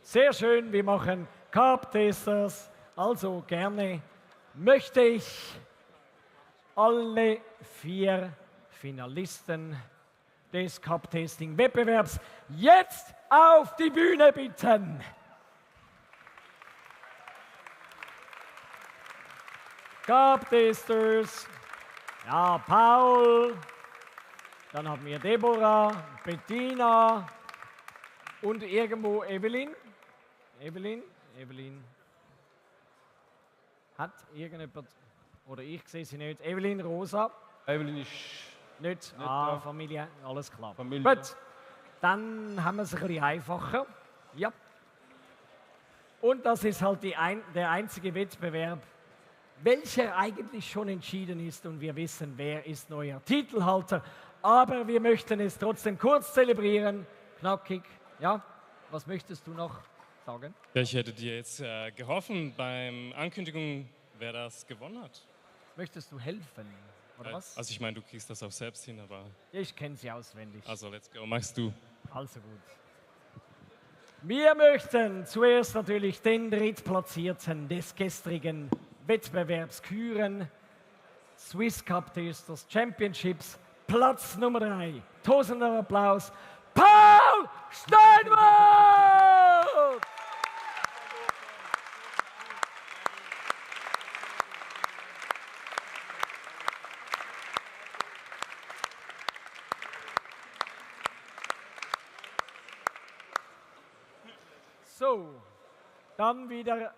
Sehr schön, wir machen Cup Tasters. Also gerne möchte ich alle 4 Finalisten des Cup Tasting Wettbewerbs jetzt auf die Bühne bitten. Cup Tasters. Ja, Paul. Dann haben wir Deborah, Bettina und irgendwo Evelyn. Evelyn. Hat irgendjemand, oder ich sehe sie nicht, Evelyn Rosa. Evelyn ist nicht da. Familie, alles klar. Familie. Gut, dann haben wir es ein bisschen einfacher. Ja. Und das ist halt der einzige Wettbewerb, welcher eigentlich schon entschieden ist und wir wissen, wer ist neuer Titelhalter. Aber wir möchten es trotzdem kurz zelebrieren, knackig. Ja, was möchtest du noch sagen? Ja, ich hätte dir jetzt geholfen beim Ankündigung, wer das gewonnen hat. Möchtest du helfen, oder was? Also ich meine, du kriegst das auch selbst hin, aber... Ich kenne sie auswendig. Also, let's go. Machst du. Also gut. Wir möchten zuerst natürlich den Drittplatzierten des gestrigen Wettbewerbs küren. Swiss Cup Tasters Championships, Platz Nummer 3. Tausender Applaus. Paul Steinwald! So, dann wieder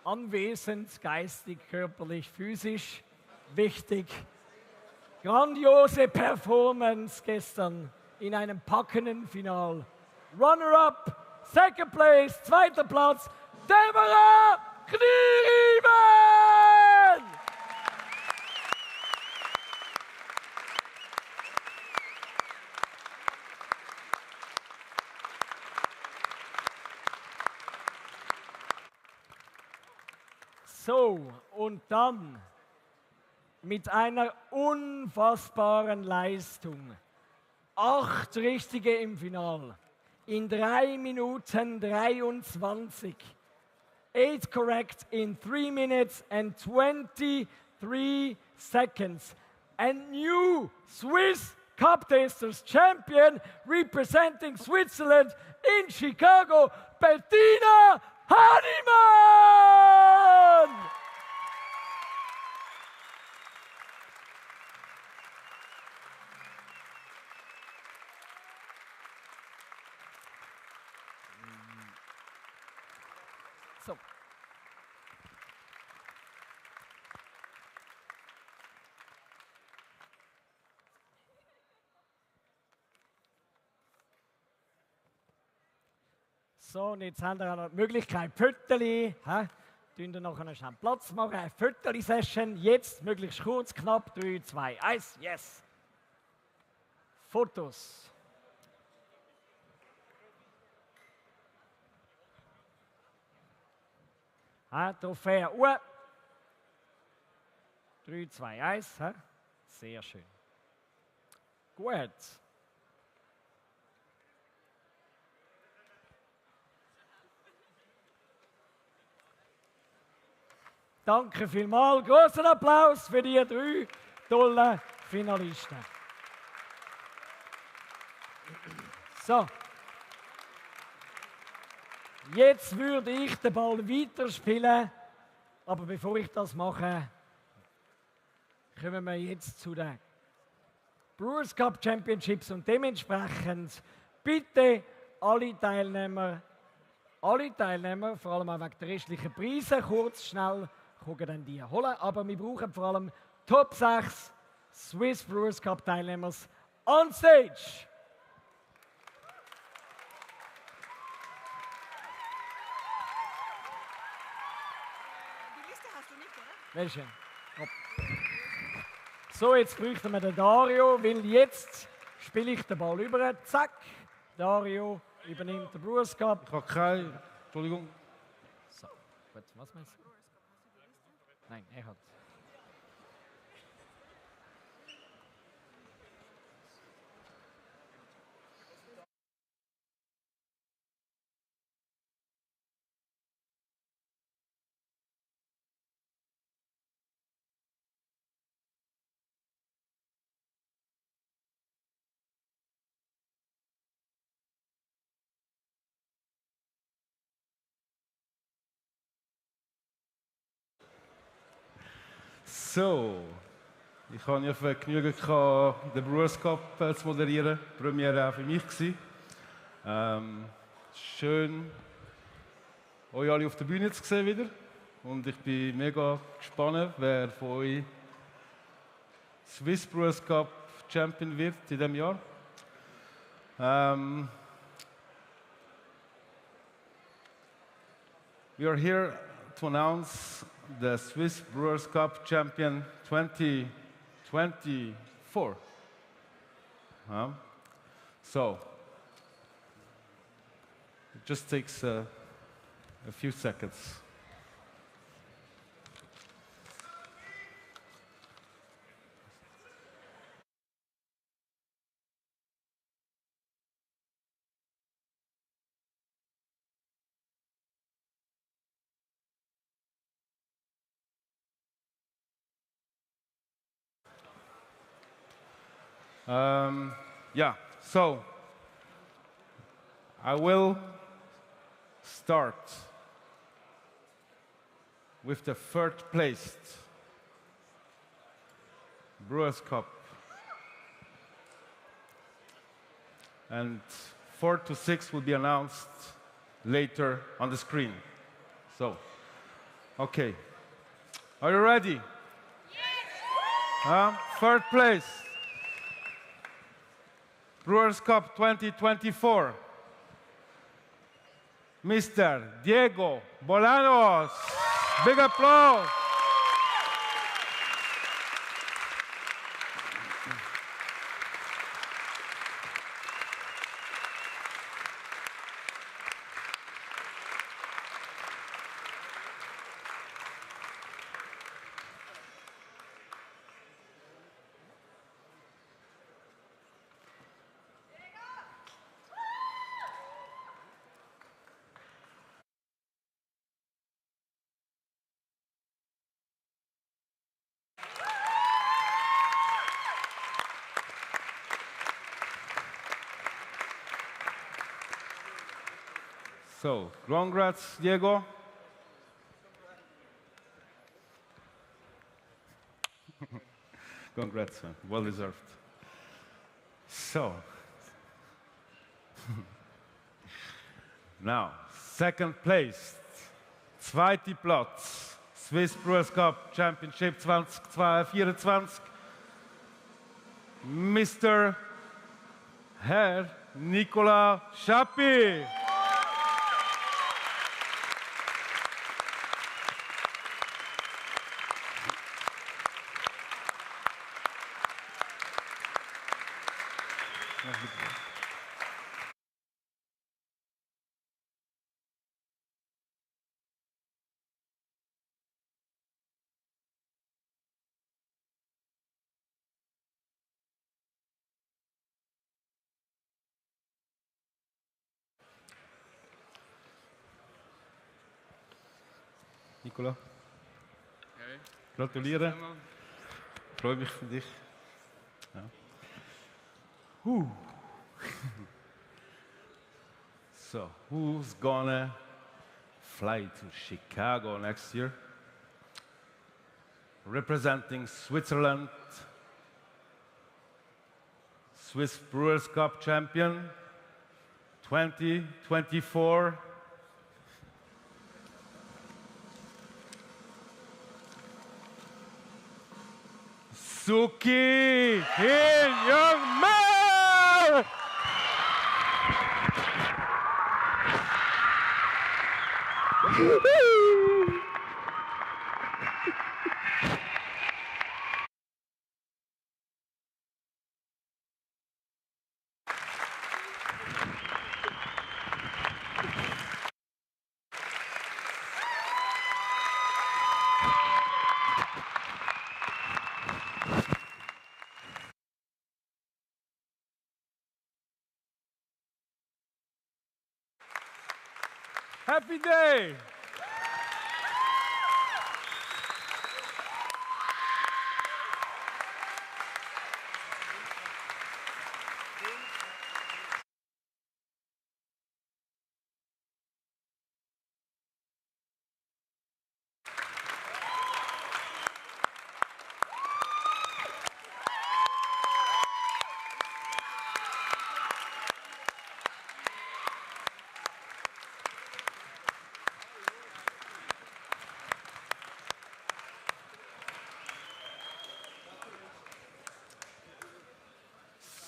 anwesend, geistig, körperlich, physisch, wichtig. Grandiose Performance gestern in einem packenden Final. Runner-up, Second Place, 2. Platz, Deborah Knierieben! So, und dann mit einer unfassbaren Leistung. 8 Richtige im Final. In 3 Minuten 23. 8 correct in 3 minutes and 23 seconds. And new Swiss Cup Tasters champion representing Switzerland in Chicago, Bettina Hannemann! So. So, und jetzt haben wir noch die Möglichkeit, Fötterli, tun wir nachher schnell Platz machen, eine Fötterli-Session, jetzt möglichst kurz, knapp, 3, 2, 1, yes. Fotos. Trophäe, 3, 2, 1, sehr schön. Gut. Danke vielmals. Großen Applaus für die 3 tollen Finalisten. So. Jetzt würde ich den Ball weiterspielen, aber bevor ich das mache, kommen wir jetzt zu den Brewers Cup Championships und dementsprechend bitte alle Teilnehmer, vor allem auch wegen der restlichen Preise, kurz, schnell gucken dann die holen. Aber wir brauchen vor allem Top 6 Swiss Brewers Cup Teilnehmers on stage. Die Liste hast du nicht, oder? Welche? So, jetzt bräuchten wir den Dario, weil jetzt spiele ich den Ball über. Zack, Dario übernimmt den Brewers Cup. Ich habe keine, Entschuldigung. So, gut, was meinst du? Nein, er hat. So, ich habe ja Vergnügen gehabt, den Brewers Cup zu moderieren. Die Premiere auch für mich gewesen. Schön, euch alle auf der Bühne zu sehen wieder. Und ich bin mega gespannt, wer von euch Swiss Brewers Cup Champion wird in diesem Jahr. We are here to announce the Swiss Brewers Cup Champion 2024. So, it just takes a few seconds. Yeah, so I will start with the third placed Brewers Cup. And 4 to 6 will be announced later on the screen. So, okay. Are you ready? Yes! Third place. Brewers Cup 2024. Mr. Diego Bolanos. Big applause. So, congrats, Diego. Congrats, man. Well deserved. So, now, second place, zweiter Platz, Swiss Brewers Cup Championship 2024, Mr. Herr Nicolas Schappi. Nicola, gratuliere. Freue mich für dich. Ja. So, who's gonna fly to Chicago next year? Representing Switzerland, Swiss Brewers Cup champion 2024. Suki Hin Young Man! Happy day!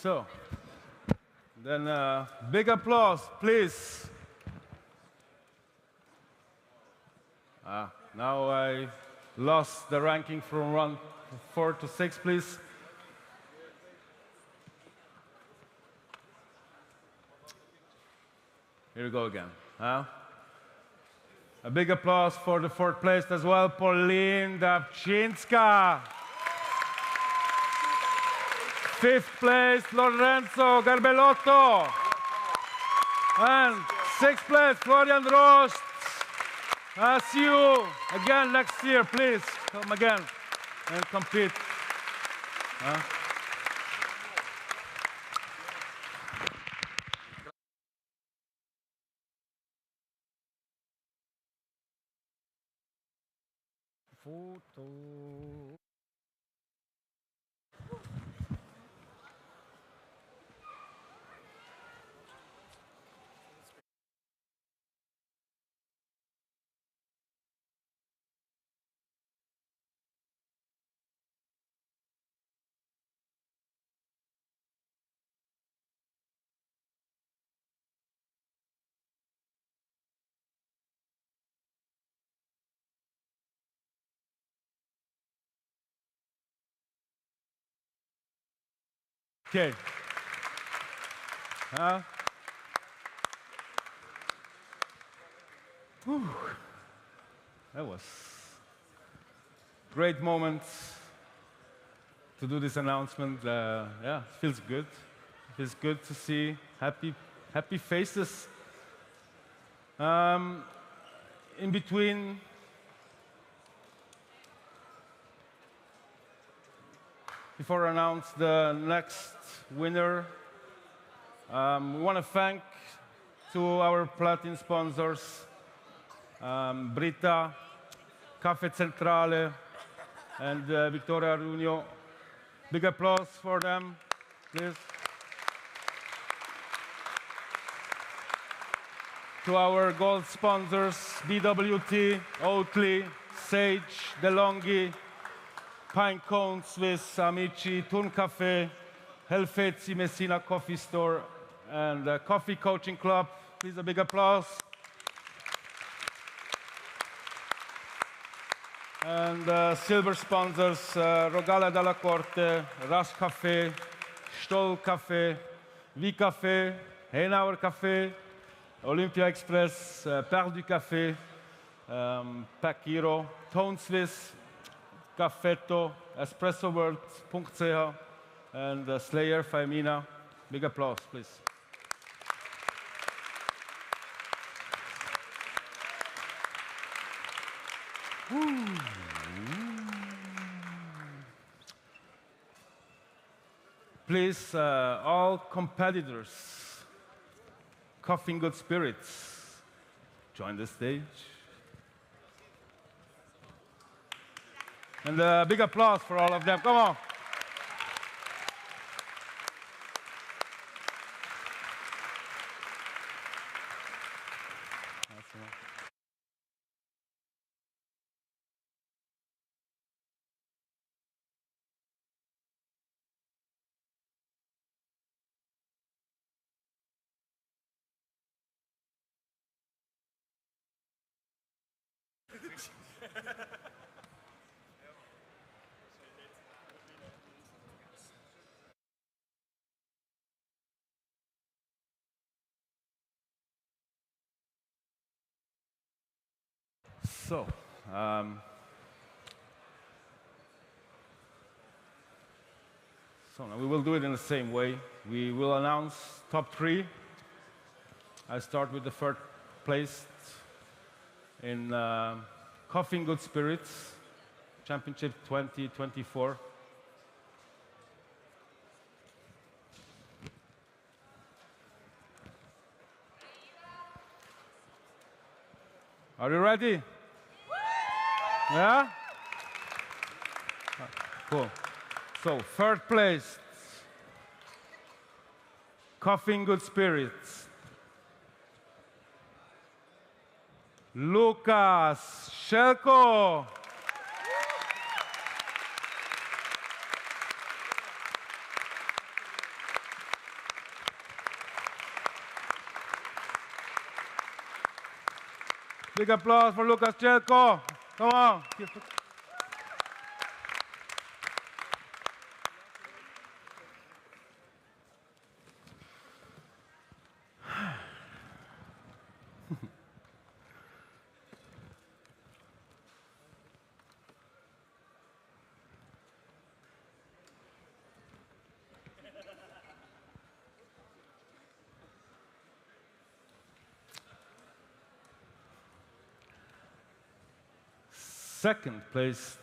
So, then big applause, please. Now I lost the ranking from round 4 to 6, please. Here we go again. A big applause for the 4th place as well, Pauline Dapczynska. 5th place, Lorenzo Garbellotto. And 6th place, Florian Rost. See you again next year, please. Come again and compete. Foto. Okay. That was a great moment to do this announcement. Yeah, it feels good. It feels good to see happy faces. In between, before I announce the next winner, we want to thank to our platinum sponsors, Brita, Caffè Centrale, and Victoria Runio. Big applause for them, please. To our gold sponsors, BWT, Oatly, Sage, DeLonghi, Pinecone, Swiss, Amici, Turn Cafe, Helfezi, Messina Coffee Store, and Coffee Coaching Club. Please a big applause. And silver sponsors, Rogala dalla Corte, Rush Cafe, Stoll Cafe, V Cafe, Heinauer Cafe, Olympia Express, Perle du Café, Pack Hero, Tone Swiss, Caffetto, EspressoWorld.ch, and Slayer Faemina. Big applause, please. Please, all competitors, Coffee in Good Spirits, join the stage. And a big applause for all of them. Come on. So, now we will do it in the same way. We will announce top 3. I start with the 3rd place in Coffee and Good Spirits Championship 2024. Are you ready? Yeah? Cool. So, third place, Coffee and Good Spirits. Lucas Szelko. Big applause for Lucas Szelko. Come on. Second placed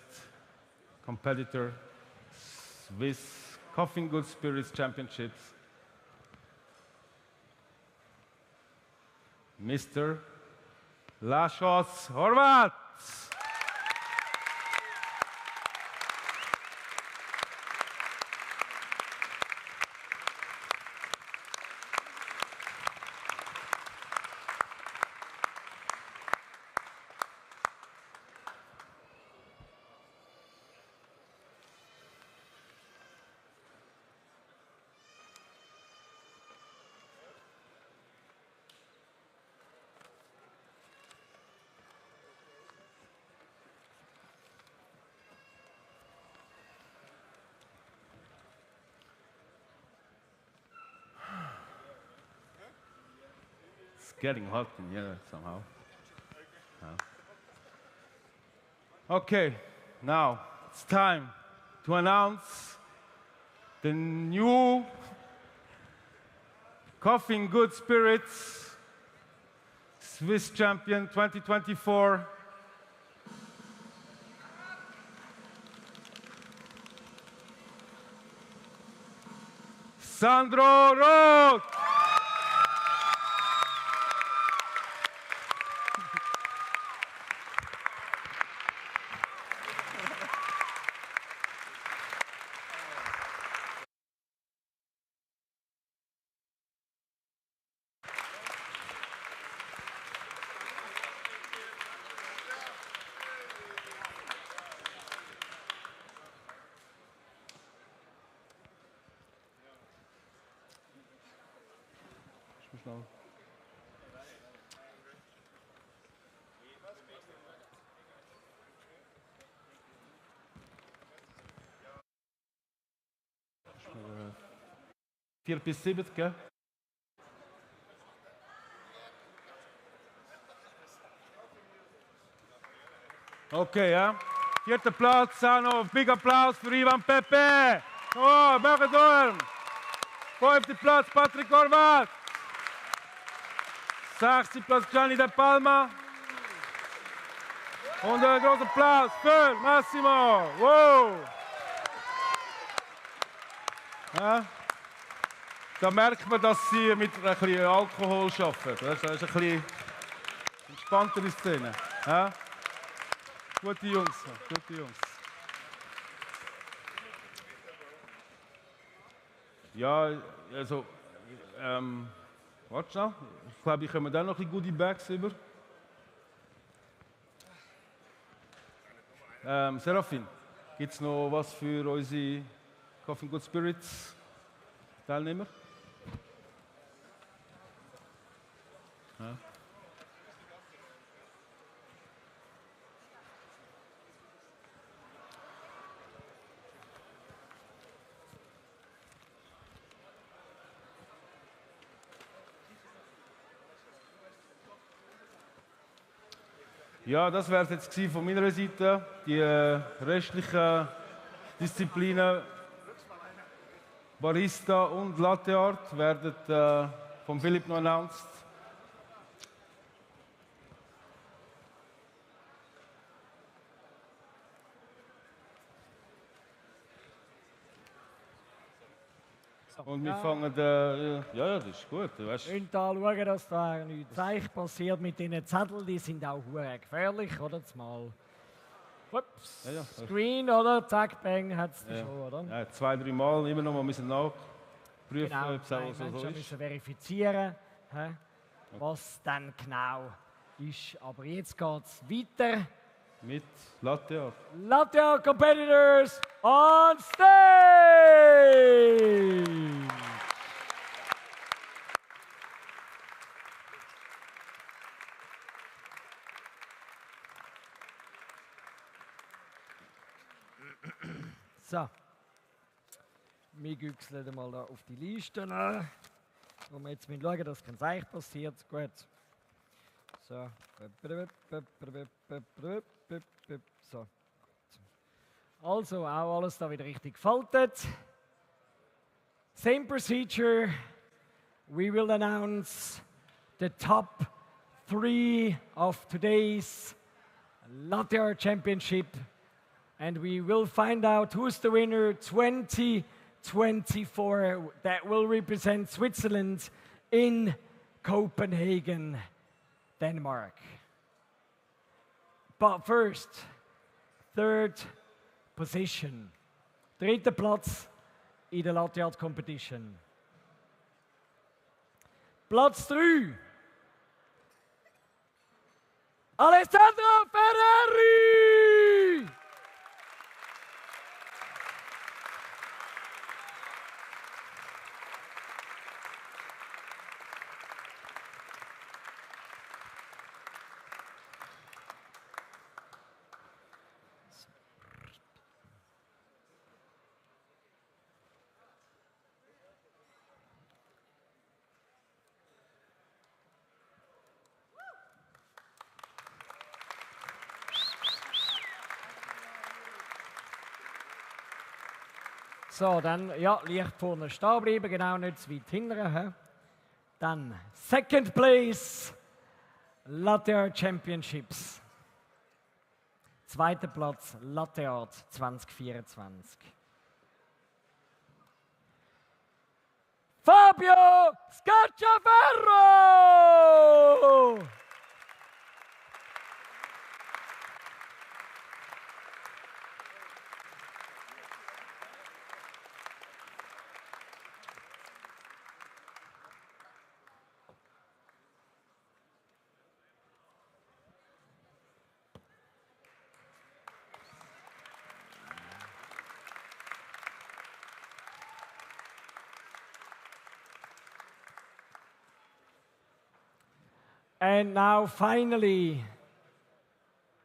competitor, Swiss Coffee and Good Spirits Championships, Mr. Lajos Horvat. Getting hot in here somehow. Okay, now it's time to announce the new Coffee and Good Spirits Swiss Champion 2024. Sandro Roth. Vier bis 7, gell? Okay, ja. Vierter Platz, Sano. Big Applaus für Ivan Pepe. Oh, machen door. Fünfter Platz, Patrick Horvat. Sechster Platz, Gianni De Palma. Und ein großer Applaus für Massimo. Wow. Ja. Da merkt man, dass sie mit ein bisschen Alkohol arbeiten. Das ist ein bisschen entspanntere Szene. Ja? Gute Jungs, gute Jungs. Ja, also, warte schnell. Ich glaube, ich komme dann noch ein bisschen Goodie Bags über. Serafin, gibt es noch was für unsere Coffee and Good Spirits Teilnehmer? Ja. Ja, das wäre es jetzt von meiner Seite. Die restlichen Disziplinen, Barista und Latte Art, werden von Philipp noch announced. Und wir Ja. fangen, ja, das ist gut. Weißt. Und da schauen, dass da nichts Zeichen passiert mit diesen Zetteln, die sind auch hure gefährlich, oder? Zumal. Ups, Ja, ja. Screen, oder? Zack, bang, hat es Ja. schon, oder? Ja, 2, 3 Mal immer noch mal müssen nachprüfen, Genau, ob es auch so Menschen ist. müssen verifizieren, hä, was dann genau ist. Aber jetzt geht es weiter. Mit Latte Art. Latte Art Competitors on stage! So. Wir güchseln mal da auf die Liste. Wo wir jetzt schauen, dass kein Zeichen passiert. Gut. So. So. Also, auch alles da wieder richtig gefaltet. Same procedure. We will announce the top 3 of today's Latte Art Championship. And we will find out who's the winner 2024 that will represent Switzerland in Copenhagen, Denmark. But first, third position. Dritter Platz in der Latte Art Competition. Platz 3. Alessandro Ferrari! So, dann, ja, leicht vorne stehen bleiben, genau nicht zu weit hinten. He? Dann, Second Place, Latte Art Championships. Zweiter Platz, Latte Art 2024. Fabio Scacciaferro! And now finally,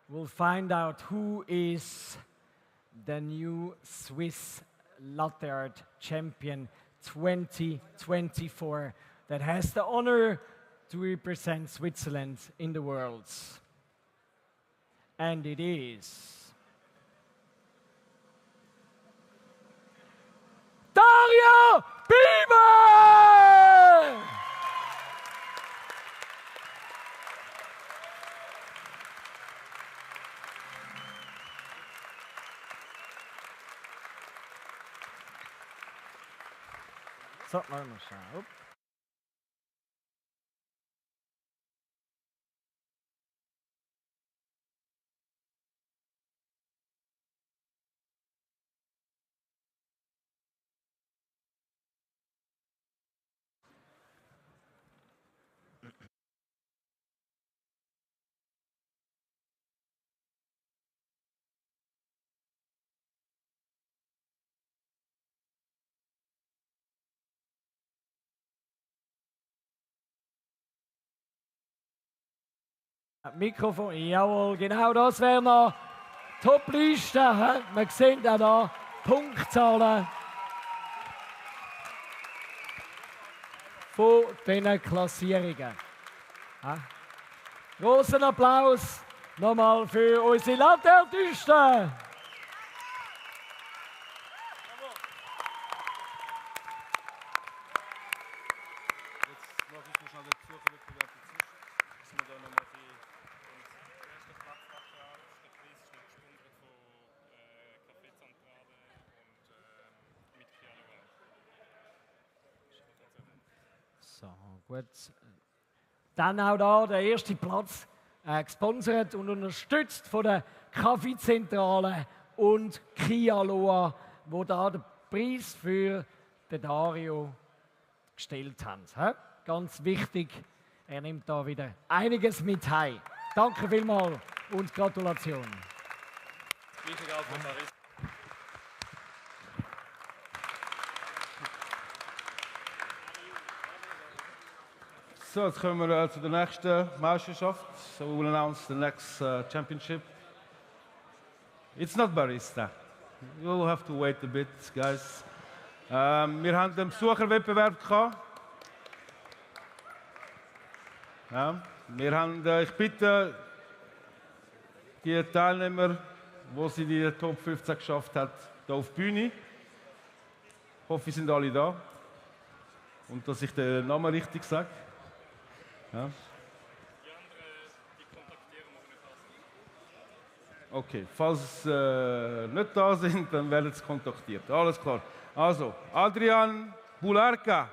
we'll find out who is the new Swiss Latte Art Champion 2024 that has the honor to represent Switzerland in the world. And it is Dario Bieber! So, mal schauen. Mikrofon, jawohl, genau das wäre noch Top-Liste. Man sieht auch da Punktzahlen von diesen Klassierungen. Großen Applaus nochmal für unsere Latte-Artisten. Gut. Dann auch da der erste Platz, gesponsert und unterstützt von der Kaffeezentrale und Kialoa, wo da den Preis für den Dario gestellt haben. Ganz wichtig, er nimmt da wieder einiges mit heim. Danke vielmals und Gratulation. So, jetzt kommen wir zu der nächsten Meisterschaft. So we will announce the next championship. It's not barista. You'll have to wait a bit, guys. Wir haben einen Besucherwettbewerb gehabt. Ja, ich bitte die Teilnehmer, die sie die Top 15 geschafft haben, hier auf die Bühne. Ich hoffe, sie sind alle da. Und dass ich den Namen richtig sage. Ja. Okay, falls sie nicht da sind, dann werden sie kontaktiert. Alles klar. Also, Adrian Bularka.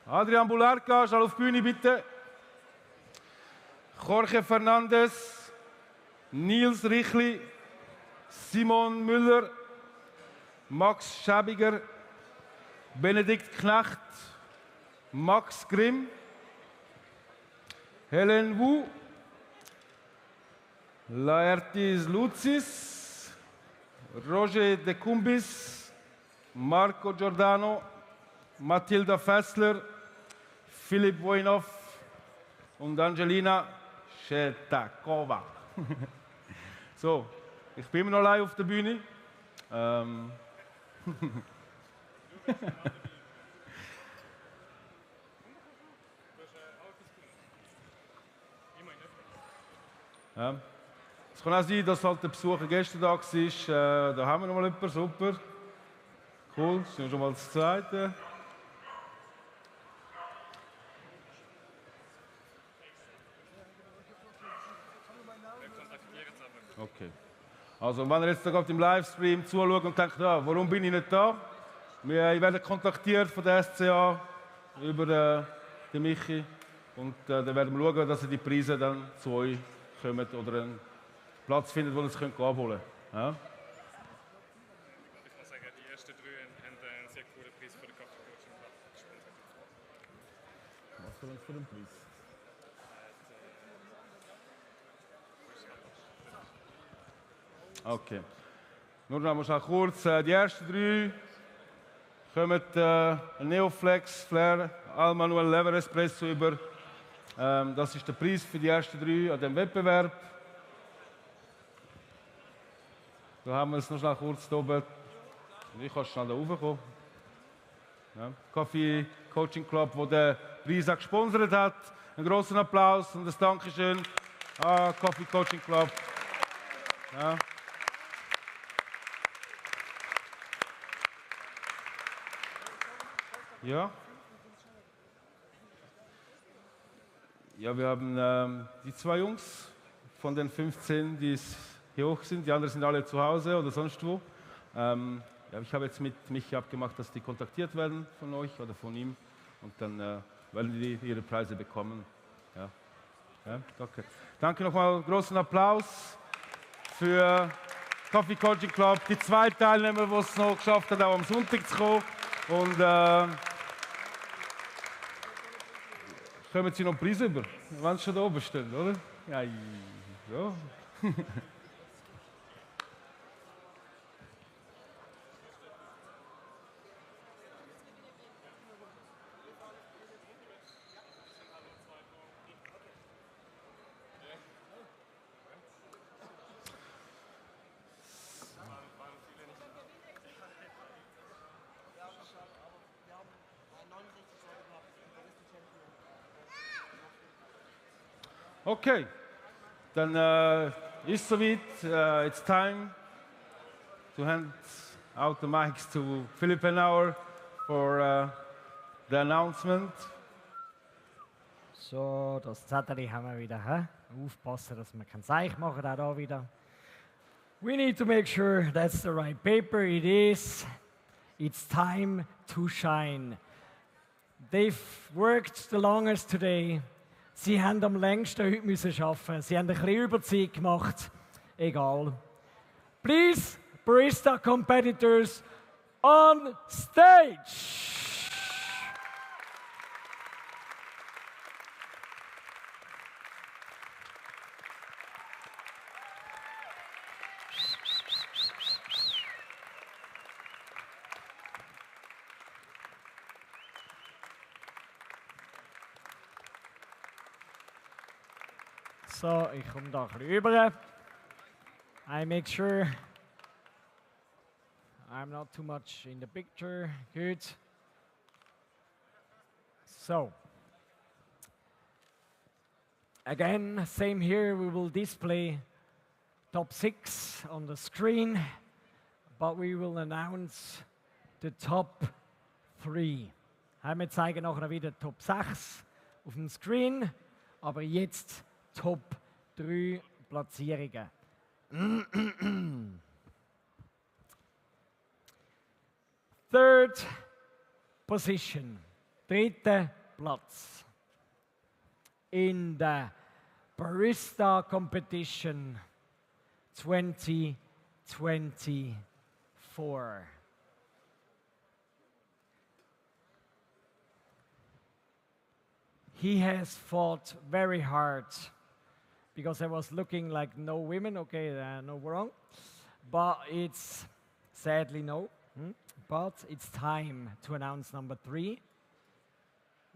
Adrian Bularka, schnell auf die Bühne bitte. Jorge Fernandes, Nils Richli, Simon Müller, Max Schäbiger, Benedikt Knecht, Max Grimm, Helen Wu, Laertis Lucis, Roger de Cumbis, Marco Giordano, Matilda Fessler, Philipp Wojnow und Angelina Shetakova. So, ich bin immer noch live auf der Bühne. Ja. Es kann auch sein, dass halt der Besucher gestern da war. Da haben wir noch mal jemanden, super. Cool, das ist schon mal das Zweite. Okay. Also, wenn ihr jetzt da gerade im Livestream zuschaut und denkt, ja, warum bin ich nicht da? Wir werden kontaktiert von der SCA über den Michi. Und dann werden wir schauen, dass ihr die Preise dann zu euch kommen oder einen Platz findet, wo ihr es abholen könnt. Ja? Ich muss sagen, die ersten drei haben einen sehr coolen Preis für den Kaffee-Coaching gesponsert. Was für einen Preis? Okay. Nur noch mal kurz. Die ersten drei kommen Neoflex, Flair, Almanuel Lever Espresso über. Das ist der Preis für die ersten drei an dem Wettbewerb. Da haben wir es noch schnell kurz hier oben. Ich kann schnell da raufkommen. Ja. Coffee Coaching Club, der den Preis auch gesponsert hat. Einen großen Applaus und ein Dankeschön an Coffee Coaching Club. Ja. Ja. Ja, wir haben die zwei Jungs von den 15, die hier hoch sind. Die anderen sind alle zu Hause oder sonst wo. Ja, ich habe jetzt mit Michi abgemacht, dass die kontaktiert werden von euch oder von ihm. Und dann werden die ihre Preise bekommen. Ja. Ja, danke. Danke nochmal, großen Applaus für Coffee Coaching Club. Die zwei Teilnehmer, die es noch geschafft haben, auch am Sonntag zu kommen. Und kommen Sie noch Preise über, wenn Sie schon da oben stehen, oder? Ja, ja. Okay, dann ist soweit. It's time to hand out the mics to Philipp Henauer for the announcement. So, das Zettel haben wir wieder. Aufpassen, dass wir kein Zeichen machen, auch da wieder. We need to make sure that's the right paper. It is. It's time to shine. They've worked the longest today. Sie haben am längsten heute müssen arbeiten. Sie haben ein bisschen Überzeit gemacht. Egal. Please, barista competitors on stage. So, ich komme da ein bisschen rüber. I make sure I'm not too much in the picture. Good. So, again, same here. We will display top 6 on the screen, but we will announce the top 3. Wir zeigen nachher wieder Top 6 auf dem Screen, aber jetzt Top 3 Platzierungen. Third position, dritter Platz in the Barista Competition 2024. He has fought very hard because I was looking like no women, okay, no wrong, but it's sadly no. But it's time to announce number 3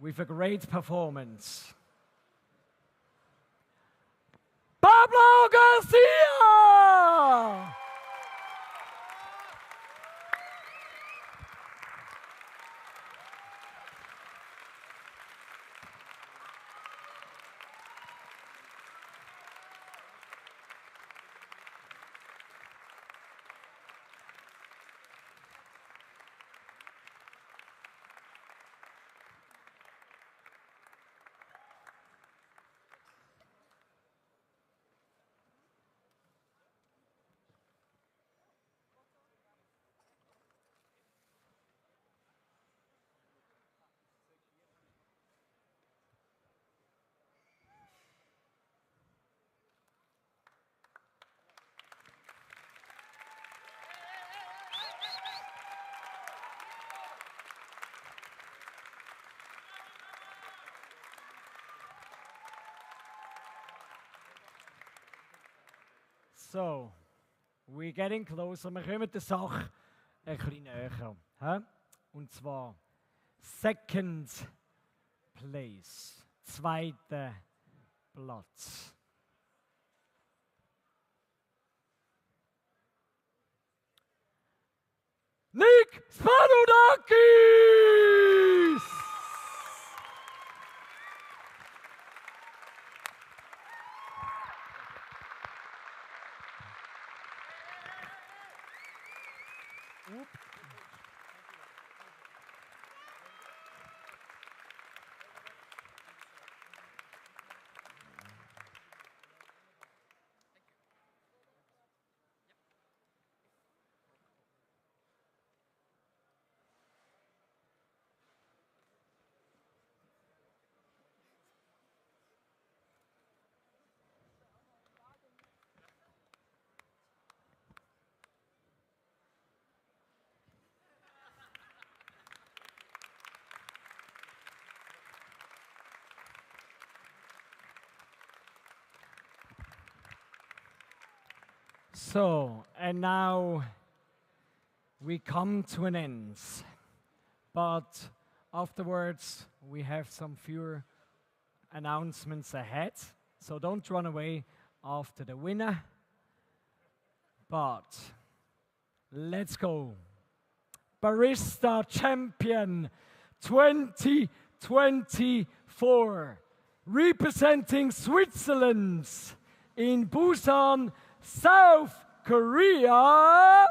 with a great performance. Pablo Garcia! So, we're getting closer. Wir kommen der Sache ein bisschen näher. Und zwar Second Place, zweiter Platz. Nick Spanudakis! So, and now we come to an end. But afterwards, we have some few announcements ahead. So don't run away after the winner. But let's go. Barista Champion 2024, representing Switzerland in Busan, South Korea,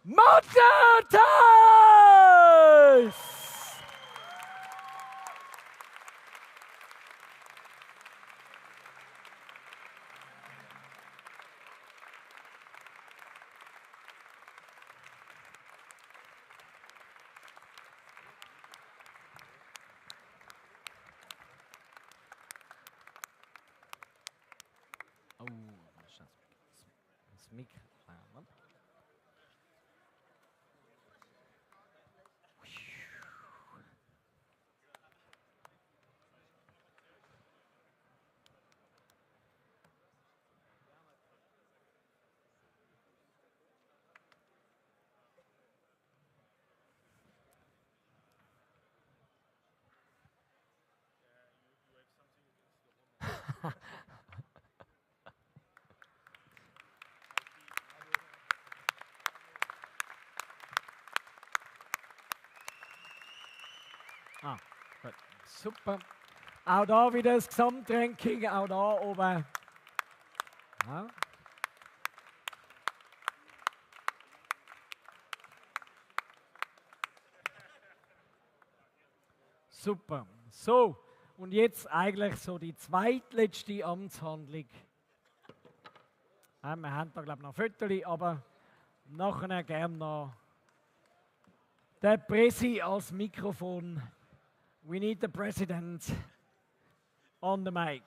Mathias! Oh, das Mikro. Ah, gut. Super. Auch da wieder das Gesamtranking, auch da oben. Ja. Super. So, und jetzt eigentlich so die zweitletzte Amtshandlung. Ja, wir haben da glaube ich noch ein Viertel, aber nachher gerne noch der Presi als Mikrofon. We need the president on the mic.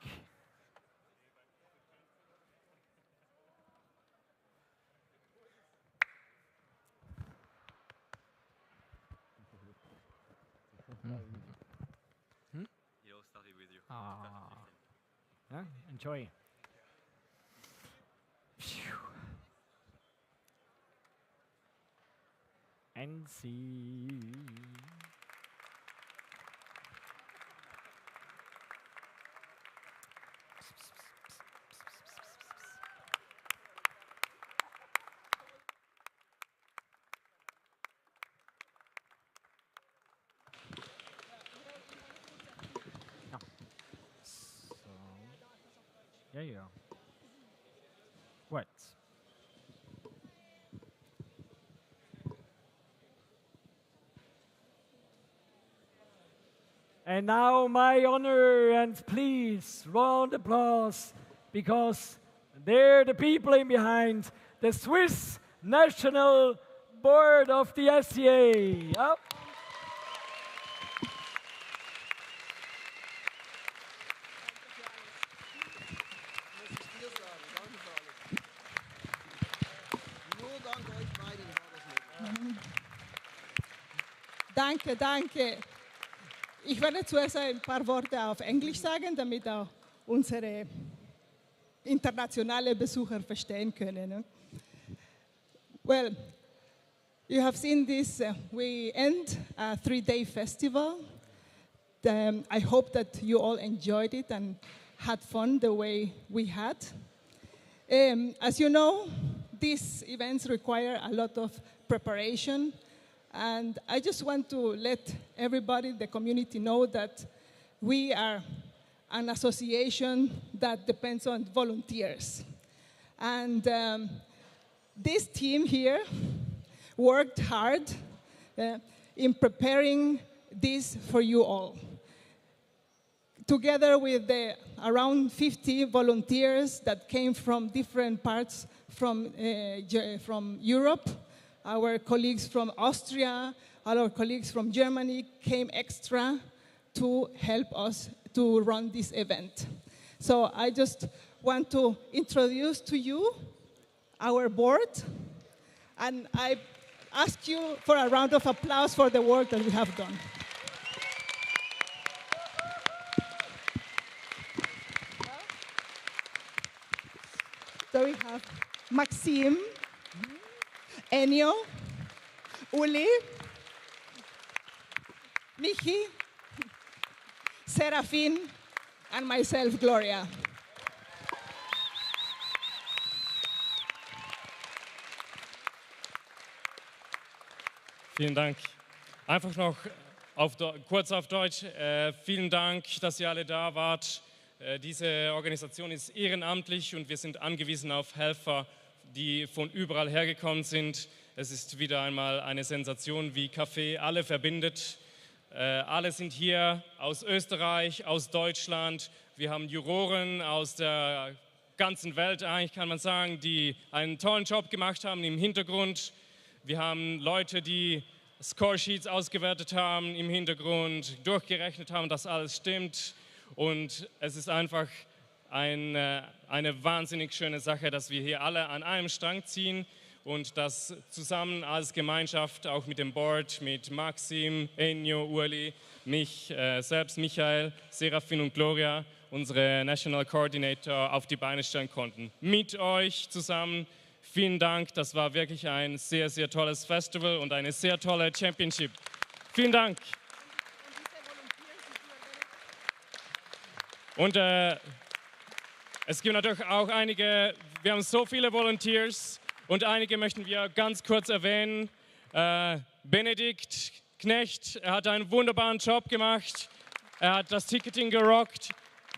It all started with you. Yeah, enjoy. And see. Ja, ja. Gut. And now my honor and please round applause because they're the people in behind the Swiss National Board of the SCA. Up. Danke, danke. Ich werde zuerst ein paar Worte auf Englisch sagen, damit auch unsere internationalen Besucher verstehen können. Well, you have seen this. We end a 3-day festival. I hope that you all enjoyed it and had fun the way we had. As you know, these events require a lot of preparation. And I just want to let everybody, the community, know that we are an association that depends on volunteers. And this team here worked hard in preparing this for you all. Together with the around 50 volunteers that came from different parts from Europe, our colleagues from Austria, our colleagues from Germany came extra to help us to run this event. So I just want to introduce to you our board, and I ask you for a round of applause for the work that we have done. So we have Maxime, Ennio, Uli, Michi, Serafin, and myself, Gloria. Vielen Dank. Einfach noch kurz auf Deutsch. Vielen Dank, dass ihr alle da wart. Diese Organisation ist ehrenamtlich und wir sind angewiesen auf Helfer, die von überall hergekommen sind. Es ist wieder einmal eine Sensation, wie Kaffee alle verbindet. Alle sind hier aus Österreich, aus Deutschland. Wir haben Juroren aus der ganzen Welt, eigentlich kann man sagen, die einen tollen Job gemacht haben im Hintergrund. Wir haben Leute, die Scoresheets ausgewertet haben im Hintergrund, durchgerechnet haben, dass alles stimmt. Und es ist einfach eine wahnsinnig schöne Sache, dass wir hier alle an einem Strang ziehen und das zusammen als Gemeinschaft, auch mit dem Board, mit Maxim, Enyo, Uli, mich selbst, Michael, Serafin und Gloria, unsere National Coordinator, auf die Beine stellen konnten. Mit euch zusammen. Vielen Dank, das war wirklich ein sehr, sehr tolles Festival und eine sehr tolle Championship. Vielen Dank. Und es gibt natürlich auch einige, wir haben so viele Volunteers und einige möchten wir ganz kurz erwähnen. Benedikt Knecht, er hat einen wunderbaren Job gemacht, er hat das Ticketing gerockt.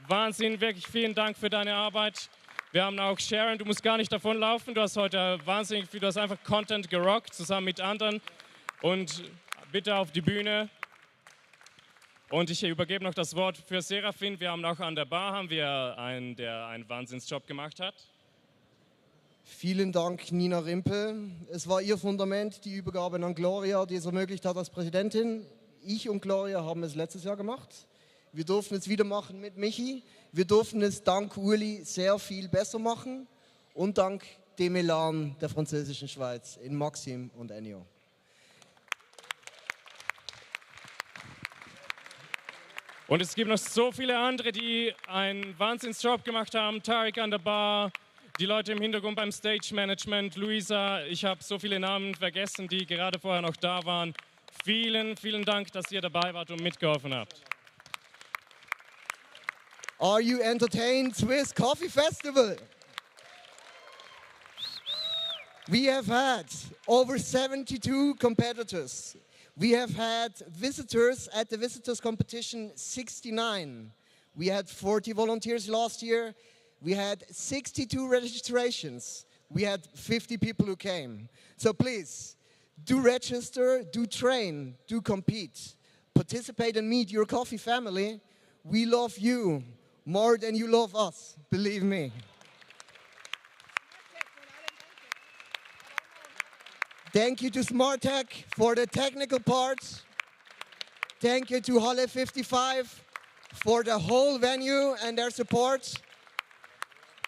Wahnsinn, wirklich vielen Dank für deine Arbeit. Wir haben auch Sharon, du musst gar nicht davonlaufen, du hast heute wahnsinnig viel, du hast einfach Content gerockt, zusammen mit anderen. Und bitte auf die Bühne. Und ich übergebe noch das Wort für Serafin. Wir haben auch an der Bar einen, der einen Wahnsinnsjob gemacht hat. Vielen Dank, Nina Rimpel. Es war Ihr Fundament, die Übergabe an Gloria, die es ermöglicht hat als Präsidentin. Ich und Gloria haben es letztes Jahr gemacht. Wir durften es wieder machen mit Michi. Wir durften es dank Uli sehr viel besser machen und dank dem Elan der französischen Schweiz in Maxim und Ennio. Und es gibt noch so viele andere, die einen Wahnsinnsjob gemacht haben. Tarek an der Bar, die Leute im Hintergrund beim Stage Management, Luisa, ich habe so viele Namen vergessen, die gerade vorher noch da waren. Vielen, vielen Dank, dass ihr dabei wart und mitgeholfen habt. Are you entertained, Swiss Coffee Festival? We have had over 72 competitors. We have had visitors at the visitors competition 69. We had 40 volunteers last year. We had 62 registrations. We had 50 people who came. So please, do register, do train, do compete. Participate and meet your coffee family. We love you more than you love us, believe me. Thank you to Smartech for the technical parts. Thank you to Halle 55 for the whole venue and their support.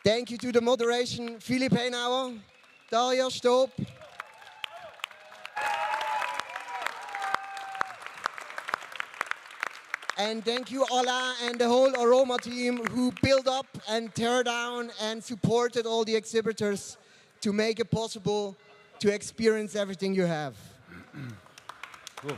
Thank you to the moderation, Philipp Heinauer, Daria Stoop. And thank you, Alain, and the whole Aroma team who built up and tear down and supported all the exhibitors to make it possible to experience everything you have. Cool.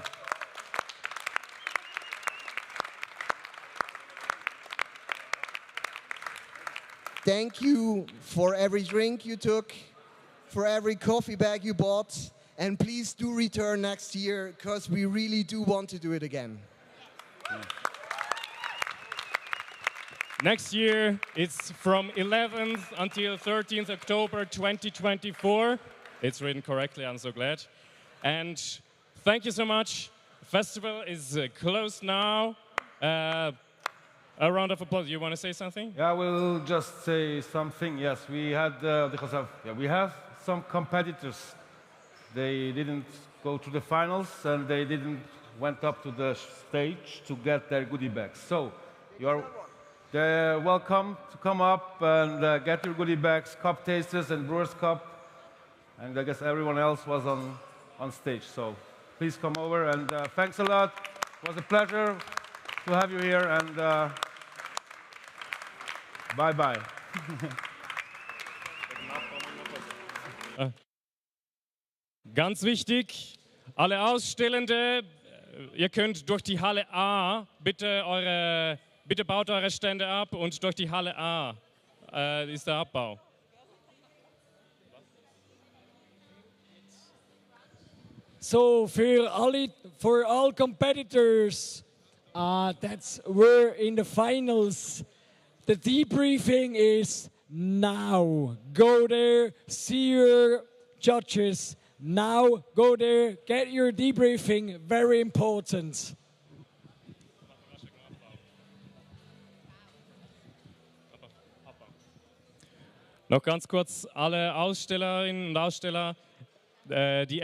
Thank you for every drink you took, for every coffee bag you bought, and please do return next year because we really do want to do it again. Next year, it's from 11th until 13th October 2024. It's written correctly, I'm so glad. And thank you so much. The festival is closed now. A round of applause. You want to say something? Yeah, we'll just say something. Yes, we had we have some competitors. They didn't go to the finals and they didn't went up to the stage to get their goodie bags. So you're welcome to come up and get your goodie bags, cup tasters and Brewers Cup. And I guess everyone else was on stage. So please come over and thanks a lot. It was a pleasure to have you here and bye-bye. Ganz wichtig, alle Ausstellende, ihr könnt durch die Halle A, bitte baut eure Stände ab und durch die Halle A ist der Abbau. So for all competitors that were in the finals, the debriefing is now. Go there, see your judges. Now go there, get your debriefing. Very important. Noch ganz kurz, alle Ausstellerinnen und Aussteller, die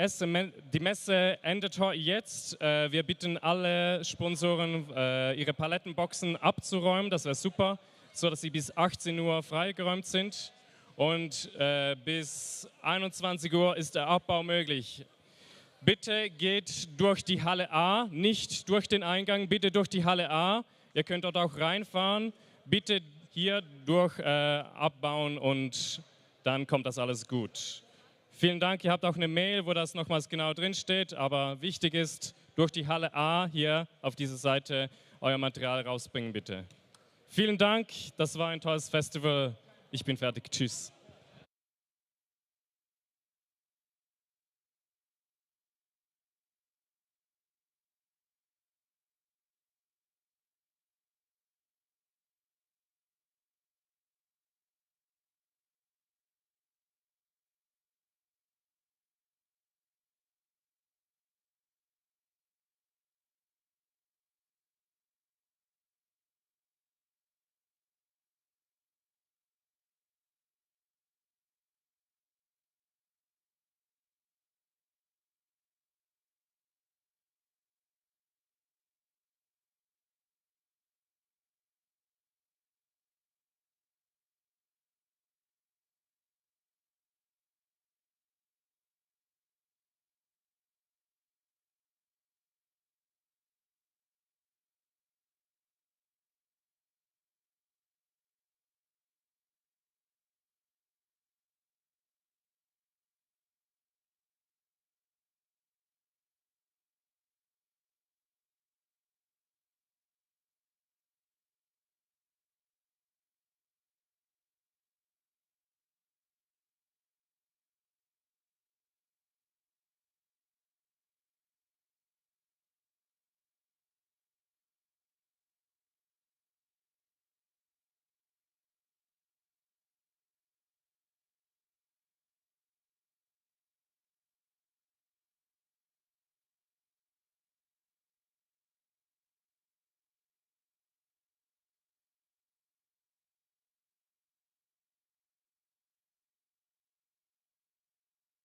Messe endet jetzt. Wir bitten alle Sponsoren, ihre Palettenboxen abzuräumen, das wäre super. sodass sie bis 18 Uhr freigeräumt sind. Und bis 21 Uhr ist der Abbau möglich. Bitte geht durch die Halle A, nicht durch den Eingang, bitte durch die Halle A. Ihr könnt dort auch reinfahren. Bitte hier durch abbauen und dann kommt das alles gut. Vielen Dank, ihr habt auch eine Mail, wo das nochmals genau drin steht, aber wichtig ist, durch die Halle A hier auf diese Seite euer Material rausbringen, bitte. Vielen Dank, das war ein tolles Festival. Ich bin fertig. Tschüss.